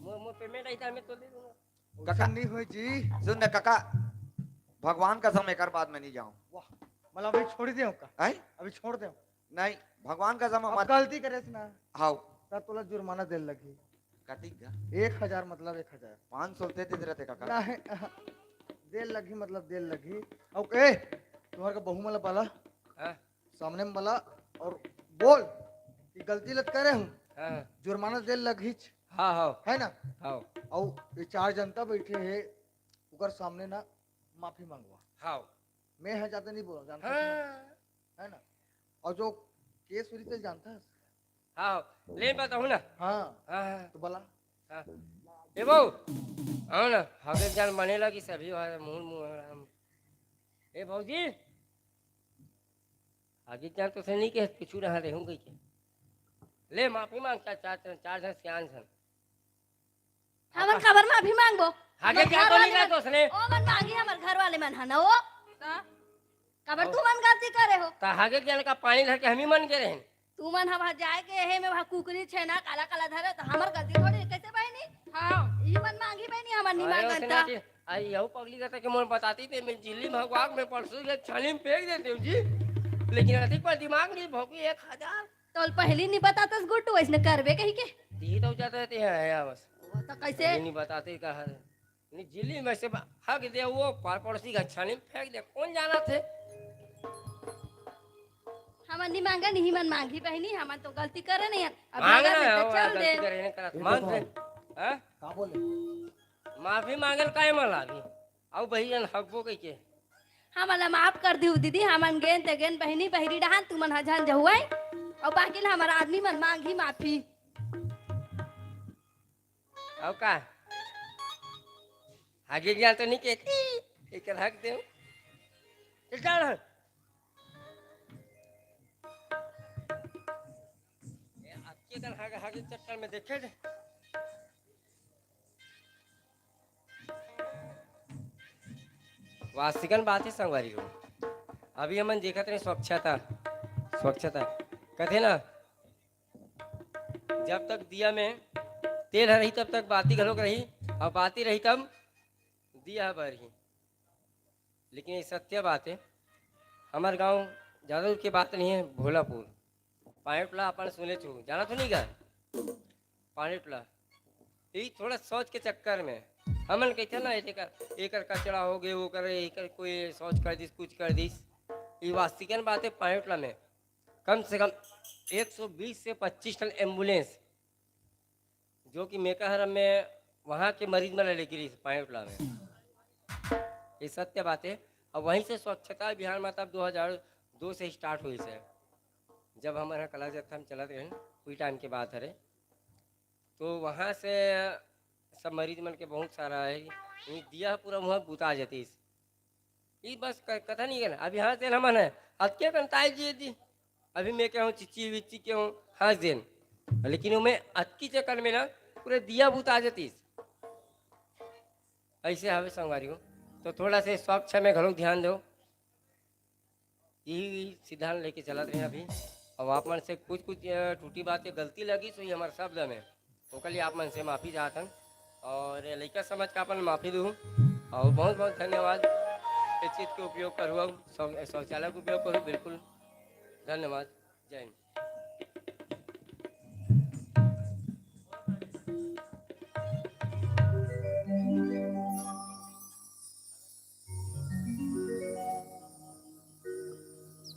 S6: में मो पेमेंट आई था मैं तो दे दूंगा
S5: काका नहीं हुई जी
S7: सुन ना काका भगवान का समय कर बाद में नहीं जाऊं
S5: वाह मतलब अभी छोड़ दे का
S7: हैं
S5: अभी छोड़ दे
S7: नहीं भगवान का समय
S5: अब
S7: मत
S5: गलती करे ना
S7: हाउ
S5: तब तोला जुर्माना दे लगी
S7: कती का
S5: 1000 मतलब 1000
S7: 500 दे देते रहते काका
S5: नहीं देर लगी मतलब देर लगी ओके तुम्हारे का बहू मला बाला
S6: हाँ
S5: सामने में बाला और बोल कि गलती लत करे हूँ
S6: हाँ
S5: जुर्माना देर लगी
S6: हाँ हाँ
S5: है ना
S6: हाँ
S5: और ये 4 जनता बैठे है उकर सामने ना माफी मांगवा
S6: हाँ
S5: मैं है ज्यादा नहीं बोल जानता
S6: हाँ
S5: है ना और जो केस हुई थे जानता है
S6: हाँ ले बताऊँ ना
S5: हाँ
S6: हाँ
S5: तो बोला
S6: हाँ ए बहू आओ ना हगे जान बनेला कि सभी मुंह मुंह ए भौजी आगे जान तो से नहीं के पिछू रहा रहूं गई के ले माफी मांग चार जन सियान सन
S2: हमन खबर माफी मांगबो
S6: आगे जान तो नहीं का दोस्त ने
S2: ओ मन मांगी हमर घर वाले मन हना ओ खबर तू मन गलती करे हो
S6: ता आगे जान का पानी धर के हम ही मन के रहन
S2: तू मन हवा जाए के हे में वहां कुकरी छे ना काला काला धरे तो हमर गलती थोड़ी कैसे बहनी हां ई मन मांगी बहनी हमर नहीं मांगता
S6: आई यहू पगली कहता कि मोन बताती थे मैं जिल्ली भगवान में परसों के छाली में फेंक देती हूं जी लेकिन अधिक पर दिमाग नहीं भौकी 1000
S2: तो पहली नहीं बतातस गुट्टू वैसने करबे कही के
S6: दी तो जाते रहते हैं बस
S2: तो कैसे
S6: नहीं बताते कहा नहीं जिली में से हक दे वो पार पड़ोसी का छानी में फेंक दे कौन जाना थे
S2: हमन नहीं मांगा नहीं मन मांगी बहनी हमन तो गलती करे नहीं अब
S6: मांगना
S2: लगा
S6: है
S2: तो चल दे
S6: गलती करे करा मांग दे हां
S5: का बोले
S6: माफी मांगल काहे मला अभी आओ बहिन हकबो कई के
S2: हमला माफ कर दियो दीदी हमन गेन ते गेन बहनी बहरी डहान तू मन हजान जहुआई और बाकी हमारा आदमी मन मांगी माफी
S6: आओ का आगे जा तो नहीं कहती एक हक दे इधर आपके कर हागे चक्कर में देखे दे वास्तविकन बात है संगवारी को अभी हमन देखा थे स्वच्छता कहते ना जब तक दिया में तेल रही तब तक बाती घलोक रही और बाती रही तब दिया बरही लेकिन ये सत्य बात है हमारे गांव ज़्यादा दूर की बात नहीं है भोलापुर पानीटला अपन सुने छू जाना तो नहीं गया पानीटला यही थोड़ा सोच के चक्कर में हमन कहते ना एक कचरा हो गए वो करे एक कोई सोच कर दिस कुछ कर दिस ये वास्तविकन बात है पानीटला में कम से कम 120 से 25 टन एम्बुलेंस जो कि मेकाहरम में वहाँ के मरीज में लेके रही पानीटला में ये सत्य बात है और वहीं से स्वच्छता अभियान मतलब 2002 से स्टार्ट हुई से जब हमारे यहाँ कला जत्था में चला रहे कोई टाइम के बाद है तो वहाँ से सब मरीज मन के बहुत सारा है ये दिया पूरा वहाँ बुता जाती ये बस कथा नहीं है ना अभी हाँ से हमन है अब क्या कंताई जी दी अभी मैं क्या हूँ चिच्ची विच्ची के हूँ हाँ देन लेकिन वो मैं अतकी चक्कर में ना पूरे दिया बुता जाती ऐसे हवे संगवारी हो तो थोड़ा से स्वच्छ में घरों ध्यान दो यही सिद्धांत लेके चला रहे हैं अभी और आप मन से कुछ टूटी बातें गलती लगी तो ये हमारे शब्द में तो कल आप मन से माफ़ी चाहता हूँ और लड़का समझ का अपन माफ़ी दूँ और बहुत बहुत धन्यवाद इस चीज़ के उपयोग कर हुआ शौचालय का उपयोग करूँ बिल्कुल धन्यवाद जय Hind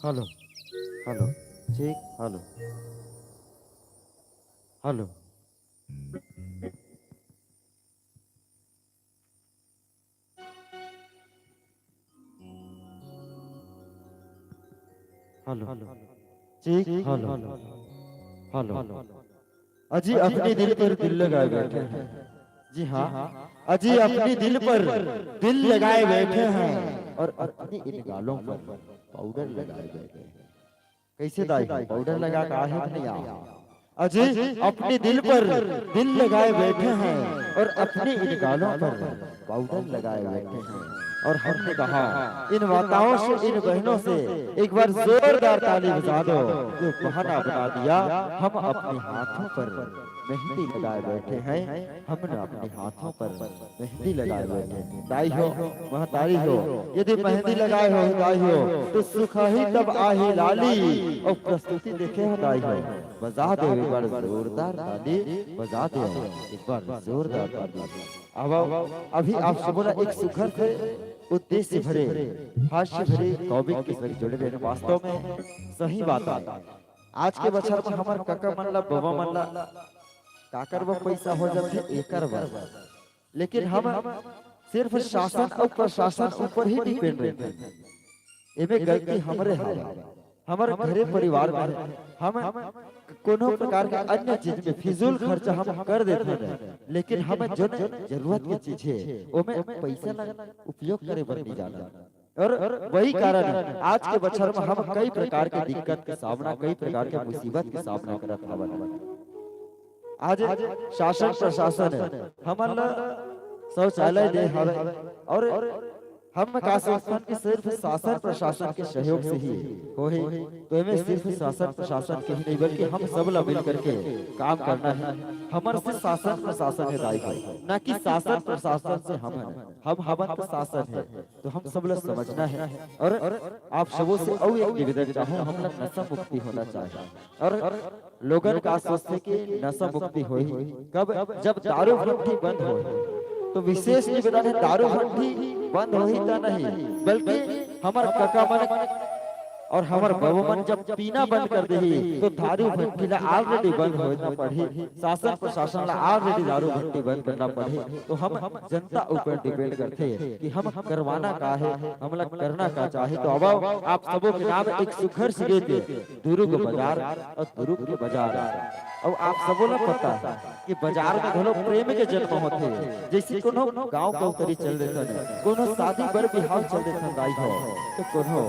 S3: hello hello check hello hello hello check hello hello अजी अपने दिल पर दिल लगाए बैठे हैं। जी हाँ, अजी अपने दिल पर दिल लगाए बैठे हैं और अपने इन गालों पर पाउडर लगाए बैठे हैं। कैसे दाई पाउडर लगा का है कि नहीं आया? अजी अपने दिल पर दिल लगाए बैठे हैं और अपने इन गालों पर पाउडर लगाए बैठे हैं। और हमने कहा इन माताओं से इन बहनों से एक बार जोरदार ताली बजा दो। जो बहाना बना दिया हम अपने हाथों पर मेहंदी लगाए बैठे हैं, हमने अपने हाथों पर मेहंदी लगाए बैठे हैं। दाई हो महतारी हो, यदि मेहंदी लगाए हो दाई हो तो सुखा ही तब आही लाली। और प्रस्तुति देखे हो दाई हो, बजा दो एक बार जोरदार ताली, बजा दो एक बार जोरदार ताली। अब अभी आप सबोला एक सुखर से उद्देश्य भरे हास्य भरे कॉमिक के साथ जुड़े रहने वास्तव में सही बात है। आज के बछर में हमार काका मन ला बाबा मन ला काकर वो पैसा हो जाते एकर बार, लेकिन हम सिर्फ शासन और प्रशासन ऊपर ही डिपेंड रहते हैं। एमे गलती हमरे है, हमारे घरे परिवार में हम कोनो प्रकार के अन्य चीज में फिजूल खर्चा हम कर देते हैं, लेकिन हमें जो जरूरत की चीज है ओमे पैसा लगा उपयोग करे पर नहीं जाना। और वही कारण आज के बछर में हम कई प्रकार के दिक्कत के सामना, कई प्रकार के मुसीबत के सामना करत हवन। आज शासन प्रशासन हमारा शौचालय दे हवे और हम का सोचते कि सिर्फ शासन प्रशासन के सहयोग से ही होए, तो हमें सिर्फ शासन प्रशासन के ही नहीं बल्कि हम सब लोग मिल करके काम करना है। हमारे से शासन प्रशासन है दायित्व, ना कि शासन प्रशासन से हम हमारा शासन है, तो हम सब लोग समझना है। और आप सबों से और एक निवेदन चाहूँ, हम लोग नशा मुक्ति होना चाहिए। और लोगों का सोचते कि नशा मुक्ति होई कब, जब दारू भट्टी बंद हो। तो विशेष निवेदन है दारू भट्टी बंद हो ही नहीं, बल्कि हमारे काका मन और हमारे बाबू मन जब पीना बंद कर दे तो दारू भट्टी ला ऑलरेडी बंद होना पड़े, शासन प्रशासन ला ऑलरेडी दारू भट्टी बंद करना पड़े। तो हम जनता ऊपर डिपेंड करते हैं कि हम करवाना का है, हम लोग करना का चाहे। तो अब आप सबों के नाम एक सुखर से देते दुर्ग बाजार और दुर्ग के बाजार। और आप सबों को पता है कि बाजार में घलो प्रेम के जन्म होते हैं। जैसे कोनो गांव को करी चल देता है, कोनो शादी बर बिहाव चल देता दाई हो, तो कोनो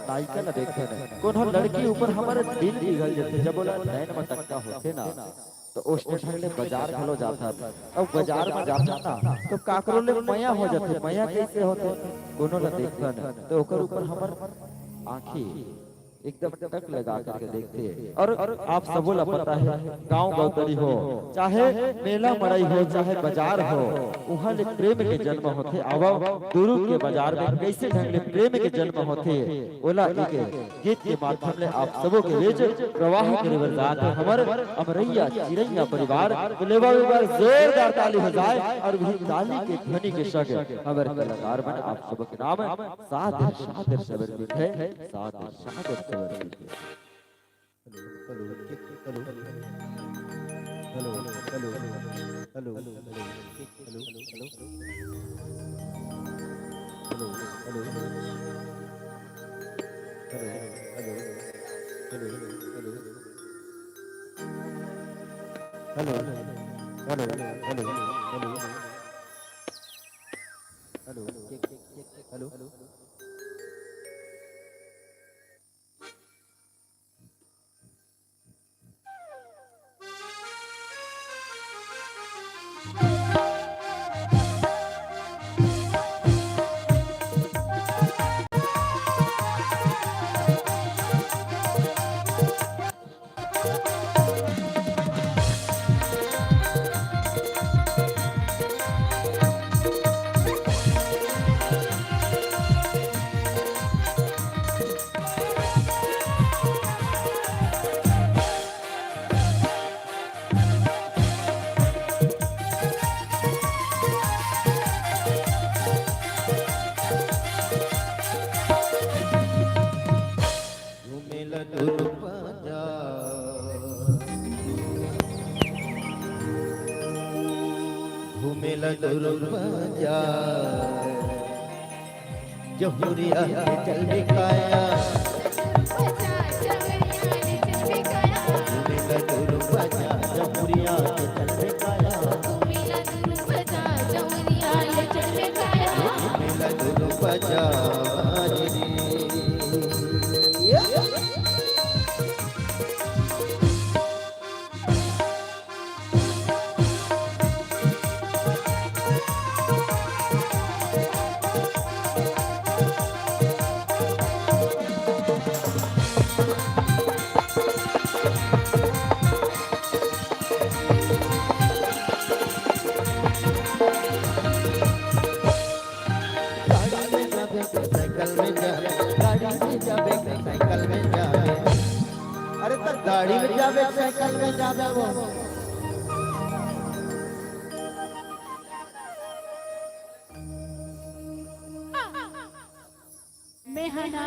S3: नायिका न देखे न, कोनो लड़की ऊपर हमारे दिल पिघल जाते। जब बोला नैन में टक्का होते ना तो उस ठंडे बाजार घलो जाता था। अब बाजार में जाता ना तो काकरो ले मया हो जाते। मया कैसे होते, कोनो न देखता न, तो ओकर ऊपर हमार आंखें एकदम टक लगा करके देखते हैं। और आप सबों को पता है गांव गौतरी हो चाहे मेला मड़ई हो चाहे बाजार हो, वहाँ ले प्रेम के जन्म होते। अब दुर्ग के बाजार में कैसे ढंग ले प्रेम के जन्म होते, ओला एक गीत के माध्यम से आप सबों के बीच प्रवाह करे वरदान है। हमारे अमरैया चिरैया परिवार लेवा बार जोरदार ताली हो जाए और वही ताली के ध्वनि के संग हमारे कलाकार बन आप सबों के नाम सादर सादर शब्द लिखे, सादर सादर hello hello hello hello hello hello hello hello hello hello
S1: जहुरिया चल काया बाजार रे। साइकिल में जावे, गाड़ी में जावे, साइकिल में जावे। अरे तो गाड़ी में जावे, साइकिल में जावे वो।
S2: मैं है ना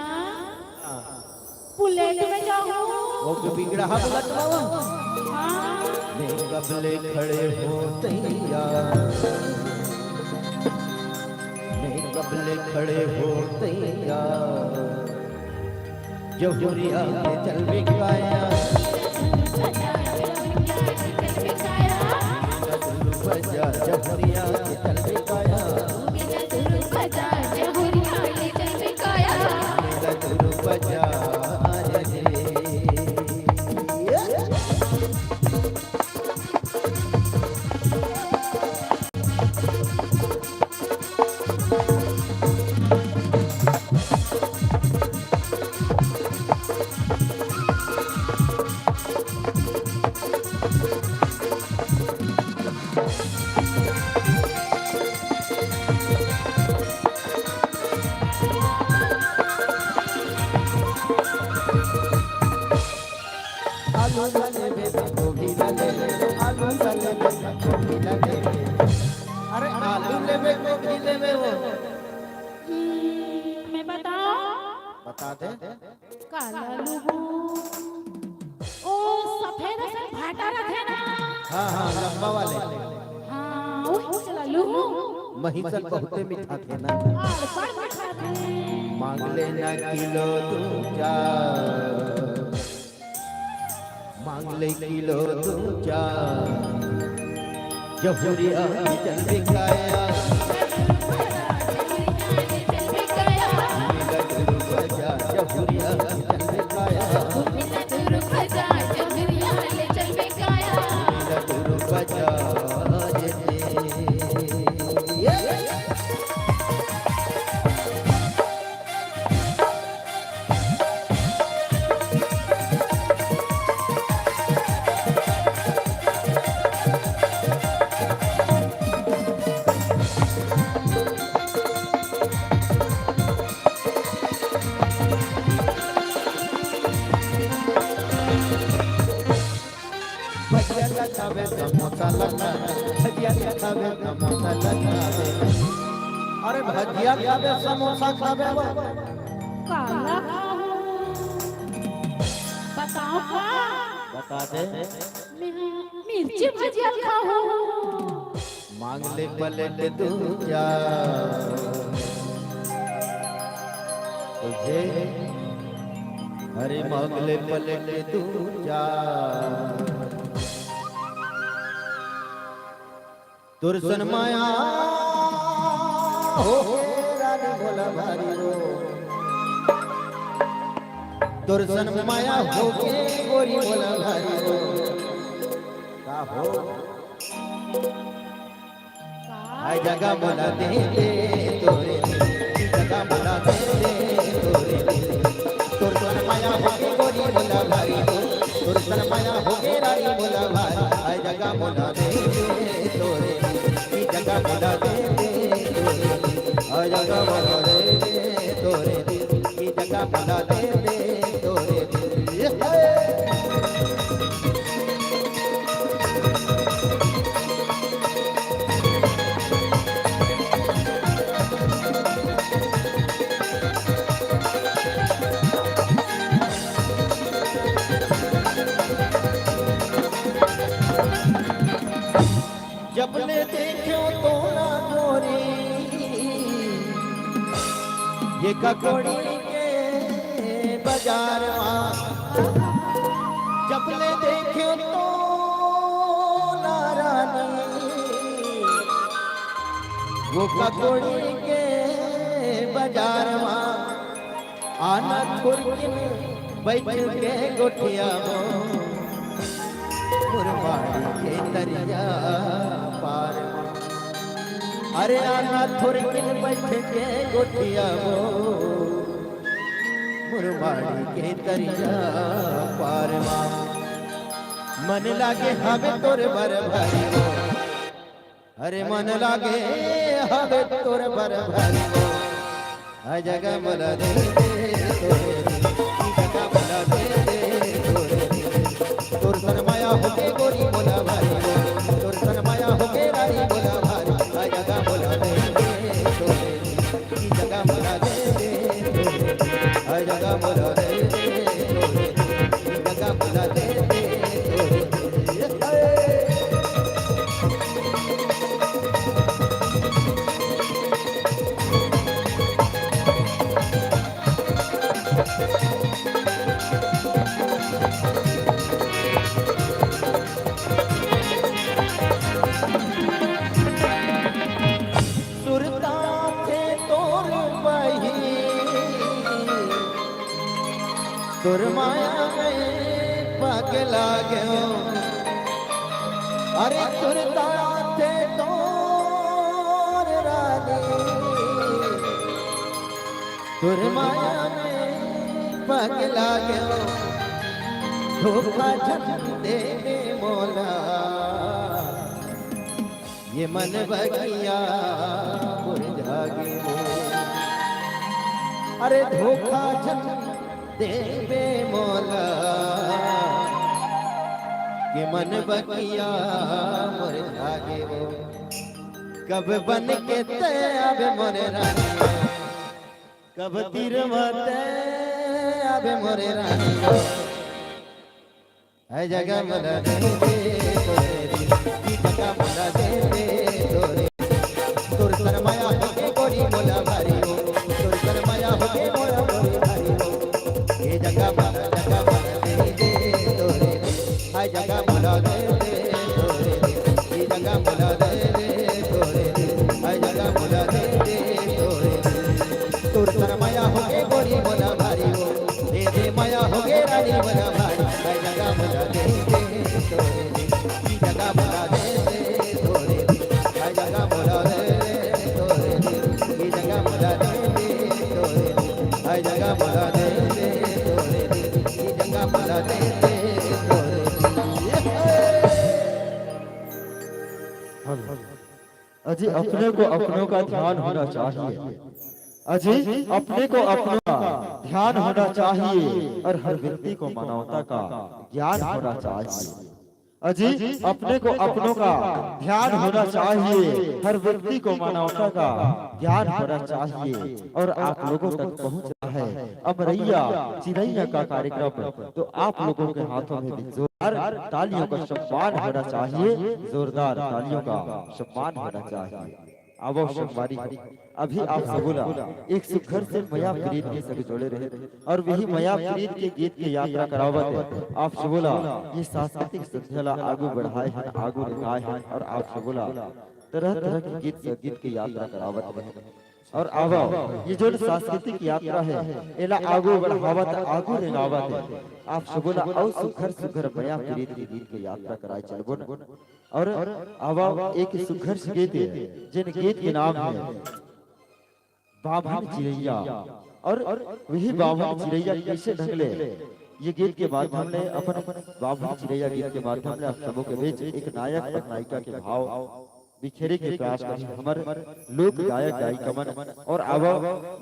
S2: बुलेट में जाऊँ।
S1: वो जो बिगड़ा है बुलेट बाबा।
S2: हाँ
S1: मैं कबले खड़े होते यार, मैं कबले खड़े होते यार, जहुरिया के चल बिकाया, बजा जहुरिया के चल बिकाया, बजा आलू वाले बेटा गोभी लगे, आलू वाले बेटा गोभी लगे। अरे आलू ले में गोभी ले में वो
S2: मैं बताऊँ
S1: बता दे।
S2: काला लुबू ओ सफेद से भाटा रखे ना।
S1: हाँ हाँ लंबा वाले।
S2: हाँ वो चला लुबू
S1: महिषन बहुते मीठा थे ना।
S2: और बड़ मीठा थे।
S1: मांग लेना किलो दूजा, मांग ले किलो दूजा, जहुरिया के चल बिकाया, मेरा गुरु बजा जहुरिया के चल बिकाया, मेरा गुरु बजा भजिया खावे समोसा लगा, भजिया खावे समोसा लगा। अरे भजिया खावे समोसा खावे वो
S2: काला खाऊं बताओ का
S1: बता दे।
S2: मैं मिर्ची भजिया खाऊं।
S1: मांग ले प्लेट दूजा, तुझे अरे मांग ले प्लेट दूजा, दुर्सन माया हो रानी भोला भारी रो, दुर्सन माया हो के गोरी भोला भारी रो। का हो आय जगह बोला दे दे तोरे दिल, जगह बोला दे दे तोरे दिल, दुर्सन माया हो के गोरी भोला भारी रो, दुर्सन माया हो के रानी भोला भारी। आय जगह बोला दे दे तोरे दिल, जगह बोला दे दे तोरे दिल, आय जगह बोला दे दे तोरे दिल, की जगह बोला दे दे तोरे दिल। जब ले देखो तो ना गोरी ये ककोड़ी के बाजार जब ले देखो तो ना रानी वो ककोड़ी के बाजार आना थुरकिन बैठ के गोठिया मुरबाड़ी के दरिया पार अरे आना थुरकिन बैठ के गोठिया मुरबाड़ी के दरिया पार मन लागे हवे तोर बर भाई अरे मन लागे हवे तोर बर भाई आ जगह मला दे तोरे जगह मला दे तोरे तोर सरमाया होके गोरी बोला भाई तोर सरमाया होके रानी बोला भाई आ जगह मला दे तोरे जगह मला दे तोरे आ जगह मला दे तोरे जगह मला दे तोर माया में पग लागो अरे तोर दाते तोर रानी तोर माया में पग लागो धोखा झट देने मोला ये मन बगिया मुरझागे अरे धोखा झट देवे मोला ये मन बकिया मुरझागे वो कब बन के आवे मोरे रानी कब तीर मते आवे मोरे रानी है जगह मला दे तोरे की जगह मला दे तोरे तोर सरमाया होके गोरी मोला भारी हो तोर सरमाया होके मोला गोरी भारी हो ये जगह मला दे तोरे हाय जगह मला दे तोरे ये जगह मला दे तोरे हाय जगह मला दे तोरे तोर सरमाया होके गोरी मोला भारी हो दे माया होके रानी मोला भारी हाय जगह मला दे तोरे ये जगह मला दे तोरे हाय जगह मला दे तोरे ये जगह मला दे तोरे हाय जगह मला दे
S3: अजी अपने को अपनों का ध्यान होना चाहिए अजी अपने को अपनों का ध्यान होना चाहिए और हर व्यक्ति को मानवता का ज्ञान होना चाहिए अजी अपने को अपनों का ध्यान होना चाहिए हर व्यक्ति को मानवता का ज्ञान होना चाहिए और आप लोगों तक पहुंच रहा है अमरैया चिरैया का कार्यक्रम तो आप लोगों के हाथों में भी जोरदार तालियों का सम्मान होना चाहिए जोरदार तालियों का सम्मान होना चाहिए आवश्यक बारी अभी आप सब बोला एक सुखर से मया प्रीत के सब जोड़े रहे और वही मया प्रीत के गीत की यात्रा करावत आप सब बोला ये सांस्कृतिक संध्या आगू बढ़ाए हैं आगू निकाय हैं और आप सब बोला तरह तरह के गीत की यात्रा करावत है और आवा ये जो सांस्कृतिक यात्रा है एला आगू बढ़ावत आगू निकावत है आप सब बोला और सुखर सुखर मया प्रीत के गीत की यात्रा कराए चलबो और आवा एक सुखर गीत जिन गीत के नाम है बाभन चिड़ैया और वही बाभन चिड़ैया कैसे ढंगले ये गीत के माध्यम ने अपन बाभन चिड़ैया गीत के माध्यम ने आप सबों के बीच एक नायक और नायिका के भाव बिखेरे के प्रयास करी हमारे लोक गायक गायिका और अब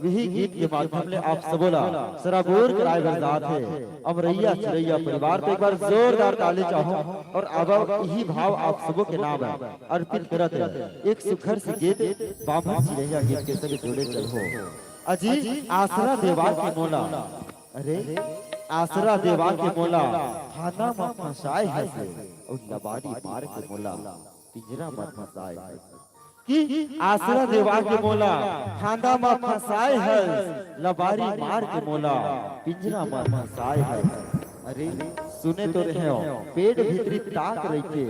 S3: वही गीत के माध्यम ने आप सबोला सराबोर कराए बरसात है अमरैया चिड़ैया परिवार पे एक बार जोरदार ताली चाहो और अब यही भाव आप सबों के नाम है अर्पित करत है एक सुखर से गीत बाभन चिड़ैया गीत के सभी जोड़े चलो अजी आसरा देवार के मोला अरे आसरा देवार के मोला खाना में फंसाए है और लबारी मार के मोला पिंजरा में फंसाए है कि आसरा देवार के मोला खाना में फंसाए है लबारी मार के मोला पिंजरा में फंसाए है अरे सुने तो रहे हो पेड़ भीतरी ताक रही थे।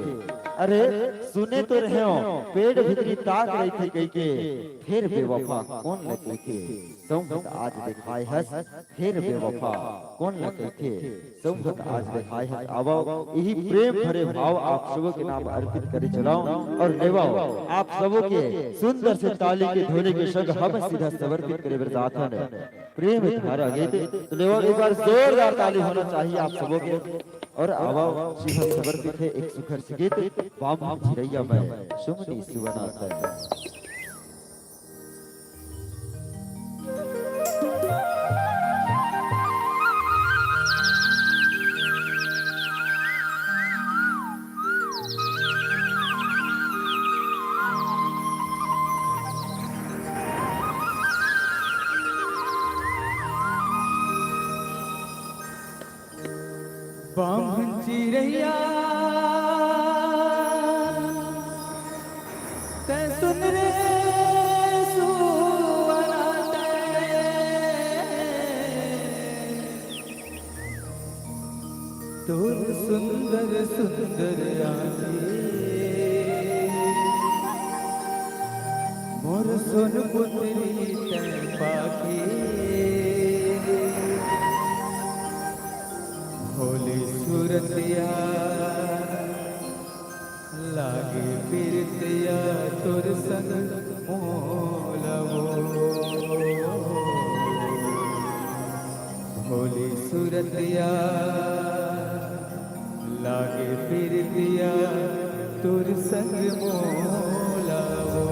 S3: अरे सुने तो रहे हो पेड़ भीतरी ताक रही थे कही के फिर बेवफा कौन लगे थे संगत आज दिखाए हस फिर बेवफा कौन लगे थे संगत आज दिखाए हस। अब यही प्रेम भरे भाव आप सबों के नाम अर्पित करे चलाओ और लेवाओ आप सबों के सुंदर से ताली के ढोले के संग हम सीधा समर्पित करे बरसातन प्रेम धारा गीत। तो लेवाओ एक बार जोरदार ताली होना चाहिए आप सबों के। और आवाओ सीधा समर्पित है एक सुखर से गीत बाम चिड़ैया में सुमनी सुवनाथ है।
S4: बाम चिड़ैया ते सुन रे सुवनाते तोर सुंदर सुंदर आँखें मोर सोन पुत्री ते पाके होली सूरतिया लागे पीरतिया तोर संग मोलवो होली सूरतिया लागे पीरतिया तोर संग मोलवो।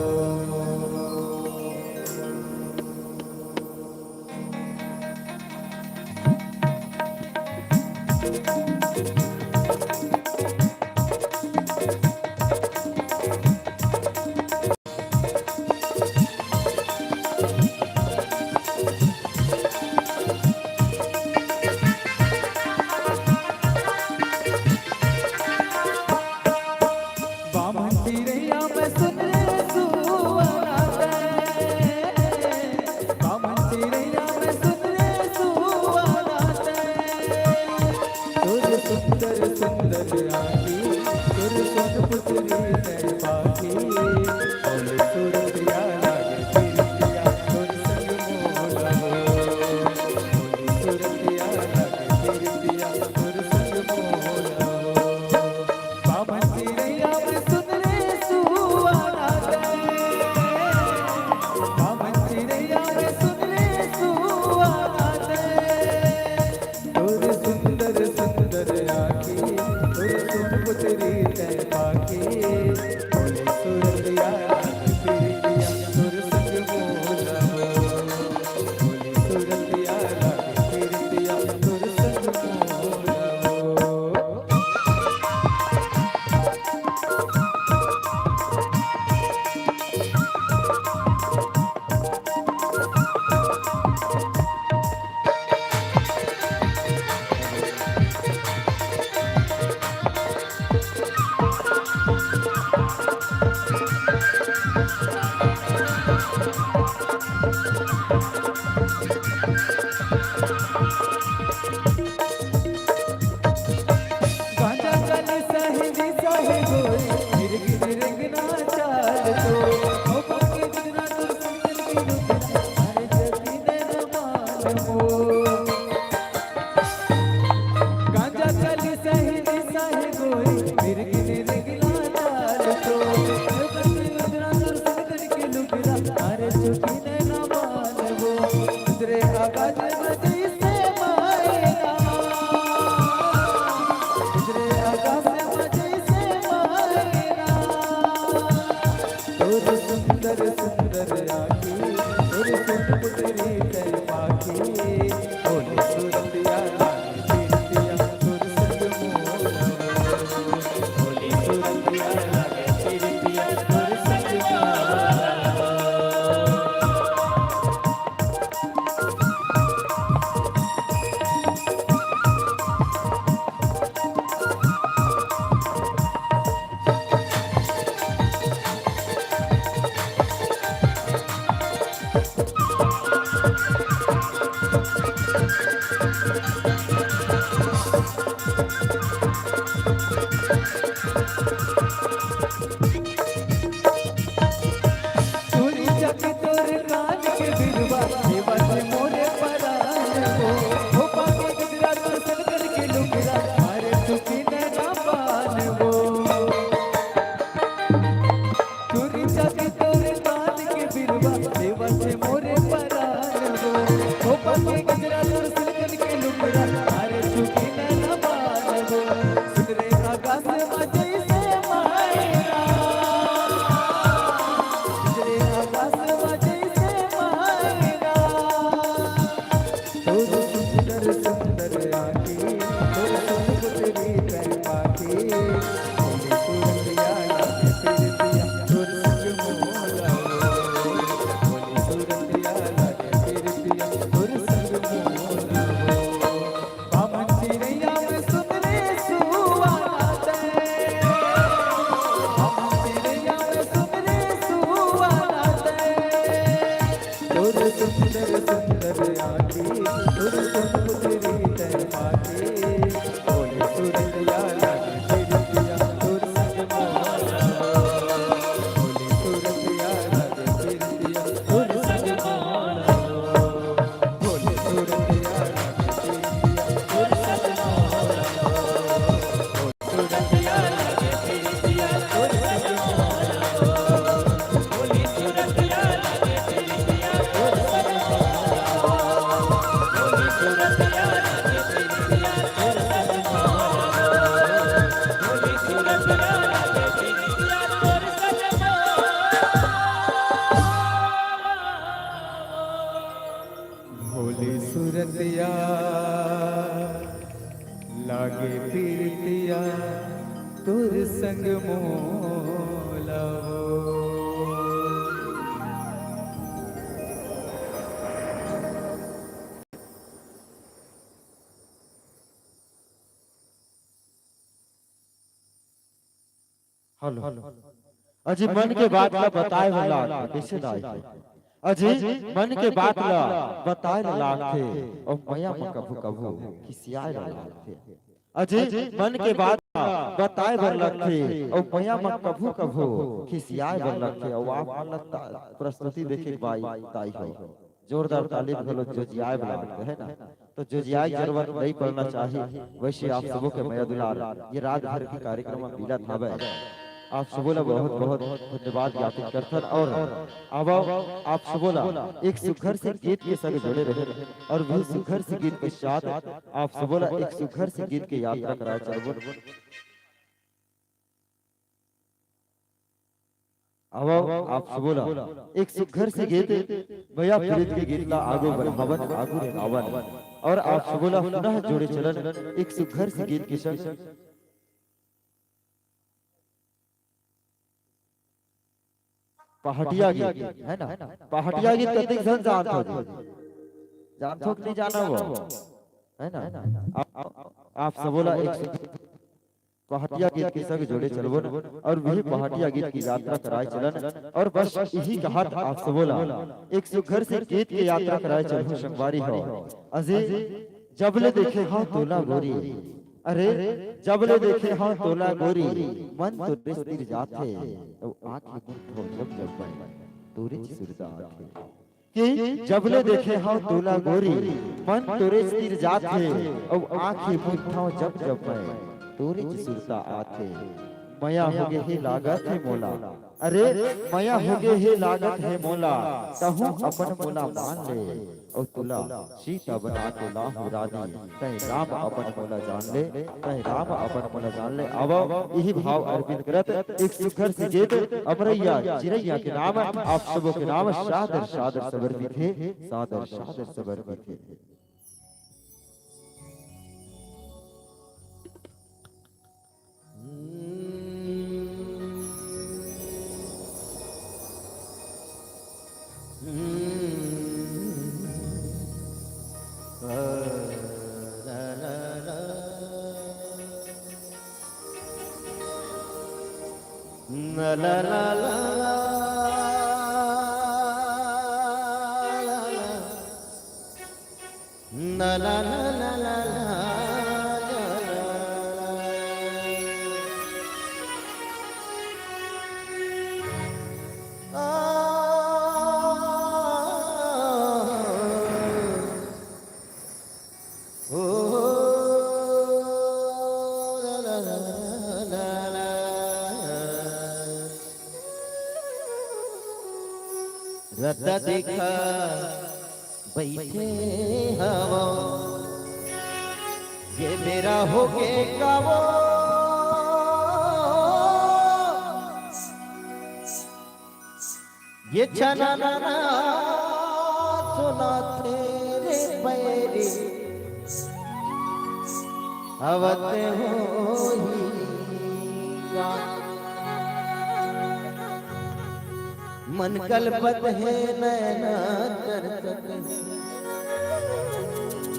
S4: तुर सुंदर सुंदर आँखी तुर सुन पुतरी तय पाके बोले सूरतिया लागे फिरतिया तुर संग मोला बोले सूरतिया लागे फिरतिया तुर संग मोला बोले सूरतिया लागे फिरतिया तुर संग मोला सूरतिया लागे फिरतिया तुर संग मोला बोले सूरतिया लागे फिरतिया तुर संग मोला बोले सूरतिया लागे फिरतिया तुर संग मोला बोले सूरतिया लागे फिरतिया तुर संग भोली सूरतिया लागे पीरतिया तुर संग मोला
S3: हेलो अजी मन के बात ला बताए वाला कैसे दाई अजी मन के बात ला बताए लाग थे और मया में कभू कभू खिसियाए लाग थे अजी मन के बात ला बताए बर लग थे और मया में कभू कभू खिसियाए बर लग थे और आप लगता प्रस्तुति देखे बाई ताई हो जोरदार ताली भलो जो जियाए बुला है ना तो जो जियाए जरूरत नहीं पड़ना चाहिए वैसे आप सबों के मया दुलार ये रात भर की कार्यक्रम में मिला था आप सबोला बहुत बहुत धन्यवाद ज्ञापित करथन और अब आप सबोला एक सुखर से गीत के संग जुड़े रहे और वही सुखर से गीत के साथ आप सबोला एक सुखर से गीत की यात्रा कराए चलबो अब आप सबोला एक सुखर से गीत भैया प्रीत के गीत ला आगो बढ़ावन आगो रे आवन और आप सबोला पुनः जोड़े चलन एक सुखर से गीत के संग पहाटिया गीत है ना पहाटिया गीत कतेक जन जानत हो जानत हो नहीं जाना वो है ना आप सबोला एक पहाटिया गीत के संग जोड़े चलबो और वही पहाटिया गीत की यात्रा कराए चलन और बस यही कहत आप सबोला एक सुघर से गीत की यात्रा कराए चलबो संगवारी हो अजी जबले देखे हाँ तोला गोरी अरे जबले देखे हाँ तोला गोरी मन तो रिश्तिर जाते तो आंखें गुंठो जब जब बन तोरे सुरदा आंखें कि जबले देखे हाँ तोला गोरी मन तो रिश्तिर जाते और आंखें गुंठो जब जब बन तोरे सुरदा आते मया होगे हे लागत है मोला अरे मया होगे हे लागत है मोला तहु अपन मोला मान ले और तुला सीता बना के लाहु रानी तय राम अपन मोला जान ले तय राम अपन मोला जान ले अब यही भाव अर्पित करत एक सुखर से गीत अमरैया चिरैया के नाम आप सबों के नाम सादर सादर समर्पित है सादर सादर समर्पित है
S1: la la la la la la la la रद्दा देखा बैठे हवा ये मेरा हो गया वो ये चना ना सुना तेरे पैरे अवते हो ही मन कल्पत है नैना करकत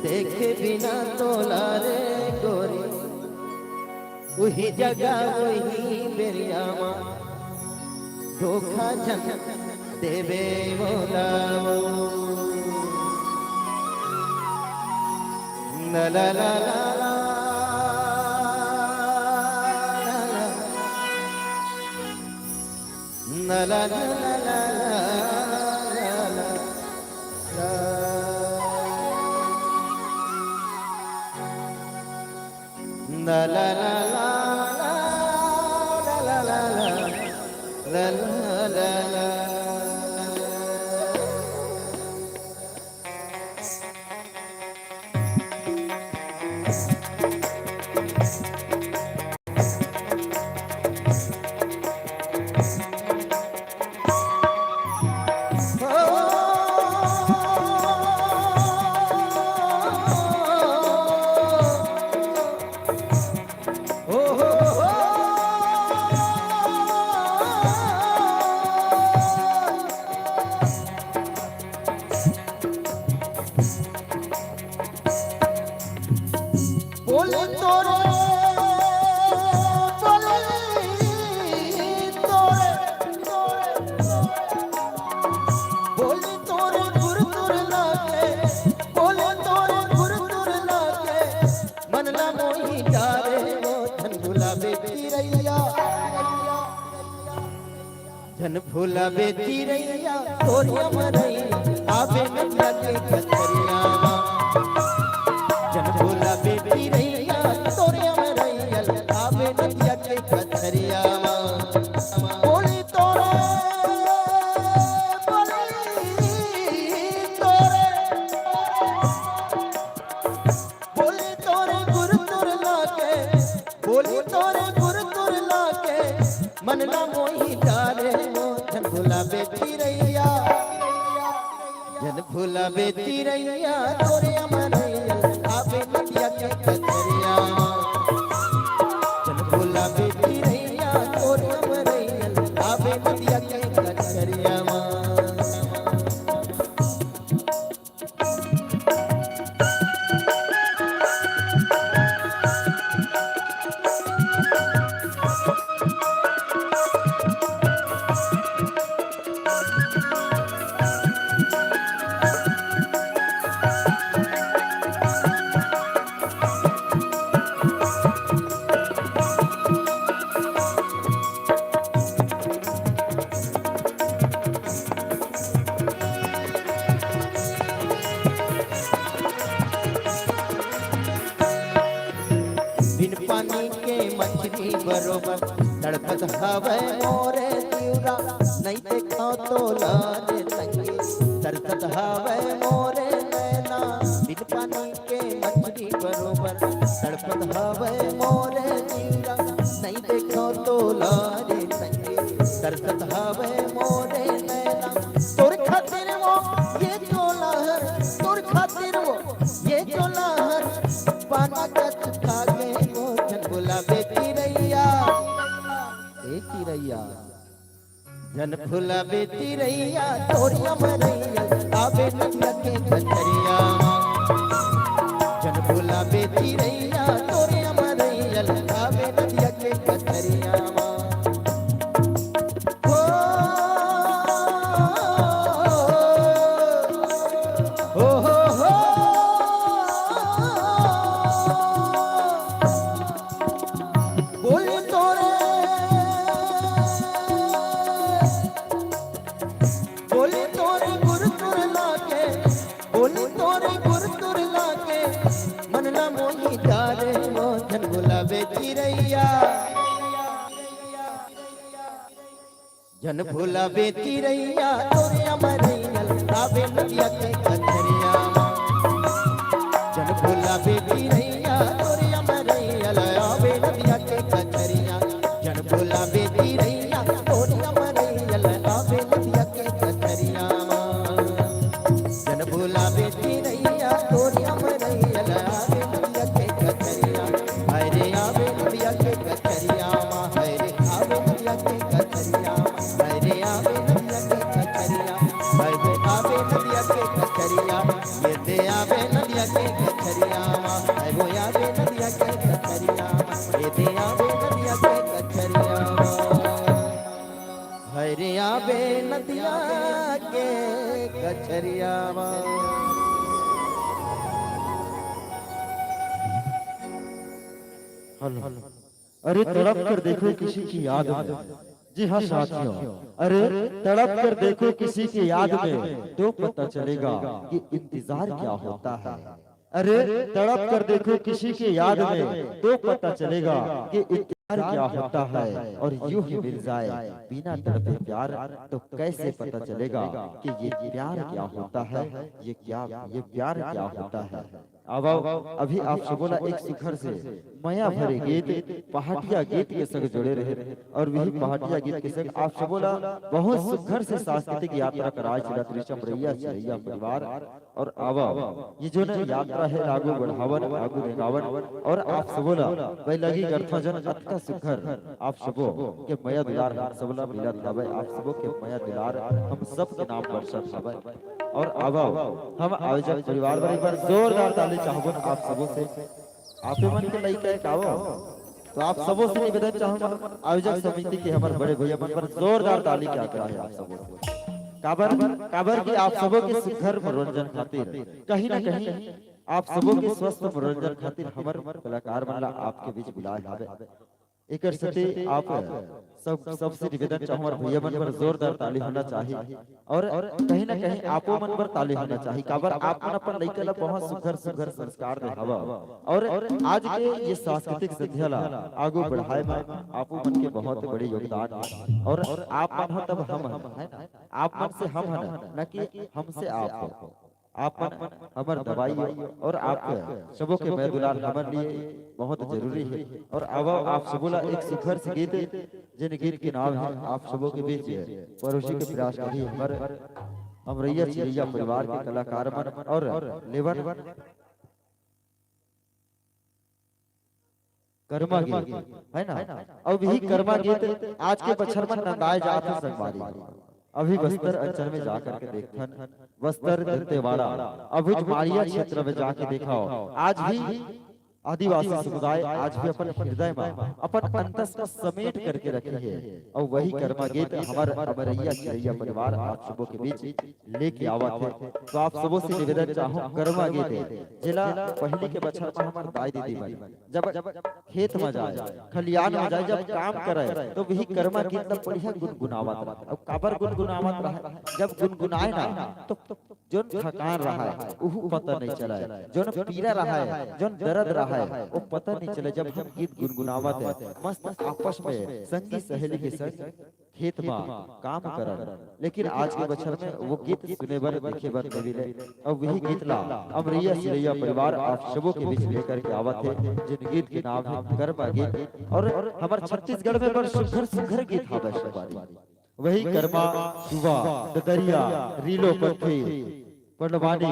S1: देखे बिना तोला रे गोरी वही जगह वही बेरिया धोखा जन देवे मोला ला ला ला ला ला ला ला ला ला ला ला ला ला। बोले तोरे बोले तोरे गुर तुर लागे बोले तोरे गुर तुर लागे मन ला मोही डारे वो धन भुला बेटी रैया धन भुला बेटी रैया तोरिया मरई आवे नदिया के कतरिया जन भोला बेटी रैया तोरिया में रैयल आवे नदिया के कतरिया बोली तोरे बोली तोरे गुर तुर लाके बोली तोरे गुर तुर लाके मन ना मोही डारे वो जन भोला बेटी रैया जन भोला बेटी रैया तोरिया में रैयल आवे नदिया के कतरिया जन भोला बेटी रैया तोरिया में रैयल आवे नदिया के कतरिया बिन पानी के मछली बरोबर तड़पत हवे मोरे तिउरा नहीं देखा तो लारे संगी तड़पत हवे मोरे नैना बिन पानी के मछली बरोबर तड़पत हवे मोरे तिउरा नहीं देखा तो लारे संगी तड़पत हवे मोरे नैना तोर खातिर वो ये जो लहर तोर खातिर वो ये जो लहर पाना कच खागे वो जन भुला बेटी रैया बेटी रैया जन भुला बेटी रैया तोरिया मरैया आवे नदिया के कतरिया जन भुला बेटी रैया तोरिया मरैया आवे नदिया के कतरिया बोले तोरे गुर तुर लाके बोले तोरे गुर तुर लाके मन ना मोही डारे वो धन भुला बेटी रैया जन भुला बेटी रैया तोरिया मरैयल आवे नदिया के कतरिया जन भुला बेटी रैया तोरिया मरैयल आवे नदिया के कतरिया जन भुला बेटी रैया तोरिया मरैयल आवे नदिया के कतरिया जन भुला बेटी रैया तोरिया मरैयल आवे नदिया के कतरिया हाय रे आवे नदिया के कतरिया हाय रे आवे नदिया के कतरिया हाय रे आवे नदिया के कतरिया हाय रे आवे नदिया के कतरिया ये दे आवे नदिया के कतरिया हाय वो आवे नदिया के कतरिया ये दे आवे नदिया के कतरिया हाय रे आवे नदिया के कचरिया
S3: हेलो। अरे तड़प कर देखो किसी की याद में, जी हाँ साथियों, अरे तड़प कर देखो किसी की याद में तो पता चलेगा कि इंतजार क्या होता है। अरे तड़प कर देखो किसी की याद में तो पता चलेगा कि इंतजार क्या होता है। और यूं ही मिल जाए बिना तड़पे प्यार तो कैसे पता चलेगा कि ये प्यार क्या होता है, ये प्यार क्या होता है। अब अभी आप सबोला एक शिखर से माया भरे गीत पहाटिया गीत के संग जुड़े रहे और वही पहाटिया गीत के संग आप सबोला बहुत सुखर से सांस्कृतिक यात्रा कराए चलत ऋषभ रैया चिरैया परिवार। और आवा ये जो न यात्रा है आगू बढ़ावन आगू रेगावन और आप सबोला वही लगी गठा जन अतका सुखर आप सबो के माया दुलार हम सबोला मिलत हवे। आप सबो के माया दुलार हम सब के नाम वर्षत हवे। और आवा हम आयोजक परिवार पर एक बार जोरदार ताली चाहबो आप सबो से। आप मन के लइका एक आवो तो आप सबो से निवेदन चाहूंगा आयोजक समिति के हमारे बड़े भैया मन पर जोरदार ताली क्या करा है आप सबो से। काबर काबर की आप सबो के सुखर मनोरंजन खातिर कहीं ना कहीं आप सबो के स्वस्थ मनोरंजन खातिर हमर कलाकार मन ला आपके बीच बुलाए हवे। एकर सते आप सबसे निवेदन चाहूँ भैया मन पर जोरदार ताली होना चाहिए और कहीं ना कहीं आपो मन पर ताली होना चाहिए। काबर आप मन अपन लइका ला बहुत सुघर सुघर संस्कार दे हवा और आज के ये सांस्कृतिक संध्या ला आगू बढ़ाए में आपो मन के बहुत बड़े योगदान है। और आप मन हो तब हम है ना, आप मन से हम है ना कि हमसे आप हो। आप मन हमार दवाई और आप सबों के मैं दुलार हमारे लिए बहुत जरूरी है। और अब आप सबोला एक शिखर से गीत जिन गीत के नाम है आप सबों के बीच पड़ोसी के प्रयास करी हमारे अमरैया चिरैया परिवार के कलाकार मन और लेवन कर्मा गीत है ना। और वही कर्मा गीत आज के बछर में नंदाए जाते संगवारी अभी बस्तर अंचल में जाकर के देखन बस्तर दंतेवाड़ा अभुजमारिया क्षेत्र में जाके देखा आज भी आदिवासी समुदाय आज भी अपन हृदय में अपन अंतस को समेट करके रखी है। और वही कर्मा गीत हमारे अमरैया चिरैया परिवार आप सबों के बीच लेके आवा थे। तो आप सबों से निवेदन चाहूँ कर्मा गीत जिला पहले के बछर में हमारे दाई दीदी बन जब खेत में जाए खलियान में जाए जब काम करे तो वही कर्मा गीत तब बढ़िया गुनगुनावत रहा। अब काबर गुनगुनावत रहा जब गुनगुनाए ना तो जो थकान रहा है वो पता नहीं चला है, जो पीड़ा रहा है जो दर्द रहा है वो पता नहीं चले। जब हम गीत गुनगुनावत है मस्त आपस में संगी सहेली के संग खेत में काम कर। लेकिन आज के बछर में वो गीत सुने बर देखे बर नहीं मिले। और वही गीत ला अमरैया चिरैया परिवार आप सबों के बीच लेकर के आवत है जिन गीत के नाम है कर्मा गीत। और हमारे छत्तीसगढ़ में बड़ सुघर सुघर गीत हवे शुभारी वही कर्मा शुभा ददरिया रीलो पत्थी पंडवानी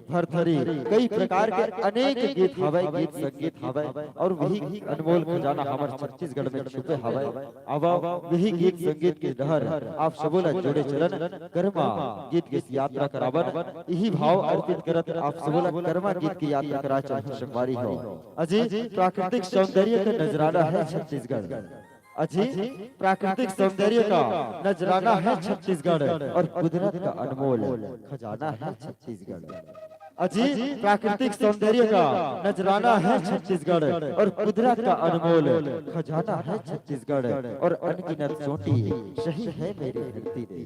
S3: भरथरी कई प्रकार के अनेक गीत हवे गीत संगीत हवे। और वही अनमोल खजाना हमारे छत्तीसगढ़ में छुपे हवे। अब वही गीत संगीत के लहर आप सबोला जोड़े चलन कर्मा गीत के यात्रा करावन यही भाव अर्पित करत आप सबोला कर्मा गीत की यात्रा करा चाहे संगवारी हो। अजी प्राकृतिक सौंदर्य का नजराना है छत्तीसगढ़, अजी प्राकृतिक सौंदर्य का नजराना है छत्तीसगढ़ और कुदरत का अनमोल खजाना है छत्तीसगढ़। अजी प्राकृतिक सौंदर्य का नजराना है छत्तीसगढ़ और कुदरत का अनमोल खजाना है छत्तीसगढ़। और अनगिनत चोटी सही है मेरी धरती ने,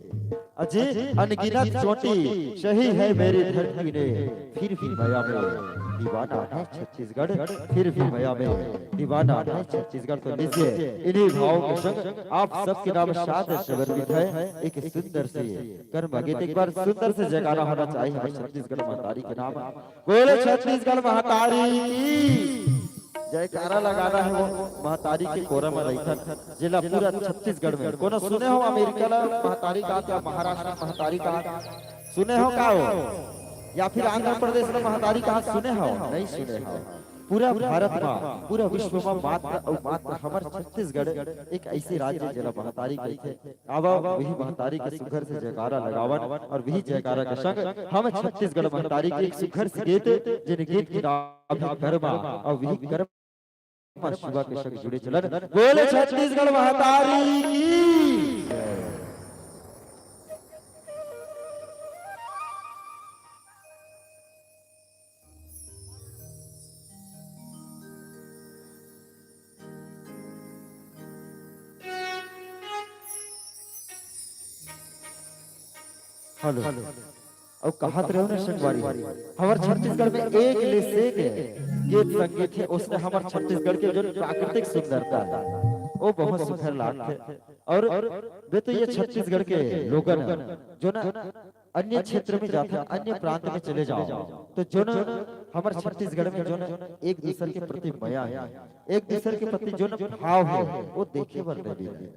S3: अजी अनगिनत चोटी सही है मेरी धरती ने फिर भी माया में दीवाना है छत्तीसगढ़, फिर भी माया में दीवाना है छत्तीसगढ़। तो लीजिए इन्हीं भाव के संग आप सबके नाम शाद समर्पित है एक सुंदर से कर्मा गीत। एक बार सुंदर से जयकारा होना चाहिए हमारे छत्तीसगढ़ महतारी के नाम। बोले छत्तीसगढ़ महतारी की जयकारा लगाना है वो महतारी के कोरा में रहकर जिला पूरा छत्तीसगढ़ में। कोनो सुने हो अमेरिका ला महतारी का क्या महाराष्ट्र महतारी का सुने हो का हो या फिर आंध्र प्रदेश में महतारी कहा सुने हो नहीं सुने हो। पूरा भारत में पूरा विश्व में मात्र हमारे छत्तीसगढ़ एक ऐसी राज्य जिला महतारी गई थे। अब वही महतारी के सुघर से जयकारा लगावन और वही जयकारा के संग हम छत्तीसगढ़ महतारी के एक सुघर से गीत जिन गीत की नाम कर्मा और वही कर्मा शुभा के संग जुड़े चलन। बोले छत्तीसगढ़ महतारी की हेलो और कहा रहे हो ना संगवारी हमारे छत्तीसगढ़ में एक ले से गीत संगीत है उसने हमारे छत्तीसगढ़ के जो प्राकृतिक सुंदरता है वो बहुत सुखर लाग थे और वे तो ये छत्तीसगढ़ के लोग जो ना अन्य क्षेत्र में जाते हैं अन्य प्रांत में चले जाओ तो जो ना हमारे छत्तीसगढ़ में जो ना एक दूसरे के प्रति माया है एक दूसरे के प्रति जो ना भाव है वो देखे बल रहे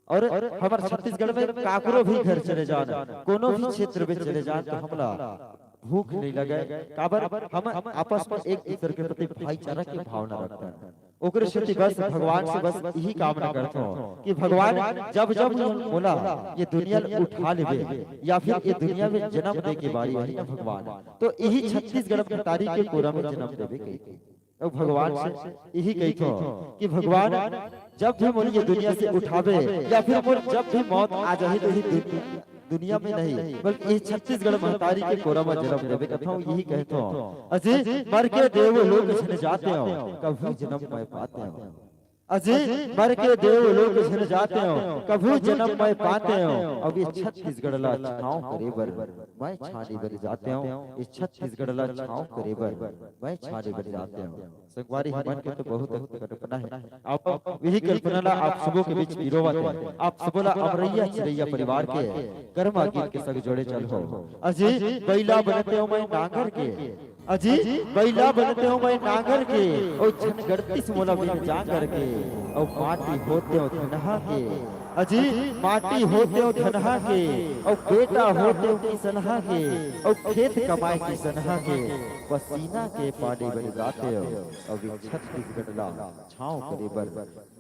S3: और हमारे छत्तीसगढ़ में काकरो भी घर चले जाना कोनो भी क्षेत्र में चले जाए तो हमला भूख नहीं लगे काबर हम आपस में एक दूसरे के प्रति भाईचारा की भावना रखते हैं ओकरे से बस भगवान से बस यही कामना करते हो कि भगवान जब जब बोला ये दुनिया उठा लेबे या फिर ये दुनिया में जन्म दे के बारी है ना भगवान तो यही छत्तीसगढ़ की तारीख के कोरा में जन्म देवे कही तो भगवान से यही कही थो कि भगवान जब भी मोर ये दुनिया से उठावे या फिर मोर जब भी मौत आ जाए तो ही दुनिया में नहीं बल्कि छत्तीसगढ़ महतारी के कोरा में जन्म देवे कथा यही कहते हो अजय मर के देव लोग छन जाते हो कभी जन्म मैं पाते हो अजय मर के देव लोग छन जाते हो कभी जन्म मैं पाते हो अब ये छत्तीसगढ़ ला छाँव करे बर मैं छाने बर जाते हो इस छत्तीसगढ़ ला छाँव करे बर मैं छाने बर जाते हो संगवारी मन के तो बहुत कल्पना है आप यही कल्पना ला आप सबों के बीच विरोवत है आप सबों ला अमरैया चिरैया परिवार के कर्मा गीत के संग जोड़े चल हो अजय बैला बनते हो मैं नांगर के अजय बैला बनते हो मैं नांगर के और छन गड़ती से मोला बिन जांगर के और माटी होते हो धनहा के अजय माटी होते हो धनहा के और बेटा होते हो किसनहा के और खेत कमाए किसनहा के पसीना के पानी बन जाते हो और छत्तीसगढ़ ला छाँव करे बर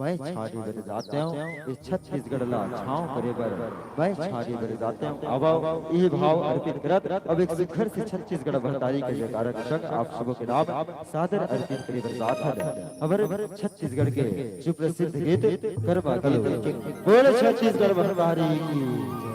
S3: मैं छाड़ी बन जाते हूँ इस छत्तीसगढ़ ला छाँव करे बर मैं छाड़ी बन जाते हूँ अब ये भाव अर्पित करत अब एक शिखर से छत्तीसगढ़ भंडारी के जयकार संग आप सबों के नाम सादर अर्पित करे बरसात हमारे छत्तीसगढ़ के सुप्रसिद्ध गीत गरबा बोले छत्तीसगढ़ भंडारी की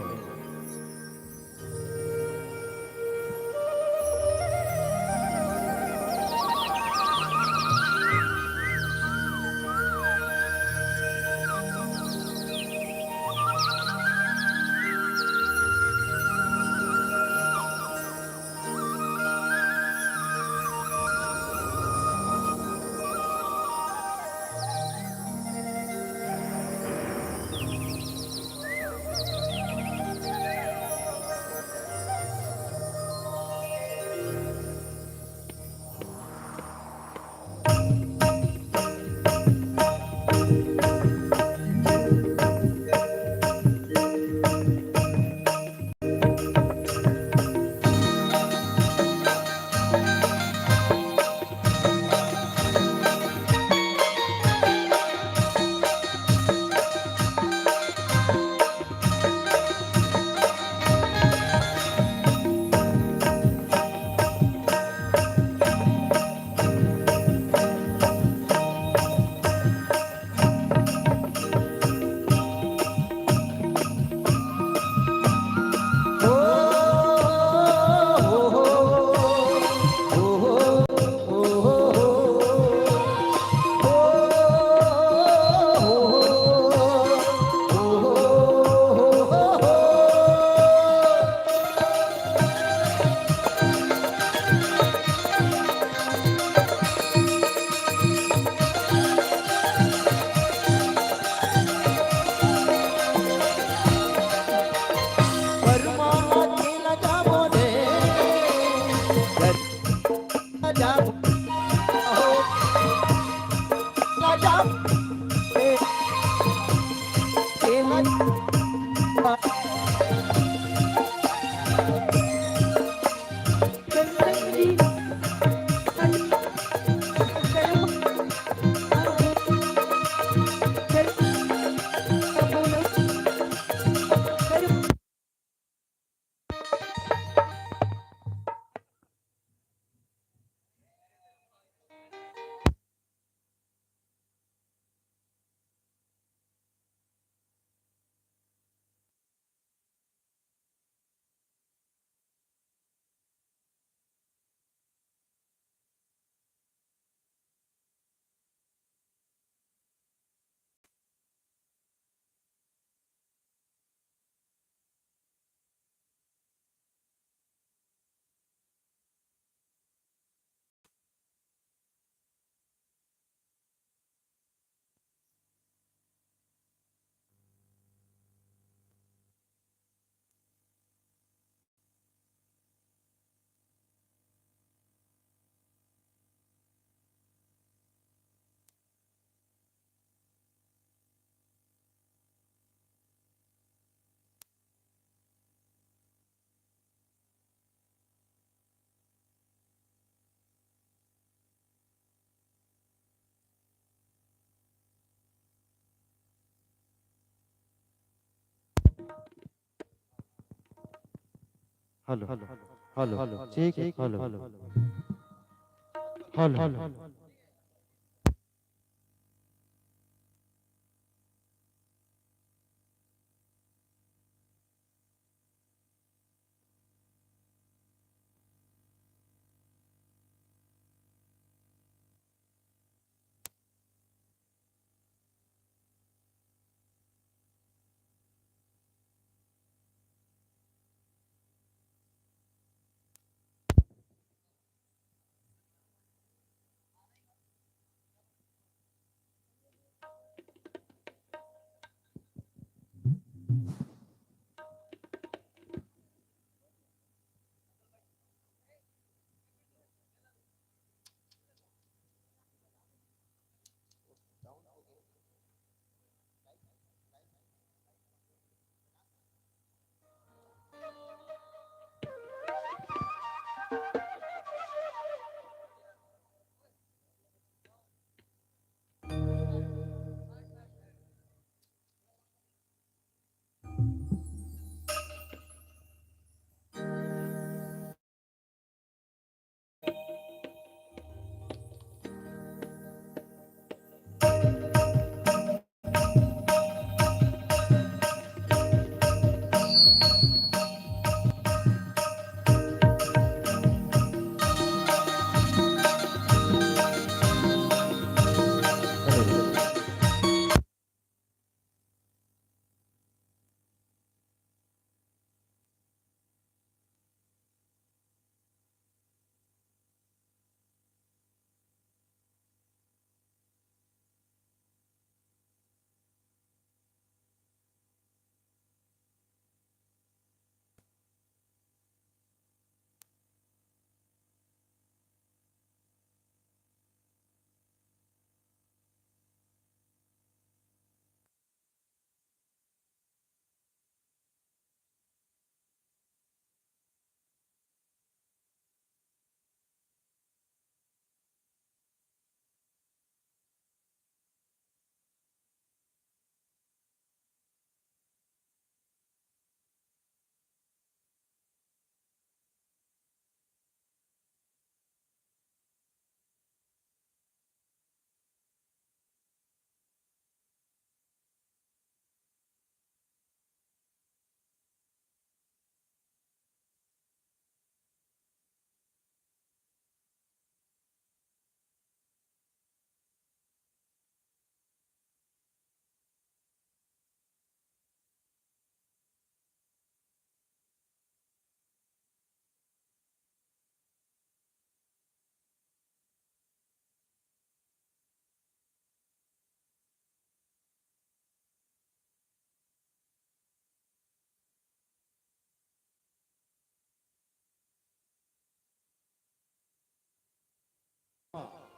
S3: हेलो हेलो ठीक है हेलो हेलो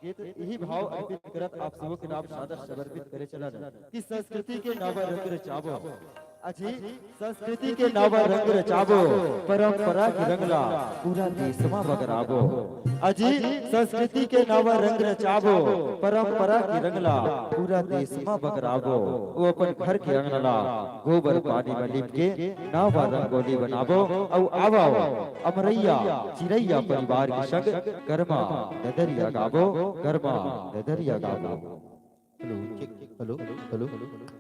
S3: ये तो यही भाव अर्पित करत आप सबों के नाम सादर समर्पित करे चला कि संस्कृति के नाव रंग रचावो अजी संस्कृति के नाव रंग रचावो परंपरा की रंगला पूरा देशमा बगरावो अजी संस्कृति के नाव रंग रचावो परंपरा की रंगला पूरा देशमा बगरावो वो अपन घर के रंगला गोबर पानी में लिप के नाव रंगोली बनावो औ आवो अमरैया चिरैया परिवार के संग गरमा ददरिया गावो गरमा ददरिया गावो
S1: हेलो हेलो हेलो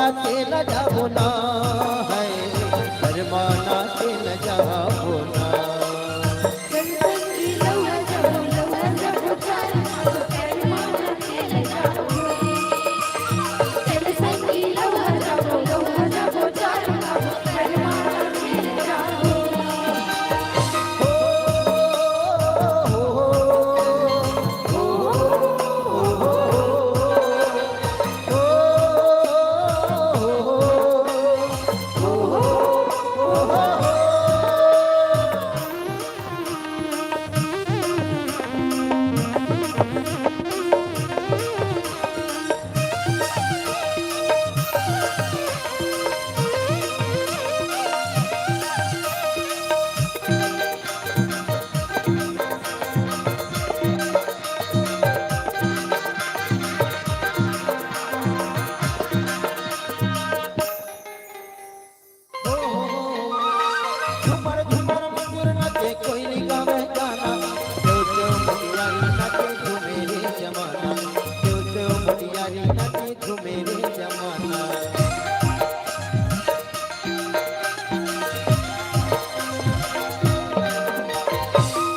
S1: शर्माना से न जाओ ना है, शर्माना से न जाओ ना।
S2: जनसंगी लौला जब चार शर्माना से न जाओ। जनसंगी लौला जब चार शर्माना से न जाओ।
S1: झुमर झुमर मधुर नाचे कोयली गावे गाना, त्यों त्यों मुटियारी नाचे झूमे रे जमाना, त्यों त्यों मुटियारी नाचे झूमे रे जमाना।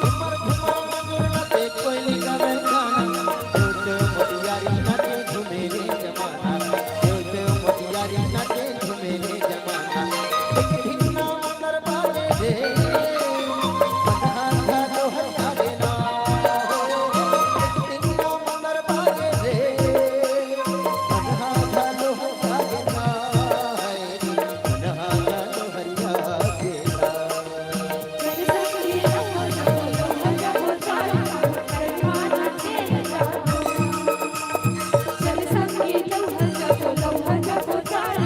S1: झुमर झुमर मधुर नाचे कोयली गावे गाना, त्यों त्यों मुटियारी नाचे झूमे रे जमाना, त्यों त्यों मुटियारी नाचे झूमे रे जमाना। धिकधिकना मंदर बाजे रे, मनहासा दोहर जागे ना। धिकधिकना मंदर बाजे रे, मनहासा दोहर जागे ना। मनहासा दोहर जागे ना।
S2: जनसंगी लौला जब चार शर्माना से न जाओ। जनसंगी लौला जब चार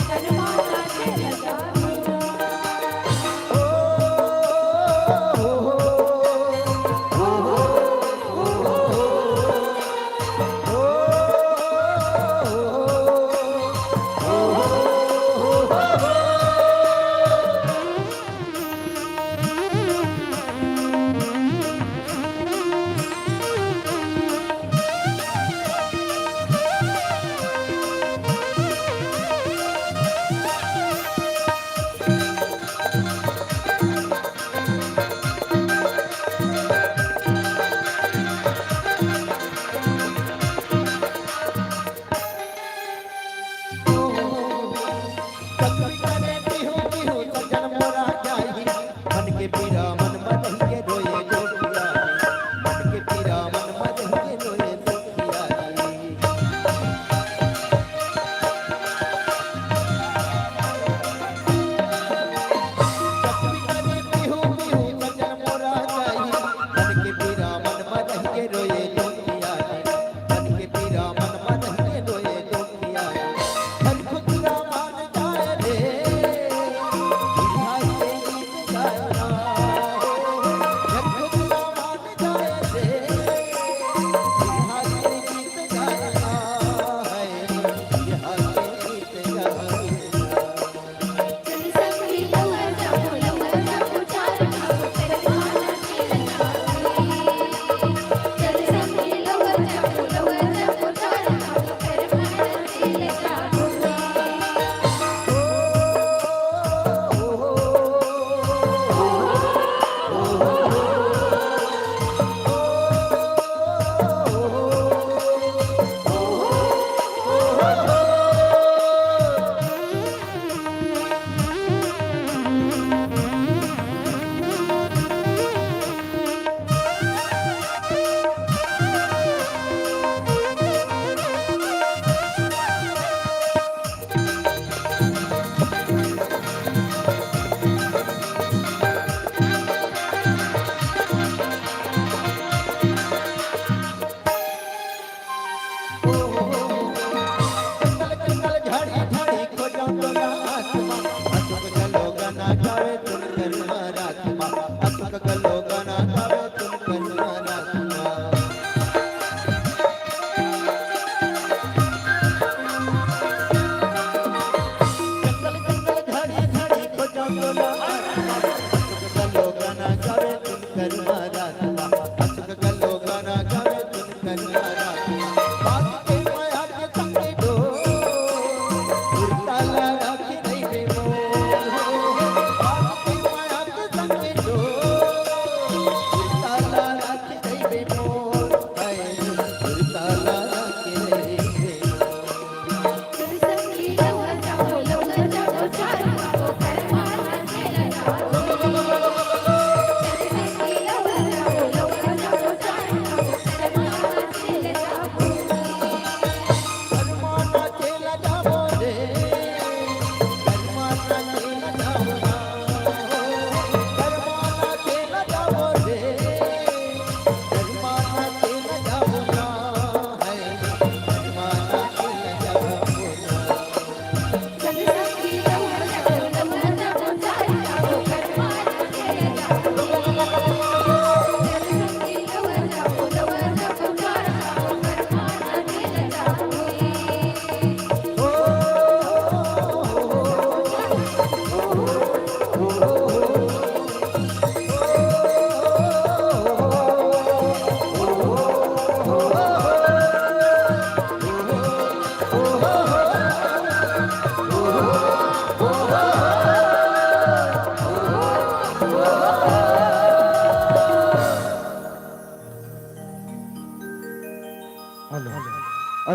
S2: शर्माना से न जाओ।
S1: सखी बिहू बिहू सजन मोरा जाई, मन के पीरा मन मदहि के रोए जोगिया, मन के पीरा मन मदहि के रोए जोगिया। सखी बिहू बिहू सजन मोरा जाई, मन के पीरा मन मदहि के रोए जोगिया, मन के पीरा मन मदहि के रोए जोगिया।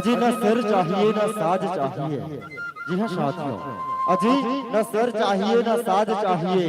S3: अजी न सिर चाहिए न साज चाहिए। जी हाँ साथियों, अजी न सर चाहिए न साज चाहिए,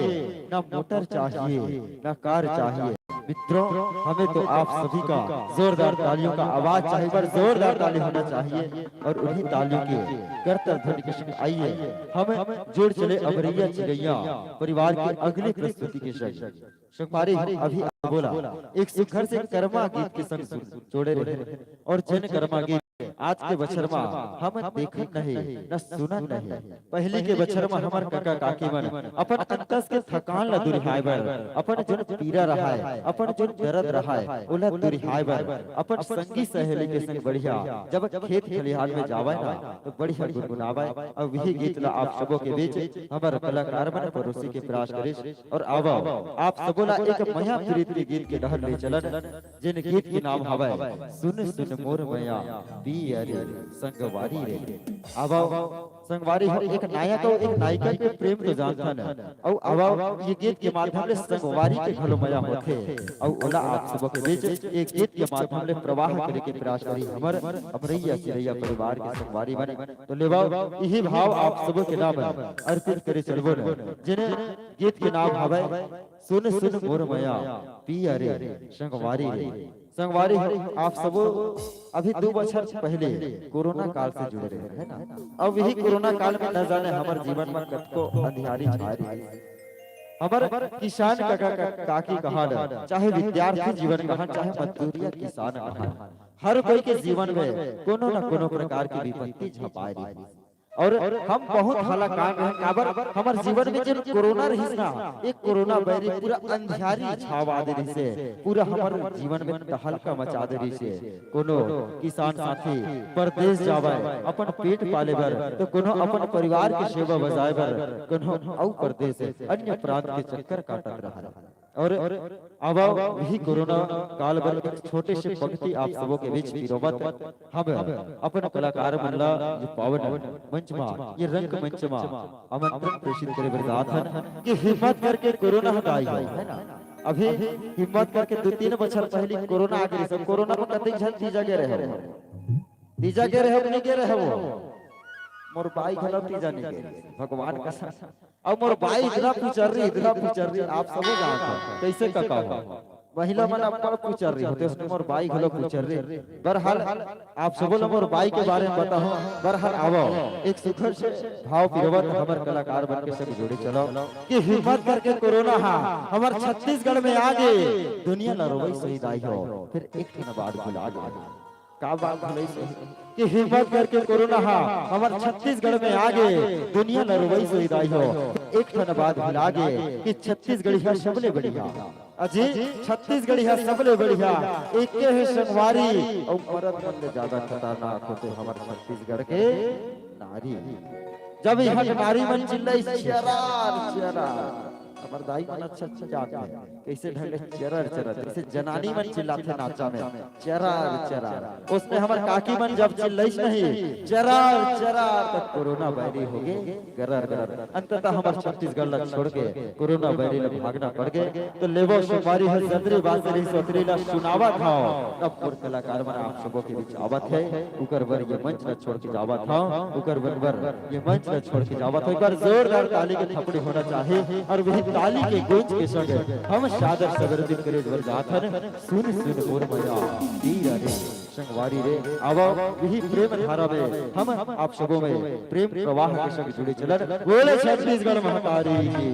S3: न मोटर चाहिए न कार चाहिए। मित्रों, हमें तो आप सभी का जोरदार तालियों का आवाज चाहिए, पर जोरदार ताली होना चाहिए। और उन्हीं तालियों के करतल ध्वनि के संग आइए हम जोड़ चले अबरैया चिड़ैया परिवार की अगली प्रस्तुति के संग। संगवारी अभी बोला एक शिखर से कर्मा गीत के संग जोड़े रहे और जन कर्मा गीत आज के बछर में हम देखन नहीं न सुनन नहीं। पहले के बछर में हमार काका काकी मन अपन अंतस के थकान ला दुरिहाय बर, अपन जन पीरा रहाय, अपन जन दर्द रहाय ओला दुरिहाय बर, अपन संगी सहेली के संग बढ़िया जब खेत खलिहान में जावे ना तो बढ़िया गुनगुनावे। और वही गीत ला आप सबों के बीच हमार कलाकार मन परोसी के प्रयास करिस। और आवो आप सबों ला एक मया प्रीति गीत के डहर ले चलन, जिन गीत के नाम हवे सुन सुन मोर मया पियरे संगवारी रे। अब संगवारी हो एक नायक और एक नायिका के प्रेम के जानथन और अब ये गीत के माध्यम से संगवारी के घलो मया होथे। और ओला आप सब के बीच एक गीत के माध्यम से प्रवाह करे के प्रयास करी हमर अबरैया चिड़ैया परिवार के संगवारी बने। तो लेवा यही भाव आप सब के नाम अर्पित करे चलबो न, जिने गीत के नाम हवे सुन सुन मोर मया पियरे संगवारी रे। संगवारी आप सब अभी 2 बछर पहले कोरोना काल से जुड़े रहे है ना। अब यही कोरोना काल में न जाने हमारे जीवन में कतको अंधियारी छाई रही। हमारे किसान काका काकी कहा चाहे विद्यार्थी जीवन कहा चाहे मजदूरिया किसान कहा, हर कोई के जीवन में कोनो न कोनो प्रकार की विपत्ति झपाए रही। और हम बहुत हाला काम है काबर हमार जीवन में जब कोरोना रही ना, एक कोरोना बैरी पूरा अंधियारी छावा दे रही से, पूरा हमार जीवन में तहलका मचा दे रही से। कोनो किसान साथी परदेश जावे अपन पेट पाले बर, तो कोनो अपन परिवार की सेवा बजाए बर, कोनो औ परदेश अन्य प्रांत के चक्कर काटत रहा। और अब वही कोरोना काल बर छोटे से पंक्ति आप सबों के बीच पिरोवत हम अपन कलाकार मनला जो पावन मंच में ये रंग मंच में आमंत्रण प्रेषित करे बरदाथन कि हिम्मत करके कोरोना हटाई है ना। अभी हिम्मत करके 2-3 बछर पहले कोरोना आ गई, सब कोरोना को कतई झन तीजा के रहे नहीं के रहे वो मोर बाई घलो तीजा नहीं के भगवान कसम। और मोर बाई इतना पुचर रही आप सब जानते कैसे कका हो महिला मन अपन पुचर रही होते उसने मोर बाई घलो पुचर रही। बहरहाल आप सब लोग मोर बाई के बारे में बताओ। बहरहाल आवो एक सुखर से भाव पिरवत हमर कलाकार बन के सब जुड़े चलो कि हिम्मत करके कोरोना हमार छत्तीसगढ़ में आ गए, दुनिया ला रोई शहीद आई हो फिर एक दिन बाद भुला गए का बात भले कि हिम्मत करके कोरोना हमार छत्तीसगढ़ में आ गए, दुनिया ला रोई शहीद आई हो एक दिन बाद भुला गए कि छत्तीसगढ़ी है सबले बढ़िया। अजी छत्तीसगढ़ी है सबले बढ़िया, एक के है संगवारी और मरद मन ज्यादा खतरनाक होते हमारे छत्तीसगढ़ के नारी। जब यहाँ नारी मन चिल्लाई चरार हमार दाई मन अच्छा जाते हैं कैसे ढंग चरर चरर जैसे जनानी मन चिल्लाते नाचा में चरार चरार। उसमें हमार काकी मन जब चिल्लाइस नहीं चरार चरार तक कोरोना बैरी हो गए गरर गरर। अंततः हमार छत्तीसगढ़ ला छोड़ के कोरोना बैरी ला भागना पड़ गए। तो लेवो सुमारी है संदरी बासरी सोतरी ला सुनावा था। अब और कलाकार मन आप सबों के बीच आवत है उकर वर ये मंच ला छोड़ के जावत था, उकर वर ये मंच ला छोड़ के जावत है। एक बार जोरदार ताली के थपड़ी होना चाहिए और वही ताली के गूंज के संग हम सादर सगरदिन करे वरदाथन सुन सुन मोर मया पीरा रे संगवारी रे। आवो वही प्रेम धारा में हम आप सबों में प्रेम प्रवाह के संग जुड़े चलन। बोले छत्तीसगढ़ महामारी की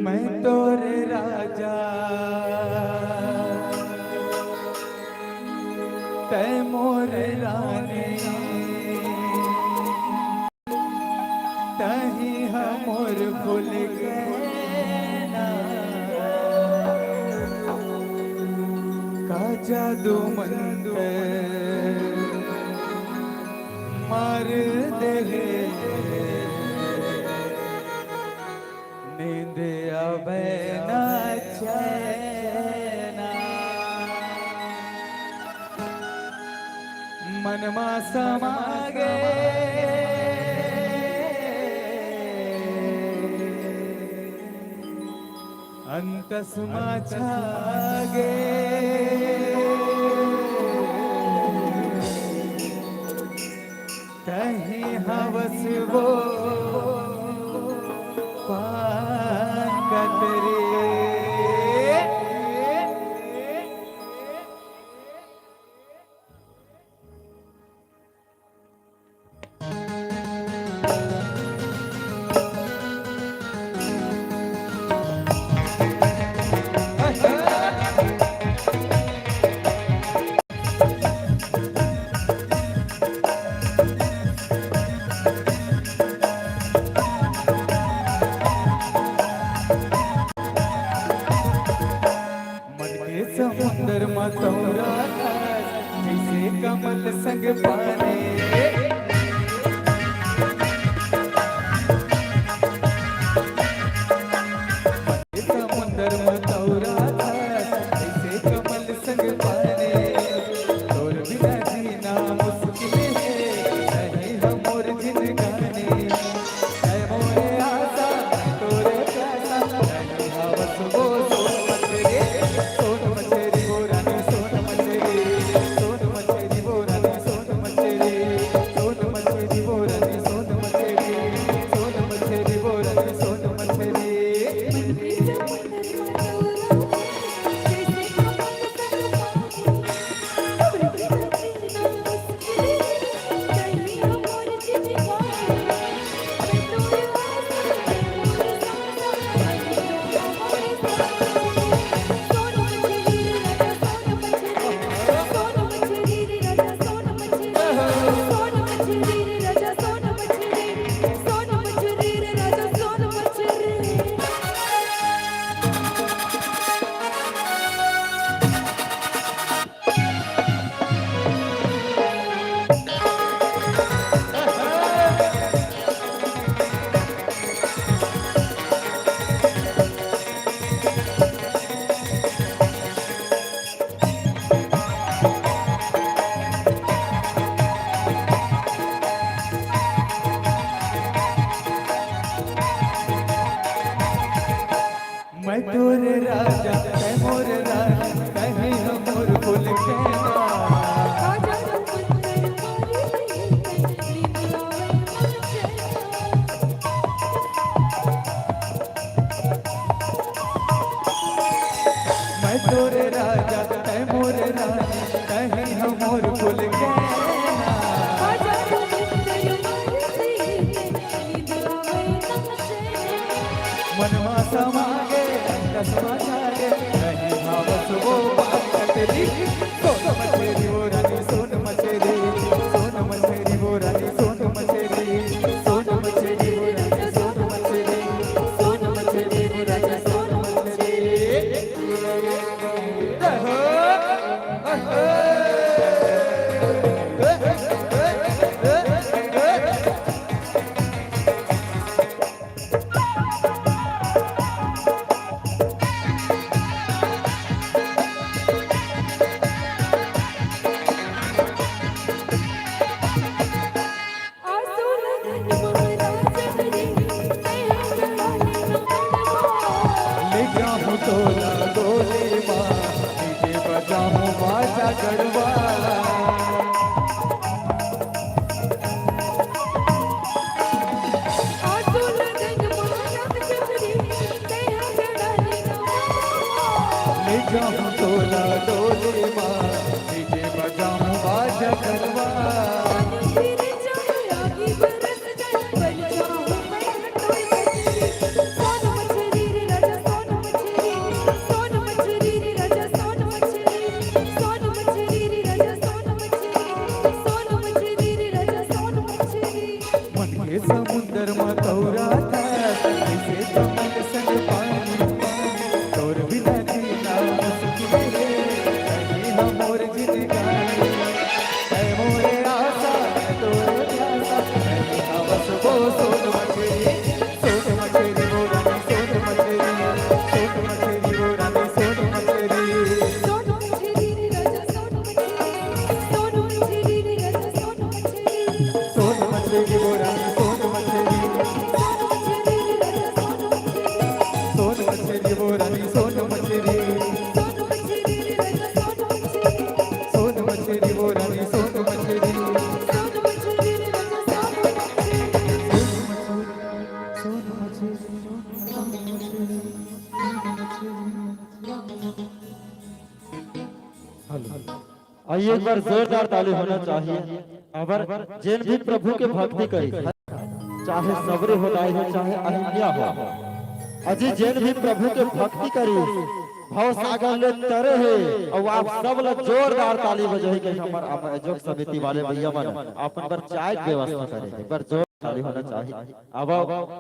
S4: मैं तोरे राजा तै मोरे रानी तही हमोर भूल गए ना का जादू मंत्र मार दे नींद आवे ना चैना मनमा समागे अंतसमा छागे कहीं हवस वो पाकतरे समुंदर मतौरा जैसे कमल संग पाने समुंदर मतौरा जैसे कमल संग पाने तोर बिना जीना मुश्किल है नहीं हमोर जिंदगानी है मोरे आशा तोरे प्यासा नहीं हवस वो सोच रे सोन मचेरी वो रानी सोन मचेरी सोन मचेरी वो रानी सोन मचेरी सोन मचेरी वो रानी सोन मचेरी सोन मचेरी वो रानी सोन मचेरी मैं तोरे राजा तै मोर रानी कहीं हमोर भूल गए मैं तोरे राजा तै मोर रानी कहीं हमोर भूल मनवा समागे दसवा छागे नहीं भावस वो बात कतरी सोन मचेरी वो रानी सोन मचेरी सोन मचेरी वो रानी सोन मचेरी सोन मचेरी वो रानी सोन मचेरी सोन मचेरी वो रानी सोन मचेरी गरबा
S2: आजू लगन मोहब्बत चुचरी तेरा जड़ाली
S4: ले जाऊं तोला डोले माँ डीजे बजाऊं बाजा गरबा
S2: तेरे जाऊं आगे बरस जाए बन जाऊं मैं हटोई मछली सोन मछली रे राजा सोन मछली रे राजा सोन मछली रे राजा सोन मछली रे राजा सोन मछली
S4: मन के समुंदर में तौरा था ऐसे चमक संग पानी तोर बिना जीना मुश्किल है कहीं हम मोर जिंदगानी है मोरे आशा है तोरे प्यासा कहीं ना बस वो सोन मछली वो रानी सोन मछली वो रानी सोन मछली
S2: सोन मछली रे राजा सोन मछली रे राजा सोन मछली
S4: सोन मछली वो रानी सोन मछली सोन मछली वो रानी सोन मछली सोन मछली वो रानी सोन मछली
S3: आइए एक बार जोरदार ताली होना चाहिए। अगर जिन भी प्रभु के भक्ति करी चाहे सबरे होदाई हो चाहे अहिल्या हो अजी जिन भी प्रभु के भक्ति करी भव सागर ले तरे है और आप सब लोग जोरदार ताली बजाई के हमार आयोजक समिति वाले भैया मन अपन पर चाय की व्यवस्था करें एक बार जोर ताली होना चाहिए। अब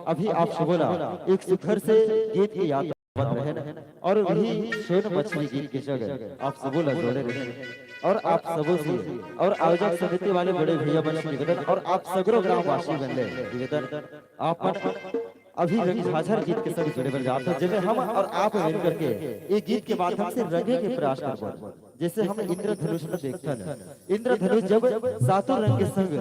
S3: अभी आप सब बोला एक शिखर से गीत की याद बन रहे हैं और वही सोन मछली गीत की जगह आप सब लोग जोड़े रहे और आप सबों से और आयोजक समिति वाले बड़े भैया बन निवेदन और आप सगरो ग्रामवासी बन ले निवेदन आप अभी रंग झाझर गीत के साथ जुड़े बन जाते हैं जिन्हें हम और आप मिल करके एक गीत के माध्यम से रंगे के प्रयास करते हैं जैसे हम इंद्रधनुष में देखते हैं इंद्रधनुष जब सातों रंग के संग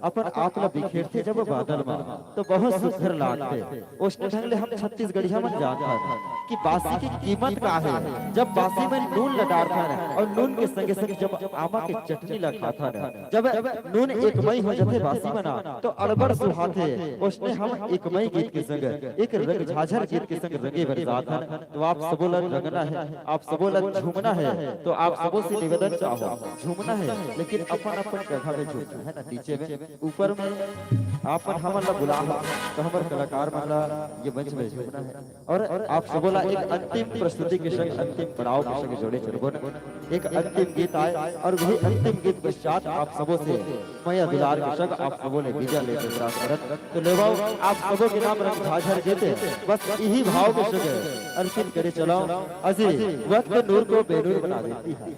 S3: अपन आप ला बिखेरते जब बादल में तो बहुत सुंदर लागते उस ढंग ले हम छत्तीसगढ़िया में जाता है कि बासी की कीमत का है जब बासी में नून लगाता है और नून के संगे संग जब आमा की चटनी लगाता है जब नून एक मई हो जाते बासी बना तो अड़बड़ सुहाते उसने हम एक मई गीत के संग एक रंग झाझर गीत के संग रंगे बरसात है तो आप सबों ला रंगना है आप सबों ला झूमना है तो आप सबों से निवेदन चाहो झूमना है लेकिन अपन अपन जगह में झूमना है ना नीचे में ऊपर में आपन हमला बुला तो हमारे कलाकार वाला ये मंच में झूमना है और आप सबों ला एक अंतिम प्रस्तुति के संग अंतिम पड़ाव के संग जोड़े चलबो एक अंतिम गीत आए और वही अंतिम गीत पश्चात आप सबों से मैया दुलार के संग आप सबों ने विजय लेकर प्रयास करत तो लेवाओ आप सबों के नाम रंग झाझर देते बस यही भाव के संग अर्पित करे चलो अजी वक्त नूर को बेनूर बना देती है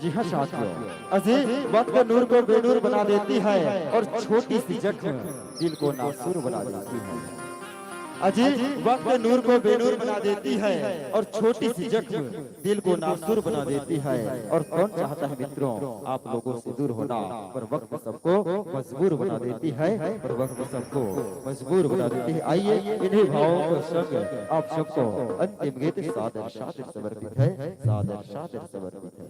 S3: जी हाँ साथियों अजी वक्त नूर को बेनूर बना देती है और छोटी सी जख्म दिल को नासूर बना देती है अजी वक्त नूर को बेनूर बना देती है और छोटी सी जख्म दिल को नासूर बना देती है और कौन चाहता है मित्रों आप लोगों से दूर होना पर वक्त सबको मजबूर बना देती है पर वक्त सबको मजबूर बना देती है आइए इन्हीं भावों को संग आप सबको अंतिम गीत सादर शातिर समर्पित है सादर शातिर समर्पित है।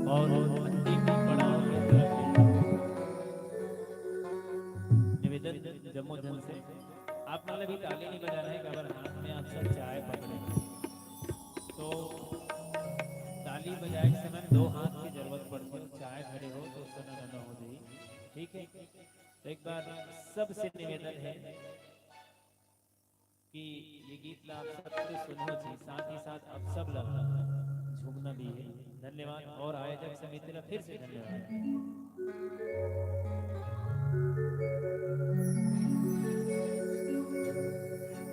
S9: और अंतिम पड़ाव में निवेदन जम्मू धन से आप मतलब भी ताली नहीं बजा रहे अगर हाथ में आप सब चाय पकड़े तो ताली बजाए समय दो हाथ की जरूरत पड़ती है चाय खड़े हो तो सुना न हो जाए ठीक है। तो एक बार सबसे निवेदन है कि ये गीत ला आप सबसे सुनो जी साथ ही साथ आप सब लोग झूमना भी है। धन्यवाद और आयोजक समिति का फिर से धन्यवाद।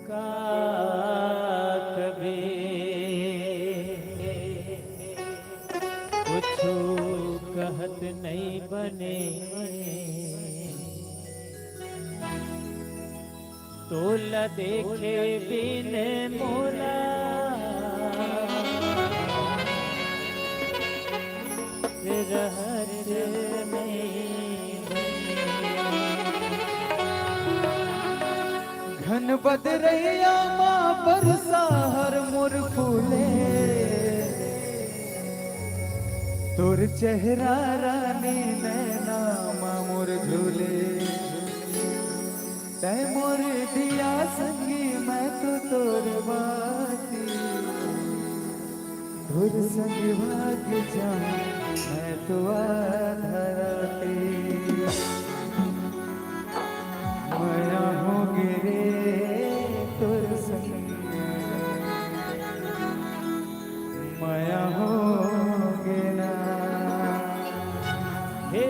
S9: का तोला देखे बिन मोला रहर नहीं
S4: घन बदरैया माँ बरसा हर मोर फूले तोर चेहरा रानी नैना माँ मोर झूले तै मोर दिया संगी मैं तो तोर बाती तोर संग भाग जाऊं मैं तो आधराती माया हो गिरे तोर संग माया हो गिरा
S9: हे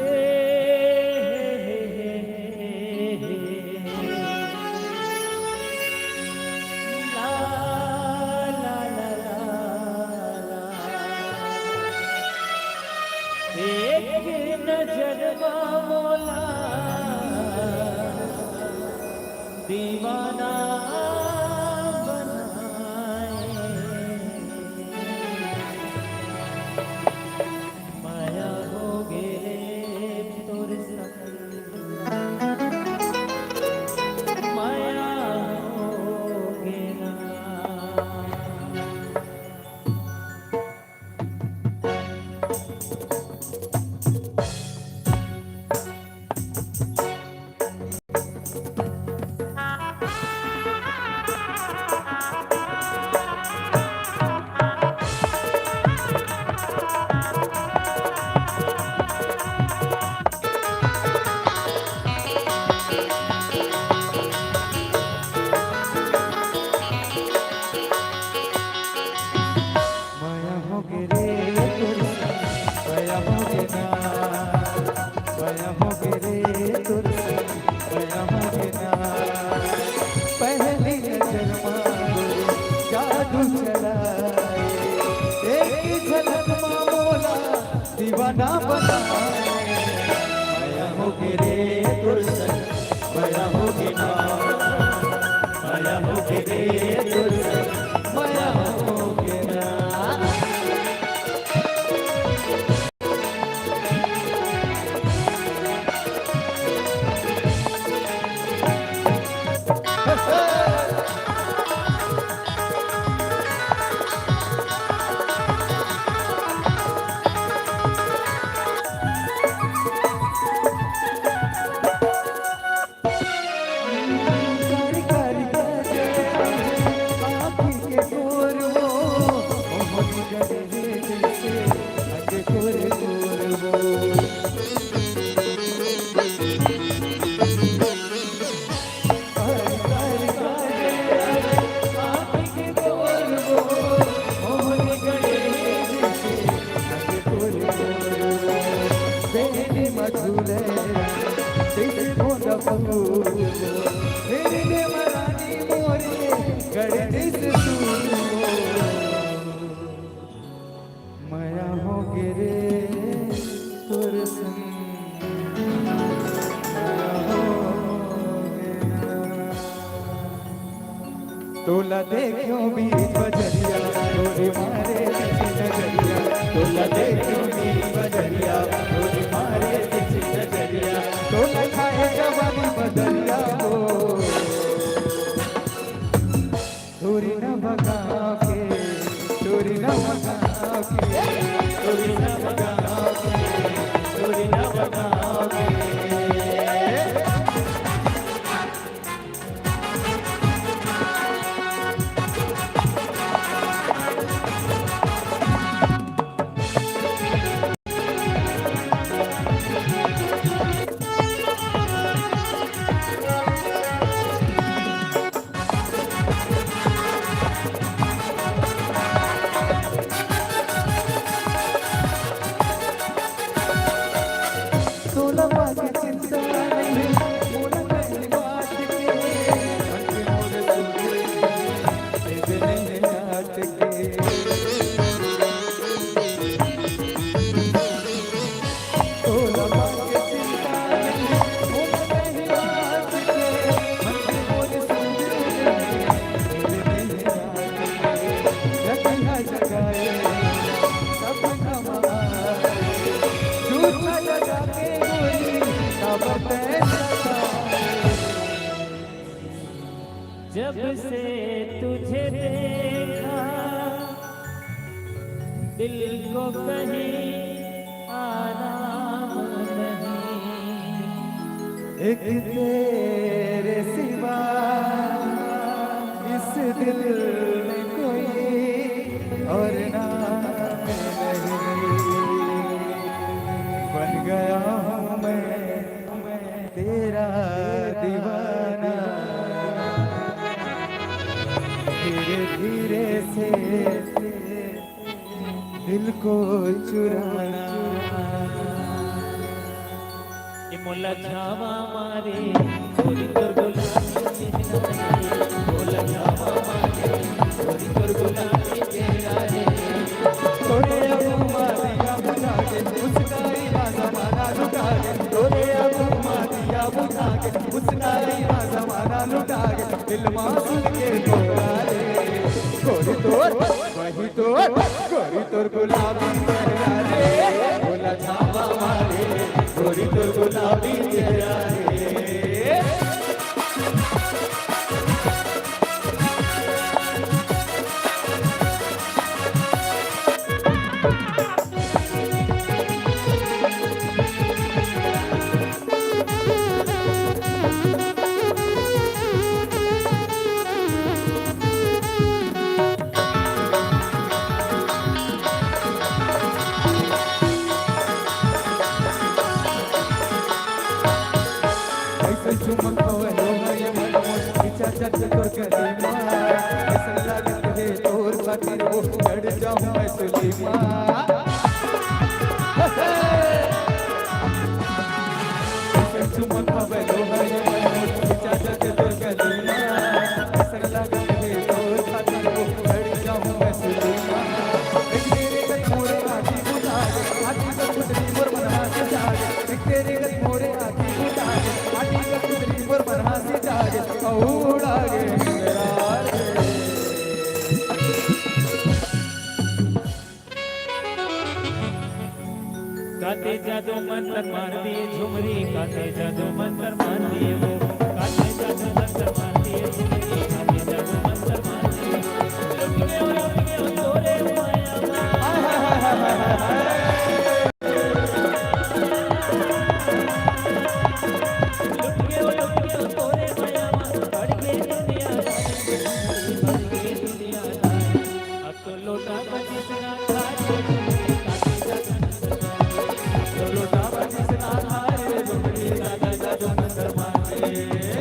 S9: ला ला ला ला एक नजर मोला दीवाना बनाए माया हो गे तोर संग माया हो गे ना
S4: माया हो गिरे तोर संग माया हो गिरा माया हो गिरे तोर संग माया हो गिरा पहली नजर मांगो जादू चलाए एक झलक माँ बोला दीवाना बनाए माया हो गिरे तोर संग माया हो गिरा माया हो गिरे तोर संग माया हो गिरा कारी कारी काजे आँखी के गोर वो मोहनी गले जैसे अंगे गोर गोर वो कारी कारी काजे आँखी के गोर वो मोहनी गले जैसे अंगे गोर गोर वो बेनी मधुले जैसे गोंदा फूल मेरी देवरानी मोरे गड़े से माया हो गिरे तोर संग माया हो गिरा तोला देखो बीच बजरिया तोरी मारे पीछे नजरिया तोला देखो बीच बजरिया तोरी मारे पीछे नजरिया तोला खाए जवानी बदलिया हो तोरी न भगा के तोरी न भगा के तोरी न भगा के तोरी न भगा के
S9: जब से तुझे देखा दिल को कहीं आराम नहीं,
S4: एक तेरे सिवा इस दिल में कोई और नाम नहीं। बन गया हूँ मैं तेरा दीवाना, धीरे धीरे से दिल को चुराना।
S9: ये मोला झावा मारे गोरी तोर गुलाबी चेहरा रे, मोला झावा मारे गोरी तोर गुलाबी चेहरा रे।
S4: तोरे अब मारिया बुझा के मुस्काई ना जमाना लुटा के, तोरे अब मारिया बुझा के मुस्काई ना जमाना लुटा के। दिल मासूम के तोरा रे गोरी तोर वही तोर गोरी तोर गुलाबी चेहरा रे, बोला झावा मारे गोरी तोर गुलाबी चेहरा रे। चुमन होवे ये मन पीछा चट तोर कलीमा, ऐसा लागत है तोर खातिर वो चढ़ जाऊं मैं सुलीमा। चुमन होवे ये मन पीछा चट तोर कलीमा, ऐसा लागत है तोर खातिर वो चढ़ जाऊं मैं सुलीमा। एक तेरे गत मोरे आँखी बुझा दे, आँखी का कुतरी मोर बना से जागे। एक तेरे गत मोरे आँखी बुझा दे, आँखी का कुतरी मोर बना से जागे। उड़ा गे मेरा रे।
S9: काते जादू मंत्र मार दिए झुमरी, काते जादू मंत्र मार दिए वो, काते जादू मंत्र मार दिए झुमरी, काते जादू मंत्र मार दिए। लुट गए तोरे माया तोरे माया बढ़ गई दुनिया, बढ़ गई दुनिया। अब तो लोटा बजिसना खाए, तो लोटा बजिसना खाए झुमरी, काते जादू मंत्र मार दिए।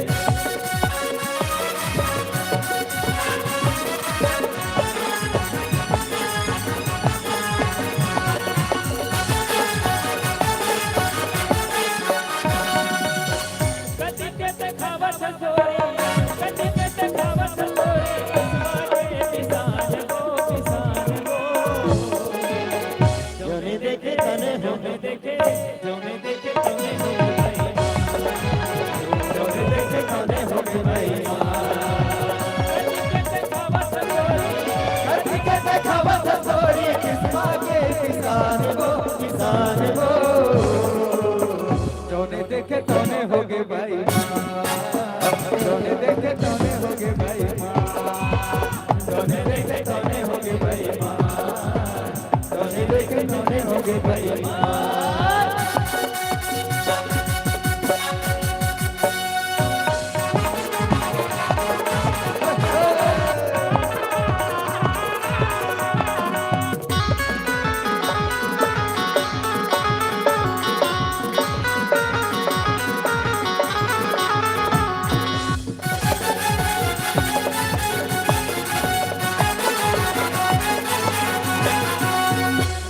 S9: कदी के देखावत गोरी, कदी के देखावत गोरी, किस्मत किसान को जोने देखे तने होने देखे, जोने देखे तने होने भाई, जोने देखे तने होने भाई।
S4: कदी के देखावत गोरी, किस्मत के किसान को जोने देखे तोने होगे भाई, जोने देखे तोने होगे भाई, जोने देखे तोने होगे भाई, जोने देखे तोने होगे भाई।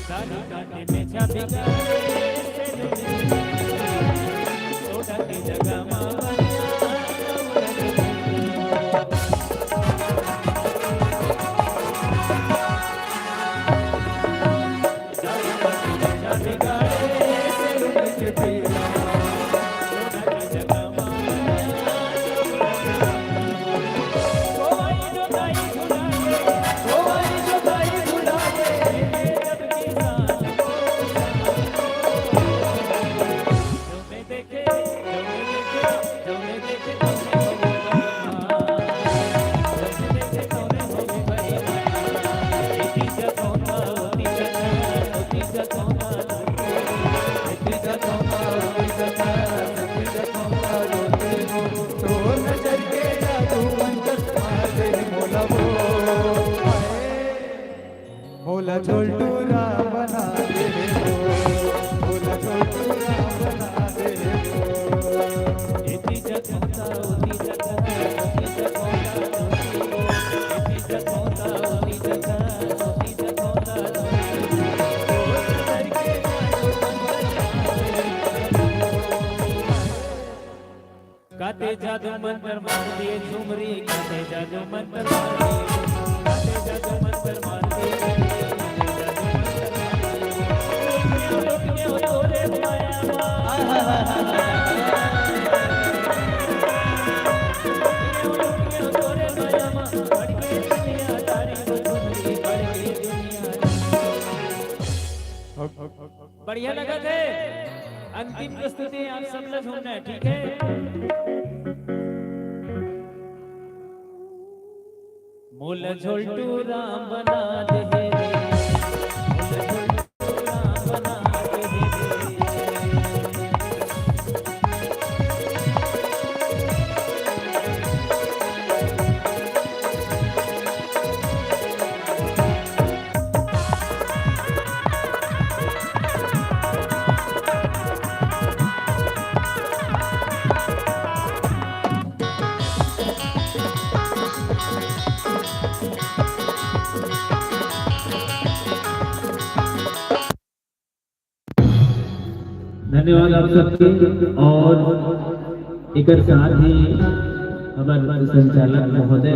S9: दानी काटे में छापी गाए से सोडा की जगह मावनिया छापी गाए से सोडा की जगह मावनिया कोई जो गाई झुलाए, कोई जो गाई झुलाए, जब किसान को जो मैं देखे गाते जादू मंत्र मार दिए झुमरी, गाते जादू मंत्र मार दिए, गाते जादू मंत्र मार दिए, तोरे माया तोरे माया बढ़ के दुनिया तारी झुमरी, बढ़ के दुनिया। बढ़िया लगा थे। अंतिम प्रस्तुति आप सब लोग होना है, ठीक है? मोल झोलटू राम बना दे रे, मोल झोलटू राम बना दे रे।
S11: धन्यवाद आप सबके। और एक साथ ही हमारे संचालक महोदय